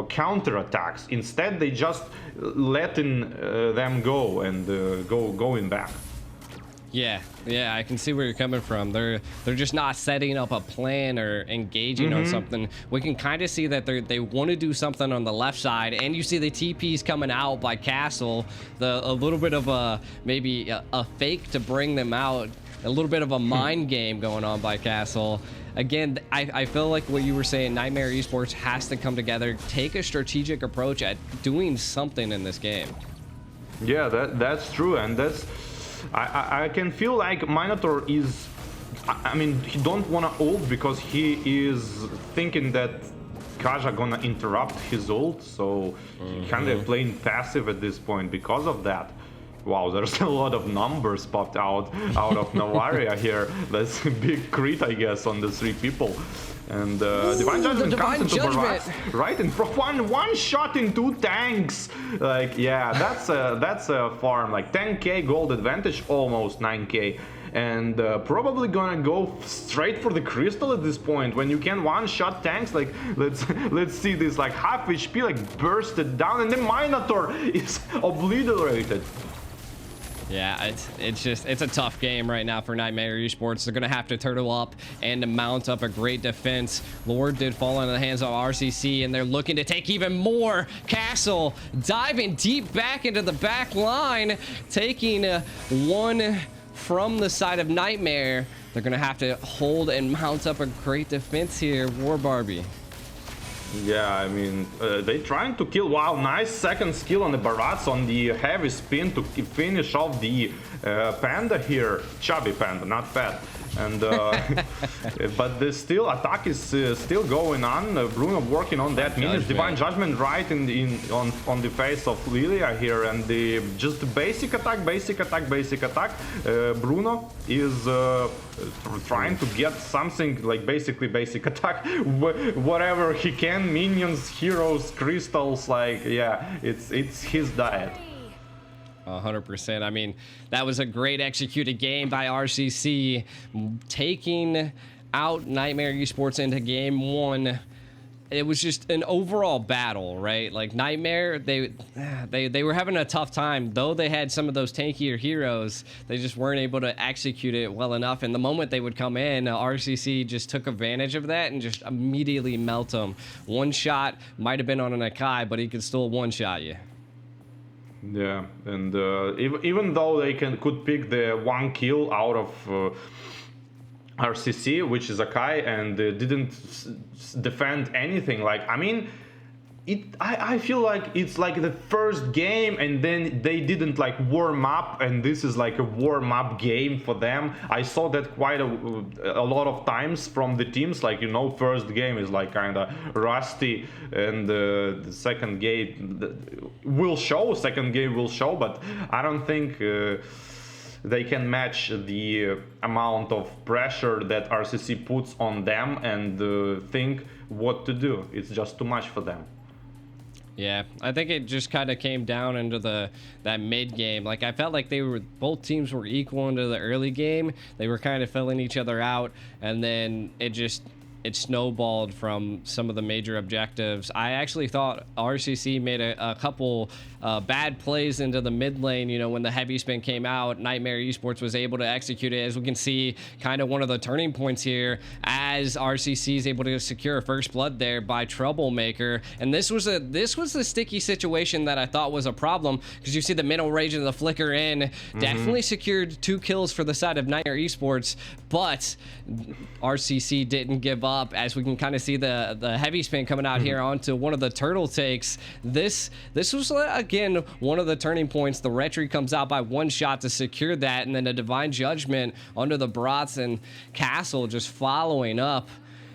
counter attacks. Instead, they just letting them go and going back. Yeah, I can see where you're coming from. They're just not setting up a plan or engaging on something. We can kind of see that they want to do something on the left side, and you see the TPs coming out by Castle. A little bit of maybe a fake to bring them out. A little bit of a mind game going on by Castle. again, I feel like what you were saying, Nightmare Esports has to come together, take a strategic approach at doing something in this game. Yeah, that's true, and that's I can feel like Minotaur is, I mean, he don't want to ult because he is thinking that Kaja gonna interrupt his ult, so he kind of playing passive at this point because of that. Wow, there's a lot of numbers popped out of Novaria here. That's a big crit, I guess, on the 3 people. And Divine Judgment comes into Barat, right in front. One shot in 2 tanks. Like, yeah, that's a farm. Like 10k gold advantage, almost 9k. And probably gonna go straight for the crystal at this point when you can one-shot tanks. Like, let's see this, like half HP like bursted down, and the Minotaur is obliterated. Yeah, it's a tough game right now for Nightmare Esports. They're gonna have to turtle up and to mount up a great defense. Lord did fall into the hands of RCC, and they're looking to take even more. Castle diving deep back into the back line, taking one from the side of Nightmare. They're gonna have to hold and mount up a great defense here. War Barbie. Yeah, I mean, they trying to kill. Wow, nice second skill on the Barats on the heavy spin to finish off the Panda here. Chubby Panda, not fat. And but the still attack is still going on. Bruno working on that minions. Divine Judgment right on the face of Lilia here, and the just basic attack. Bruno is trying to get something like basically basic attack, whatever he can. Minions, heroes, crystals. Like, yeah, it's his diet. 100%. I mean, that was a great executed game by RCC, taking out Nightmare Esports into game 1. It was just an overall battle, right? Like Nightmare, they were having a tough time. Though they had some of those tankier heroes, they just weren't able to execute it well enough. And the moment they would come in, RCC just took advantage of that and just immediately melt them. One shot might have been on an Akai, but he could still one-shot you. Yeah, and even though they could pick the 1 kill out of RCC, which is Akai, and didn't defend anything. Like, I mean, I feel like it's like the first game, and then they didn't like warm up, and this is like a warm-up game for them. I saw that quite a lot of times from the teams. Like, you know, first game is like kind of rusty, and the second game will show. But I don't think they can match the amount of pressure that RCC puts on them and think what to do. It's just too much for them. Yeah, I think it just kind of came down into that mid game. Like, I felt like both teams were equal into the early game. They were kind of filling each other out, and then it snowballed from some of the major objectives. I actually thought RCC made a couple bad plays into the mid lane. You know, when the heavy spin came out, Nightmare Esports was able to execute it. As we can see, kind of one of the turning points here, as RCC is able to secure a first blood there by Troublemaker. And this was the sticky situation that I thought was a problem, because you see the middle range and the flicker in definitely secured 2 kills for the side of Nightmare Esports, but RCC didn't give up, as we can kind of see the heavy spin coming out here onto one of the turtle takes. This was again one of the turning points. The Retry comes out by 1 shot to secure that, and then a Divine Judgment under the Brats, and Castle just following up.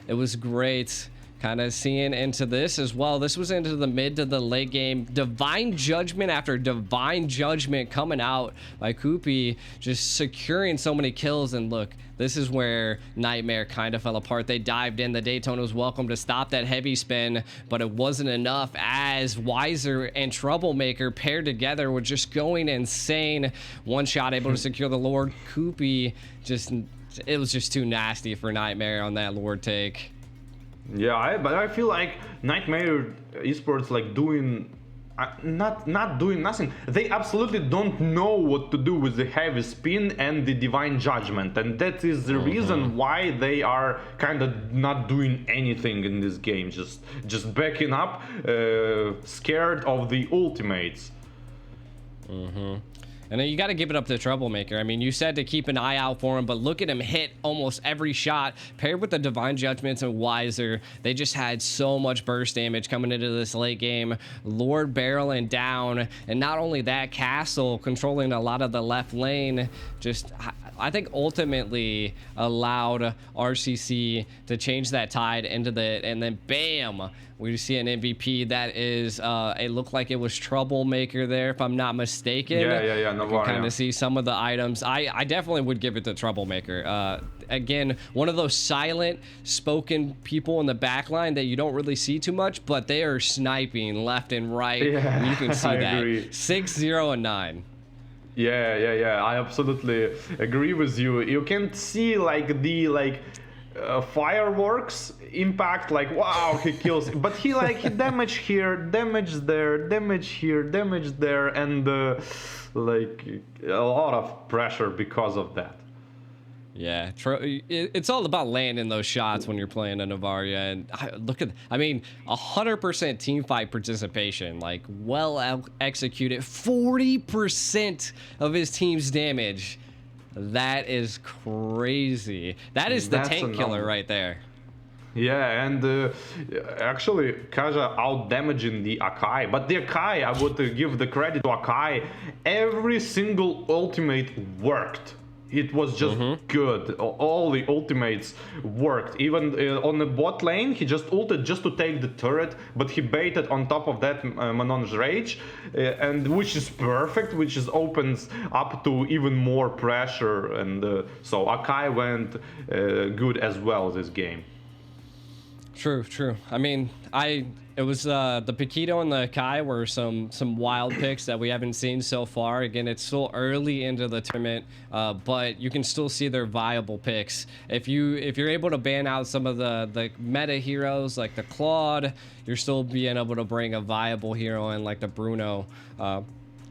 It was great. Kind of seeing into this as well. This was into the mid to the late game. Divine Judgment after Divine Judgment coming out by Kupi, just securing so many kills. And look, this is where Nightmare kind of fell apart. They dived in. The Daytona was welcome to stop that heavy spin, but it wasn't enough, as Wiser and Troublemaker paired together were just going insane. 1 shot able to secure the Lord. Kupi it was just too nasty for Nightmare on that Lord take. Yeah, but I feel like Nightmare Esports like doing not doing nothing. They absolutely don't know what to do with the heavy spin and the Divine Judgment, and that is the reason why they are kind of not doing anything in this game. Just backing up, scared of the ultimates. And then you got to give it up to Troublemaker. I mean, you said to keep an eye out for him, but look at him hit almost every shot. Paired with the Divine Judgments and Wiser, they just had so much burst damage coming into this late game. Lord barreling down, and not only that, Castle controlling a lot of the left lane. Just, I think ultimately allowed RCC to change that tide into the, and then bam, we see an MVP that is, it looked like it was Troublemaker there, if I'm not mistaken. Yeah. You can kind of see some of the items. I definitely would give it to Troublemaker. Again, one of those silent spoken people in the back line that you don't really see too much, but they are sniping left and right. Yeah, you can see I that. agree. 6-0 and 9. Yeah. I absolutely agree with you. You can see like the fireworks impact, like wow, he kills, but he damage here, damage there, damage here, damage there, and like a lot of pressure because of that. Yeah, it's all about landing those shots when you're playing a Novaria. And look at, I mean, 100% team fight participation, like well executed, 40% of his team's damage. That is crazy. That is the tank killer right there. Yeah, and actually Kaja out damaging the Akai, but the Akai, I would give the credit to Akai. Every single ultimate worked. It was just good. All the ultimates worked. Even on the bot lane, he just ulted just to take the turret, but he baited on top of that Manon's Rage, and which is perfect, which is opens up to even more pressure. And so Akai went good as well this game. True. I mean, it was the Paquito and the Kai were some wild picks that we haven't seen so far. Again, it's still early into the tournament, but you can still see their viable picks. If you're able to ban out some of the meta heroes like the Claude, you're still being able to bring a viable hero in like the Bruno.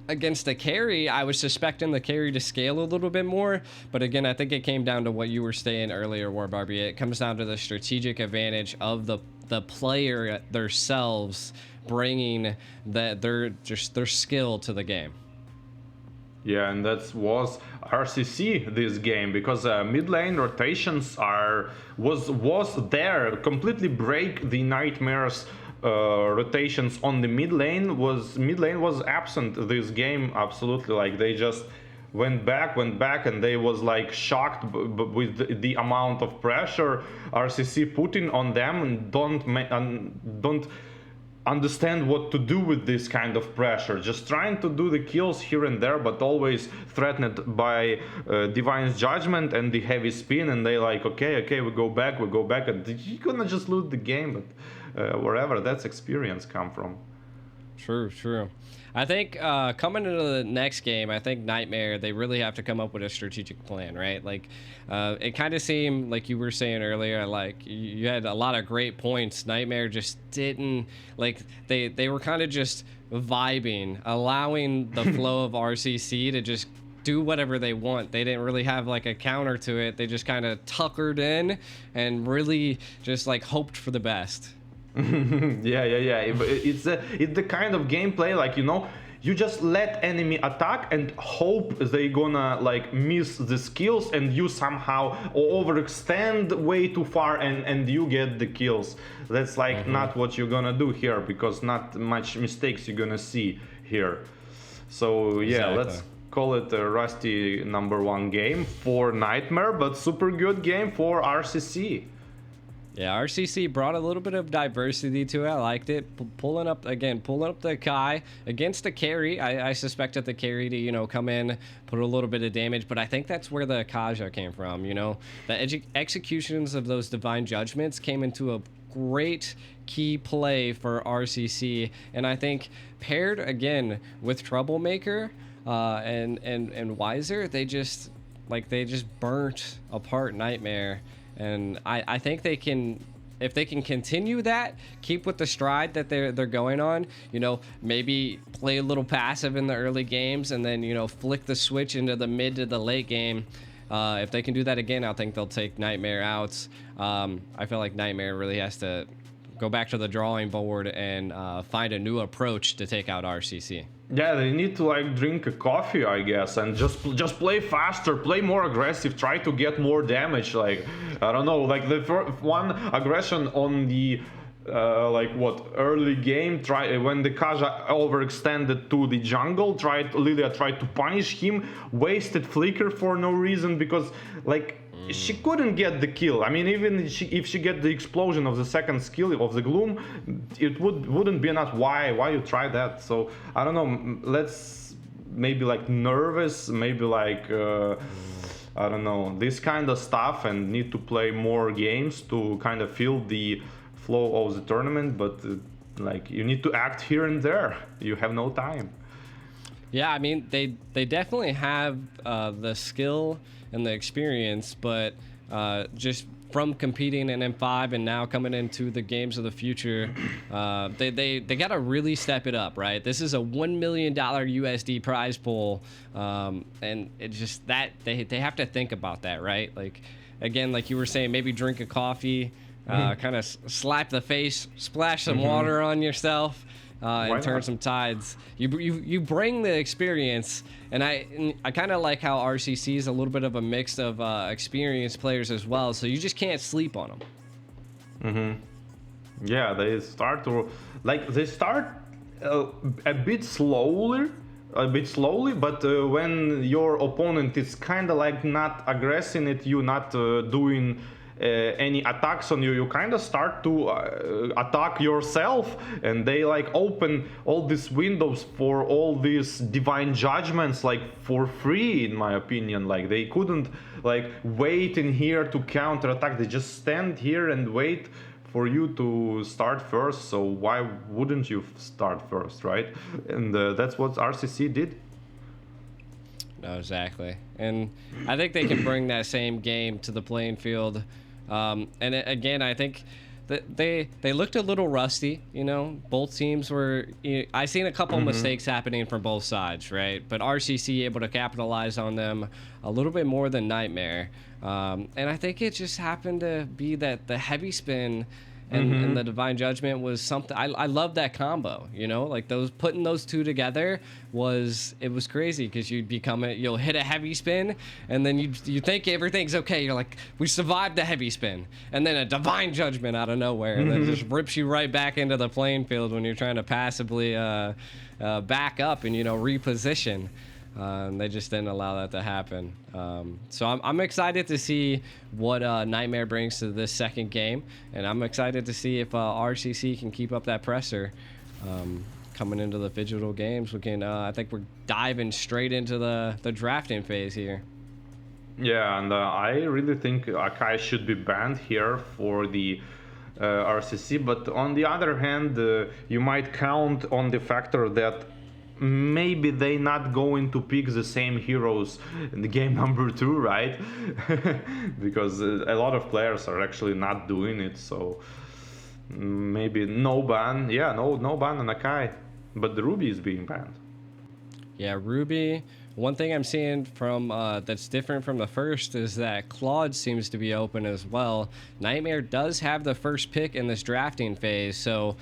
Against the carry, I was suspecting the carry to scale a little bit more, but again, I think it came down to what you were saying earlier, War Barbie. It comes down to the strategic advantage of the player themselves bringing their skill to the game. Yeah, and that was RCC this game, because mid lane rotations was there, completely break the Nightmares. Rotations on the mid lane was absent this game, absolutely. Like they just went back, and they was like shocked with the amount of pressure RCC putting on them, and don't understand what to do with this kind of pressure. Just trying to do the kills here and there, but always threatened by Divine's Judgment and the heavy spin, and they like, okay, we go back, and you're gonna just lose the game, but wherever that's experience come from. True. I think coming into the next game, I think Nightmare, they really have to come up with a strategic plan, right? Like it kind of seemed like you were saying earlier, like you had a lot of great points. Nightmare just didn't, like they were kind of just vibing, allowing the flow of RCC to just do whatever they want. They didn't really have like a counter to it. They just kind of tuckered in and really just like hoped for the best. Yeah. It's the kind of gameplay, like, you know, you just let enemy attack and hope they gonna like miss the skills, and you somehow overextend way too far and you get the kills. That's like not what you're gonna do here, because not much mistakes you're gonna see here. So yeah, exactly. Let's call it a rusty number 1 game for Nightmare, but super good game for RCC. Yeah, RCC brought a little bit of diversity to it. I liked it. Pulling up the Kai against the carry. I suspected the carry to, you know, come in, put a little bit of damage, but I think that's where the Kaja came from, you know. The executions of those Divine Judgments came into a great key play for RCC, and I think paired again with Troublemaker and Wiser, they just burnt apart Nightmare. And I think they can, if they can continue that, keep with the stride that they're going on, you know, maybe play a little passive in the early games and then, you know, flick the switch into the mid to the late game. If they can do that again, I think they'll take Nightmare out. I feel like Nightmare really has to go back to the drawing board and find a new approach to take out RCC. Yeah, they need to like drink a coffee, I guess, and just play faster, play more aggressive, try to get more damage. Like, I don't know, like the one aggression on the early game, when the Kaja overextended to the jungle, Lilia tried to punish him, wasted flicker for no reason, because like she couldn't get the kill. I mean, even if she get the explosion of the second skill of the gloom, it wouldn't be enough. Why you try that? So I don't know, let's maybe like nervous, maybe like I don't know, this kind of stuff, and need to play more games to kind of feel the flow of the tournament. But like, you need to act here and there, you have no time. Yeah, I mean, they definitely have the skill and the experience, but just from competing in M5 and now coming into the games of the future, they got to really step it up, right? This is a $1 million USD prize pool, and it just that they have to think about that, right? Like, again, like you were saying, maybe drink a coffee, kind of slap the face, splash some water on yourself, and turn some tides. You bring the experience, and I kind of like how RCC is a little bit of a mix of experienced players as well, so you just can't sleep on them. Yeah, they start a bit slowly, but when your opponent is kind of like not aggressing at you, not doing any attacks on you, you kind of start to attack yourself, and they like open all these windows for all these divine judgments like for free, in my opinion. Like, they couldn't like wait in here to counter attack, they just stand here and wait for you to start first. So why wouldn't you start first, right? And that's what RCC did. No, exactly. And I think they can bring that same game to the playing field. Again, I think that they looked a little rusty, you know. Both teams were, I seen a couple mistakes happening from both sides, right? But RCC able to capitalize on them a little bit more than Nightmare. And I think it just happened to be that the heavy spin and the divine judgment was something. I love that combo, you know, like putting those two together was crazy, because you'll hit a heavy spin, and then you think everything's okay, you're like, we survived the heavy spin, and then a divine judgment out of nowhere, and then just rips you right back into the playing field when you're trying to passively back up and, you know, reposition. And they just didn't allow that to happen. So I'm excited to see what Nightmare brings to this second game, and I'm excited to see if RCC can keep up that pressure. Coming into the digital games, we can. I think we're diving straight into the drafting phase here. Yeah, and I really think Akai should be banned here for the RCC. But on the other hand, you might count on the factor that maybe they not going to pick the same heroes in the game number 2, right? Because a lot of players are actually not doing it, so maybe no ban. Yeah, no ban on Akai, but the Ruby is being banned. Yeah, Ruby. One thing I'm seeing from that's different from the first is that Claude seems to be open as well. Nightmare does have the first pick in this drafting phase, so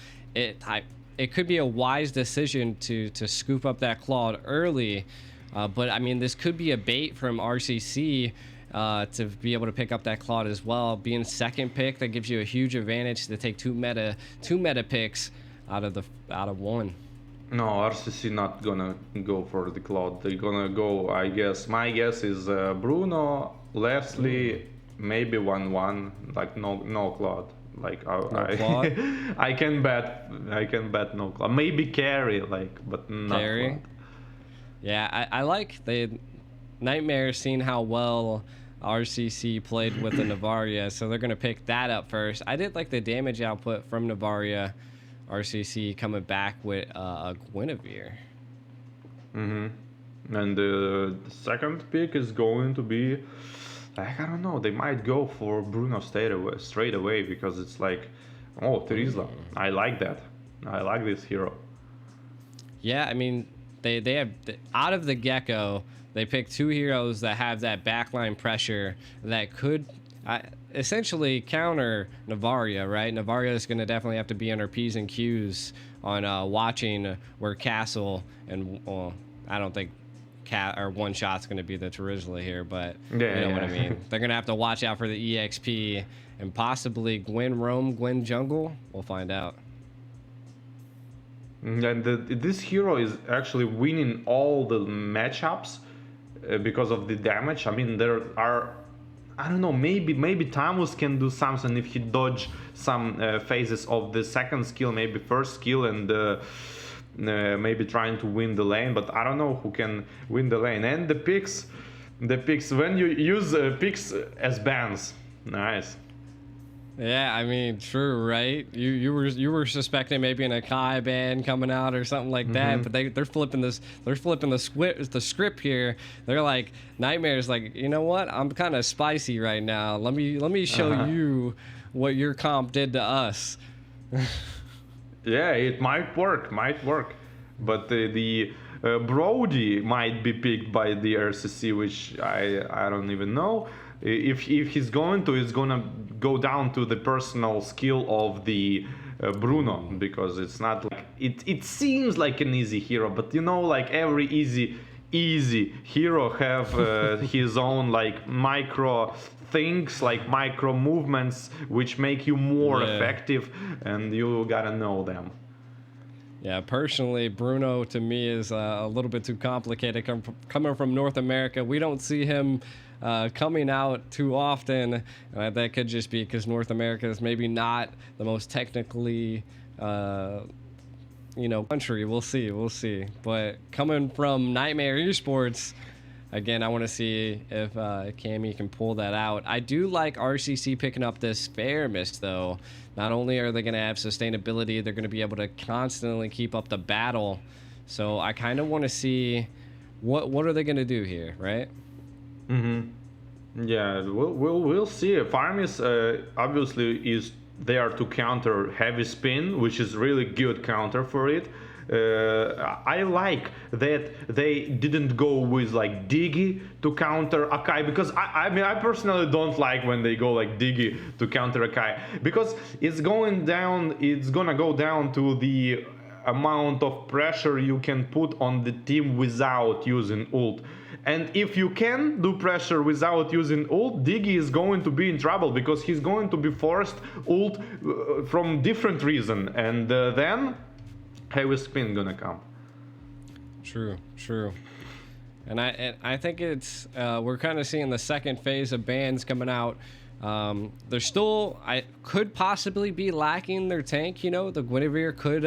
it could be a wise decision to scoop up that Claude early, but I mean, this could be a bait from RCC to be able to pick up that Claude as well. Being second pick, that gives you a huge advantage to take two meta picks out of one. No, RCC not gonna go for the Claude. They're gonna go, I guess. My guess is Bruno, Leslie, maybe 1-1, like no Claude. Like I can bet no Claude. Maybe Carry, like, but not Carry. Claude. Yeah, I like the Nightmare, seeing how well RCC played with the Navaria, so they're gonna pick that up first. I did like the damage output from Navaria. RCC coming back with a Guinevere. And the second pick is going to be, like, I don't know, they might go for Bruno straight away, because it's like, oh, Terizla. I like that. I like this hero. Yeah, I mean, they have, out of the get-go, they picked two heroes that have that backline pressure that could essentially counter Navaria, right? Navaria is going to definitely have to be on her P's and Q's on watching where Castle and, well, I don't think one shot's going to be the Terizla here, but you know what I mean. They're going to have to watch out for the EXP and possibly Gwen Roam, Gwen Jungle. We'll find out. And this hero is actually winning all the matchups because of the damage. I mean, there are, I don't know, maybe Tamus can do something if he dodge some phases of the second skill, maybe first skill, and maybe trying to win the lane, but I don't know who can win the lane. And the picks, when you use picks as bans, nice. Yeah, I mean, true, right? You were suspecting maybe an Akai ban coming out or something like that, but they're flipping the script here. They're like, Nightmare's like, you know what? I'm kind of spicy right now. Let me show you what your comp did to us. Yeah, it might work, but the Brody might be picked by the RCC, which I don't even know. If he's going to, it's gonna go down to the personal skill of the Bruno, because it's not like it seems like an easy hero, but you know, like every easy hero have his own like micro things, like micro movements which make you more effective, and you gotta know them. Yeah, personally, Bruno to me is a little bit too complicated. Coming from North America, we don't see him coming out too often. That could just be because North America is maybe not the most technically, country. We'll see. But coming from Nightmare Esports, again, I want to see if Cammy can pull that out. I do like RCC picking up this Fair Mist, though. Not only are they going to have sustainability, they're going to be able to constantly keep up the battle. So I kind of want to see what are they going to do here, right? Yeah, we'll see. Farmis obviously is there to counter heavy spin, which is really good counter for it. I like that they didn't go with like Diggy to counter Akai, because I mean I personally don't like when they go like Diggy to counter Akai, because it's gonna go down to the amount of pressure you can put on the team without using ult. And if you can do pressure without using ult, Diggy is going to be in trouble, because he's going to be forced ult from different reason, and then heavy spin gonna come. True. And I think it's we're kind of seeing the second phase of bans coming out. They're still, could possibly be lacking their tank. You know, the Guinevere could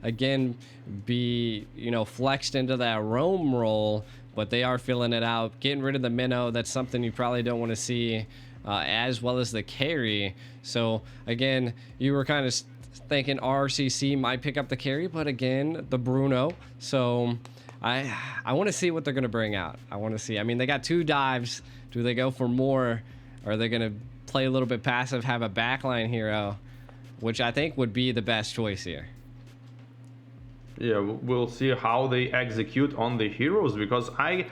again be flexed into that roam role, but they are filling it out, getting rid of the minnow. That's something you probably don't want to see, as well as the carry. So again, you were kind of thinking RCC might pick up the carry, but again, the Bruno. So I want to see what they're going to bring out. I want to see. I mean, they got 2 dives. Do they go for more? Or are they going to play a little bit passive, have a backline hero, which I think would be the best choice here? Yeah, we'll see how they execute on the heroes, because I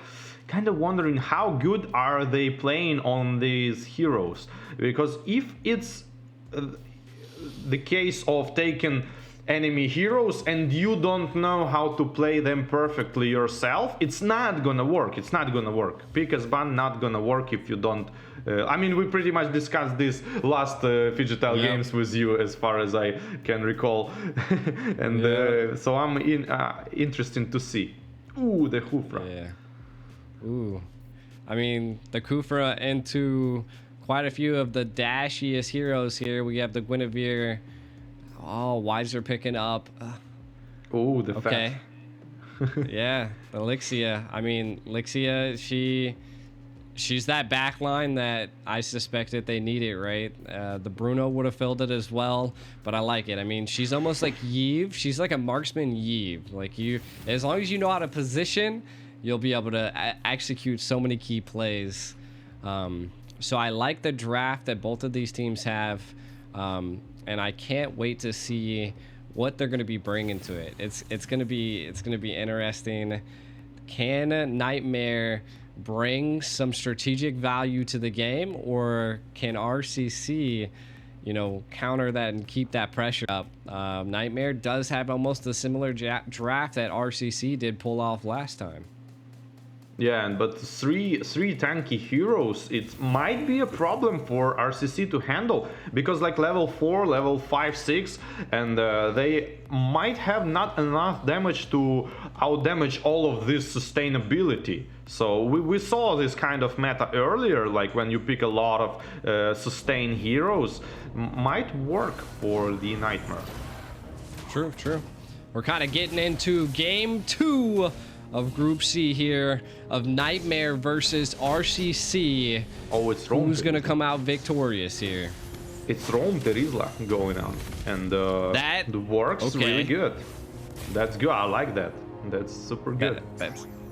kind of wondering how good are they playing on these heroes, because if it's the case of taking enemy heroes and you don't know how to play them perfectly yourself, it's not gonna work. Pick as ban not gonna work if you don't. I mean, we pretty much discussed this last Phygital games with you, as far as I can recall. And so I'm interested to see. Ooh, the Khufra. Yeah. Ooh. I mean, the Khufra into quite a few of the dashiest heroes here. We have the Guinevere. Oh, Weiser picking up. Oh, the okay. Yeah, the Lixia. I mean, Lixia, she's that backline that I suspected they needed, right? The Bruno would have filled it as well, but I like it. I mean, she's almost like Yve. She's like a marksman Yve. Like, as long as you know how to position, you'll be able to execute so many key plays. So I like the draft that both of these teams have. And I can't wait to see what they're going to be bringing to it. It's going to be interesting. Can Nightmare bring some strategic value to the game, or can RCC, you know, counter that and keep that pressure up? Nightmare does have almost a similar draft that RCC did pull off last time. Yeah, but three tanky heroes, it might be a problem for RCC to handle, because like level 4, level 5, 6, and they might have not enough damage to out-damage all of this sustainability. So we saw this kind of meta earlier, like when you pick a lot of sustain heroes, might work for the Nightmare. True. We're kind of getting into game 2 of Group C here, of Nightmare versus RCC. Oh, it's Rome. Who's gonna come out victorious here? It's Rome Terizla going on, and that works really good. That's good. I like that. That's super good.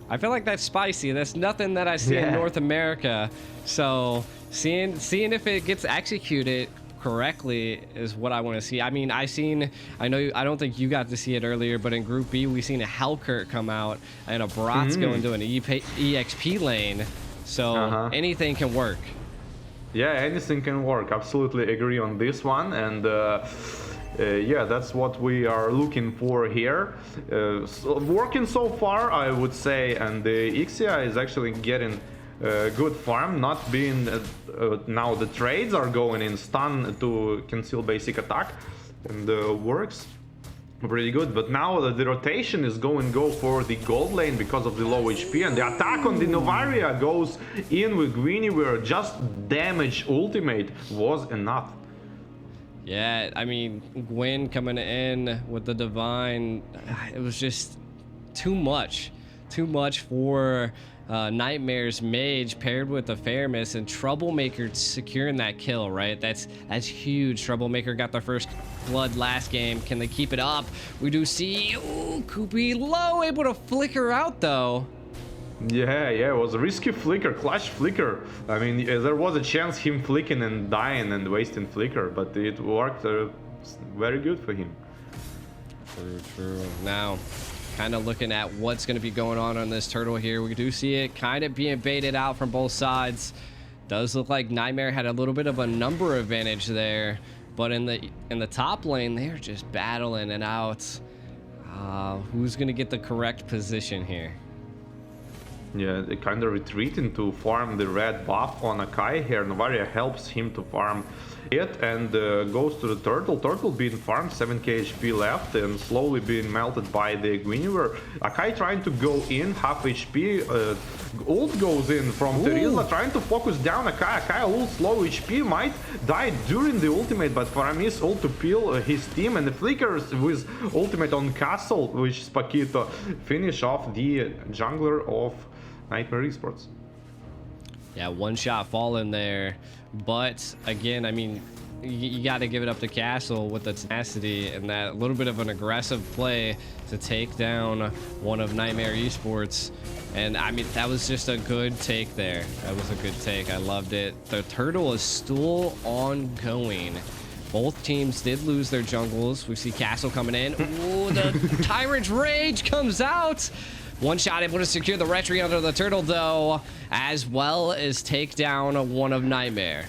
I feel like that's spicy. That's nothing that I see in North America. So seeing if it gets executed correctly is what I want to see. I mean, I don't think you got to see it earlier, but in Group B, we seen a Hellkurt come out and a Bratz go into an EXP lane. So anything can work. Yeah, anything can work. Absolutely agree on this one. And yeah, that's what we are looking for here. Working so far, I would say, and the Ixia is actually getting good farm, not being now the trades are going in stun to conceal basic attack, and works pretty good. But now the rotation is go for the gold lane because of the low HP, and the attack on the Novaria goes in with Greeny, where just damage ultimate was enough. Yeah, I mean, Gwen coming in with the Divine, it was just too much for Nightmare's Mage paired with the Fairness, and Troublemaker securing that kill, right? That's huge. Troublemaker got their first blood last game. Can they keep it up? We do see, ooh, Koopy low, able to flicker out though. Yeah, it was a risky flicker, clutch flicker. I mean, there was a chance him flicking and dying and wasting flicker, but it worked very good for him. True. Now, kind of looking at what's going to be going on this turtle here. We do see it kind of being baited out from both sides. Does look like Nightmare had a little bit of a number advantage there, but in the top lane, they're just battling it out. Who's going to get the correct position here? Yeah, they kind of retreating to farm the red buff on Akai here. Novaria helps him to farm it, and goes to the turtle being farmed, 7k HP left, and slowly being melted by the Guinevere. Akai trying to go in, half HP, ult goes in from Terizla, trying to focus down Akai. Ult slow HP, might die during the ultimate, but Faramis ult to peel his team, and the flickers with ultimate on Castle, which is Paquito, finish off the jungler of Nightmare Esports. Yeah, one shot falling there, but again, I mean, you got to give it up to Castle with the tenacity and that little bit of an aggressive play to take down one of Nightmare Esports. And I mean, that was just a good take there. That was a good take. I loved it. The turtle is still ongoing. Both teams did lose their jungles. We see Castle coming in. Ooh, the Tyrant's Rage comes out. One shot able to secure the retry under the turtle though, as well as take down one of Nightmare.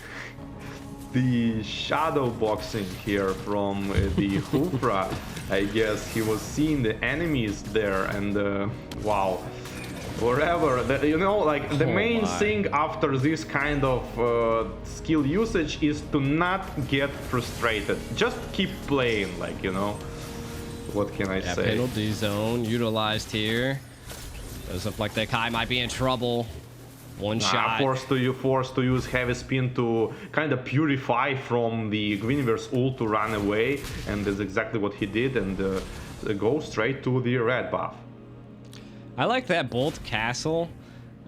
The shadow boxing here from the Hoopra. I guess he was seeing the enemies there, and wow, wherever, you know, like the main thing after this kind of skill usage is to not get frustrated. Just keep playing, like, you know, what can I say? Penalty zone utilized here. Does look like that Kai might be in trouble. One shot. Forced to use heavy spin to kind of purify from the Guinevere's ult to run away, and that's exactly what he did, and go straight to the red buff. I like that both Castle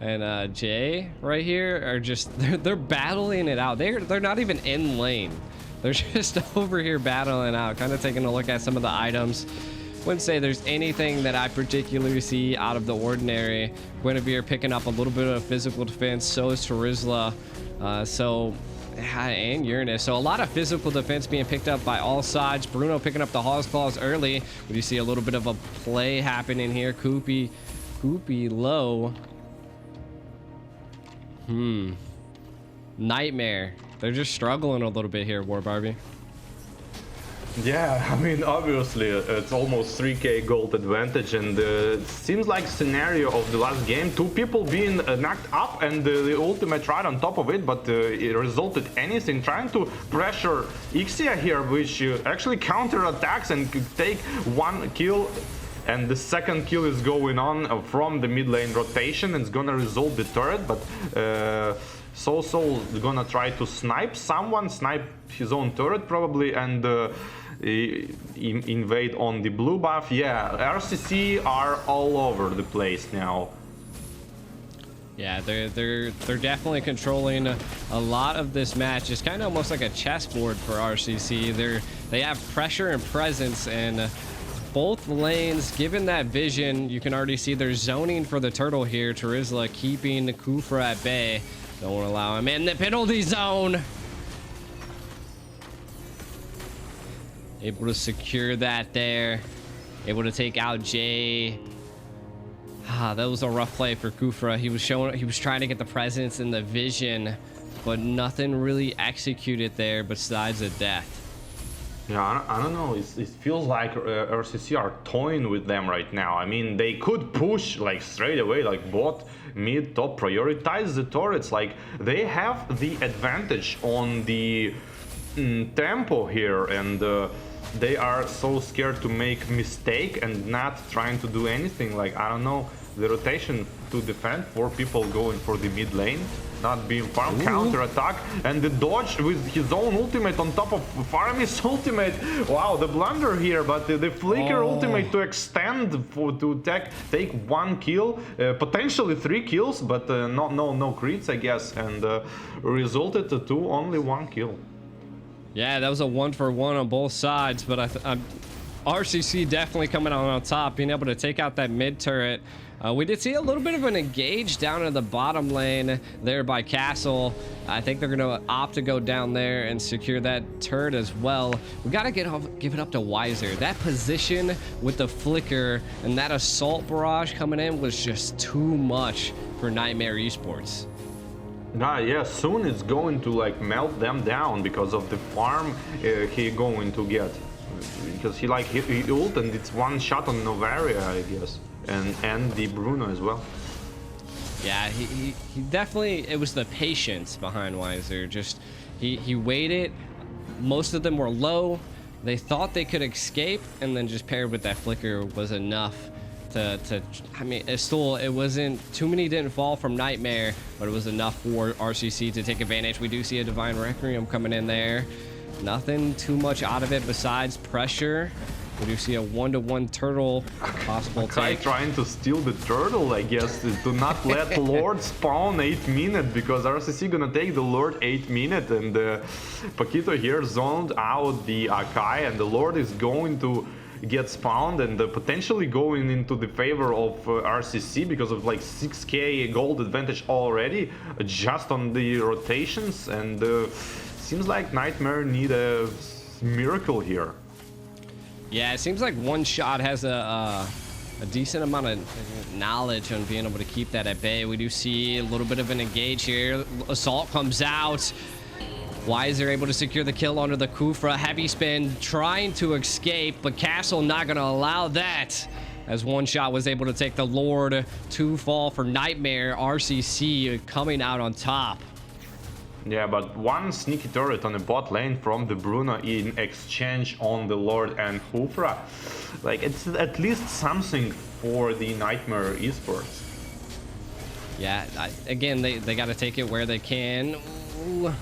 and Jay right here are just they're battling it out. They're not even in lane. They're just over here battling out, kind of taking a look at some of the items. Wouldn't say there's anything that I particularly see out of the ordinary. Guinevere picking up a little bit of physical defense, so is Terizla, and Uranus. So a lot of physical defense being picked up by all sides. Bruno picking up the Hawk's Claws early. But you see a little bit of a play happening here. Koopy low. Nightmare. They're just struggling a little bit here, War Barbie. Yeah, I mean, obviously it's almost 3k gold advantage, and it seems like scenario of the last game, two people being knocked up and the ultimate right on top of it, but it resulted anything, trying to pressure Ixia here, which actually counter attacks and could take one kill. And the second kill is going on from the mid lane rotation, and it's gonna result the turret, but Soul is gonna try to snipe someone, snipe his own turret probably, and invade on the blue buff. Yeah, RCC are all over the place now. Yeah, they're definitely controlling a lot of this match. It's kind of almost like a chessboard for RCC. They have pressure and presence, and both lanes, given that vision, you can already see they're zoning for the turtle here. Terizla keeping Kufra at bay. Don't want to allow him in the penalty zone. Able to secure that there. Able to take out Jay. That was a rough play for Kufra. He was trying to get the presence and the vision, but nothing really executed there besides a death. Yeah, I don't know. It feels like RCC are toying with them right now. I mean, they could push like straight away, like bot, mid, top, prioritize the turrets. Like they have the advantage on the tempo here, and they are so scared to make mistake and not trying to do anything. Like, I don't know, the rotation to defend, 4 people going for the mid lane, not being farmed, counter attack, and the dodge with his own ultimate on top of Farmy's ultimate. Wow, the blunder here, but the flicker ultimate to extend to take 1 kill, potentially 3 kills, but no crits, I guess, and resulted to only 1 kill. Yeah, that was a 1-for-1 on both sides, but RCC definitely coming out on top, being able to take out that mid turret. We did see a little bit of an engage down in the bottom lane there by Castle. I think they're going to opt to go down there and secure that turret as well. We got to give it up to Weiser. That position with the flicker and that assault barrage coming in was just too much for Nightmare Esports. Yeah, soon it's going to like melt them down because of the farm he going to get. Because he ult and it's 1 shot on Novaria, I guess. And the Bruno as well. Yeah, he definitely, it was the patience behind Weiser. Just he waited. Most of them were low. They thought they could escape, and then just paired with that flicker was enough to I mean, it wasn't too many, didn't fall from Nightmare, but it was enough for RCC to take advantage. We do see a Divine Requiem coming in there. Nothing too much out of it besides pressure. We do see a 1-to-1 turtle possible take. Trying to steal the turtle, I guess, to not let Lord spawn 8 minutes, because RCC gonna take the Lord 8 minutes, and Paquito here zoned out the Akai, and the Lord is going to get spawned and potentially going into the favor of RCC because of like 6k gold advantage already just on the rotations, and seems like Nightmare need a miracle here. Yeah, it seems like One Shot has a decent amount of knowledge on being able to keep that at bay. We do see a little bit of an engage here. Assault comes out. Weiser able to secure the kill onto the Kufra. Heavy spin trying to escape, but Castle not going to allow that, as One Shot was able to take the Lord. 2 fall for Nightmare. RCC coming out on top. Yeah, but 1 sneaky turret on the bot lane from the Bruno in exchange on the Lord and Kufra. Like, it's at least something for the Nightmare Esports. Yeah, again, they got to take it where they can. Ooh.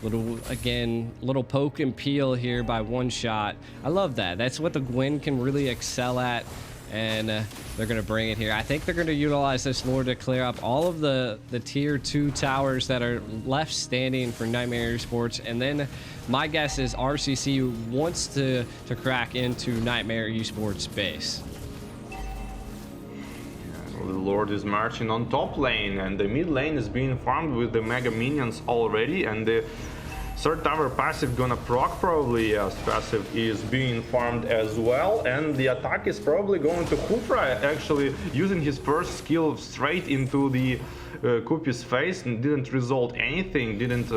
Little poke and peel here by One Shot. I love that. That's what the Gwen can really excel at, and they're going to bring it here. I think they're going to utilize this Lord to clear up all of the tier 2 towers that are left standing for Nightmare Esports, and then my guess is RCC wants to crack into Nightmare Esports base. The Lord is marching on top lane, and the mid lane is being farmed with the mega minions already, and Third tower passive gonna proc probably, yes, passive is being farmed as well, and the attack is probably going to Hufra, actually using his first skill straight into the Kupi's face, and didn't result anything, didn't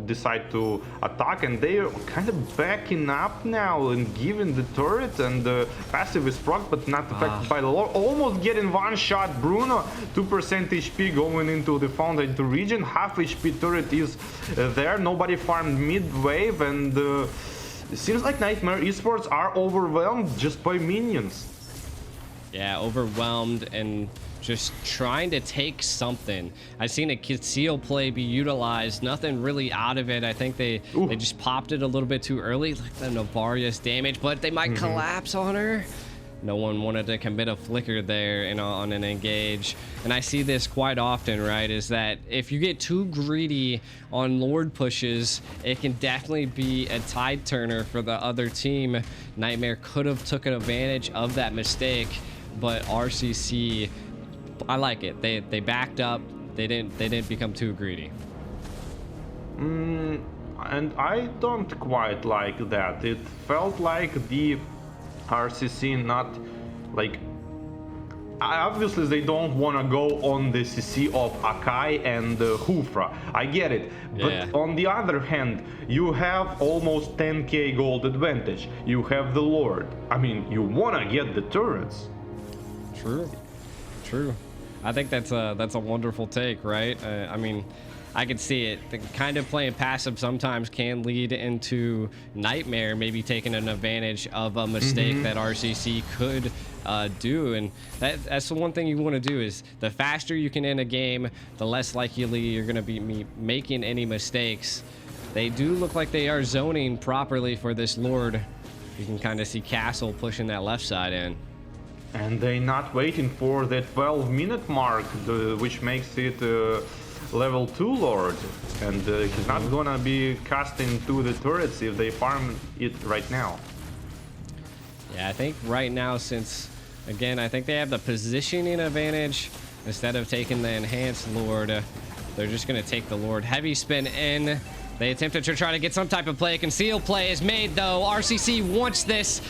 decide to attack, and they are kind of backing up now and giving the turret, and passive is proc but not affected by the lore, almost getting one shot. Bruno 2% HP going into the fountain to region, half HP turret is there, nobody farmed mid wave, and it seems like Nightmare Esports are overwhelmed just by minions. Yeah, overwhelmed and just trying to take something. I've seen a conceal play be utilized, nothing really out of it. I think they just popped it a little bit too early, like the Navarius damage, but they might collapse on her. No one wanted to commit a flicker there on an engage. And I see this quite often, right, is that if you get too greedy on Lord pushes, it can definitely be a tide turner for the other team. Nightmare could have taken advantage of that mistake, but RCC, I like it. They backed up. They didn't become too greedy. And I don't quite like that. It felt like the RCC not like, obviously they don't want to go on the CC of Akai and Hufra. I get it. But on the other hand, you have almost 10k gold advantage. You have the Lord. I mean, you want to get the turrets. True. I think that's a wonderful take, right? I mean, I can see it. The kind of playing passive sometimes can lead into Nightmare maybe taking an advantage of a mistake that RCC could do, and that's the one thing you want to do is the faster you can end a game, the less likely you're going to be making any mistakes. They do look like they are zoning properly for this Lord. You can kind of see Castle pushing that left side in. And they're not waiting for the 12-minute mark, which makes it level 2 Lord. And he's not gonna be casting to the turrets if they farm it right now. Yeah, I think right now, since, again, I think they have the positioning advantage, instead of taking the enhanced Lord, they're just gonna take the Lord. Heavy spin in. They attempted to try to get some type of play. Conceal play is made, though. RCC wants this.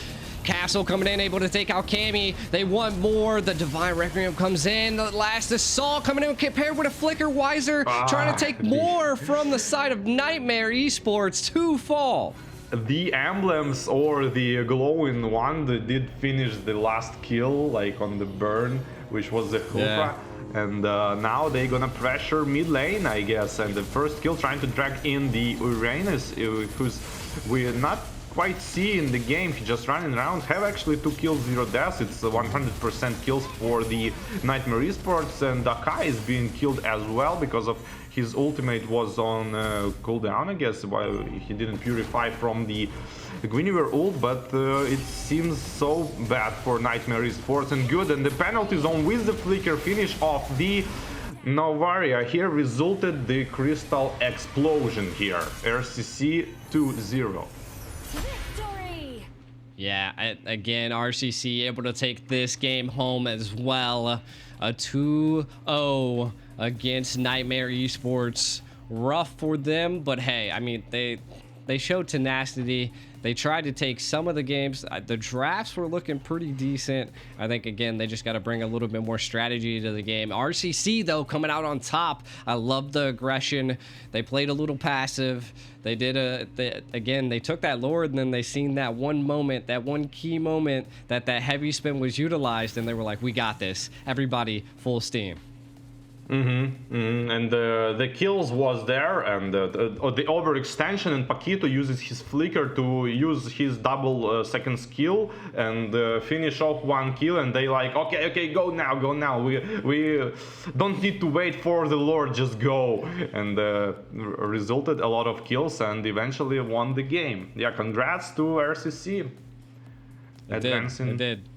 Castle coming in, able to take out Cammy. They want more. The Divine Requiem comes in. The last Assault coming in, paired with a Flicker. Wiser trying to take more from the side of Nightmare Esports to fall. The emblems or the glowing one that did finish the last kill, like on the burn, which was the Hufra. And now they're gonna pressure mid lane, I guess. And the first kill trying to drag in the Uranus, who's we're not quite see in the game. He just running around, have actually 2 kills, 0 deaths. It's 100% kills for the Nightmare Esports, and Akai is being killed as well because of his ultimate was on cooldown, I guess, while he didn't purify from the Guinevere ult, but it seems so bad for Nightmare Esports. And good, and the penalty zone with the flicker finish off the Novaria here resulted the crystal explosion here. RCC 2-0. Victory! Yeah, again, RCC able to take this game home as well. A 2-0 against Nightmare Esports. Rough for them, but hey, I mean, they showed tenacity. They tried to take some of the games. The drafts were looking pretty decent. I think, again, they just got to bring a little bit more strategy to the game. RCC, though, coming out on top. I love the aggression. They played a little passive. They did again, they took that Lord, and then they seen that one moment, that one key moment that heavy spin was utilized, and they were like, we got this. Everybody, full steam. And the kills was there, and the overextension, and Paquito uses his flicker to use his double second skill and finish off 1 kill, and they like, okay, go now, we don't need to wait for the Lord, just go, and resulted a lot of kills and eventually won the game. Yeah, congrats to RCC. It did.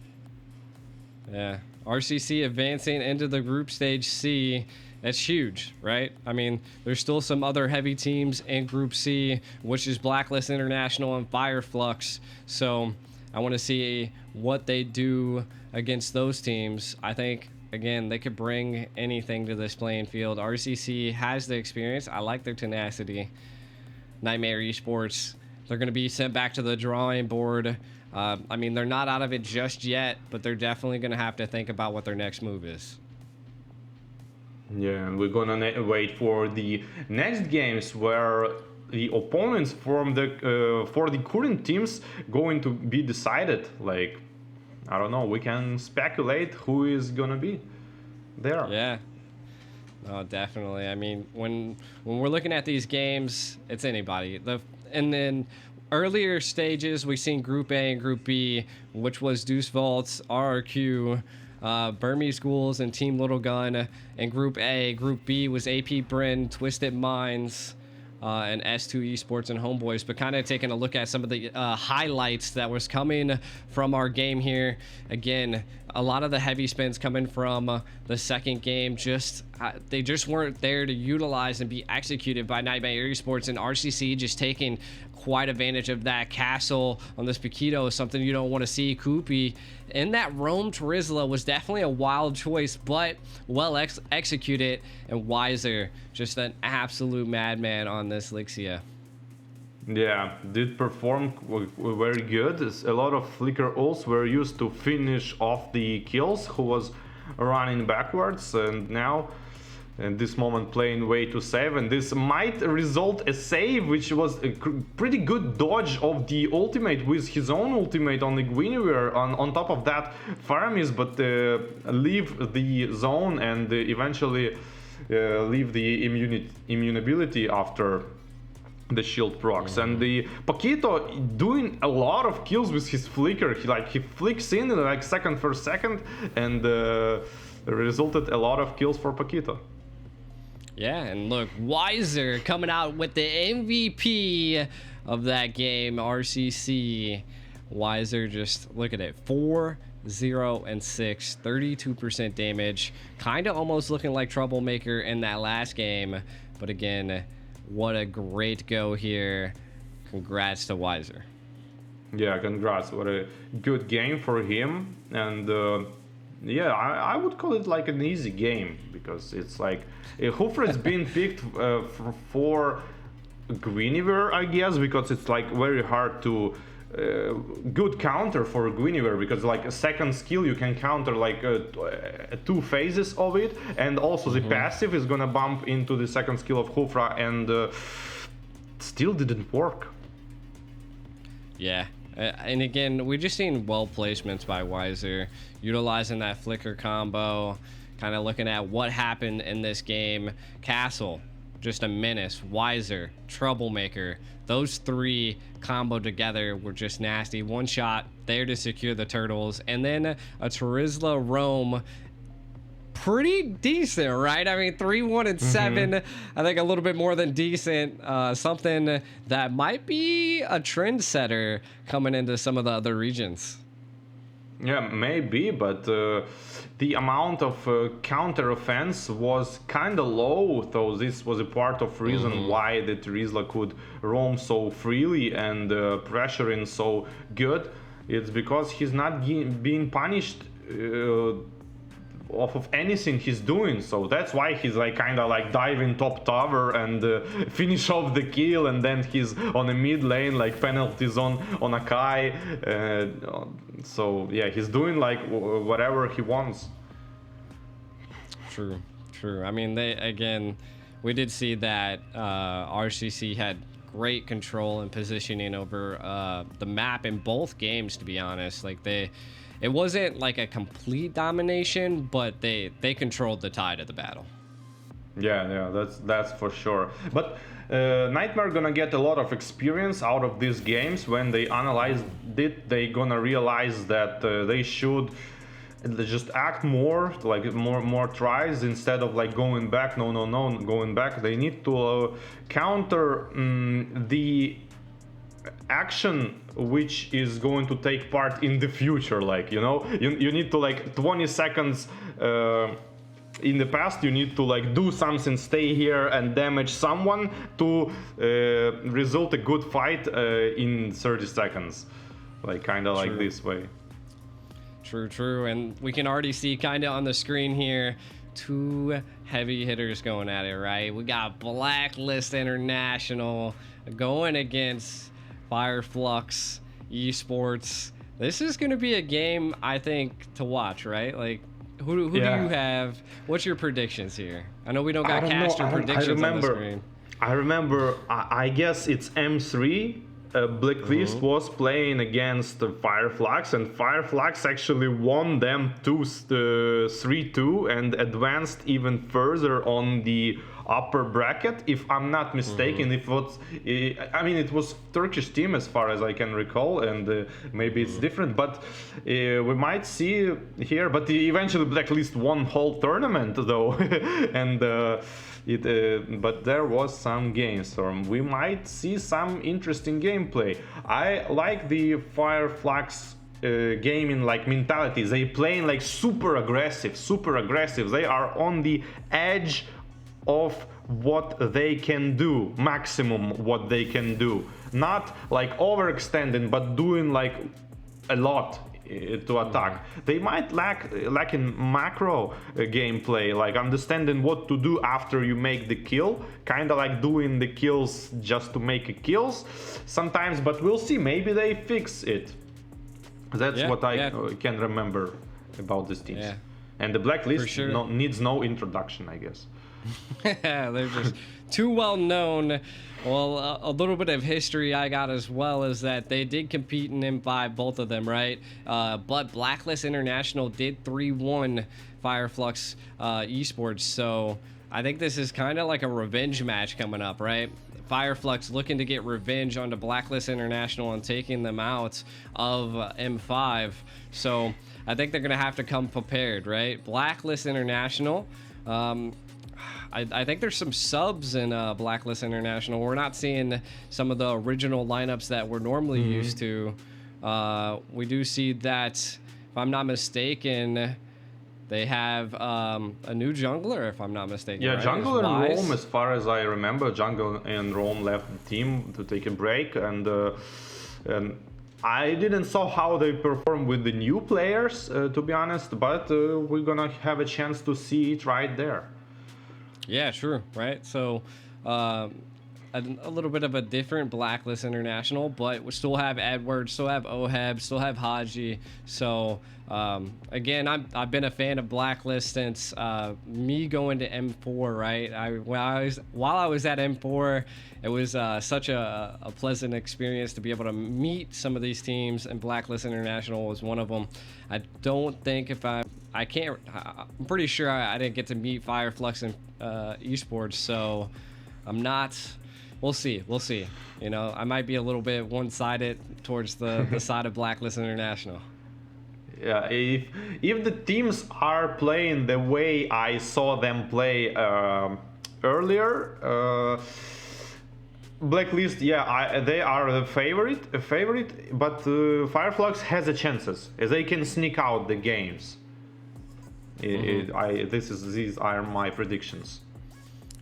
Yeah. RCC advancing into the group stage C. That's huge, right? I mean, there's still some other heavy teams in Group C, which is Blacklist International and Fireflux. So I want to see what they do against those teams. I think, again, they could bring anything to this playing field. RCC has the experience. I like their tenacity. Nightmare Esports. They're going to be sent back to the drawing board. I mean, they're not out of it just yet, but they're definitely going to have to think about what their next move is. Yeah, and we're gonna wait for the next games where the opponents from the for the current teams going to be decided. Like, I don't know, we can speculate who is gonna be there. Yeah. Oh, definitely. I mean, when we're looking at these games, it's anybody. And then earlier stages, we've seen Group A and Group B, which was Deuce Vaults, RRQ, Burmese Ghouls, and Team Little Gun. And Group A, Group B was AP Bryn, Twisted Minds, and S2 Esports and Homeboys. But kind of taking a look at some of the highlights that was coming from our game here. Again, a lot of the heavy spins coming from the second game. They just weren't there to utilize and be executed by Nightmare Esports, and RCC just taking quite advantage of that. Castle on this Paquito is something you don't want to see. Koopy in that Rome Terizla was definitely a wild choice, but well executed, and Wiser just an absolute madman on this Lixia. Yeah, did perform very good. A lot of flicker ults were used to finish off the kills who was running backwards, and now in this moment playing way to save, and this might result a save, which was a pretty good dodge of the ultimate with his own ultimate on the Guinevere. On top of that, Faramis, but leave the zone and eventually leave the immunability after the shield procs. And the Paquito doing a lot of kills with his flicker. He flicks in like second for second, and resulted a lot of kills for Paquito. Yeah, and look, Wiser coming out with the MVP of that game, RCC. Wiser, just look at it, 4-0-6, 32% damage. Kind of almost looking like Troublemaker in that last game. But again, what a great go here. Congrats to Wiser. Yeah, congrats. What a good game for him. And yeah, I would call it like an easy game, because it's like Hufred's been picked for Guinevere, I guess, because it's like very hard to good counter for Guinevere, because like a second skill you can counter like two phases of it, and also the passive is gonna bump into the second skill of Hufra, and still didn't work. Yeah. And again, we just seen well placements by Wiser, utilizing that flicker combo, kind of looking at what happened in this game. Castle, just a menace. Wiser, Troublemaker, those three combo together were just nasty. One shot there to secure the turtles, and then a Terizla Rome. Pretty decent, right? I mean, 3-1-7. I think a little bit more than decent. Something that might be a trendsetter coming into some of the other regions. Yeah, maybe, but the amount of counter offense was kind of low, so this was a part of reason why the Terizla could roam so freely and pressuring so good. It's because he's not being punished off of anything he's doing, so that's why he's like kind of like diving top tower and finish off the kill, and then he's on a mid lane like penalties on Akai, so yeah, he's doing like whatever he wants. True. I mean, we did see that RCC had great control and positioning over the map in both games, to be honest. Like it wasn't like a complete domination, but they controlled the tide of the battle. Yeah, that's for sure. But Nightmare gonna get a lot of experience out of these games. When they analyze it, they gonna realize that they should just act more, like more tries instead of like going back. No, going back. They need to counter the action which is going to take part in the future. Like, you know, you need to like 20 seconds in the past, you need to like do something, stay here and damage someone to result a good fight in 30 seconds, like kind of like this way. True. And we can already see kind of on the screen here, two heavy hitters going at it, right? We got Blacklist International going against Fireflux Esports. This is going to be a game, I think, to watch, right? Like, who do you have? What's your predictions here? I know we don't got caster predictions on the screen. I remember, I guess it's M3. Blacklist was playing against Fireflux, and Fireflux actually won them 3-2 and advanced even further on the upper bracket, if I'm not mistaken. If it was Turkish team as far as I can recall, and maybe it's different, but we might see here. But eventually Blacklist won whole tournament though, and but there was some games, so we might see some interesting gameplay. I like the Fireflux gaming like mentality. They playing like super aggressive. They are on the edge of what they can do, maximum what they can do, not like overextending, but doing like a lot to attack. They might lack in macro gameplay, like understanding what to do after you make the kill, kind of like doing the kills just to make kills sometimes, but we'll see. Maybe they fix it. That's what I can remember about these teams. And the Blacklist needs no introduction, I guess. They're just too well known. Well, a little bit of history I got as well is that they did compete in M5, both of them, right? But Blacklist International did 3-1 Fireflux Esports. So I think this is kind of like a revenge match coming up, right? Fireflux looking to get revenge onto Blacklist International and taking them out of M5. So I think they're going to have to come prepared, right? Blacklist International. I think there's some subs in Blacklist International. We're not seeing some of the original lineups that we're normally used to. We do see that, if I'm not mistaken, they have a new jungler, if I'm not mistaken. Yeah, right? Jungle and Rome, as far as I remember, Jungle and Rome left the team to take a break, and I didn't saw how they perform with the new players, to be honest, but we're gonna have a chance to see it right there. Yeah, true, right? So a little bit of a different Blacklist International, but we still have Edward, still have Oheb, still have Haji. So again, I've been a fan of Blacklist since me going to M4, right? While I was at M4, it was such a pleasant experience to be able to meet some of these teams, and Blacklist International was one of them. I don't think I'm pretty sure I didn't get to meet Fireflux and Esports, so I'm not. We'll see. You know, I might be a little bit one-sided towards the side of Blacklist International. Yeah, if the teams are playing the way I saw them play earlier, Blacklist, they are the favorite, but Fireflux has a chances, as they can sneak out the games. These are my predictions.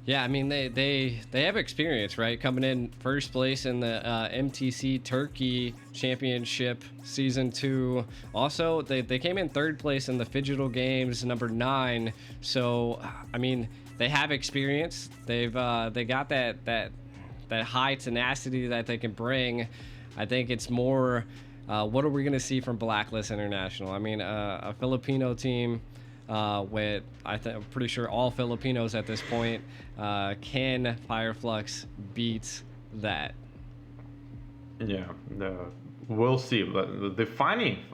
Yeah, I mean they have experience, right? Coming in first place in the MTC Turkey Championship Season 2. Also, they came in third place in the Phygital Games number 9. So I mean they have experience. They got that high tenacity that they can bring. I think it's more what are we gonna see from Blacklist International? I mean a Filipino team. With I'm pretty sure all Filipinos at this point. Can Fireflux beat that? Yeah, we'll see. But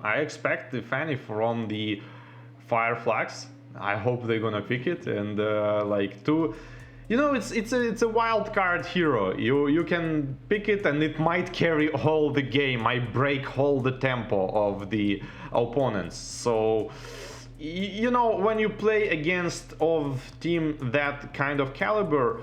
I expect the Fanny from the Fireflux. I hope they're gonna pick it, and it's a wild card hero. You can pick it, and it might carry all the game. Might break all the tempo of the opponents. So. You know, when you play against team that kind of caliber,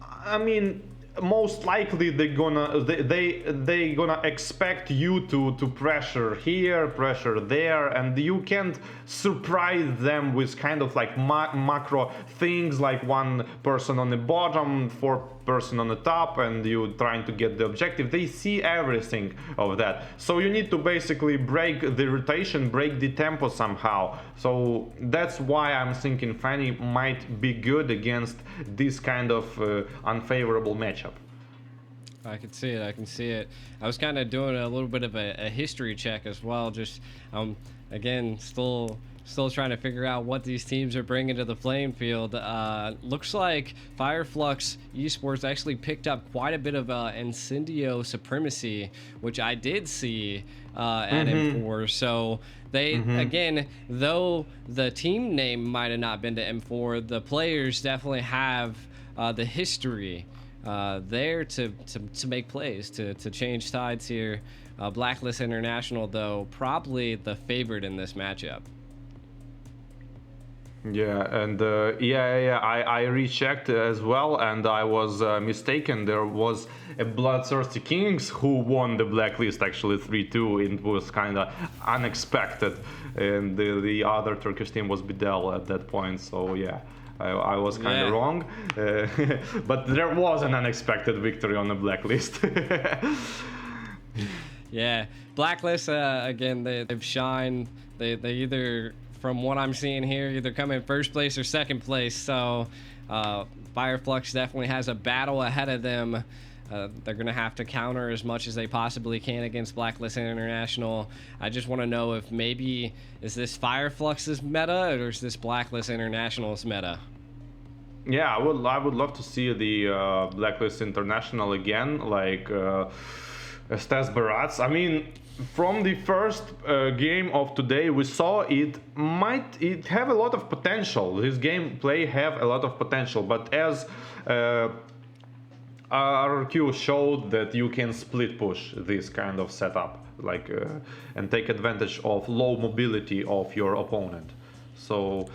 I mean, most likely they gonna expect you to pressure here, pressure there, and you can't surprise them with kind of like macro things, like one person on the bottom, 4 person on the top, and you trying to get the objective. They see everything of that, so you need to basically break the rotation, break the tempo somehow. So that's why I'm thinking Fanny might be good against this kind of unfavorable matchup. I can see it. I can see it. I was kind of doing a little bit of a history check as well. Just again, still trying to figure out what these teams are bringing to the playing field. Looks like Fireflux Esports actually picked up quite a bit of Incendio supremacy, which I did see at M4. So they, again, though the team name might have not been to M4, the players definitely have the history there to make plays, to change sides here. Blacklist International, though, probably the favorite in this matchup. Yeah, and I rechecked as well, and I was mistaken. There was a Bloodthirsty Kings who won the Blacklist, actually 3-2. It was kind of unexpected, and the other Turkish team was Bidel at that point. So yeah, I was kind of wrong, but there was an unexpected victory on the Blacklist. Yeah, Blacklist, again, they've shined. They either, from what I'm seeing here, either come in first place or second place. So Fireflux definitely has a battle ahead of them. They're going to have to counter as much as they possibly can against Blacklist International. I just want to know if maybe, is this Fireflux's meta or is this Blacklist International's meta? Yeah, I would love to see the Blacklist International again, like Stas Barats. I mean, from the first game of today, we saw it have a lot of potential. This gameplay have a lot of potential, but as RRQ showed that you can split push this kind of setup, like and take advantage of low mobility of your opponent. So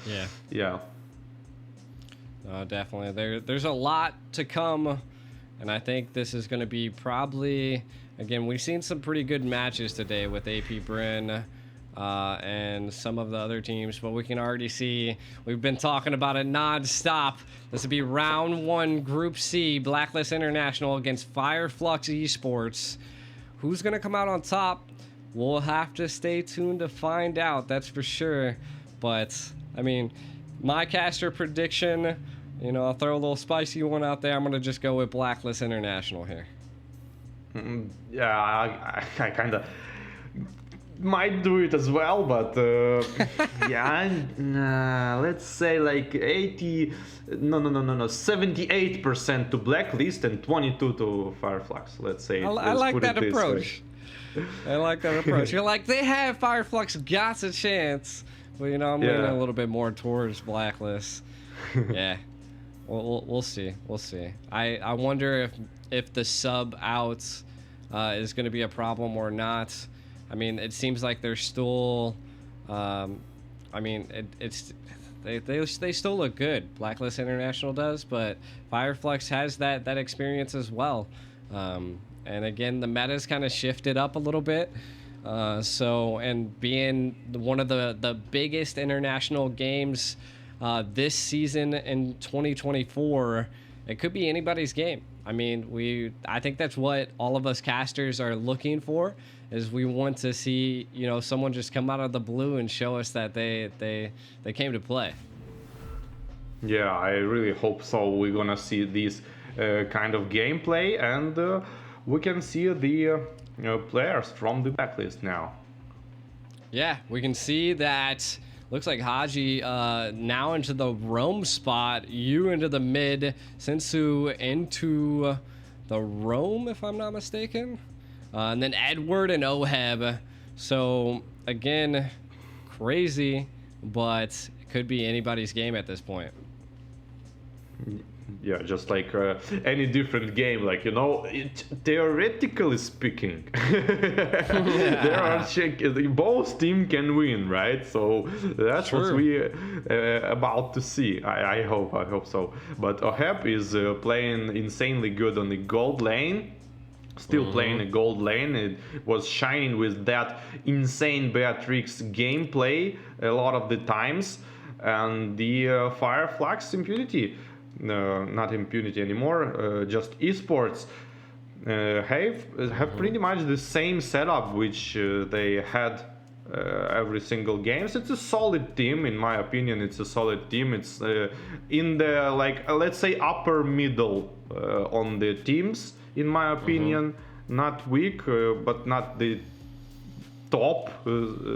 yeah. Definitely. There's a lot to come, and I think this is going to be probably, again, we've seen some pretty good matches today with AP Bryn and some of the other teams, but we can already see, we've been talking about it non-stop. This will be round 1, Group C, Blacklist International against Fireflux Esports. Who's going to come out on top? We'll have to stay tuned to find out, that's for sure. But, I mean, my caster prediction, you know, I'll throw a little spicy one out there. I'm going to just go with Blacklist International here. Yeah, I kind of might do it as well, but let's say like 78% to Blacklist and 22 to Fireflux. Let's say. I like that approach. I like that approach. You're like, they have Fireflux got a chance. Well, you know, I'm leaning a little bit more towards Blacklist. Yeah. We'll see. We'll see. I wonder if the sub out is going to be a problem or not. I mean, it seems like they're still. I mean, they still look good. Blacklist International does, but Fireflux has that experience as well. And again, the meta's kind of shifted up a little bit. And being one of the biggest international games this season in 2024, it could be anybody's game. I mean, I think that's what all of us casters are looking for, is we want to see, you know, someone just come out of the blue and show us that they came to play. Yeah, I really hope so. We're gonna see this kind of gameplay, and we can see the players from the Blacklist now. Yeah, we can see that. Looks like Haji now into the roam spot, you into the mid, Sensu into the roam, if I'm not mistaken. And then Edward and Oheb. So, again, crazy, but it could be anybody's game at this point. Yeah, just like any different game, like, you know, theoretically speaking, there are both team can win, right? So that's what we about to see. I hope so. But Oheb is playing insanely good on the gold lane. Still playing a gold lane. It was shining with that insane Beatrix gameplay a lot of the times, and the Fireflux impunity. Not impunity anymore, just esports have pretty much the same setup which they had every single games. It's a solid team, in my opinion. It's a solid team. It's in the, like, let's say upper middle on the teams. in my opinion. Not weak, but not the top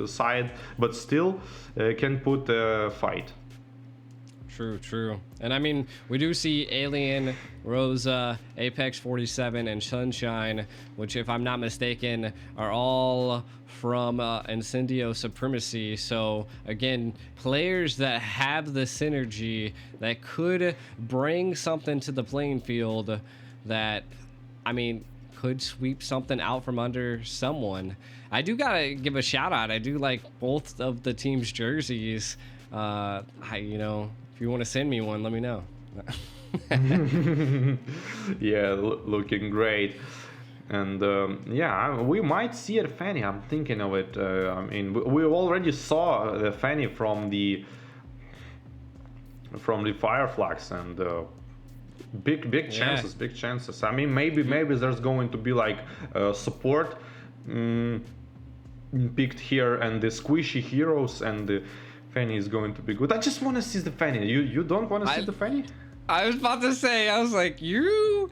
side, but still can put a fight. True. And I mean, we do see Alien, Rosa, Apex 47, and Sunshine, which, if I'm not mistaken, are all from Incendio Supremacy. So again, players that have the synergy that could bring something to the playing field that, I mean, could sweep something out from under someone. I do gotta give a shout out. I do like both of the team's jerseys. If you want to send me one, let me know. Yeah, looking great. And yeah, we might see a Fanny. I'm thinking of it. I mean, we already saw the Fanny from the Fireflags, and big chances, big chances. I mean, maybe there's going to be like support picked here, and the squishy heroes, and the Fanny is going to be good. I just want to see the Fanny. You don't want to see the Fanny? I was about to say, I was like, you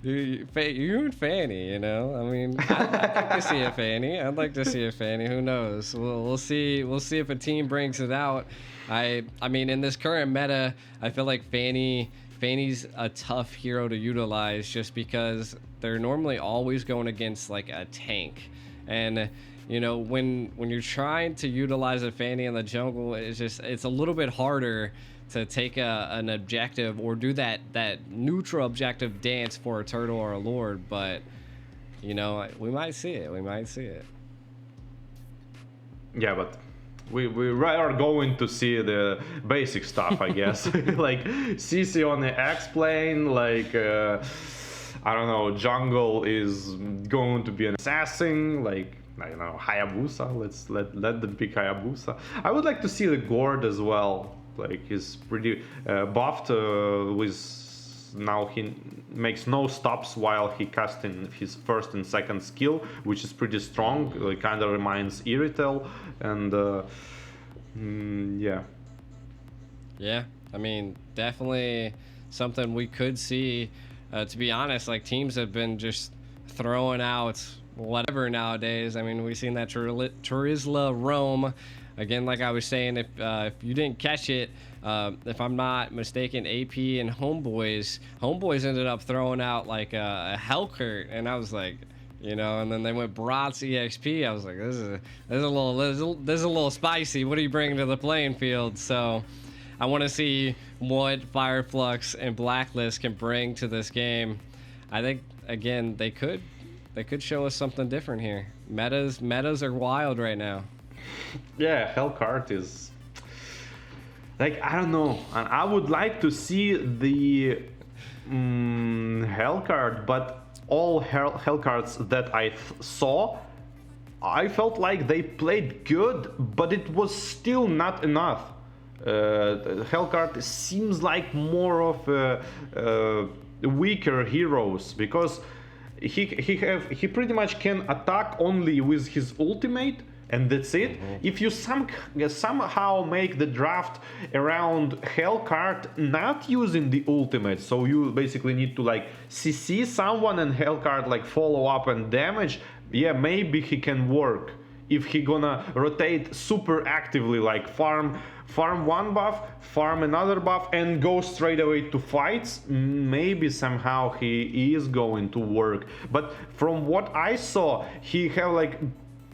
and Fanny, you know. I mean, I'd like to see a Fanny. I'd like to see a Fanny. Who knows? We'll see. We'll see if a team brings it out. I mean, in this current meta, I feel like Fanny's a tough hero to utilize, just because they're normally always going against like a tank, and you know, when you're trying to utilize a Fanny in the jungle, it's a little bit harder to take an objective or do that neutral objective dance for a turtle or a lord. But you know, we might see it. Yeah, but we are going to see the basic stuff, I guess. Like CC on the X plane, like I don't know, jungle is going to be an assassin, like I don't know, Hayabusa. Let's let them pick Hayabusa. I would like to see the Gord as well. Like, he's pretty buffed with now he makes no stops while he casting his first and second skill, which is pretty strong. It kind of reminds Iritel, and yeah, I mean, definitely something we could see. To be honest, like, teams have been just throwing out whatever nowadays. I mean, we've seen that Turisla roam. Again, like I was saying, if you didn't catch it, if I'm not mistaken, AP and Homeboys ended up throwing out like a Hellcurt, and I was like, you know, and then they went Bratz EXP. I was like, this is a little spicy. What are you bringing to the playing field? So I want to see what Fireflux and Blacklist can bring to this game. I think, again, they could show us something different here. Metas are wild right now. Yeah, Hellcurt is like, I don't know. I would like to see the Hellcurt, but all Hellcarts that I saw, I felt like they played good, but it was still not enough. Hellcurt seems like more of weaker heroes, because he pretty much can attack only with his ultimate, and that's it. If you somehow make the draft around Hellcurt not using the ultimate, so you basically need to like CC someone and Hellcurt like follow up and damage, yeah, maybe he can work. If he gonna rotate super actively, like farm one buff, farm another buff, and go straight away to fights, maybe somehow he is going to work. But from what I saw, he have like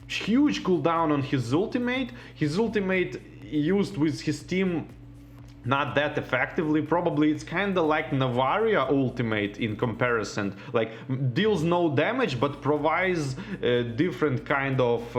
huge cooldown on his ultimate. His ultimate used with his team not that effectively. Probably it's kind of like Navaria ultimate in comparison, like deals no damage but provides different kind of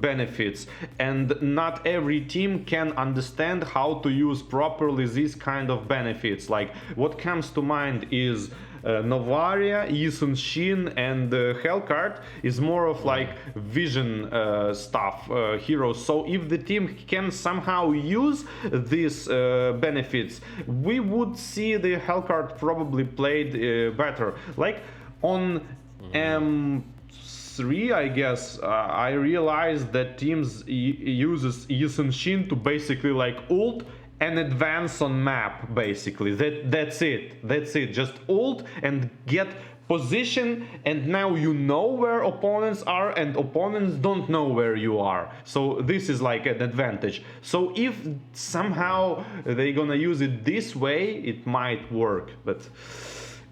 benefits, and not every team can understand how to use properly these kind of benefits. Like, what comes to mind is Novaria, Yisun Shin, and Hellcurt is more of like vision stuff, heroes. So if the team can somehow use these benefits, we would see the Hellcurt probably played better. Like on M3, I guess, I realized that teams uses Yisun Shin to basically like ult and advance on map, basically. That's it. Just ult and get position, and now you know where opponents are and opponents don't know where you are. So this is like an advantage. So if somehow they're gonna use it this way, it might work, but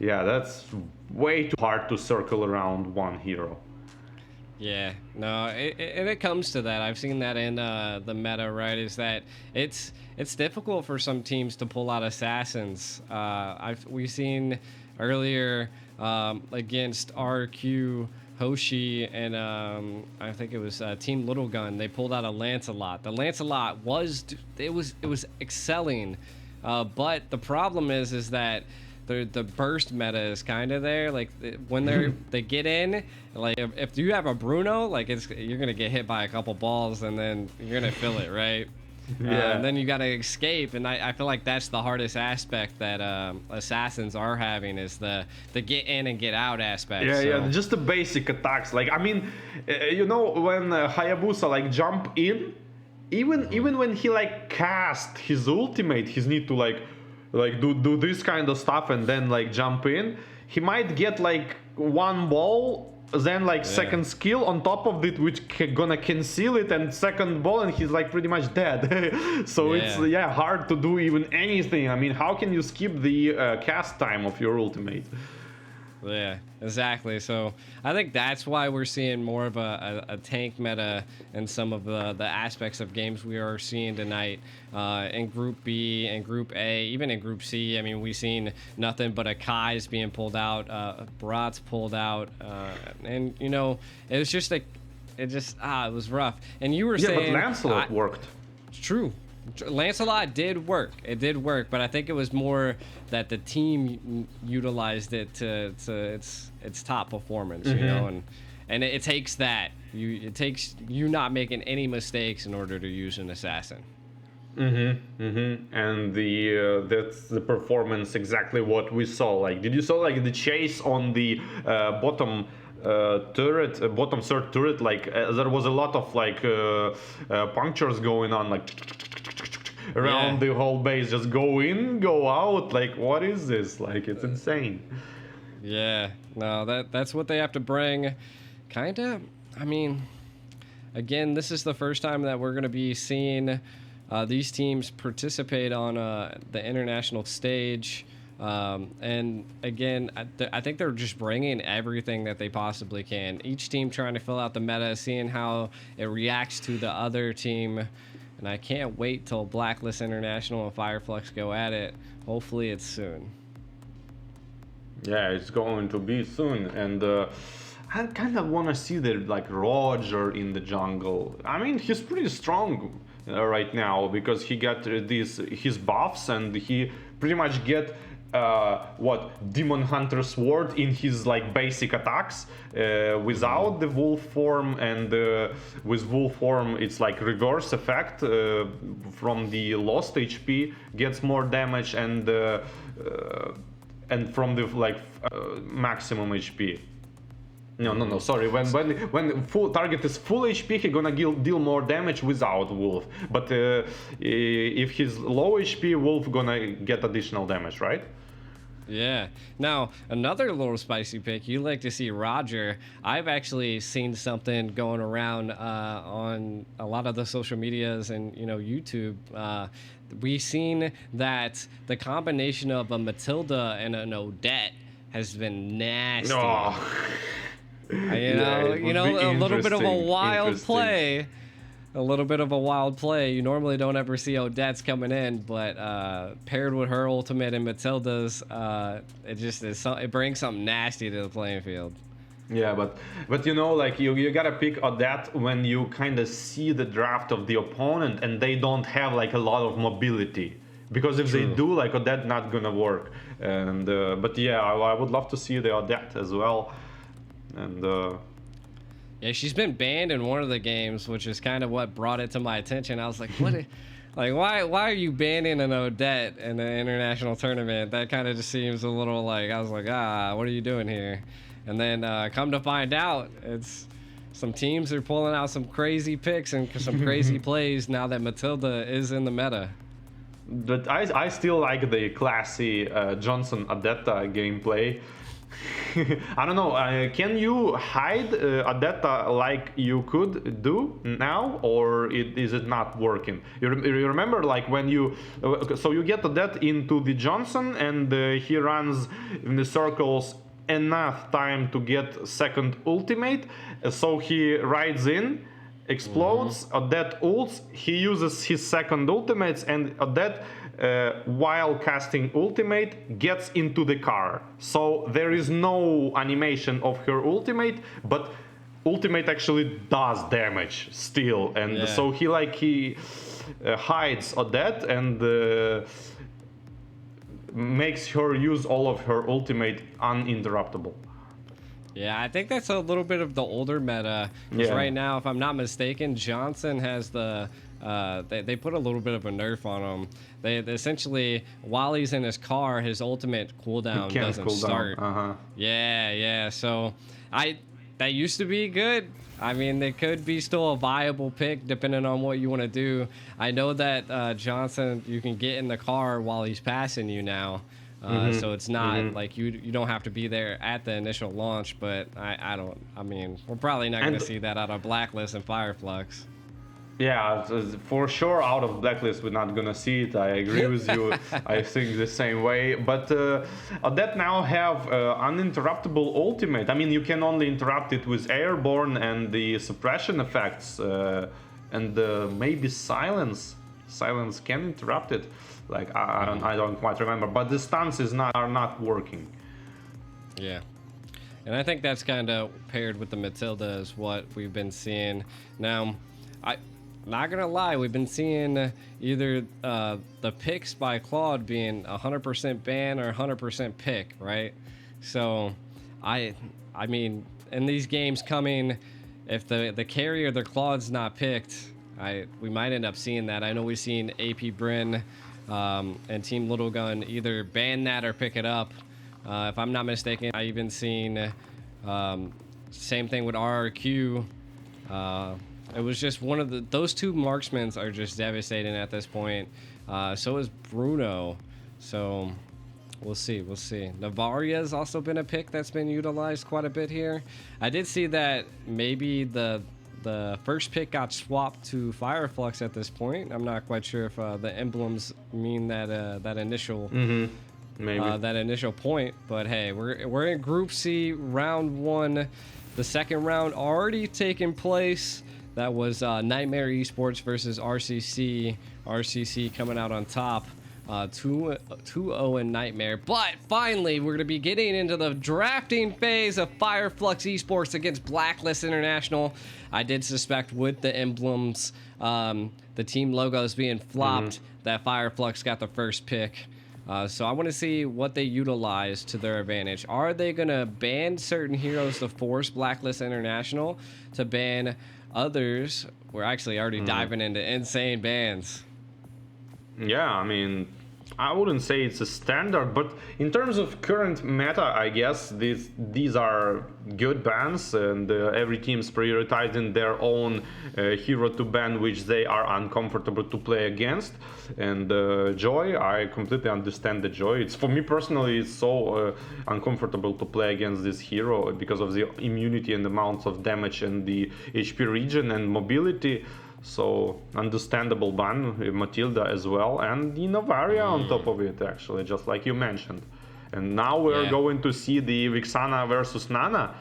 yeah, that's way too hard to circle around one hero. Yeah, no, and it comes to that. I've seen that in the meta, right? Is that it's difficult for some teams to pull out assassins. We've seen earlier against RQ Hoshi and I think it was Team Little Gun. They pulled out a Lancelot. The Lancelot was excelling, but the problem is that the burst meta is kind of there. Like when they get in, like if you have a Bruno, like you're gonna get hit by a couple balls and then you're gonna feel it, right? Yeah. And then you gotta escape, and I feel like that's the hardest aspect that assassins are having, is the get in and get out aspect. Yeah, so. yeah, just the basic attacks. Like, I mean, you know, when Hayabusa like jump in, even when he like cast his ultimate, he need to like do this kind of stuff and then like jump in. He might get like one ball, then like second skill on top of it, which gonna conceal it, and second ball, and he's like pretty much dead. So it's hard to do even anything. I mean, how can you skip the cast time of your ultimate? Yeah, exactly. So I think that's why we're seeing more of a tank meta in some of the aspects of games we are seeing tonight in Group B and Group A, even in Group C. I mean, we've seen nothing but Akai's being pulled out, Brat's pulled out, and you know, it was just like, it was rough. And you were saying, but Lancelot worked. True. Lancelot did work. It did work, but I think it was more that the team utilized it to its top performance, you know, and it takes that. It takes you not making any mistakes in order to use an assassin. And that's the performance exactly what we saw. Like, did you saw like the chase on the bottom turret, bottom third turret? Like there was a lot of like punctures going on, like around the whole base. Just go in, go out. Like, what is this? Like, it's insane. Yeah, no, that's what they have to bring. Kinda. I mean, again, this is the first time that we're gonna be seeing these teams participate on the international stage. And again, I think they're just bringing everything that they possibly can. Each team trying to fill out the meta, seeing how it reacts to the other team. And I can't wait till Blacklist International and Fireflux go at it. Hopefully it's soon. Yeah, it's going to be soon. And I kind of want to see the like Roger in the jungle. I mean, he's pretty strong right now because he got his buffs, and he pretty much get Demon Hunter Sword in his like basic attacks without the wolf form, and with wolf form it's like reverse effect from the lost HP gets more damage, and from the like maximum HP. No, sorry. When full target is full HP, he gonna deal more damage without wolf. But if he's low HP, wolf gonna get additional damage, right? Yeah. Now, another little spicy pick. You like to see Roger. I've actually seen something going around on a lot of the social medias and YouTube. We've seen that the combination of a Matilda and an Odette has been nasty. Oh. A little bit of a wild play. A little bit of a wild play. You normally don't ever see Odette's coming in, but paired with her ultimate and Matilda's, it brings something nasty to the playing field. Yeah, but like you gotta pick Odette when you kind of see the draft of the opponent and they don't have like a lot of mobility. Because if they do, like Odette not gonna work. And but yeah, I would love to see the Odette as well. And yeah, she's been banned in one of the games, which is kind of what brought it to my attention. I was like, what? Like, why are you banning an Odette in an international tournament? That kind of just seems a little like, I was like, what are you doing here? And then come to find out, it's some teams are pulling out some crazy picks and some crazy plays now that Matilda is in the meta. But I still like the classy Johnson Odetta gameplay. I don't know. Can you hide Odetta like you could do now, or is it not working? You remember, like when you so you get Odetta into the Johnson, and he runs in the circles enough time to get second ultimate, so he rides in, explodes, Odette ults, he uses his second ultimates, and Odette while casting ultimate gets into the car. So there is no animation of her ultimate, but ultimate actually does damage still, and so he hides Odette and makes her use all of her ultimate uninterruptible. Yeah, I think that's a little bit of the older meta. Because right now, if I'm not mistaken, Johnson has the they put a little bit of a nerf on him. They essentially, while he's in his car, his ultimate cooldown doesn't start. Yeah. So that used to be good. I mean, they could be still a viable pick depending on what you want to do. I know that Johnson, you can get in the car while he's passing you now. So it's not like you don't have to be there at the initial launch, but I mean, we're probably not going to see that out of Blacklist and Fireflux. Yeah, for sure out of Blacklist we're not gonna see it. I agree with you. I think the same way. But Odette now have uninterruptible ultimate. I mean, you can only interrupt it with airborne and the suppression effects, and maybe silence. Silence can interrupt it. Like I don't quite remember. But the stuns are not working. Yeah. And I think that's kind of paired with the Matilda is what we've been seeing. Now, not gonna lie, we've been seeing either the picks by Claude being 100% ban or 100% pick, right? So, I mean, in these games coming, if the carry or the Claude's not picked, we might end up seeing that. I know we've seen AP Bryn and Team Little Gun either ban that or pick it up. If I'm not mistaken, I even seen same thing with RRQ. It was just one of those two marksmen are just devastating at this point. So is Bruno. So we'll see. Navaria's also been a pick that's been utilized quite a bit here. I did see that maybe the first pick got swapped to Fireflux at this point. I'm not quite sure if the emblems mean that initial that initial point. But hey, we're in Group C, round 1. The second round already taking place. That was Nightmare Esports versus RCC. RCC coming out on top, 2-0 in Nightmare. But finally, we're going to be getting into the drafting phase of Fireflux Esports against Blacklist International. I did suspect with the emblems, the team logos being flopped, that Fireflux got the first pick. So I want to see what they utilize to their advantage. Are they going to ban certain heroes to force Blacklist International to ban others? We're actually already diving into insane bans. Yeah, I mean, I wouldn't say it's a standard, but in terms of current meta, I guess these are good bans, and every team's prioritizing their own hero to ban, which they are uncomfortable to play against. And Joy, I completely understand the Joy. It's for me personally, it's so uncomfortable to play against this hero because of the immunity and amounts of damage and the HP regen and mobility. So understandable ban, Matilda as well, and the Novaria on top of it, actually, just like you mentioned. And now we're going to see the Vixana versus Nana.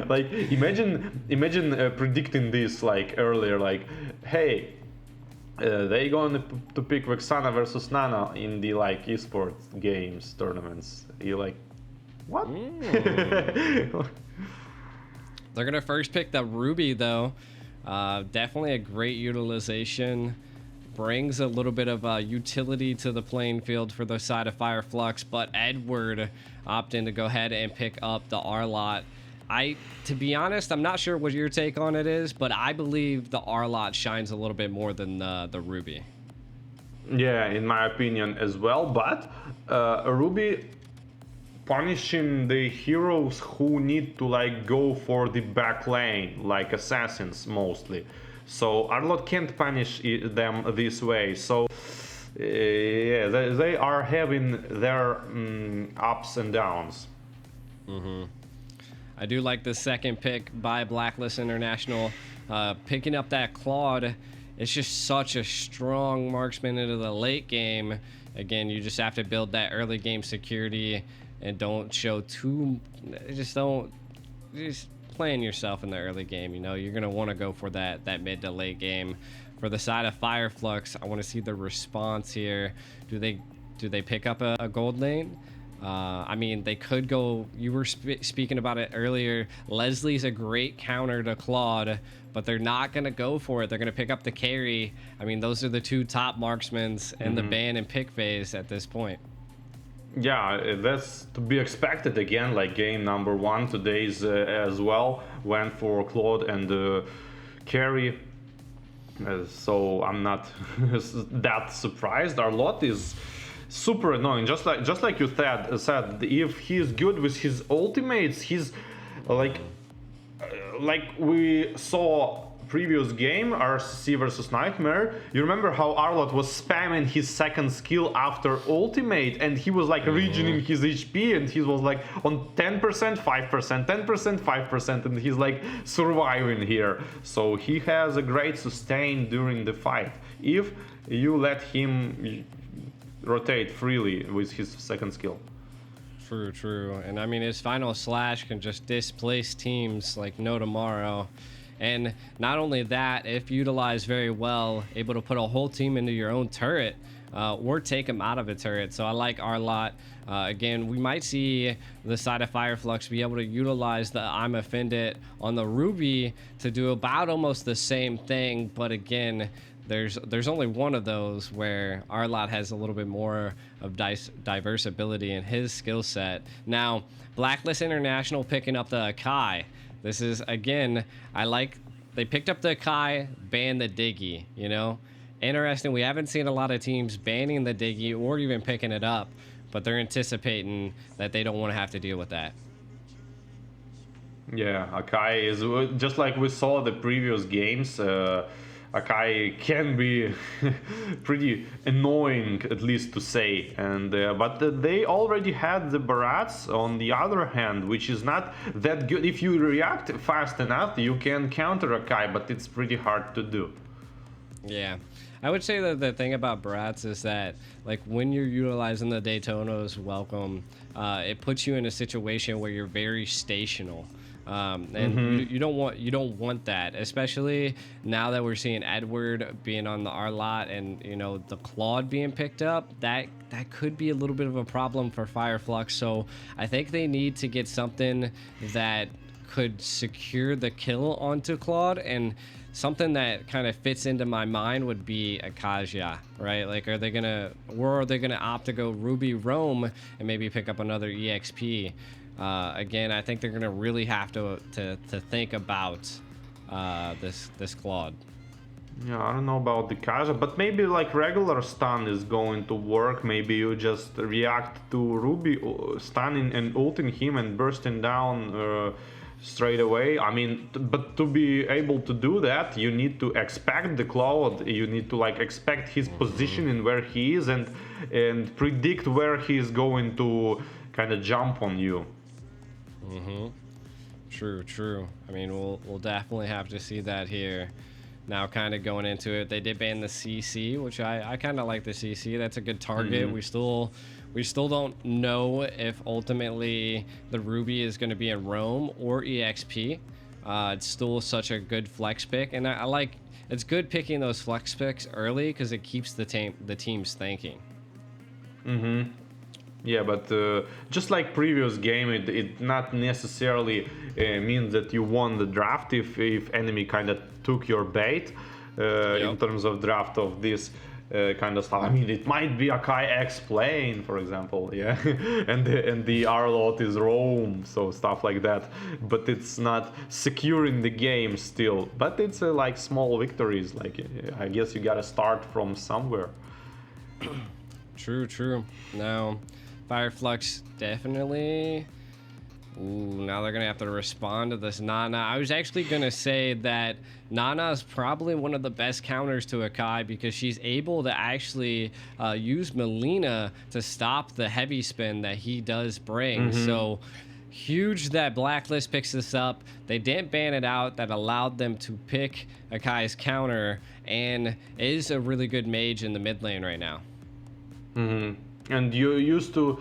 Like, imagine predicting this like earlier, like, hey, they going to pick Vixana versus Nana in the like esports games tournaments. You're like, what? They're gonna first pick the Ruby though. Definitely a great utilization. Brings a little bit of utility to the playing field for the side of Fireflux, but Edward opting to go ahead and pick up the R-Lot. To be honest, I'm not sure what your take on it is, but I believe the R-Lot shines a little bit more than the Ruby. Yeah, in my opinion as well, but Ruby punishing the heroes who need to like go for the back lane, like assassins mostly. So R-Lot can't punish them this way. So yeah, they are having their ups and downs. I do like the second pick by Blacklist International. Picking up that Claude, it's just such a strong marksman into the late game. Again, you just have to build that early game security and don't show too, just playing yourself in the early game. You know, you're going to want to go for that mid to late game. For the side of Fireflux, I want to see the response here. Do they pick up a gold lane? I mean, they could go. You were speaking about it earlier. Leslie's a great counter to Claude, but they're not going to go for it. They're going to pick up the carry. I mean, those are the two top marksmen in the ban and pick phase at this point. Yeah, that's to be expected again. Like game number 1 today's as well went for Claude and carry. So I'm not that surprised. Our lot is super annoying, just like you said. If he's good with his ultimates, he's like we saw previous game, RCC versus Nightmare. You remember how Arlott was spamming his second skill after ultimate, and he was like regening his HP, and he was like on 10%, 5%, 10%, 5%, and he's like surviving here. So he has a great sustain during the fight if you let him rotate freely with his second skill. True. And I mean, his final slash can just displace teams like no tomorrow. And not only that, if utilized very well, able to put a whole team into your own turret or take them out of a turret. So I like our lot. Again, we might see the side of Fireflux be able to utilize the I'm Offended on the Ruby to do about almost the same thing. But again, there's only one of those where our lot has a little bit more of diverse ability in his skill set. Now, Blacklist International picking up the Akai. This is, again, they picked up the Akai, banned the Diggy, you know? Interesting, we haven't seen a lot of teams banning the Diggy or even picking it up, but they're anticipating that they don't want to have to deal with that. Yeah, Akai is, just like we saw the previous games, Akai can be pretty annoying, at least to say, and but they already had the Barats on the other hand, which is not that good. If you react fast enough, you can counter Akai, but it's pretty hard to do. Yeah, I would say that the thing about Barats is that, like, when you're utilizing the Daytona's welcome, it puts you in a situation where you're very stational. And you don't want that, especially now that we're seeing Edward being on our lot and, you know, the Claude being picked up. That could be a little bit of a problem for Fireflux. So I think they need to get something that could secure the kill onto Claude, and something that kind of fits into my mind would be a Kaja, right? Like, are they gonna opt to go Ruby Roam and maybe pick up another EXP? Again, I think they're gonna really have to think about this Claude. Yeah, I don't know about the Kaja, but maybe like regular stun is going to work. Maybe you just react to Ruby stunning and ulting him and bursting down straight away. I mean, but to be able to do that, you need to expect the Claude. You need to like expect his position and where he is, and predict where he is going to kind of jump on you. True. I mean, we'll definitely have to see that here. Now, kind of going into it, they did ban the CC, which I kind of like the CC. That's a good target. We still don't know if ultimately the Ruby is going to be in Roam or EXP. It's still such a good flex pick, and I like, it's good picking those flex picks early because it keeps the teams thinking. Yeah, but just like previous game, it not necessarily means that you won the draft if enemy kind of took your bait in terms of draft of this kind of stuff. I mean, it might be Akai X playing, for example, yeah, and the Arlott is Roam, so stuff like that. But it's not securing the game still. But it's like small victories. Like, I guess you gotta start from somewhere. True. Now, Fireflux definitely Ooh, now they're gonna have to respond to this Nana. I was actually gonna say that Nana is probably one of the best counters to Akai because she's able to actually use Melina to stop the heavy spin that he does bring. So huge that Blacklist picks this up. They didn't ban it out. That allowed them to pick Akai's counter and is a really good mage in the mid lane right now. And you used to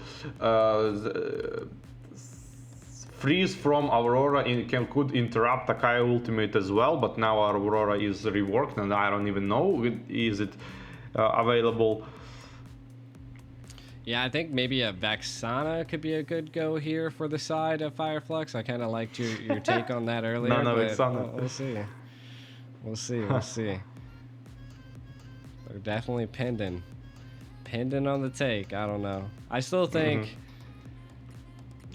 freeze from Aurora could interrupt Akai ultimate as well, but now Aurora is reworked and I don't even know is it available. Yeah, I think maybe a Vexana could be a good go here for the side of Fireflux. I kind of liked your take on that earlier. No, Vexana. We'll see. We'll see. They're definitely pending on the take. I don't know. I still think.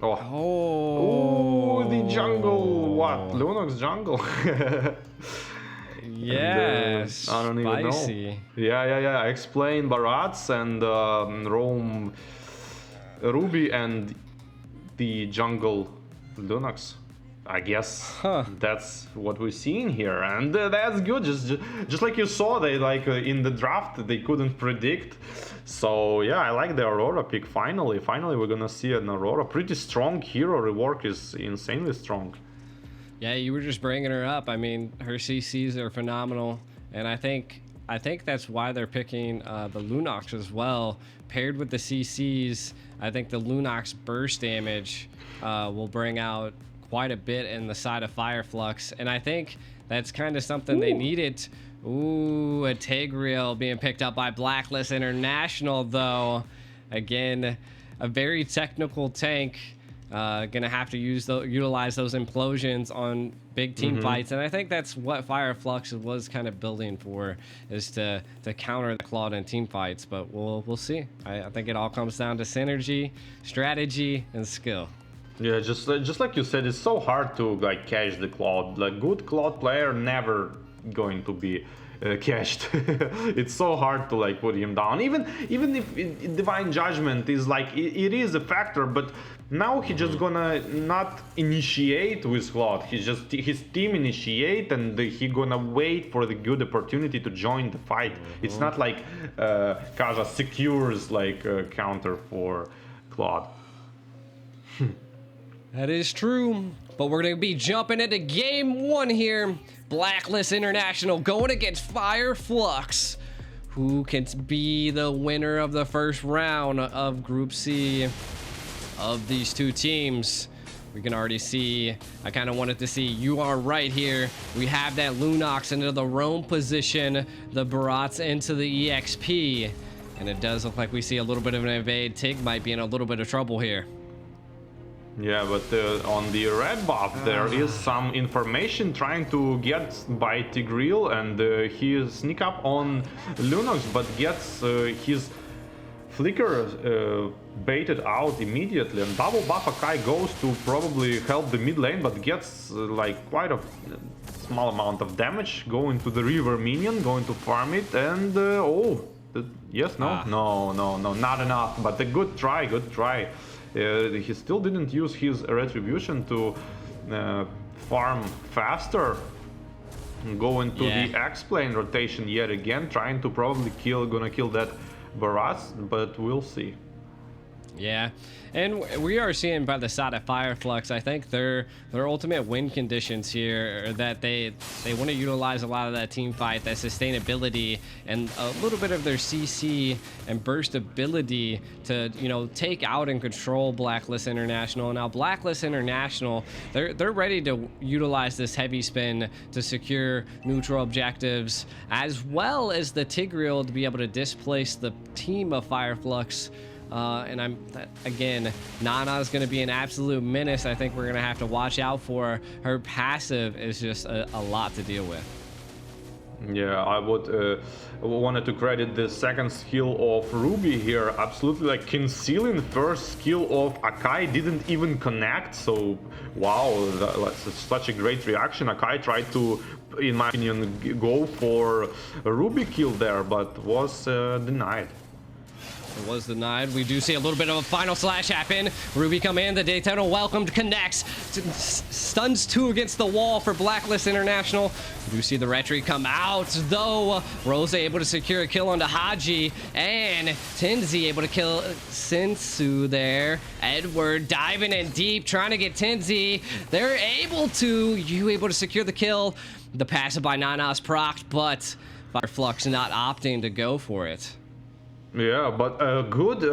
Oh, the jungle. What? Lunox jungle. Yes. I don't even know. Yeah. Explain Barats and roam Ruby and the jungle Lunox. I guess that's what we're seeing here, and that's good. Just like you saw, they in the draft they couldn't predict. So yeah, I like the Aurora pick. Finally, we're gonna see an Aurora. Pretty strong hero. Rework is insanely strong. Yeah, you were just bringing her up. I mean, her CCs are phenomenal, and I think that's why they're picking the Lunox as well. Paired with the CCs, I think the Lunox burst damage will bring out quite a bit in the side of Fireflux, and I think that's kind of something they needed. Ooh, a Tigreal being picked up by Blacklist International, though. Again, a very technical tank. Gonna have to utilize those implosions on big team fights, and I think that's what Fireflux was kind of building for, is to counter the Claude in team fights. But we'll see. I think it all comes down to synergy, strategy, and skill. Yeah, just like you said, it's so hard to catch the Claude. Good Claude player never going to be catched. It's so hard to put him down. Even if Divine Judgment is it is a factor, but now he just gonna not initiate with Claude. His team initiate, and he gonna wait for the good opportunity to join the fight. It's not like Kaja secures a counter for Claude. That is true, but we're going to be jumping into game 1 here. Blacklist International going against Fireflux. Who can be the winner of the first round of Group C of these two teams? We can already see, I kind of wanted to see, you are right here. We have that Lunox into the roam position, the Barats into the EXP, and it does look like we see a little bit of an evade. Tig might be in a little bit of trouble here. Yeah, but on the red buff there is some information trying to get by Tigreal, and he sneak up on Lunox, but gets his flicker baited out immediately, and double buff Akai goes to probably help the mid lane, but gets quite a small amount of damage going to the river minion, going to farm it, and yes, no, not enough, but a good try. He still didn't use his retribution to farm faster. Go into the X-Plane rotation yet again, trying to probably gonna kill that Barats, but we'll see. Yeah, and we are seeing by the side of Fireflux, I think their ultimate win conditions here are that they want to utilize a lot of that team fight, that sustainability, and a little bit of their CC and burst ability to take out and control Blacklist International. Now Blacklist International, they're ready to utilize this heavy spin to secure neutral objectives, as well as the Tigreal to be able to displace the team of Fireflux. And again, Nana is going to be an absolute menace. I think we're going to have to watch out for her. Passive is just a lot to deal with. Yeah, I would wanted to credit the second skill of Ruby here. Absolutely, concealing first skill of Akai didn't even connect. So wow, that's such a great reaction. Akai tried to, in my opinion, go for a Ruby kill there, but was denied. It was denied. We do see a little bit of a final slash happen. Ruby come in. The Daytona welcomed connects. Stuns 2 against the wall for Blacklist International. We do see the retreat come out, though. Rose able to secure a kill onto Haji. And Tenzi able to kill Sensu there. Edward diving in deep, trying to get Tenzi. They're able to. You able to secure the kill. The passive by Nana's procced, but Fireflux not opting to go for it. Yeah, but a good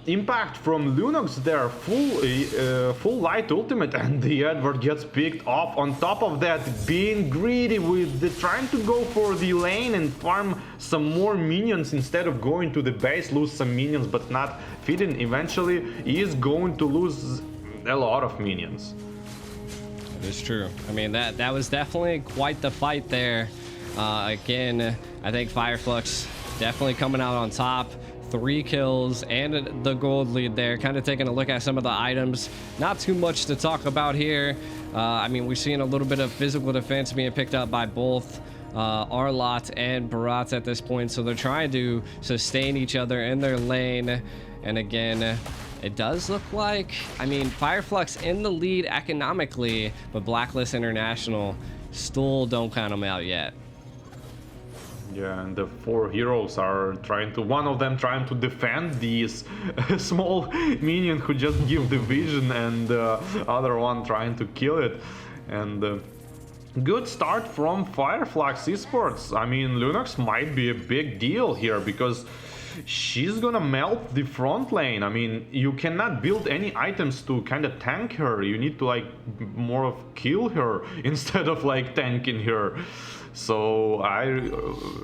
impact from Lunox there, full light ultimate, and the Edward gets picked off. On top of that, being greedy with trying to go for the lane and farm some more minions instead of going to the base, lose some minions but not feeding. Eventually, he is going to lose a lot of minions. That is true. I mean, that was definitely quite the fight there. Again, I think Fireflux definitely coming out on top. 3 kills and the gold lead there. Kind of taking a look at some of the items. Not too much to talk about here. I mean, we're seeing a little bit of physical defense being picked up by both Arlott and Barat at this point. So they're trying to sustain each other in their lane. And again, it does look like, I mean, Fireflux in the lead economically, but Blacklist International still don't count them out yet. Yeah, and the 4 heroes are one of them trying to defend these small minion who just give the vision, and the other one trying to kill it. And good start from Fireflux Esports. I mean, Lunox might be a big deal here because she's gonna melt the front lane. I mean, you cannot build any items to kind of tank her. You need to like more of kill her instead of like tanking her. So I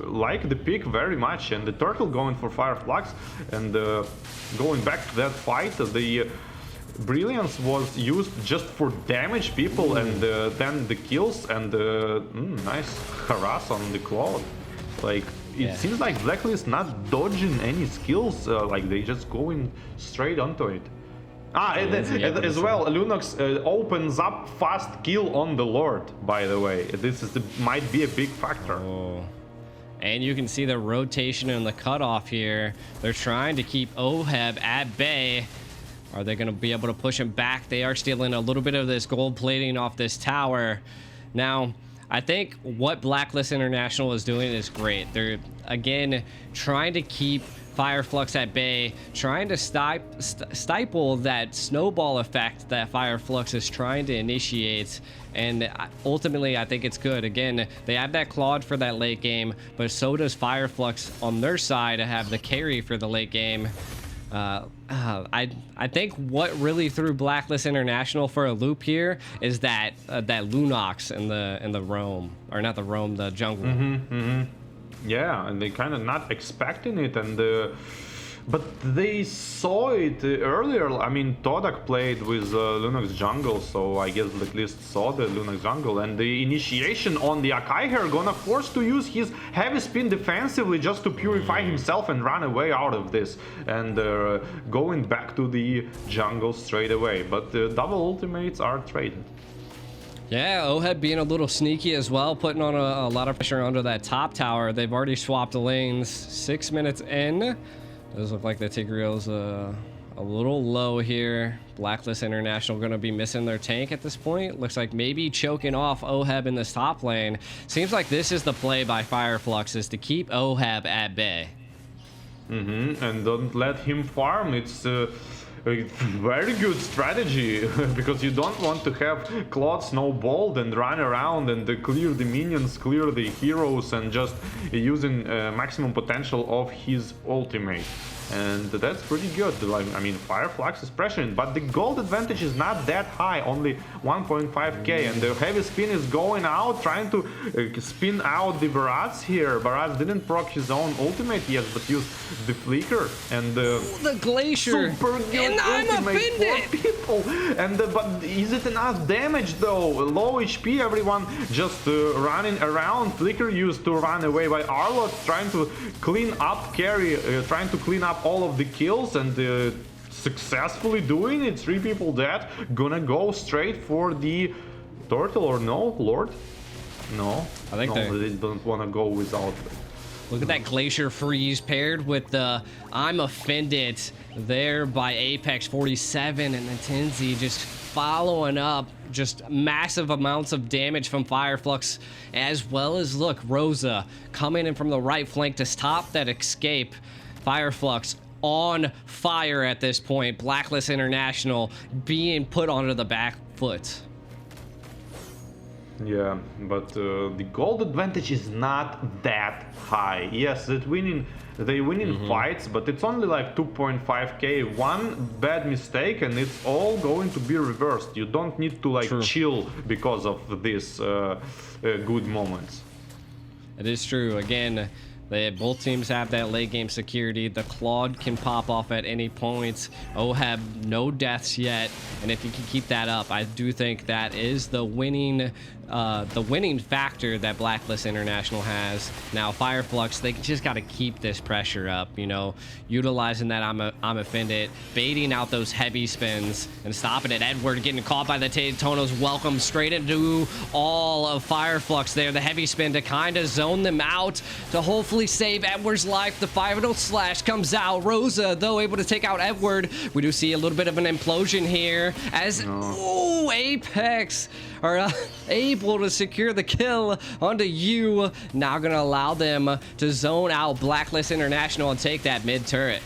like the pick very much, and the turtle going for Fireflux. And going back to that fight, the brilliance was used just for damage people, and then the kills, and nice harass on the Cloud. Like, it seems like Blacklist not dodging any skills, like they just going straight onto it. As well, Lunox opens up fast kill on the Lord, by the way. This is might be a big factor. Oh. And you can see the rotation and the cutoff here. They're trying to keep Oheb at bay. Are they going to be able to push him back? They are stealing a little bit of this gold plating off this tower. Now, I think what Blacklist International is doing is great. They're, again, trying to keep Fireflux at bay, trying to stifle that snowball effect that Fireflux is trying to initiate. And ultimately, I think it's good. Again, they have that Claude for that late game, but so does Fireflux on their side to have the carry for the late game. I think what really threw Blacklist International for a loop here is that that Lunox in the roam, or not the roam, the jungle. Yeah, and they kind of not expecting it, and but they saw it earlier. I mean, Todak played with Lunox jungle, so I guess Blacklist saw the Lunox jungle, and the initiation on the Akai here gonna force to use his heavy spin defensively just to purify himself and run away out of this, and going back to the jungle straight away. But the double ultimates are traded. Yeah, Oheb being a little sneaky as well, putting on a lot of pressure under that top tower. They've already swapped the lanes. 6 minutes in. Does look like the Tigreal's a little low here. Blacklist International going to be missing their tank at this point. Looks like maybe choking off Oheb in this top lane. Seems like this is the play by Fireflux, is to keep Oheb at bay. And don't let him farm. It's a very good strategy because you don't want to have Claude snowballed and run around and clear the minions, clear the heroes, and just using maximum potential of his ultimate. And that's pretty good. Like, I mean, Fireflux is pressuring, but the gold advantage is not that high, only 1.5k, and the heavy spin is going out, trying to spin out the Barats here. Barats didn't proc his own ultimate yet, but used the flicker and the glacier. Super good and I'm offended. for people. And but is it enough damage though? Low HP, everyone just running around. Flicker used to run away by Arlott, trying to clean up carry, trying to clean up all of the kills, and successfully doing it. 3 people dead. Gonna go straight for the turtle, or no, Lord? No, I think they don't want to go without Look at that Glacier Freeze paired with the I'm Offended there by Apex 47, and then Tenzi just following up just massive amounts of damage from Fireflux, as well as, look, Rosa coming in from the right flank to stop that escape. Fireflux on fire at this point. Blacklist International being put onto the back foot. Yeah, but the gold advantage is not that high. Yes, they winning fights, but it's only like 2.5k. One bad mistake and it's all going to be reversed. You don't need to like chill because of these good moments. It is true. Again, both teams have that late game security. The Claude can pop off at any point. Oheb, no deaths yet, and if you can keep that up, I do think that is the winning factor that Blacklist International has. Now, Fireflux, they just got to keep this pressure up, you know, utilizing that I'm Offended, baiting out those heavy spins, and stopping it. Edward getting caught by the Tonos, welcome straight into all of Fireflux there. The heavy spin to kind of zone them out to hopefully save Edward's life. The final slash comes out. Rosa, though, able to take out Edward. We do see a little bit of an implosion here as Apex are able to secure the kill onto you. Now gonna allow them to zone out Blacklist International and take that mid turret.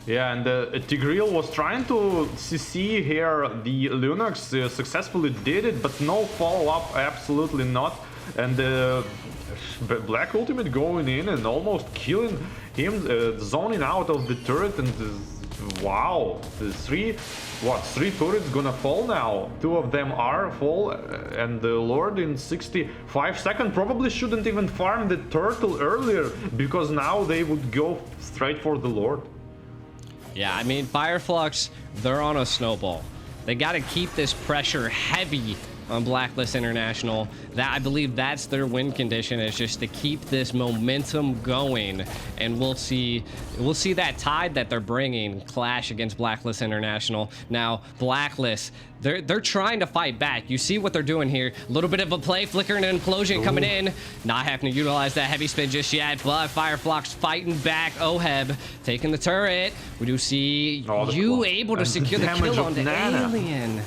Yeah, and Tigreal was trying to CC here. The Linux successfully did it, but no follow-up, absolutely not. And Black Ultimate going in and almost killing him, zoning out of the turret, and wow, the three turrets gonna fall now. Two of them are fall, and the Lord in 65 seconds probably shouldn't even farm the turtle earlier, because now they would go straight for the Lord. Yeah, I mean, Fireflux, they're on a snowball. They got to keep this pressure heavy on Blacklist International. That, I believe that's their win condition, is just to keep this momentum going, and we'll see that tide that they're bringing clash against Blacklist International. Now, Blacklist, they're trying to fight back. You see what they're doing here. A little bit of a play, flicker and an implosion coming in. Not having to utilize that heavy spin just yet, but Fireflux fighting back. Oheb taking the turret. We do see you able to secure the kill on the Alien.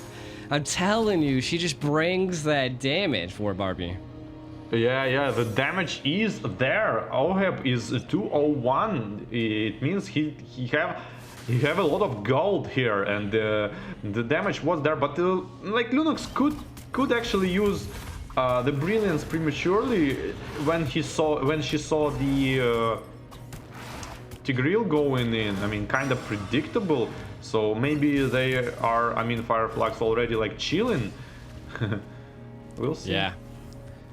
I'm telling you, she just brings that damage for Barbie. Yeah, the damage is there. Oheb is 201. It means he have a lot of gold here, and the damage was there. But like Linux could actually use the brilliance prematurely when she saw the Tigreal going in. I mean, kind of predictable. So maybe they are, I mean, Fireflux already like chilling. We'll see. Yeah.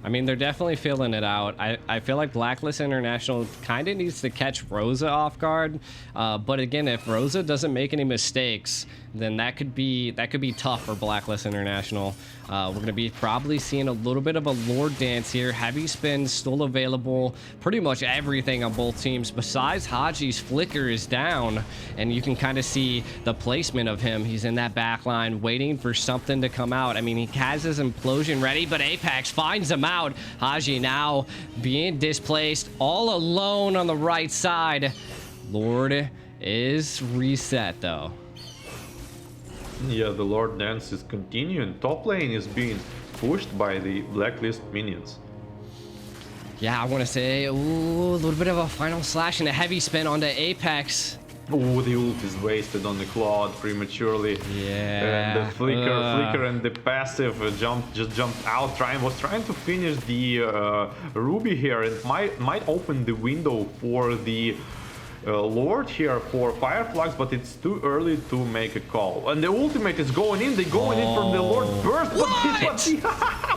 I mean, they're definitely feeling it out. I feel like Blacklist International kind of needs to catch Rosa off guard. But again, if Rosa doesn't make any mistakes, then that could be tough for Blacklist International. We're going to be probably seeing a little bit of a Lord dance here. Heavy spin still available. Pretty much everything on both teams besides Haji's flicker is down, and you can kind of see the placement of him. He's in that back line waiting for something to come out. I mean, he has his implosion ready, but Apex finds him out. Haji now being displaced all alone on the right side. Lord is reset though. Yeah, the Lord dance is continuing. Top lane is being pushed by the Blacklist minions. Yeah, I want to say, ooh, a little bit of a final slash and a heavy spin onto Apex. Oh, the ult is wasted on the Claude prematurely. Yeah. And the flicker and the passive just jumped out. Was trying to finish the Ruby here, and might open the window for the Lord here for Fireflux, but it's too early to make a call. And the ultimate is going in. They're going in from the Lord burst,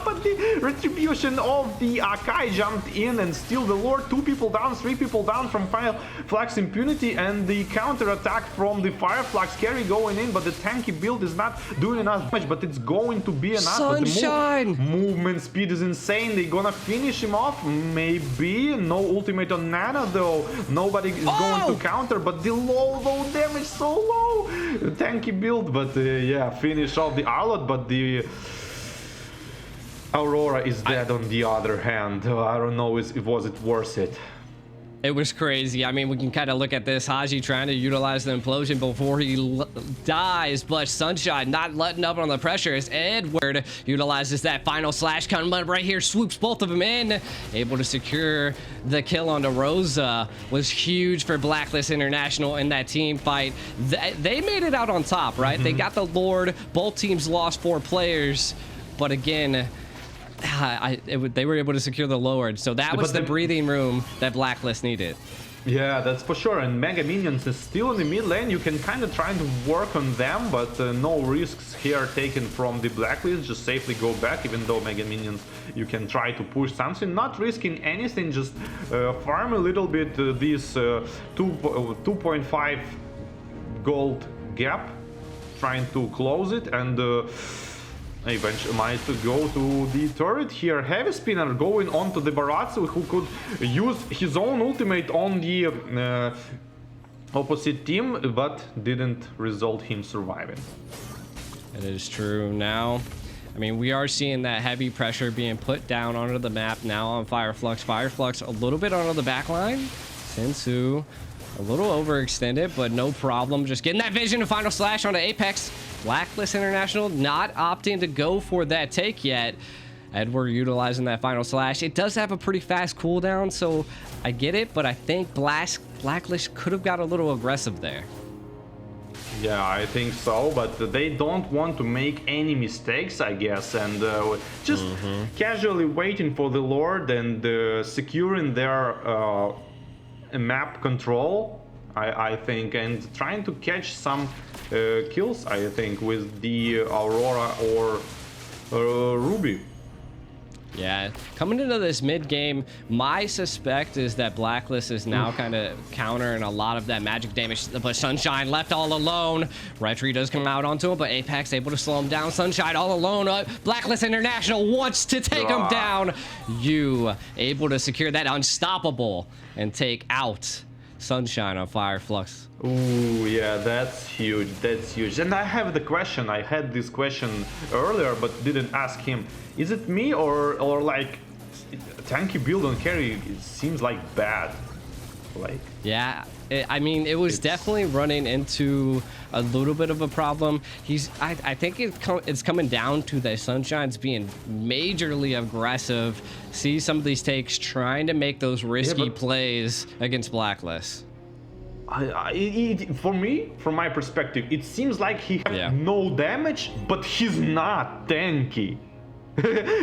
but the retribution of the Akai jumped in, and still the Lord, 2 people down, 3 people down from Fireflux impunity, and the counter attack from the Fireflux carry going in, but the tanky build is not doing enough damage, but it's going to be enough. Sunshine! The movement speed is insane. They're gonna finish him off, maybe. No ultimate on Nana though. Nobody is going to counter, but the low damage so low. Tanky build, but yeah, finish off the Arlot, but the Aurora is dead on the other hand. I don't know, was it worth it? It was crazy. I mean, we can kind of look at this. Haji trying to utilize the implosion before he dies, but Sunshine not letting up on the pressure as Edward utilizes that final slash coming up right here, swoops both of them in, able to secure the kill onto Rosa. Was huge for Blacklist International in that team fight. They made it out on top, right? They got the Lord. Both teams lost 4 players, but again, they were able to secure the Lord, so that was the breathing room that Blacklist needed. Yeah, that's for sure. And Mega Minions is still in the mid lane. You can kind of try to work on them, but no risks here taken from the Blacklist. Just safely go back, even though Mega Minions, you can try to push something, not risking anything, just farm a little bit this 2.5 gold gap, trying to close it, and eventually might go to the turret here. Heavy Spinner going on to the Baratsu, who could use his own ultimate on the opposite team, but didn't result him surviving. It is true. Now, I mean, we are seeing that heavy pressure being put down onto the map now on Fireflux. Fireflux a little bit onto the back line. Sensu a little overextended, but no problem. Just getting that vision of final slash onto Apex. Blacklist International not opting to go for that take yet. Edward utilizing that final slash. It does have a pretty fast cooldown, so I get it, but I think Blacklist could have got a little aggressive there. Yeah, I think so, but they don't want to make any mistakes, I guess, and just casually waiting for the Lord and securing their map control, I think, and trying to catch some kills, I think, with the Aurora or Ruby. Yeah, coming into this mid game, my suspect is that Blacklist is now kind of countering a lot of that magic damage, but Sunshine left all alone. Retry does come out onto him, but Apex able to slow him down. Sunshine all alone. Blacklist International wants to take him down. You able to secure that unstoppable and take out Sunshine on Fireflux. Ooh, yeah, that's huge. That's huge. And I have the question. I had this question earlier, but didn't ask him. Is it me or like tanky build on carry? It seems like bad. Like, yeah, I mean, it was definitely running into a little bit of a problem. I think it's coming down to the Sunshine's being majorly aggressive. See some of these takes, trying to make those risky plays against Blacklist. For me, from my perspective, it seems like he has no damage, but he's not tanky.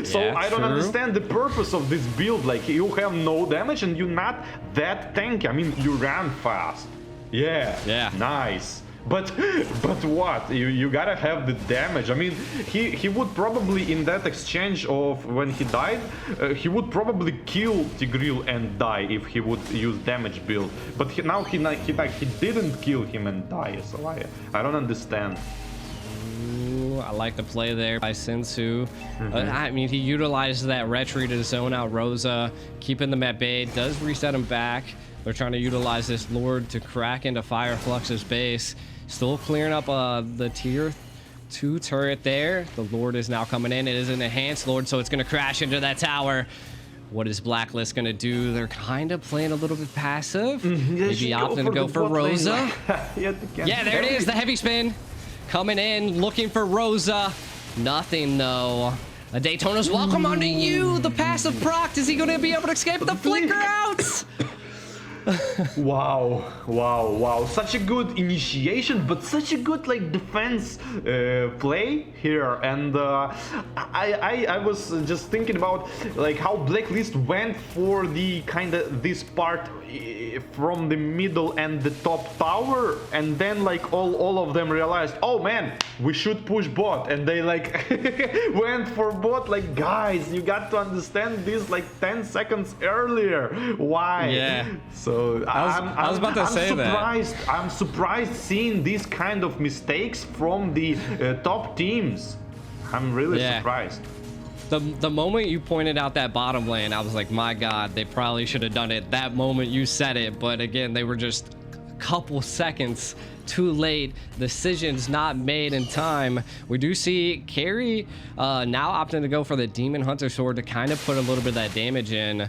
So yeah, I don't understand the purpose of this build. Like, you have no damage and you're not that tanky. I mean, you ran fast. Yeah. Nice. But what? You gotta have the damage. I mean, he would probably, in that exchange of when he died, he would probably kill Tigreal and die if he would use damage build. But now he didn't kill him and die. So I don't understand. I like the play there by Sensu. I mean, he utilized that retry to zone out Rosa, keeping them at bay. Does reset him back. They're trying to utilize this Lord to crack into Fireflux's base. Still clearing up the tier 2 turret there. The Lord is now coming in. It is an enhanced Lord, so it's going to crash into that tower. What is Blacklist going to do? They're kind of playing a little bit passive. Maybe opting to go for Rosa. Yeah, there it is. The heavy spin. Coming in, looking for Rosa. Nothing, though. A Daytona's welcome onto you. The passive proc. Is he going to be able to escape the flicker out? Wow. Such a good initiation, but such a good, like, defense play here. And I was just thinking about, like, how Blacklist went for the kind of this part from the middle and the top tower, and then, like, all of them realized, oh man, we should push bot, and they, like, went for bot. Like, guys, you got to understand this, like, 10 seconds earlier. Why? Yeah. So I was about to say surprised. I'm surprised seeing these kind of mistakes from the top teams. I'm really surprised. The moment you pointed out that bottom lane, I was like, my God, they probably should have done it that moment you said it. But again, they were just a couple seconds too late. Decisions not made in time. We do see Carry now opting to go for the Demon Hunter Sword to kind of put a little bit of that damage in.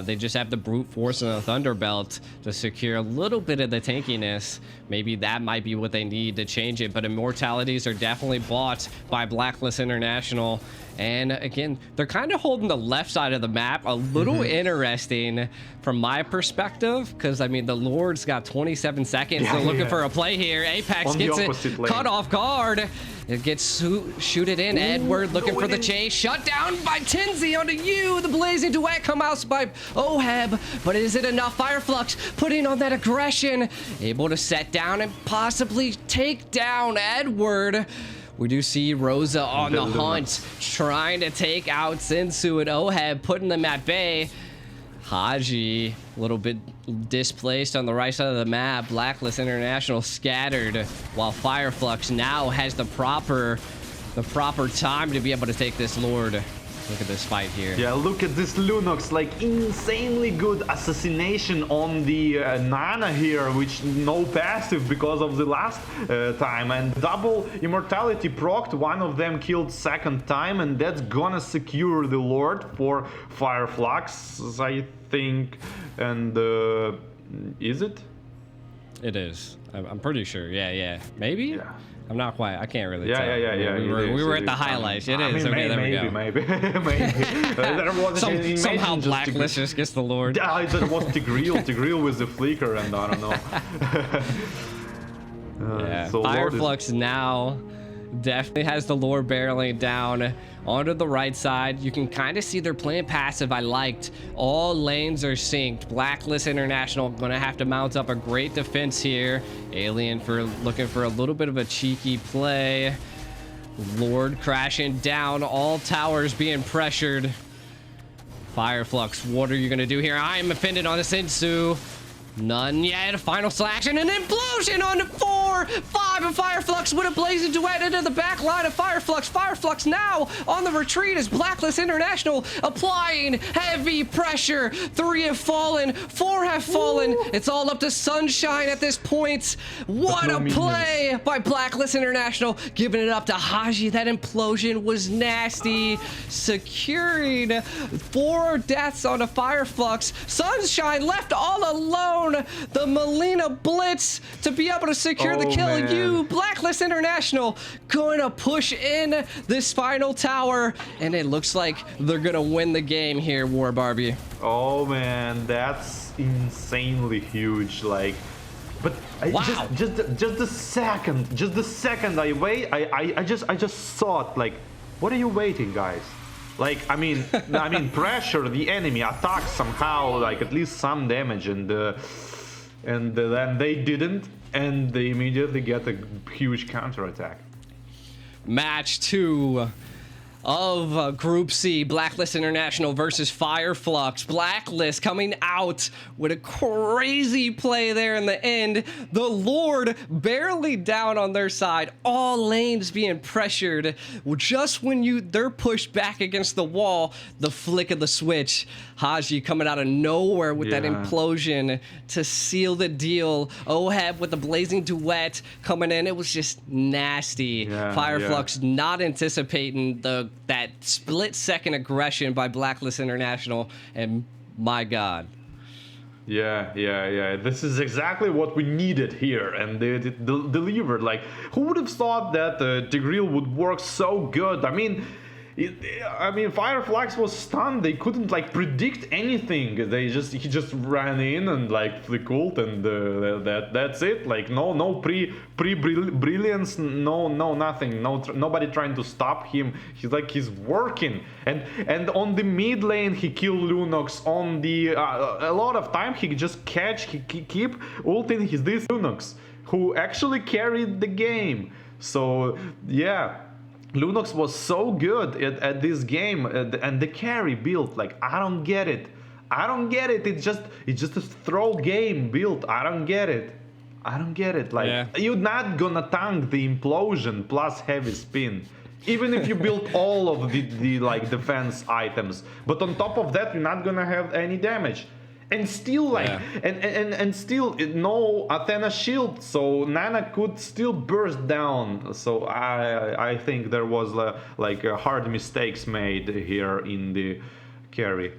They just have the Brute Force and the Thunder Belt to secure a little bit of the tankiness. Maybe that might be what they need to change it, but Immortalities are definitely bought by Blacklist International. And again, they're kind of holding the left side of the map. A little interesting from my perspective, because I mean, the Lord's got 27 seconds. They're looking for a play here. Apex gets it cut off guard. It gets shooted in. Edward looking for the chase. Shut down by Tenzi onto you. The Blazing Duet come out by Oheb. But is it enough? Fireflux putting on that aggression. Able to set down and possibly take down Edward. We do see Rosa on the hunt, trying to take out Sensu and Oheb, putting them at bay. Haji, a little bit displaced on the right side of the map. Blacklist International scattered, while Fireflux now has the proper time to be able to take this Lord. Look at this fight here. Yeah, look at this Lunox, like insanely good assassination on the Nana here, which no passive because of the last time, and double immortality procced. One of them killed second time, and that's gonna secure the Lord for Fireflux, I think. And is it? It is. I'm pretty sure. Yeah. Maybe? Yeah. I'm not quite. I can't really tell. Yeah. We were at the highlights. It is. Okay, there we go. Maybe. There was somehow Blacklist just gets the Lord. Yeah, there was Tigreal with the flicker, and I don't know. Yeah. So Fireflux now definitely has the Lord barreling down onto the right side. You can kind of see they're playing passive. I liked all lanes are synced. Blacklist International gonna have to mount up a great defense here. Alien looking for a little bit of a cheeky play. Lord crashing down, all towers being pressured. Fireflux, what are you gonna do here? I am offended on the Sensu. None yet. Final slash and an implosion on 4, 5, and Fireflux with a blazing duet into the back line of Fireflux. Fireflux now on the retreat as Blacklist International applying heavy pressure. 3 have fallen, 4 have fallen. Ooh. It's all up to Sunshine at this point. What a play by Blacklist International, giving it up to Haji. That implosion was nasty. Securing 4 deaths on a Fireflux. Sunshine left all alone. The Melina Blitz to be able to secure the kill. Man. You, Blacklist International, going to push in this final tower, and it looks like they're going to win the game here, War Barbie. Oh man, that's insanely huge. Like, but wow. just the second I just thought, like, what are you waiting, guys? Like, I mean, pressure the enemy, attack somehow, like at least some damage, and then they didn't, and they immediately get a huge counterattack. Match 2 of Group C, Blacklist International versus Fireflux. Blacklist coming out with a crazy play there in the end. The Lord barely down on their side. All lanes being pressured. Just when they're pushed back against the wall, the flick of the switch. Haji coming out of nowhere with that implosion to seal the deal. Oheb with the blazing duet coming in. It was just nasty. Fireflux not anticipating that split-second aggression by Blacklist International, and my God. Yeah. This is exactly what we needed here, and they delivered. Like, who would have thought that Tigreal would work so good? I mean, Fireflux was stunned. They couldn't like predict anything. He just ran in and like flick ult, and that's it. Like no brilliance, no nothing. Nobody trying to stop him. He's working. And on the mid lane he killed Lunox. On the a lot of time he just keep ulting this Lunox, who actually carried the game. So yeah. Lunox was so good at this game, and the carry build, like, I don't get it. It's just a throw game build. I don't get it. Like, you're not gonna tank the implosion plus heavy spin, even if you build all of the like defense items. But on top of that, you're not gonna have any damage. And still like and still no Athena shield, so Nana could still burst down. So I think there was like hard mistakes made here in the carry.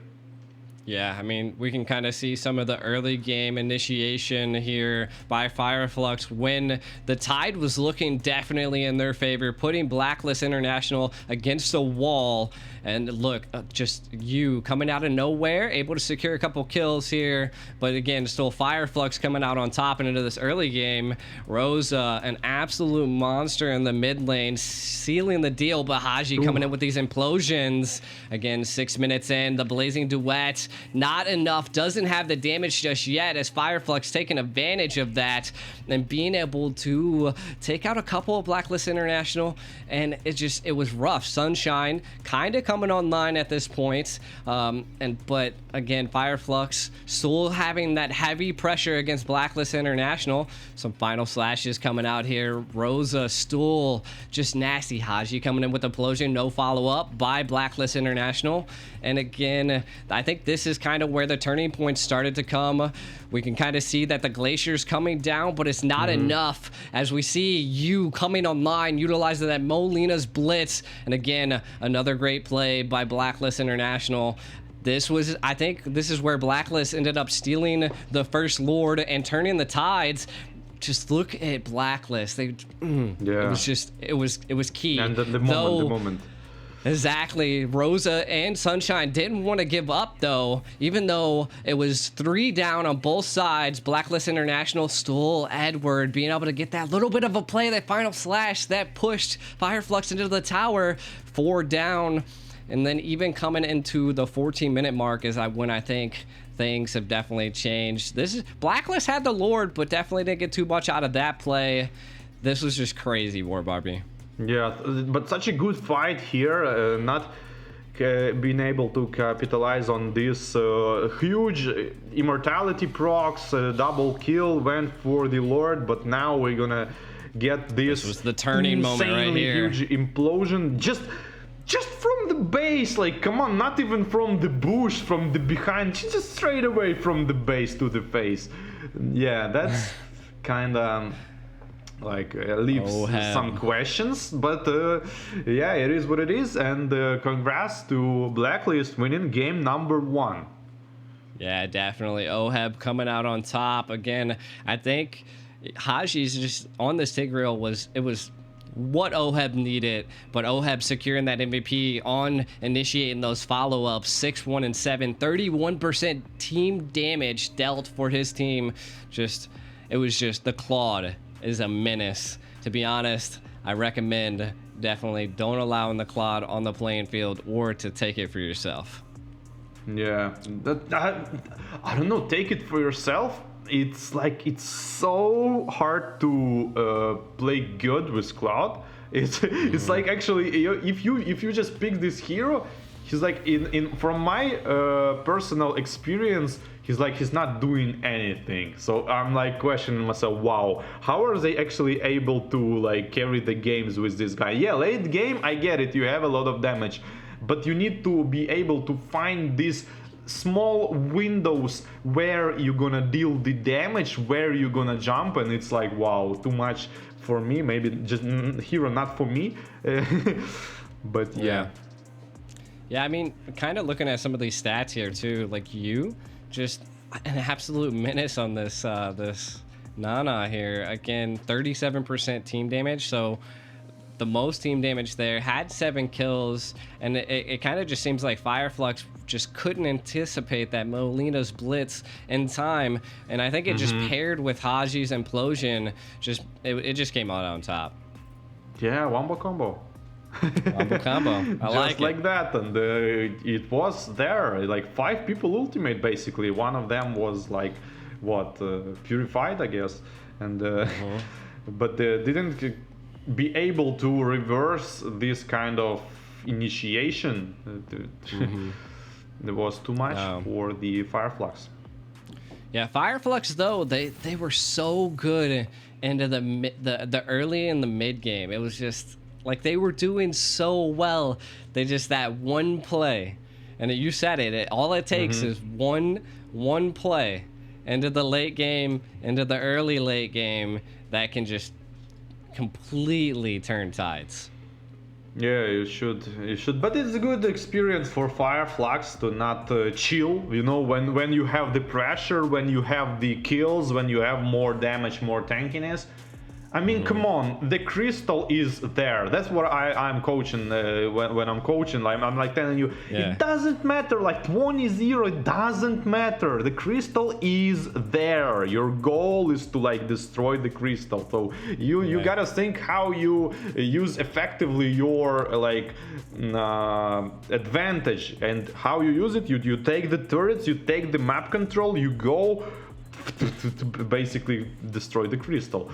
Yeah, I mean, we can kind of see some of the early game initiation here by Fireflux when the tide was looking definitely in their favor, putting Blacklist International against the wall. And look, just you coming out of nowhere, able to secure a couple kills here. But again, still Fireflux coming out on top and into this early game. Rosa, an absolute monster in the mid lane, sealing the deal. But Haji coming in with these implosions. Again, 6 minutes in, the Blazing Duet. Not enough, doesn't have the damage just yet, as Fireflux taking advantage of that and being able to take out a couple of Blacklist International. And it was rough. Sunshine kind of coming online at this point, but again, Fireflux still having that heavy pressure against Blacklist International. Some final slashes coming out here. Rosa, Stool, just nasty. Haji coming in with Implosion, no follow-up by Blacklist International. And again, I think this is kind of where the turning point started to come. We can kind of see that the glacier's coming down, but it's not enough, as we see you coming online, utilizing that Molina's blitz. And again, another great play by Blacklist International. I think this is where Blacklist ended up stealing the first Lord and turning the tides. Just look at Blacklist. It was key. And the moment. Exactly. Rosa and Sunshine didn't want to give up, though, even though it was 3 down on both sides. Blacklist International stole Edward, being able to get that little bit of a play, that final slash that pushed Fireflux into the tower. 4 down. And then even coming into the 14-minute mark is when I think things have definitely changed. Blacklist had the Lord, but definitely didn't get too much out of that play. This was just crazy, War Barbie. Yeah, but such a good fight here, not being able to capitalize on this huge immortality procs, double kill, went for the Lord, but now we're gonna get this was the turning moment right here. Huge implosion, just from the base, like, come on, not even from the bush, from the behind, just straight away from the base to the face. Yeah, that's kind of leaves some questions, but yeah, it is what it is. And congrats to Blacklist winning game number 1. Yeah, definitely. Oheb coming out on top again. I think Haji's just on this Tigreal was what Oheb needed, but Oheb securing that MVP on initiating those follow-ups. 6-1 and 7, 31% team damage dealt for his team. It was just the Claude is a menace. To be honest, I recommend definitely don't allow the Claude on the playing field or to take it for yourself. Yeah, I don't know, take it for yourself. It's so hard to play good with Cloud. It's like, actually, if you just pick this hero, he's like from my personal experience, he's not doing anything. So I'm like questioning myself, wow, how are they actually able to like carry the games with this guy? Yeah, late game, I get it, you have a lot of damage, but you need to be able to find these small windows where you're gonna deal the damage, where you're gonna jump, and it's like, wow, too much for me. Maybe just hero not for me. But yeah. I mean, kind of looking at some of these stats here too, like you just an absolute menace on this this Nana here. Again, 37% team damage, so the most team damage there, had 7 kills, and it kind of just seems like Fireflux just couldn't anticipate that Molina's blitz in time, and I think it just paired with Haji's implosion, it just came out on top. Yeah, wombo combo. Wombo combo. I just like that, and it was there, like 5 people ultimate basically. One of them was like purified, I guess, and but didn't be able to reverse this kind of initiation. It was too much for the Fireflux. Yeah, Fireflux though, they were so good into the early and the mid game. It was just like they were doing so well. They just that one play, and you said it. All it takes is one one play into the late game, into the early late game, that can just completely turn tides. Yeah, you should. But it's a good experience for Fireflux to not chill. You know, when you have the pressure, when you have the kills, when you have more damage, more tankiness. I mean, come on, the crystal is there. That's what I'm coaching when I'm coaching. Like, I'm like telling you, it doesn't matter. Like 20-0, it doesn't matter. The crystal is there. Your goal is to like destroy the crystal. So you gotta think how you use effectively your like advantage, and how you use it. You take the turrets, you take the map control, you go to basically destroy the crystal.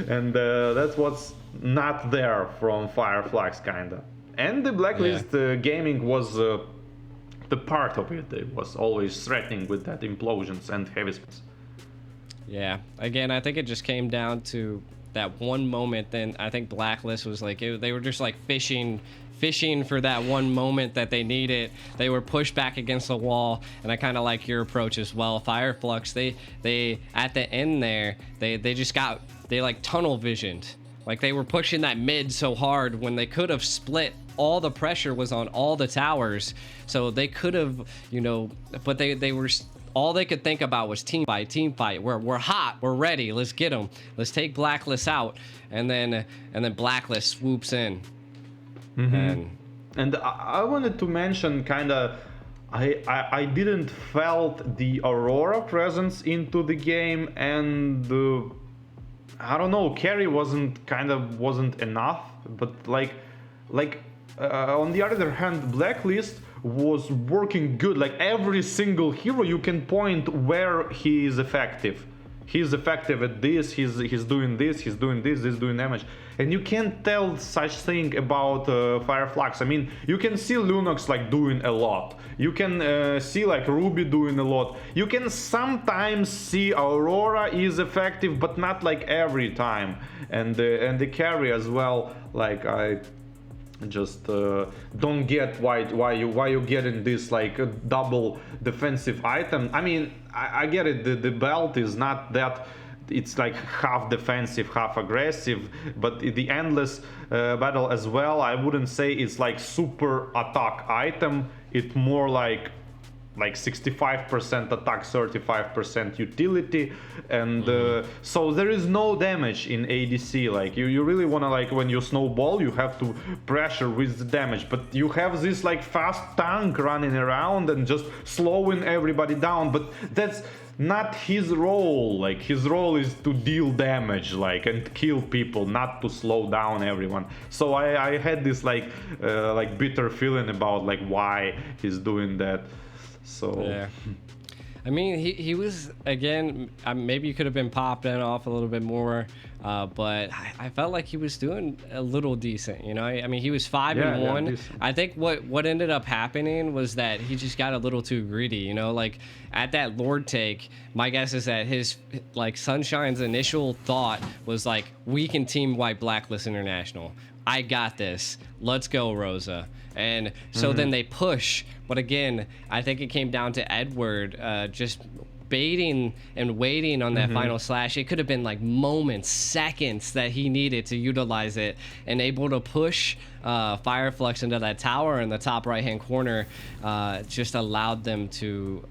And that's what's not there from Fireflux kinda. And the Blacklist gaming was the part of it. It was always threatening with that implosions and heavy space. Yeah, again, I think it just came down to that one moment. Then I think Blacklist was like, they were just like fishing for that one moment that they needed. They were pushed back against the wall, and I kind of like your approach as well. Fireflux, they at the end there, they like tunnel visioned. Like they were pushing that mid so hard when they could have split. All the pressure was on all the towers, so they could have, you know, but they were, all they could think about was team fight. We're hot, we're ready, let's get them, let's take Blacklist out, and then Blacklist swoops in. And I wanted to mention kind-of, I didn't felt the Aurora presence into the game, and I don't know, carry wasn't enough, but like on the other hand, Blacklist was working good. Like every single hero you can point where he is effective. He's effective at this, he's doing this, he's doing this, he's doing damage. And you can't tell such thing about Fireflux. I mean, you can see Lunox like doing a lot. You can see like Ruby doing a lot. You can sometimes see Aurora is effective, but not like every time. And the carry as well, like I just don't get why you getting this like a double defensive item. I mean, I get it, the belt is not that, it's like half defensive, half aggressive, but the endless battle as well, I wouldn't say it's like super attack item. It's more like 65% attack, 35% utility, and so there is no damage in ADC. Like you really wanna, like when you snowball, you have to pressure with the damage, but you have this like fast tank running around and just slowing everybody down, but that's not his role. Like his role is to deal damage, like, and kill people, not to slow down everyone. So I had this like bitter feeling about like why he's doing that. So yeah, I mean, he was, again, maybe you could have been popping off a little bit more, but I felt like he was doing a little decent, you know. I mean, he was 5-1. Yeah, I think what ended up happening was that he just got a little too greedy, you know. Like at that Lord take, my guess is that his, like, Sunshine's initial thought was like, we can team wipe Blacklist International. I got this. Let's go, Rosa. And so then they push. But again, I think it came down to Edward just baiting and waiting on that final slash. It could have been like moments, seconds that he needed to utilize it, and able to push Fireflux into that tower in the top right-hand corner just allowed them to,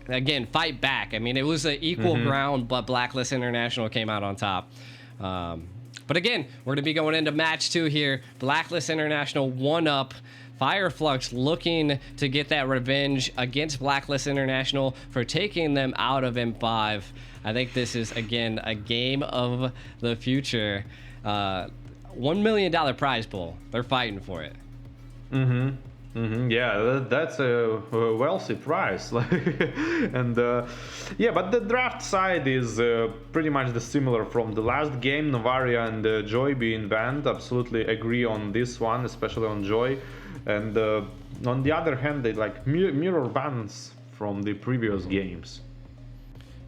again, fight back. I mean, it was an equal ground, but Blacklist International came out on top. But again, we're going to be going into match 2 here. Blacklist International 1-up. Fireflux looking to get that revenge against Blacklist International for taking them out of M5. I think this is, again, a game of the future. $1 million prize pool. They're fighting for it. Yeah, that's a wealthy prize. And yeah, but the draft side is pretty much the similar from the last game. Novaria and Joy being banned. Absolutely agree on this one, especially on Joy. And on the other hand, they like mirror bans from the previous games.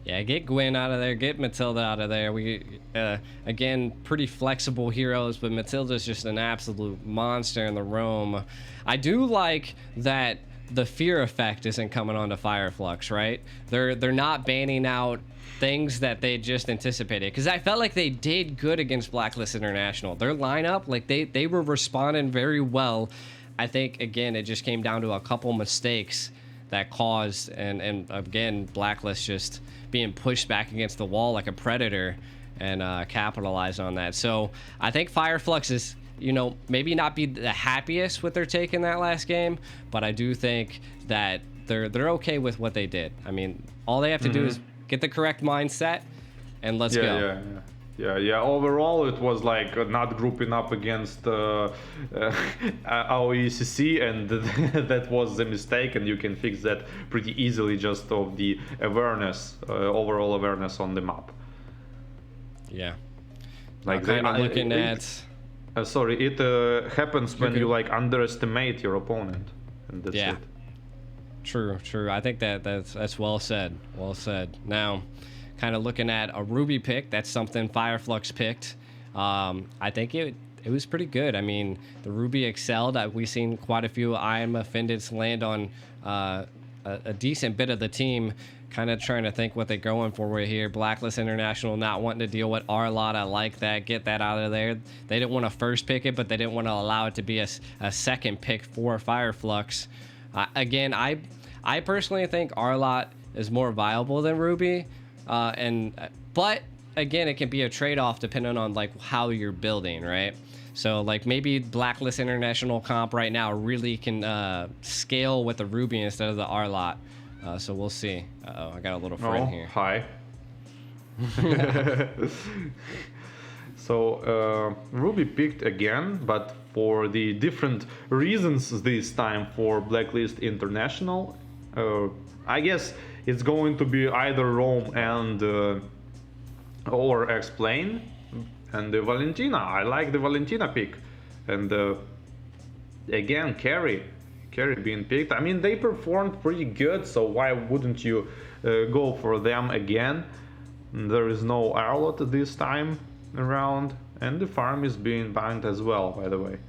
Yeah, get Gwen out of there, get Matilda out of there. We, again, pretty flexible heroes, but Matilda's just an absolute monster in the roam. I do like that the fear effect isn't coming on to Fireflux, right? They're not banning out things that they just anticipated, because I felt like they did good against Blacklist International. Their lineup, like they were responding very well. I think again it just came down to a couple mistakes that caused and again Blacklist just being pushed back against the wall like a predator and capitalize on that. So I think Fireflux is, you know, maybe not be the happiest with their take in that last game, but I do think that they're okay with what they did. I mean, all they have to do is get the correct mindset and let's go. Yeah. Overall, it was like not grouping up against AOECC, and that was the mistake, and you can fix that pretty easily just of the awareness, overall awareness on the map. Yeah. Like kind of looking at. Sorry, it happens when you like underestimate your opponent, and that's it. True. I think that's well said. Well said. Now, kind of looking at a Ruby pick, that's something Fireflux picked. I think it was pretty good. I mean, the Ruby excelled. We've seen quite a few I'm Offendeds land on a decent bit of the team. Kind of trying to think what they're going for right here. Blacklist International not wanting to deal with Arlott. I like that. Get that out of there. They didn't want to first pick it, but they didn't want to allow it to be a second pick for Fireflux. Again, I personally think Arlott is more viable than Ruby. But again, it can be a trade-off depending on like how you're building, right? So like maybe Blacklist International comp right now really can scale with the Ruby instead of the Arlott. So we'll see. Uh-oh, I got a little friend here. Hi. So Ruby picked again, but for the different reasons this time for Blacklist International. I guess it's going to be either Rome and or Explain. And the Valentina, I like the Valentina pick. And again, Carry being picked. I mean, they performed pretty good, so why wouldn't you go for them again? There is no Arlott this time around, and the farm is being banned as well, by the way.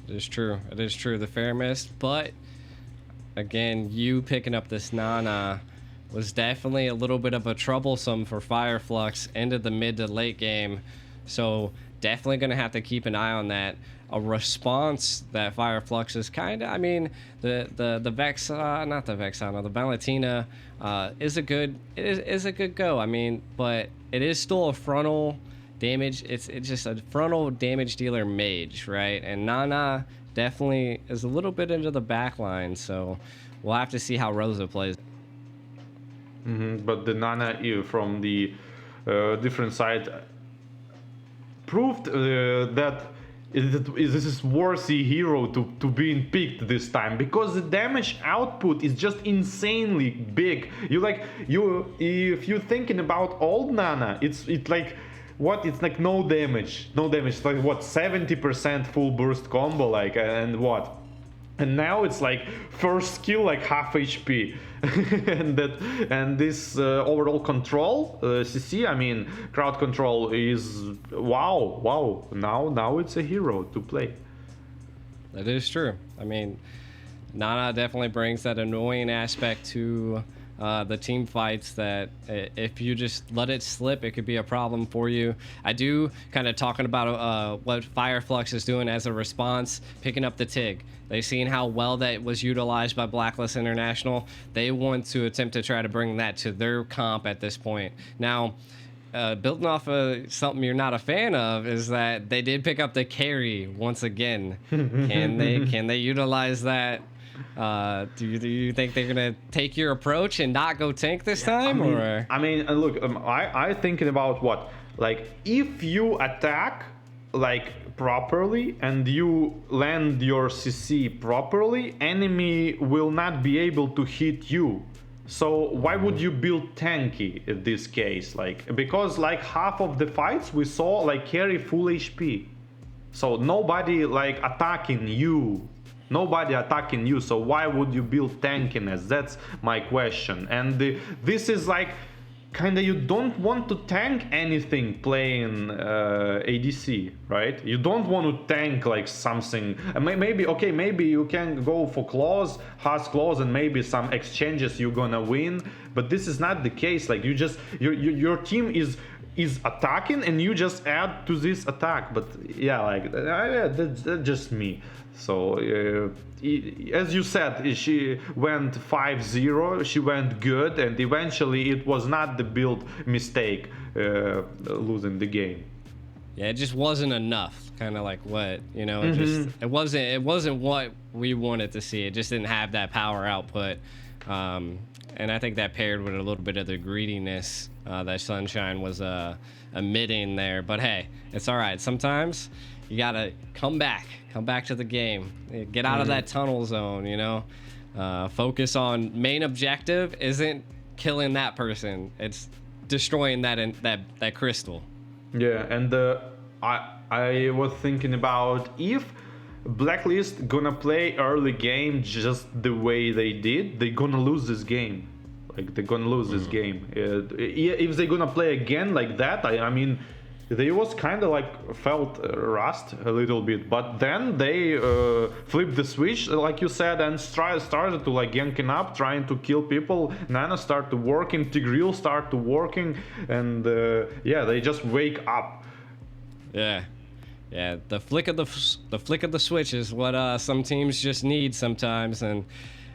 It is true. The fair mist, but again, you picking up this Nana was definitely a little bit of a troublesome for Fireflux into the mid to late game. So definitely going to have to keep an eye on that. A response that Fireflux is kind of, I mean, the not the Vexana, the Valentina is a good go. I mean, but it is still a frontal damage. It's just a frontal damage dealer mage, right? And Nana definitely is a little bit into the back line, so we'll have to see how Rosa plays. But the Nana from the different side proved that this is worthy hero to being picked this time, because the damage output is just insanely big. If you're thinking about old Nana, it's like what? It's like no damage. It's like what, 70% full burst combo, like, and what? And now it's like first skill like half HP, and this overall control CC, I mean crowd control is wow. Now it's a hero to play. That is true. I mean, Nana definitely brings that annoying aspect to the team fights that if you just let it slip, it could be a problem for you. I do kind of talking about what Fireflux is doing as a response, picking up the TIG. They've seen how well that was utilized by Blacklist International. They want to attempt to try to bring that to their comp at this point. Now, building off of something you're not a fan of is that they did pick up the carry once again. Can they utilize that? Do you think they're gonna take your approach and not go tank this time? I mean, look, I thinking about what, like, if you attack like properly and you land your CC properly, enemy will not be able to hit you. So why would you build tanky in this case? Like, because like half of the fights we saw like carry full HP, so nobody like attacking you. So why would you build tankiness? That's my question. And this is like kinda you don't want to tank anything playing ADC, right? You don't want to tank like something. Maybe okay, maybe you can go for claws, harsh claws, and maybe some exchanges you're gonna win. But this is not the case. Like you just your team is attacking and you just add to this attack. But yeah, like that's just me. So as you said, she went 5-0, she went good, and eventually it was not the build mistake losing the game. Yeah, it just wasn't enough. Kind of like what, you know, it wasn't what we wanted to see. It just didn't have that power output. And I think that paired with a little bit of the greediness that Sunshine was emitting there. But hey, it's all right. Sometimes you gotta come back to the game, get out of that tunnel zone, you know. Focus on main objective isn't killing that person, it's destroying that crystal. Yeah, and I was thinking about if Blacklist gonna play early game just the way they did, they're gonna lose this game. Like they're gonna lose this game. If they're gonna play again like that, I mean, they was kind of like felt rust a little bit, but then they flipped the switch, like you said, and started to like ganking up, trying to kill people. Nana started to working, Tigreal started to working, and yeah, they just wake up. Yeah, the flick of the switch is what some teams just need sometimes, and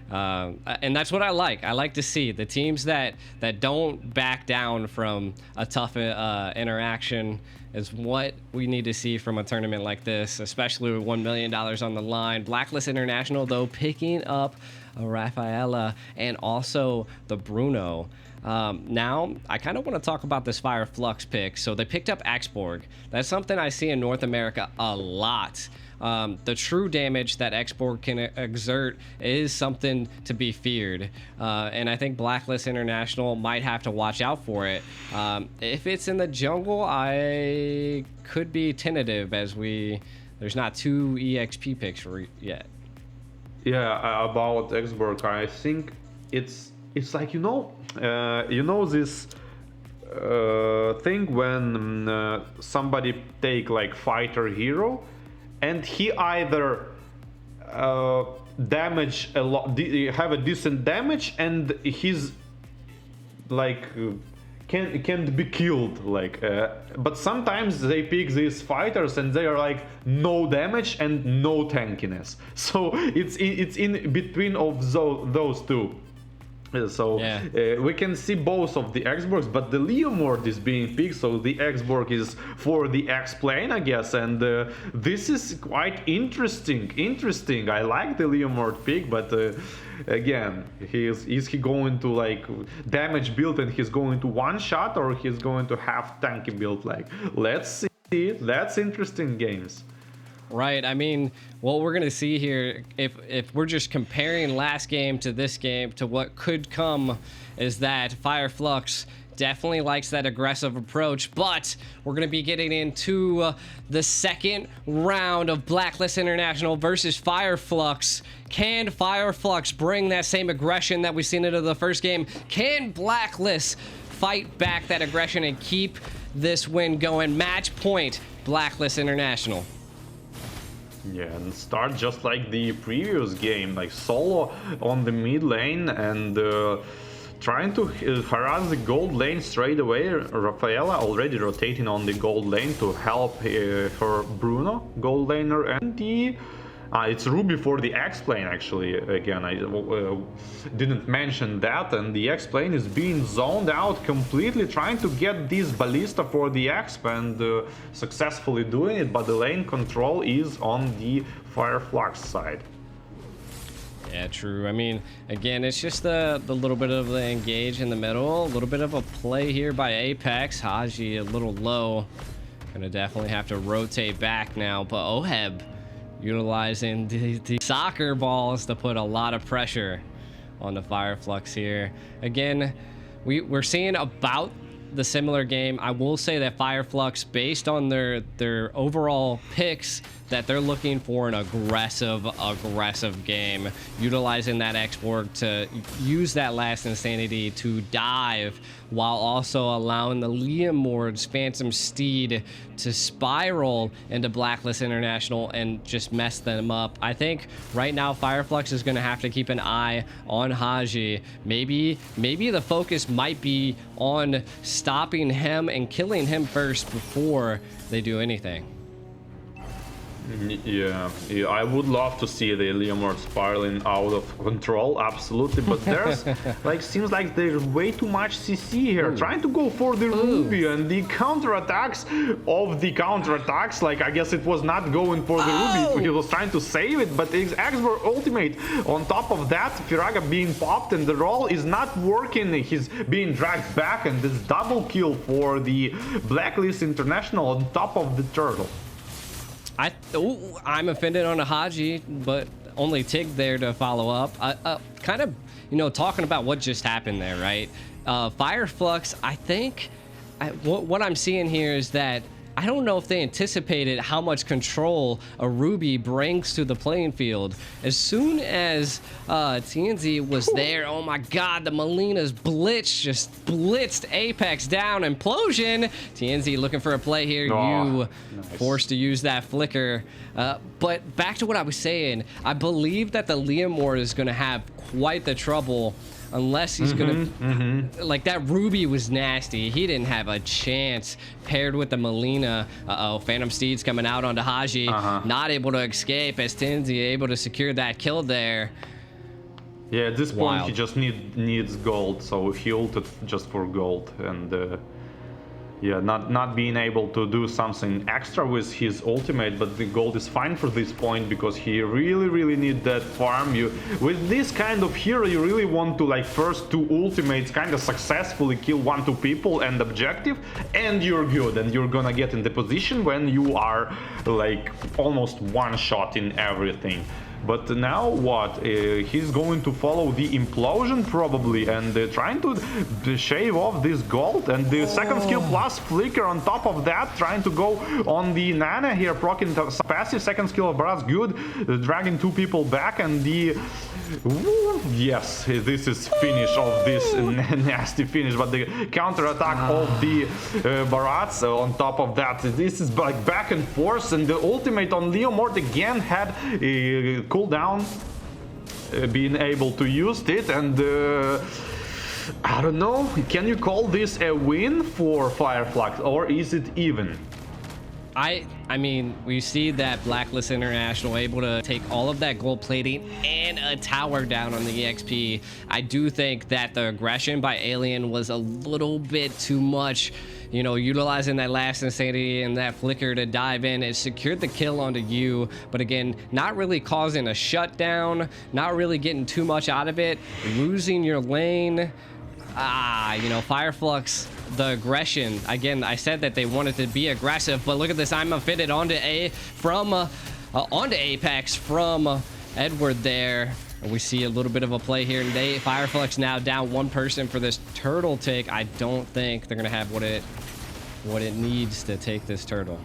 that's what I like. I like to see the teams that don't back down from a tough interaction is what we need to see from a tournament like this, especially with $1 million on the line. Blacklist International, though, picking up a Rafaela and also the Bruno. Now, I kind of want to talk about this Fire Flux pick. So they picked up Xborg. That's something I see in North America a lot. The true damage that Xborg can exert is something to be feared. And I think Blacklist International might have to watch out for it. If it's in the jungle, I could be tentative as there's not 2 EXP picks yet. Yeah, about Xborg, I think it's like, you know this thing when somebody take like fighter hero and he either damage a lot, have a decent damage, and he's like can't be killed, like but sometimes they pick these fighters and they are like no damage and no tankiness, so it's in between of those two. So yeah. We can see both of the Xborgs, but the Leomord is being picked, so the Xborg is for the X-Plane, I guess, and this is quite interesting. I like the Leomord pick, but again, is he going to like damage build and he's going to one-shot, or he's going to have tanky build? Like, let's see. That's interesting games. Right. I mean, what we're going to see here, if we're just comparing last game to this game to what could come, is that Fire Flux definitely likes that aggressive approach, but we're going to be getting into the second round of Blacklist International versus Fire Flux. Can Fire Flux bring that same aggression that we've seen into the first game? Can Blacklist fight back that aggression and keep this win going? Match point, Blacklist International. Yeah, and start just like the previous game, like solo on the mid lane and trying to harass the gold lane straight away. Rafaela already rotating on the gold lane to help her Bruno, gold laner, and the it's Ruby for the X-Plane, actually. Again, I didn't mention that, and the X-Plane is being zoned out completely, trying to get this Ballista for the X, and successfully doing it, but the lane control is on the Fire Flux side. Yeah, true. I mean, again, it's just the little bit of the engage in the middle, a little bit of a play here by Apex. Haji a little low. Gonna definitely have to rotate back now, but Oheb utilizing the soccer balls to put a lot of pressure on the Fire Flux here. Again, we're seeing about the similar game. I will say that Fire Flux, based on their overall picks, that they're looking for an aggressive game, utilizing that Xborg to use that last insanity to dive while also allowing the Leomord's Phantom Steed to spiral into Blacklist International and just mess them up. I think right now Fireflux is going to have to keep an eye on Haji. Maybe the focus might be on stopping him and killing him first before they do anything. Yeah, I would love to see the Leomord spiraling out of control, absolutely, but there's like seems like there's way too much CC here. Trying to go for the Ruby and the counterattacks of the counterattacks. Like I guess it was not going for the Ruby, he was trying to save it, but his Expert ultimate on top of that, Firaga being popped and the roll is not working. He's being dragged back, and this double kill for the Blacklist International on top of the turtle. I'm offended on a Haji, but only Tig there to follow up. Kind of, you know, talking about what just happened there, right? Fireflux, I think what I'm seeing here is that I don't know if they anticipated how much control a Ruby brings to the playing field. As soon as TNZ was there, oh my god, the Molina's blitz just blitzed Apex down. Implosion. TNZ looking for a play here. Nice. Forced to use that flicker. But back to what I was saying, I believe that the Leomord is going to have quite the trouble unless he's like that Ruby was nasty. He didn't have a chance paired with the Molina. Phantom Steed's coming out onto Haji, not able to escape as Tinzy able to secure that kill there. Yeah, at this point he just needs gold, so he ulted just for gold, and yeah, not being able to do something extra with his ultimate, but the gold is fine for this point because he really need that farm. With this kind of hero, you really want to like first two ultimates kind of successfully kill 1-2 people and objective, and you're good, and you're gonna get in the position when you are like almost one shot in everything. But now what? He's going to follow the implosion probably, and trying to shave off this gold, and the second skill plus flicker on top of that, trying to go on the Nana here, proccing some passive. Second skill of Brass good, dragging two people back, and the yes, this is finish of this nasty finish, but the counter attack of the Barats on top of that, this is like back and forth, and the ultimate on Leomord again had a cooldown, being able to use it, and I don't know, can you call this a win for Fireflux, or is it even? I mean, we see that Blacklist International able to take all of that gold plating and a tower down on the EXP. I do think that the aggression by Alien was a little bit too much. You know, utilizing that last insanity and that flicker to dive in, it secured the kill onto you, but again, not really causing a shutdown, not really getting too much out of it, losing your lane. You know, Fireflux, the aggression. Again, I said that they wanted to be aggressive, but look at this. I'm offended onto onto Apex from Edward there. And we see a little bit of a play here today. Fireflux now down one person for this turtle take. I don't think they're gonna have what it needs to take this turtle.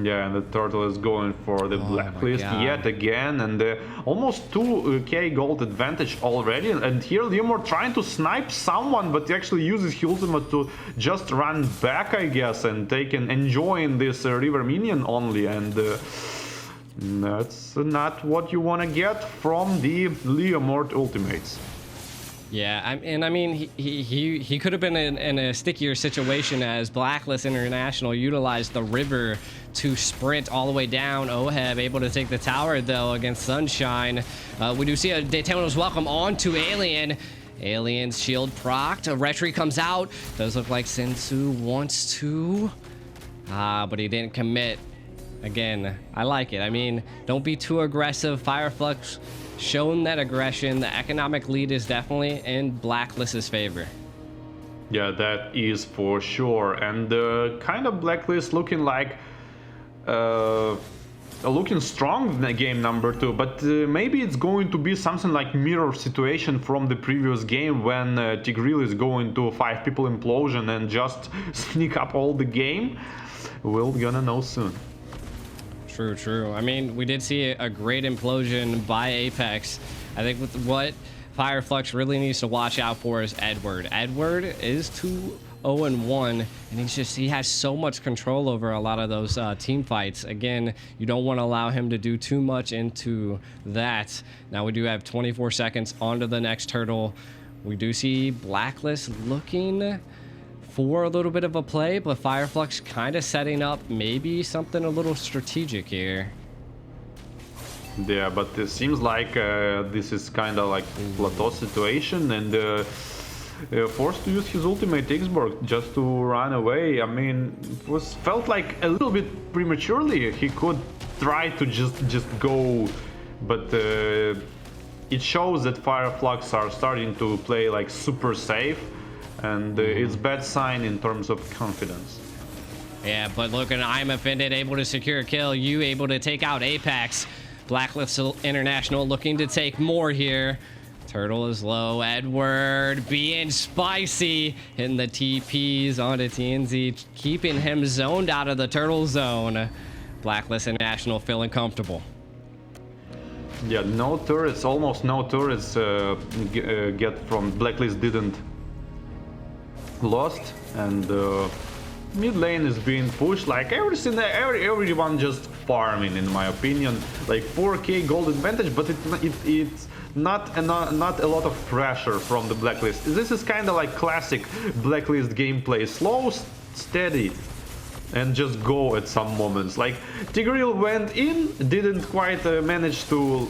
Yeah, and the turtle is going for the Blacklist yet again, and almost 2k gold advantage already. And here Leomord trying to snipe someone, but he actually uses his ultimate to just run back, I guess, and enjoying this river minion only. And that's not what you want to get from the Leomord ultimates. Yeah, I mean, he could have been in a stickier situation as Blacklist International utilized the river to sprint all the way down. Oheb able to take the tower, though, against Sunshine. We do see a Daytona's welcome onto Alien. Alien's shield procced. A retry comes out. Does look like Sensu wants to. But he didn't commit. Again, I like it. I mean, don't be too aggressive. Fireflux shown that aggression. The economic lead is definitely in Blacklist's favor. Yeah, that is for sure. And kind of Blacklist looking like looking strong in the game number 2, but maybe it's going to be something like mirror situation from the previous game when Tigril is going to 5 people implosion and just sneak up all the game. We're gonna know soon. True. I mean, we did see a great implosion by Apex. I think with what Fireflux really needs to watch out for is Edward. Edward is 2-0-1, and he has so much control over a lot of those team fights. Again, you don't want to allow him to do too much into that. Now we do have 24 seconds onto the next turtle. We do see Blacklist looking for a little bit of a play, but Fireflux kind of setting up maybe something a little strategic here. Yeah, but it seems like this is kind of like plateau situation, and forced to use his ultimate Xborg just to run away. I mean, it felt like a little bit prematurely. He could try to just go, but it shows that Fireflux are starting to play like super safe, and it's bad sign in terms of confidence. Yeah, but look, and I'm offended, able to secure a kill. You able to take out Apex. Blacklist International looking to take more here. Turtle is low. Edward being spicy, hitting the TPs onto TNZ, keeping him zoned out of the turtle zone. Blacklist International feeling comfortable. Yeah, no turrets, almost no turrets get from Blacklist didn't lost, and mid lane is being pushed like everyone just farming, in my opinion, like 4k gold advantage, but it's not a lot of pressure from the Blacklist. This is kind of like classic Blacklist gameplay, slow, steady, and just go at some moments. Like Tigreal went in, didn't quite manage to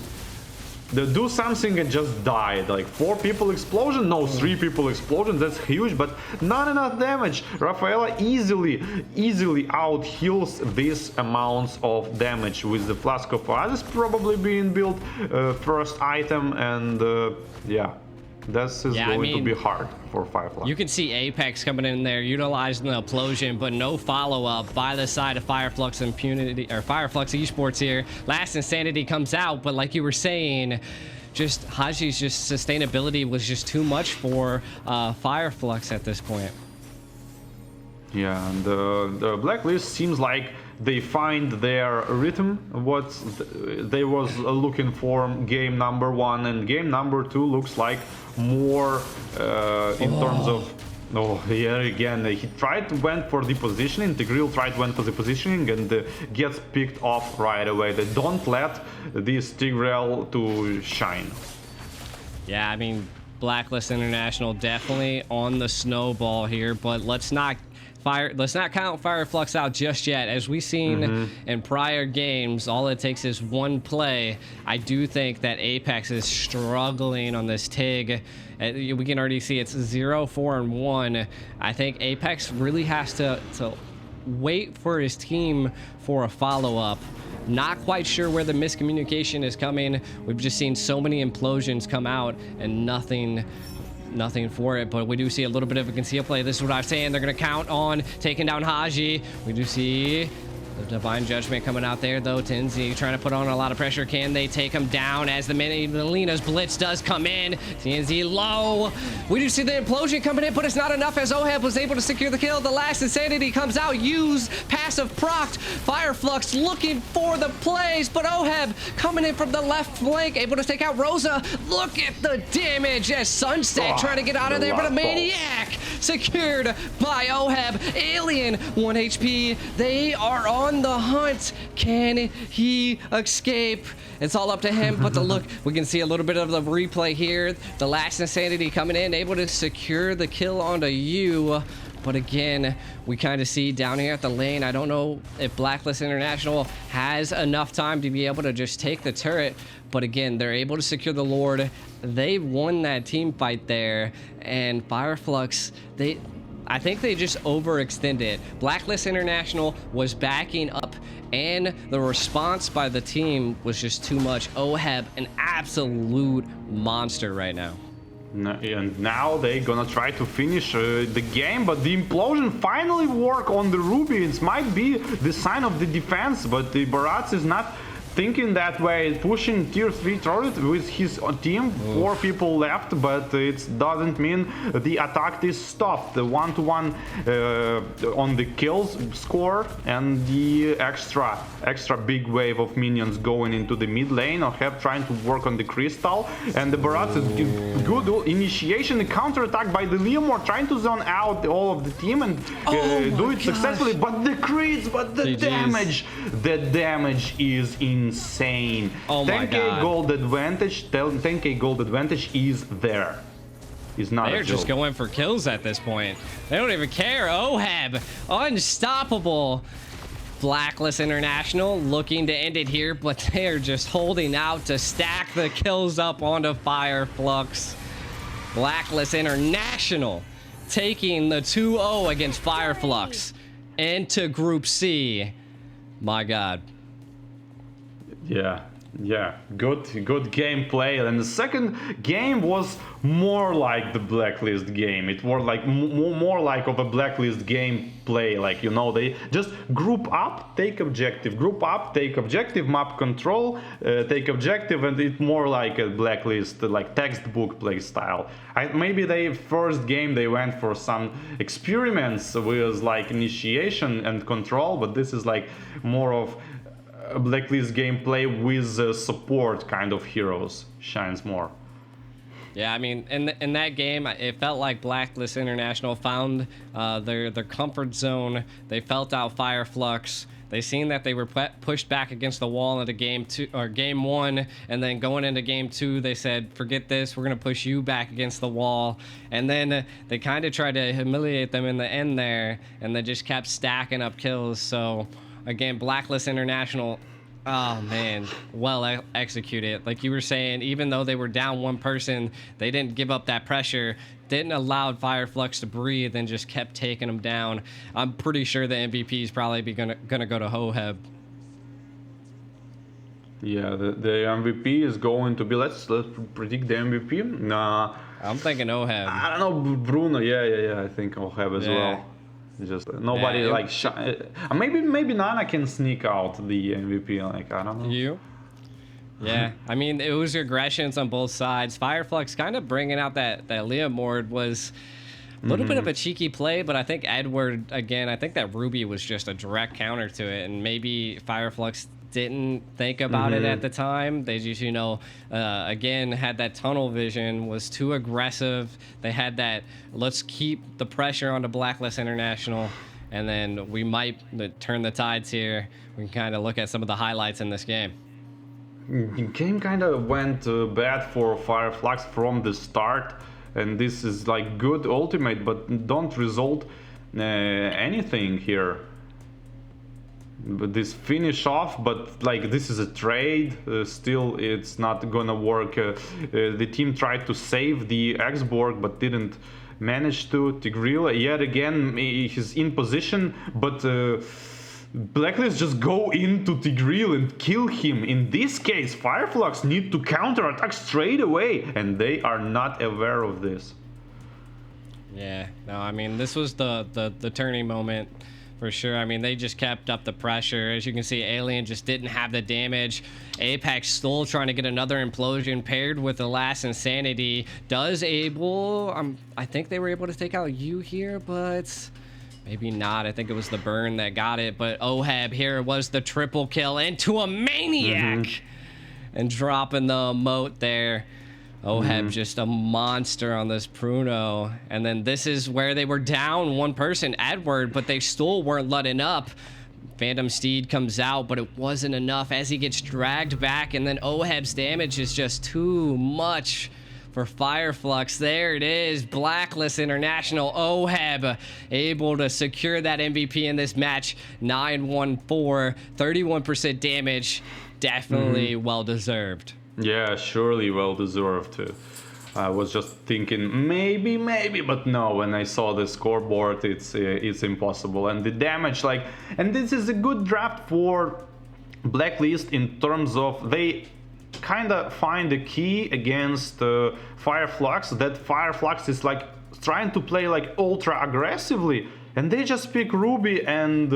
do something and just died. Like 4 people explosion, no, 3 people explosion, that's huge, but not enough damage. Rafaela easily out heals these amounts of damage with the Flask of Oasis probably being built first item, and yeah, this is going to be hard for Fireflux. You can see Apex coming in there, utilizing the implosion, but no follow-up by the side of Fireflux Impunity, or Fireflux Esports here. Last Insanity comes out, but like you were saying, just Haji's sustainability was just too much for Fireflux at this point. Yeah, and the Blacklist seems like they find their rhythm, what they was looking for game number 1, and game number 2 looks like more in terms of, here again, he went for the positioning, Tigreal went for the positioning, and gets picked off right away. They don't let this Tigreal to shine. Yeah, I mean, Blacklist International definitely on the snowball here, but let's not count Fireflux out just yet. As we've seen in prior games, all it takes is one play. I do think that Apex is struggling on this TIG. We can already see it's 0-4-1. I think Apex really has to wait for his team for a follow-up. Not quite sure where the miscommunication is coming. We've just seen so many implosions come out and nothing for it, but we do see a little bit of a conceal play. This is what I'm saying. They're going to count on taking down Haji. We do see the Divine Judgment coming out there, though. TNZ trying to put on a lot of pressure. Can they take him down as the Melina's Blitz does come in? TNZ low. We do see the implosion coming in, but it's not enough as Oheb was able to secure the kill. The Last Insanity comes out, used, passive procced. Fireflux looking for the plays, but Oheb coming in from the left flank, able to take out Rosa. Look at the damage as Sunset trying to get out of there, but a Maniac secured by Oheb. Alien, 1 HP. They are on the hunt. Can he escape? It's all up to him, but look, we can see a little bit of the replay here. The Last Insanity coming in, able to secure the kill onto you. But again, we kind of see down here at the lane, I don't know if Blacklist International has enough time to be able to just take the turret. But again, they're able to secure the Lord. They won that team fight there. And Fireflux, I think they just overextended. Blacklist International was backing up, and the response by the team was just too much. Oheb, an absolute monster right now. And now they're gonna try to finish the game, but the implosion finally work on the Ruby. It might be the sign of the defense, but the Barats is not thinking that way, pushing tier 3 turret with his team, 4 people left, but it doesn't mean the attack is stopped. The 1-to-1 on the kills score and the extra big wave of minions going into the mid lane, or have trying to work on the crystal, and the Barats is good initiation, the counter attack by the Leomord, trying to zone out all of the team and do it successfully, but the crits, but the damage is insane. 10k gold advantage, 10k gold advantage is there. Is not They're just going for kills at this point. They don't even care. Oheb, unstoppable. Blacklist International looking to end it here, but they're just holding out to stack the kills up onto Fireflux. Blacklist International taking the 2-0 against Fireflux into Group C. My God. Yeah, good gameplay. And the second game was more like the Blacklist game. It was like more like of a Blacklist gameplay. Like, you know, they just group up, take objective, group up, take objective, map control, take objective, and it's more like a Blacklist, like textbook play style. Maybe they first game they went for some experiments with like initiation and control, but this is like more of Blacklist gameplay with support kind of heroes shines more. Yeah, I mean, in that game, it felt like Blacklist International found their comfort zone. They felt out Fireflux. They seen that they were pushed back against the wall into game 1, and then going into game 2, they said, "Forget this. We're gonna push you back against the wall." And then they kind of tried to humiliate them in the end there, and they just kept stacking up kills. So again, Blacklist International, oh man, well executed. Like you were saying, even though they were down one person, they didn't give up that pressure, didn't allow Fireflux to breathe, and just kept taking them down. I'm pretty sure the MVP is probably gonna go to Hoheb. Yeah, the MVP is going to be, let's predict the MVP. I'm thinking Oheb. I don't know, Bruno. Yeah, I think Oheb as well. Just nobody maybe Nana can sneak out the MVP. Like, I don't know. You? Yeah, I mean, it was aggressions on both sides. Fireflux kind of bringing out that Leomord was a little bit of a cheeky play, but I think Edward, again, I think that Ruby was just a direct counter to it, and maybe Fireflux didn't think about it at the time. They just, you know, again, had that tunnel vision, was too aggressive. They had that, let's keep the pressure onto Blacklist International, and then we might turn the tides here. We can kind of look at some of the highlights in this game. The game kind of went bad for Fireflux from the start, and this is like good ultimate, but don't result anything here. But this finish off, but like this is a trade, still it's not gonna work. The team tried to save the Xborg but didn't manage to. Tigreal yet again, he's in position, but Blacklist just go into Tigreal and kill him. In this case, Fireflux need to counter attack straight away, and they are not aware of this. Yeah, no, I mean, this was the turning moment for sure. I mean, they just kept up the pressure. As you can see, Alien just didn't have the damage. Apex still trying to get another implosion paired with the last Insanity. I think they were able to take out you here, but maybe not. I think it was the burn that got it. But Oheb here was the triple kill into a Maniac and dropping the emote there. Oheb just a monster on this Pruno. And then this is where they were down one person, Edward, but they still weren't letting up. Phantom Steed comes out, but it wasn't enough as he gets dragged back, and then Oheb's damage is just too much for Fireflux. There it is, Blacklist International. Oheb able to secure that MVP in this match. 9-1-4, 31% damage. Definitely well-deserved. Yeah, surely well-deserved too. I was just thinking maybe, but no, when I saw the scoreboard, it's impossible. And the damage, like, and this is a good draft for Blacklist in terms of they kind of find the key against Fireflux, that Fireflux is like trying to play like ultra aggressively, and they just pick Ruby and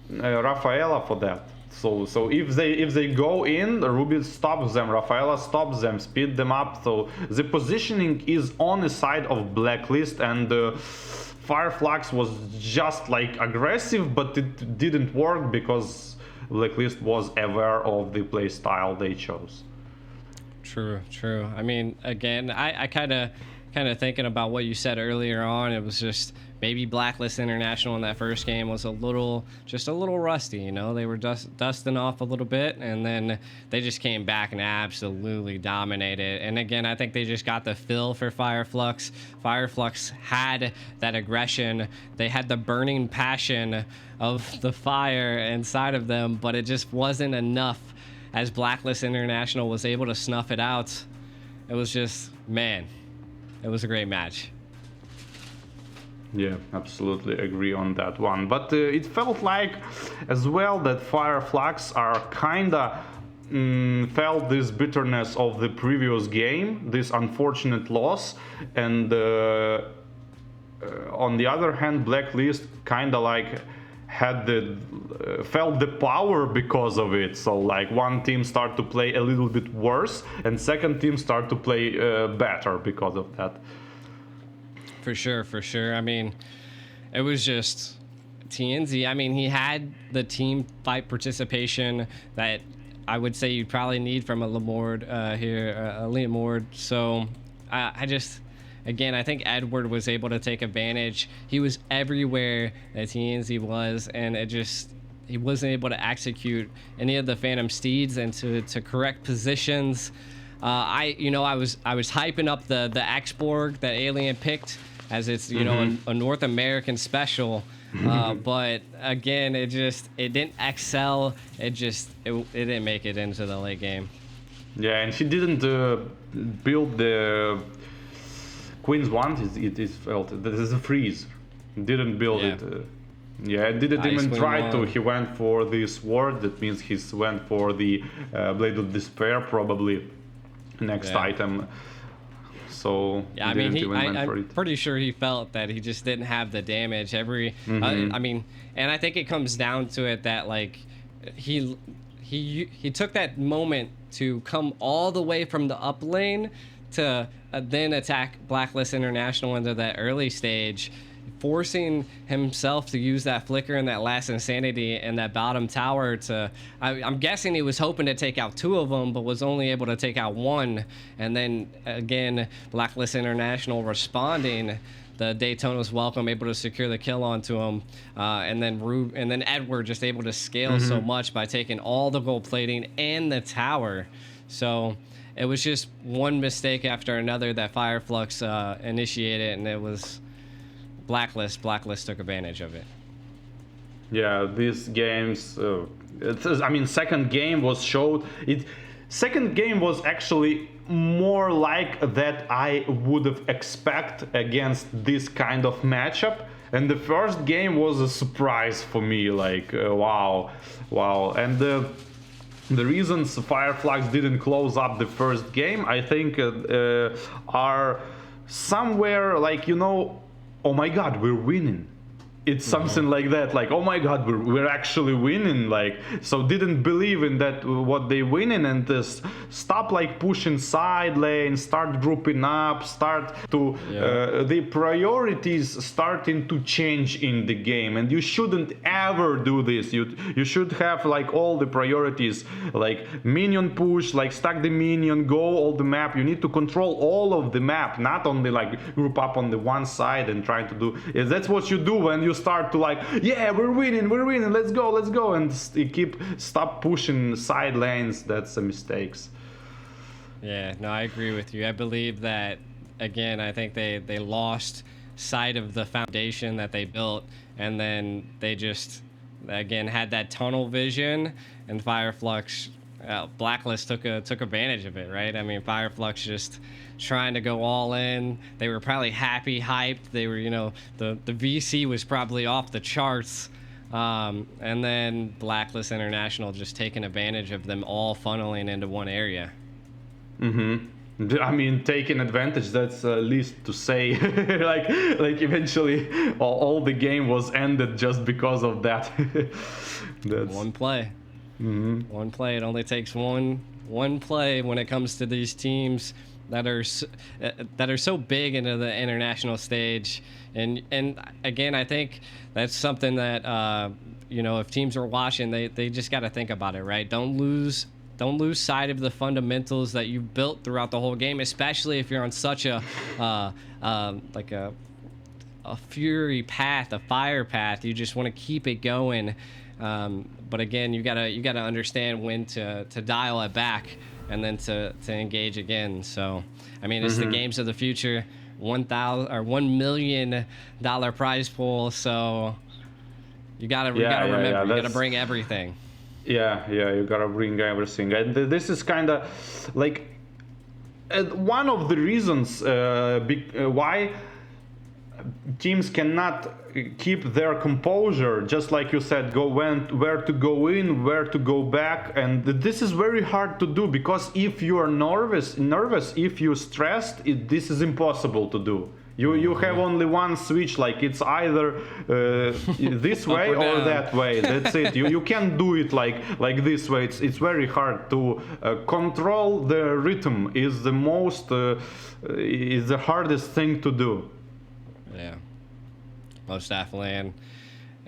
Rafaela for that. So if they go in, Ruby stops them, Rafaela stops them, speed them up. So the positioning is on the side of Blacklist, and Fireflux was just like aggressive, but it didn't work because Blacklist was aware of the play style they chose. True. I mean, again, I kind of thinking about what you said earlier on. It was just maybe Blacklist International in that first game was just a little rusty. You know, they were dusting off a little bit, and then they just came back and absolutely dominated. And again, I think they just got the feel for Fireflux. Fireflux had that aggression. They had the burning passion of the fire inside of them, but it just wasn't enough. As Blacklist International was able to snuff it out, it was just, man, it was a great match. Yeah, absolutely agree on that one. But it felt like as well that Fireflux are kinda felt this bitterness of the previous game, this unfortunate loss, and on the other hand, Blacklist kinda like had felt the power because of it. So like one team start to play a little bit worse, and second team start to play better because of that. For sure. I mean, it was just TNZ. I mean, he had the team fight participation that I would say you'd probably need from a Lemord a Leomord. So I just, again, I think Edward was able to take advantage. He was everywhere that TNZ was, and he wasn't able to execute any of the Phantom Steeds and to correct positions. I was hyping up the X-Borg that Alien picked as it's a North American special, but again it didn't excel. It didn't make it into the late game. Yeah, and she didn't build the Queen's Wand. It is felt this is a freeze. Didn't build it. Didn't even try to. He went for the sword. That means he went for the Blade of Despair probably next item. So yeah, I mean, I'm pretty sure he felt that he just didn't have the damage. I mean, and I think it comes down to it that like he took that moment to come all the way from the up lane to then attack Blacklist International into that early stage, forcing himself to use that flicker and that last insanity and that bottom tower to, I'm guessing he was hoping to take out two of them, but was only able to take out one. And then again, Blacklist International responding, the Daytona's welcome, able to secure the kill onto him. And then Edward just able to scale so much by taking all the gold plating and the tower. So it was just one mistake after another that Fireflux initiated, and it was Blacklist took advantage of it. Yeah, these games. Second game was showed. Second game was actually more like that I would have expect against this kind of matchup. And the first game was a surprise for me. Like wow. And the reasons Fireflux didn't close up the first game, I think, are somewhere like oh my god, we're winning. It's something like that, like, oh my god, we're actually winning, like, so didn't believe in that what they winning, and stop like pushing side lane, start grouping up, start to the priorities starting to change in the game, and you shouldn't ever do this. You should have like all the priorities, like minion push, like stack the minion, go all the map. You need to control all of the map, not only like group up on the one side and trying to do. That's what you do when you start to like, yeah, we're winning, let's go, and stop pushing side lanes. That's a mistakes. Yeah, no, I agree with you. I believe that, again, I think they lost sight of the foundation that they built, and then they just, again, had that tunnel vision, and Fireflux, Blacklist took advantage of it, right? I mean, Fireflux just trying to go all in. They were probably happy, hyped. They were, the VC was probably off the charts. And then Blacklist International just taking advantage of them all funneling into one area. I mean, taking advantage, that's least to say. like eventually all the game was ended just because of that. That's one play. One play. It only takes one play when it comes to these teams that are so big into the international stage. And again, I think that's something that if teams are watching, they just got to think about it, right? Don't lose sight of the fundamentals that you've built throughout the whole game, especially if you're on such a fury path, a fire path. You just want to keep it going. But again, you gotta understand when to dial it back and then to engage again. So, I mean, it's the games of the future. $1 million prize pool. So you gotta remember, you gotta bring everything. Yeah, you gotta bring everything. And this is kind of like one of the reasons why teams cannot keep their composure, just like you said, where to go in, where to go back, and this is very hard to do, because if you are nervous, if you're stressed, this is impossible to do. You have only one switch, like it's either this way or that way. That's it. You can't do it like this way. It's very hard to control the rhythm. Is the hardest thing to do. Yeah, most definitely. And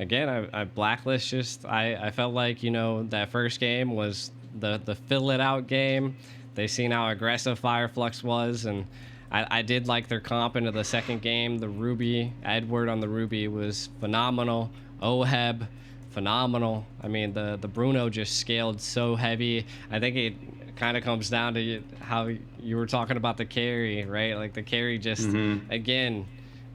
again, I blacklist I felt like, that first game was the fill it out game. They seen how aggressive Fireflux was, and I did like their comp into the second game. The Ruby, Edward on the Ruby was phenomenal. Oheb, phenomenal. I mean, the Bruno just scaled so heavy. I think it kind of comes down to how you were talking about the carry, right? Like the carry just, again,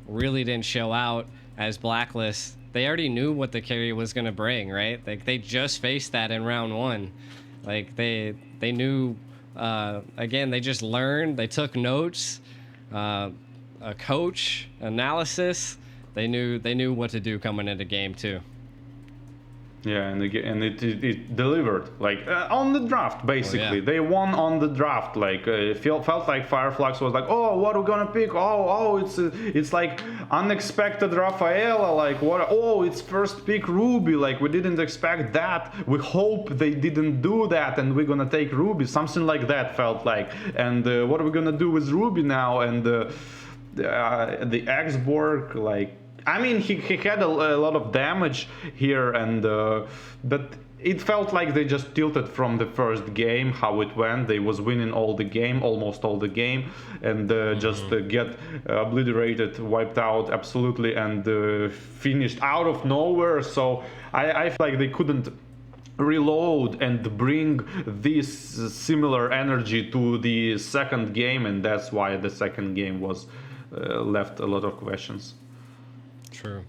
really didn't show out as Blacklist. They already knew what the carry was going to bring, right? Like they just faced that in round one. Like they knew, again, they just learned, they took notes, a coach, analysis. They knew what to do coming into game two. Yeah, and it delivered, like on the draft, basically. Oh, yeah. They won on the draft. Like felt like Fireflux was like, oh, what are we gonna pick? Oh, it's like unexpected Rafaela. Like what? Oh, it's first pick Ruby. Like we didn't expect that. We hope they didn't do that, and we're gonna take Ruby. Something like that felt like. And what are we gonna do with Ruby now? And the Xborg, like. I mean, he had a lot of damage here, and but it felt like they just tilted from the first game, how it went. They was winning almost all the game, and just get obliterated, wiped out absolutely, and finished out of nowhere. So I feel like they couldn't reload and bring this similar energy to the second game, and that's why the second game was left a lot of questions. True.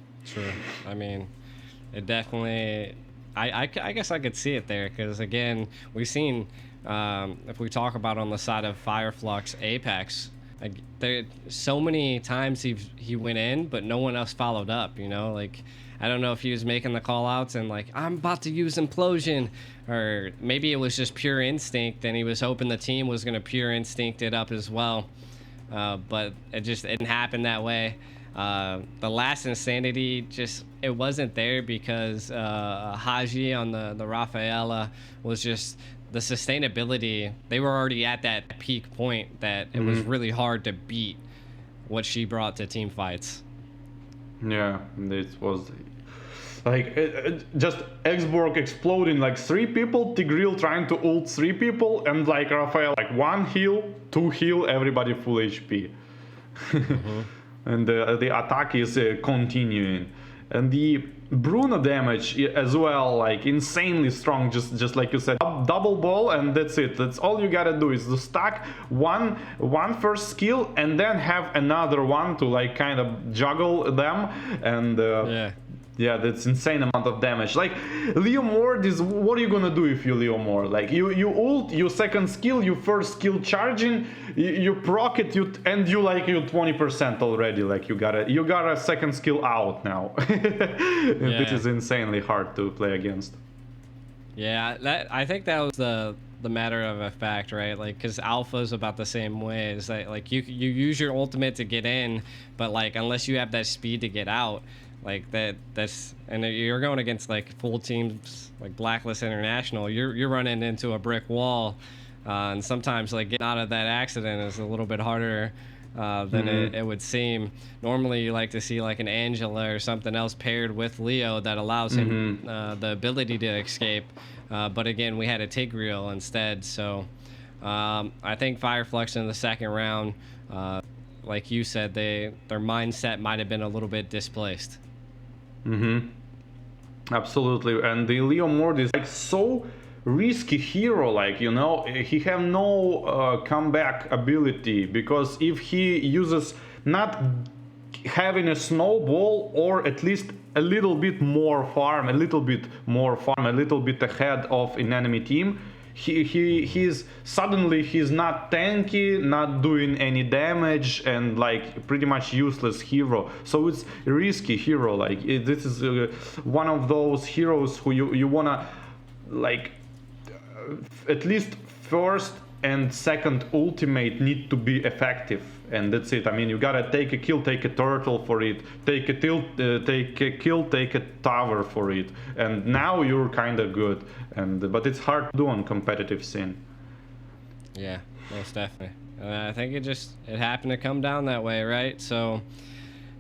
I mean, it definitely. I guess I could see it there, because again, we've seen, if we talk about on the side of Fireflux, Apex, like there so many times he went in, but no one else followed up. Like I don't know if he was making the call outs and like, I'm about to use implosion, or maybe it was just pure instinct and he was hoping the team was going to pure instinct it up as well, but it didn't happen that way. The last Insanity, it wasn't there because Haji on the Rafaela was just the sustainability. They were already at that peak point that it was really hard to beat what she brought to team fights. Yeah, it was like just Xborg exploding like 3 people, Tigreal trying to ult 3 people, and like Rafael like 1 heal, 2 heal, everybody full HP. And the attack is continuing, and the Bruno damage as well, like insanely strong, just like you said, double ball, and that's it. That's all you gotta do, is to stack one first skill and then have another one to like kind of juggle them, and yeah, that's insane amount of damage. Like Leo Mord is, what are you gonna do if you Leo Mord? Like you ult, your second skill, your first skill charging, you proc it, and you 20% already. Like you got a second skill out now. This is insanely hard to play against. Yeah, I think that was the matter of a fact, right? Like, because Alpha's about the same way. Is that like you use your ultimate to get in, but like unless you have that speed to get out, Like that's and you're going against like full teams like Blacklist International. You're running into a brick wall, and sometimes like getting out of that accident is a little bit harder than it would seem. Normally you like to see like an Angela or something else paired with Leo that allows him the ability to escape. But again, we had a Tigreal instead. So I think Fireflux in the second round, like you said, their mindset might have been a little bit displaced. Absolutely. And the Leo Mord is like so risky hero, like, you know, he have no comeback ability, because if he uses not having a snowball, or at least a little bit more farm, a little bit ahead of an enemy team, he's suddenly not tanky, not doing any damage, and like pretty much useless hero. So it's a risky hero. Like this is one of those heroes who you wanna like at least first and second ultimate need to be effective, and that's it. I mean, you gotta take a kill, take a turtle for it, take a tilt, take a kill, take a tower for it, and now you're kind of good. But it's hard to do on competitive scene. Yeah, most definitely. I think it happened to come down that way, right? So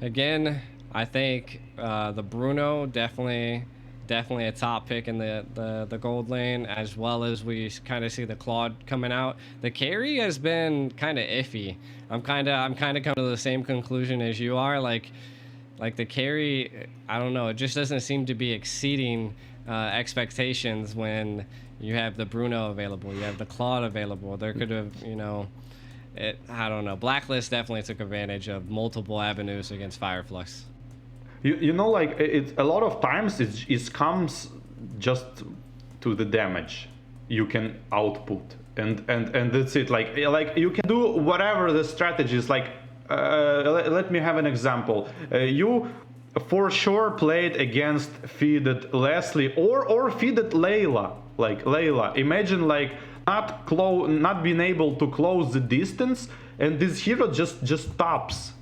again, I think the Bruno definitely a top pick in the gold lane, as well as we kind of see the Claude coming out. The carry has been kind of iffy. I'm kind of coming to the same conclusion as you are. Like the carry, I don't know, it just doesn't seem to be exceeding expectations when you have the Bruno available, you have the Claude available. There could have, you know, I don't know. Blacklist definitely took advantage of multiple avenues against Fireflux. You know, like a lot of times it comes just to the damage you can output, and that's it. Like you can do whatever the strategy is. Like let me have an example. You for sure played against feeded Leslie or feeded Layla. Like Layla, imagine like not being able to close the distance, and this hero just stops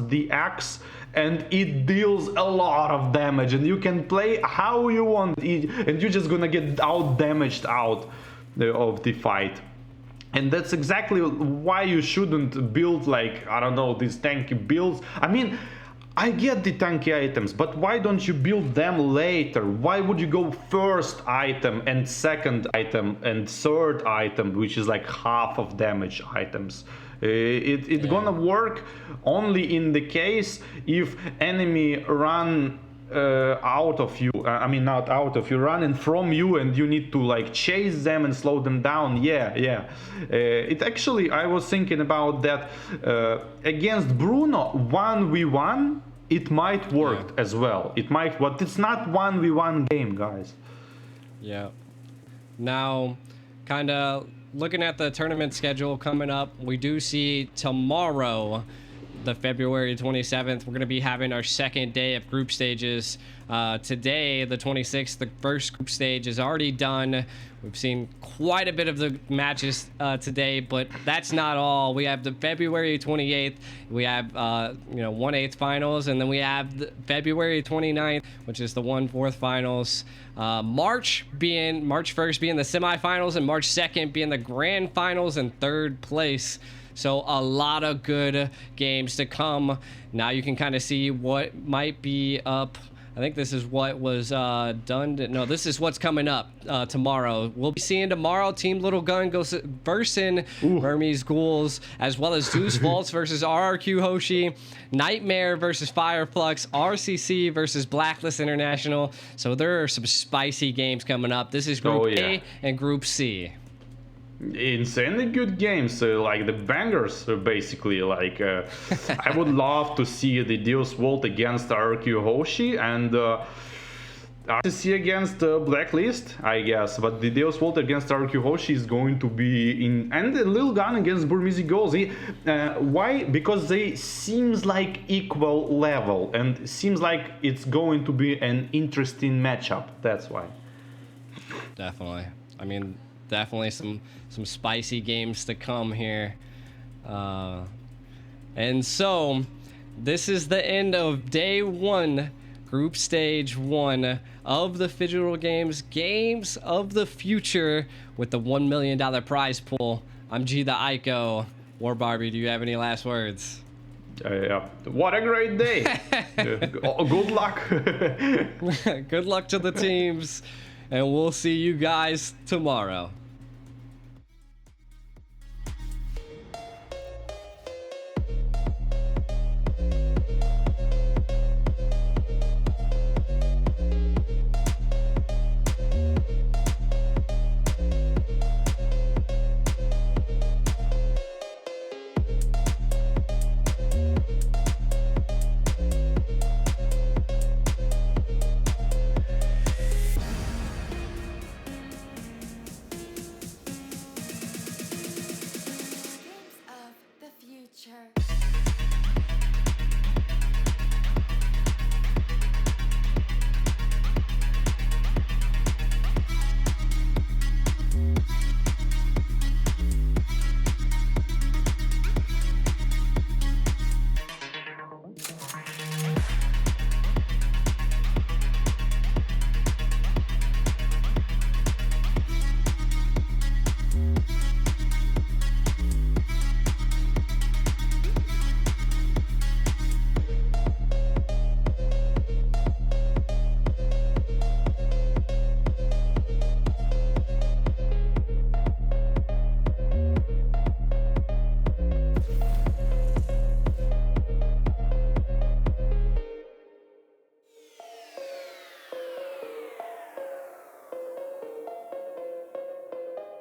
the axe, and it deals a lot of damage, and you can play how you want, and you're just gonna get out damaged out of the fight. And that's exactly why you shouldn't build, like, I don't know, these tanky builds. I mean, I get the tanky items, but why don't you build them later? Why would you go first item and second item and third item, which is like half of damage items? It's gonna work only in the case if enemy run out of you. I mean, not out of you, running from you, and you need to like chase them and slow them down. It actually, I was thinking about that against Bruno 1v1. It might work as well. It might, but it's not 1v1 game, guys. Yeah. Now, kind of looking at the tournament schedule coming up, we do see tomorrow, the February 27th, we're going to be having our second day of group stages. Today, the 26th, the first group stage is already done. We've seen quite a bit of the matches today, but that's not all. We have the February 28th. We have 1/8 finals, and then we have the February 29th, which is the 1/4 finals. March 1st being the semifinals, and March 2nd being the grand finals and third place. So a lot of good games to come. Now you can kind of see what might be up. I think this is what was done. No, this is what's coming up tomorrow. We'll be seeing tomorrow Team Little Gun goes versus Burmese Ghouls, as well as Zeus Vaults versus RRQ Hoshi, Nightmare versus Fireflux, RCC versus Blacklist International. So there are some spicy games coming up. This is Group A and Group C. Insanely good games, like the bangers, basically. Like I would love to see the Deus Vault against RQ Hoshi and RCC against Blacklist, I guess. But the Deus Vault against RQ Hoshi is going to be and the Lil Gun against Burmese Ghouls. Why? Because they seems like equal level, and seems like it's going to be an interesting matchup. That's why. Definitely. I mean, definitely some spicy games to come here. And so this is the end of day 1, group stage 1 of the Digital Games Games of the Future with the $1 million prize pool. I'm G the Ico. War Barbie, do you have any last words? What a great day. Good luck. Good luck to the teams, and we'll see you guys tomorrow.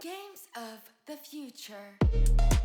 Games of the Future.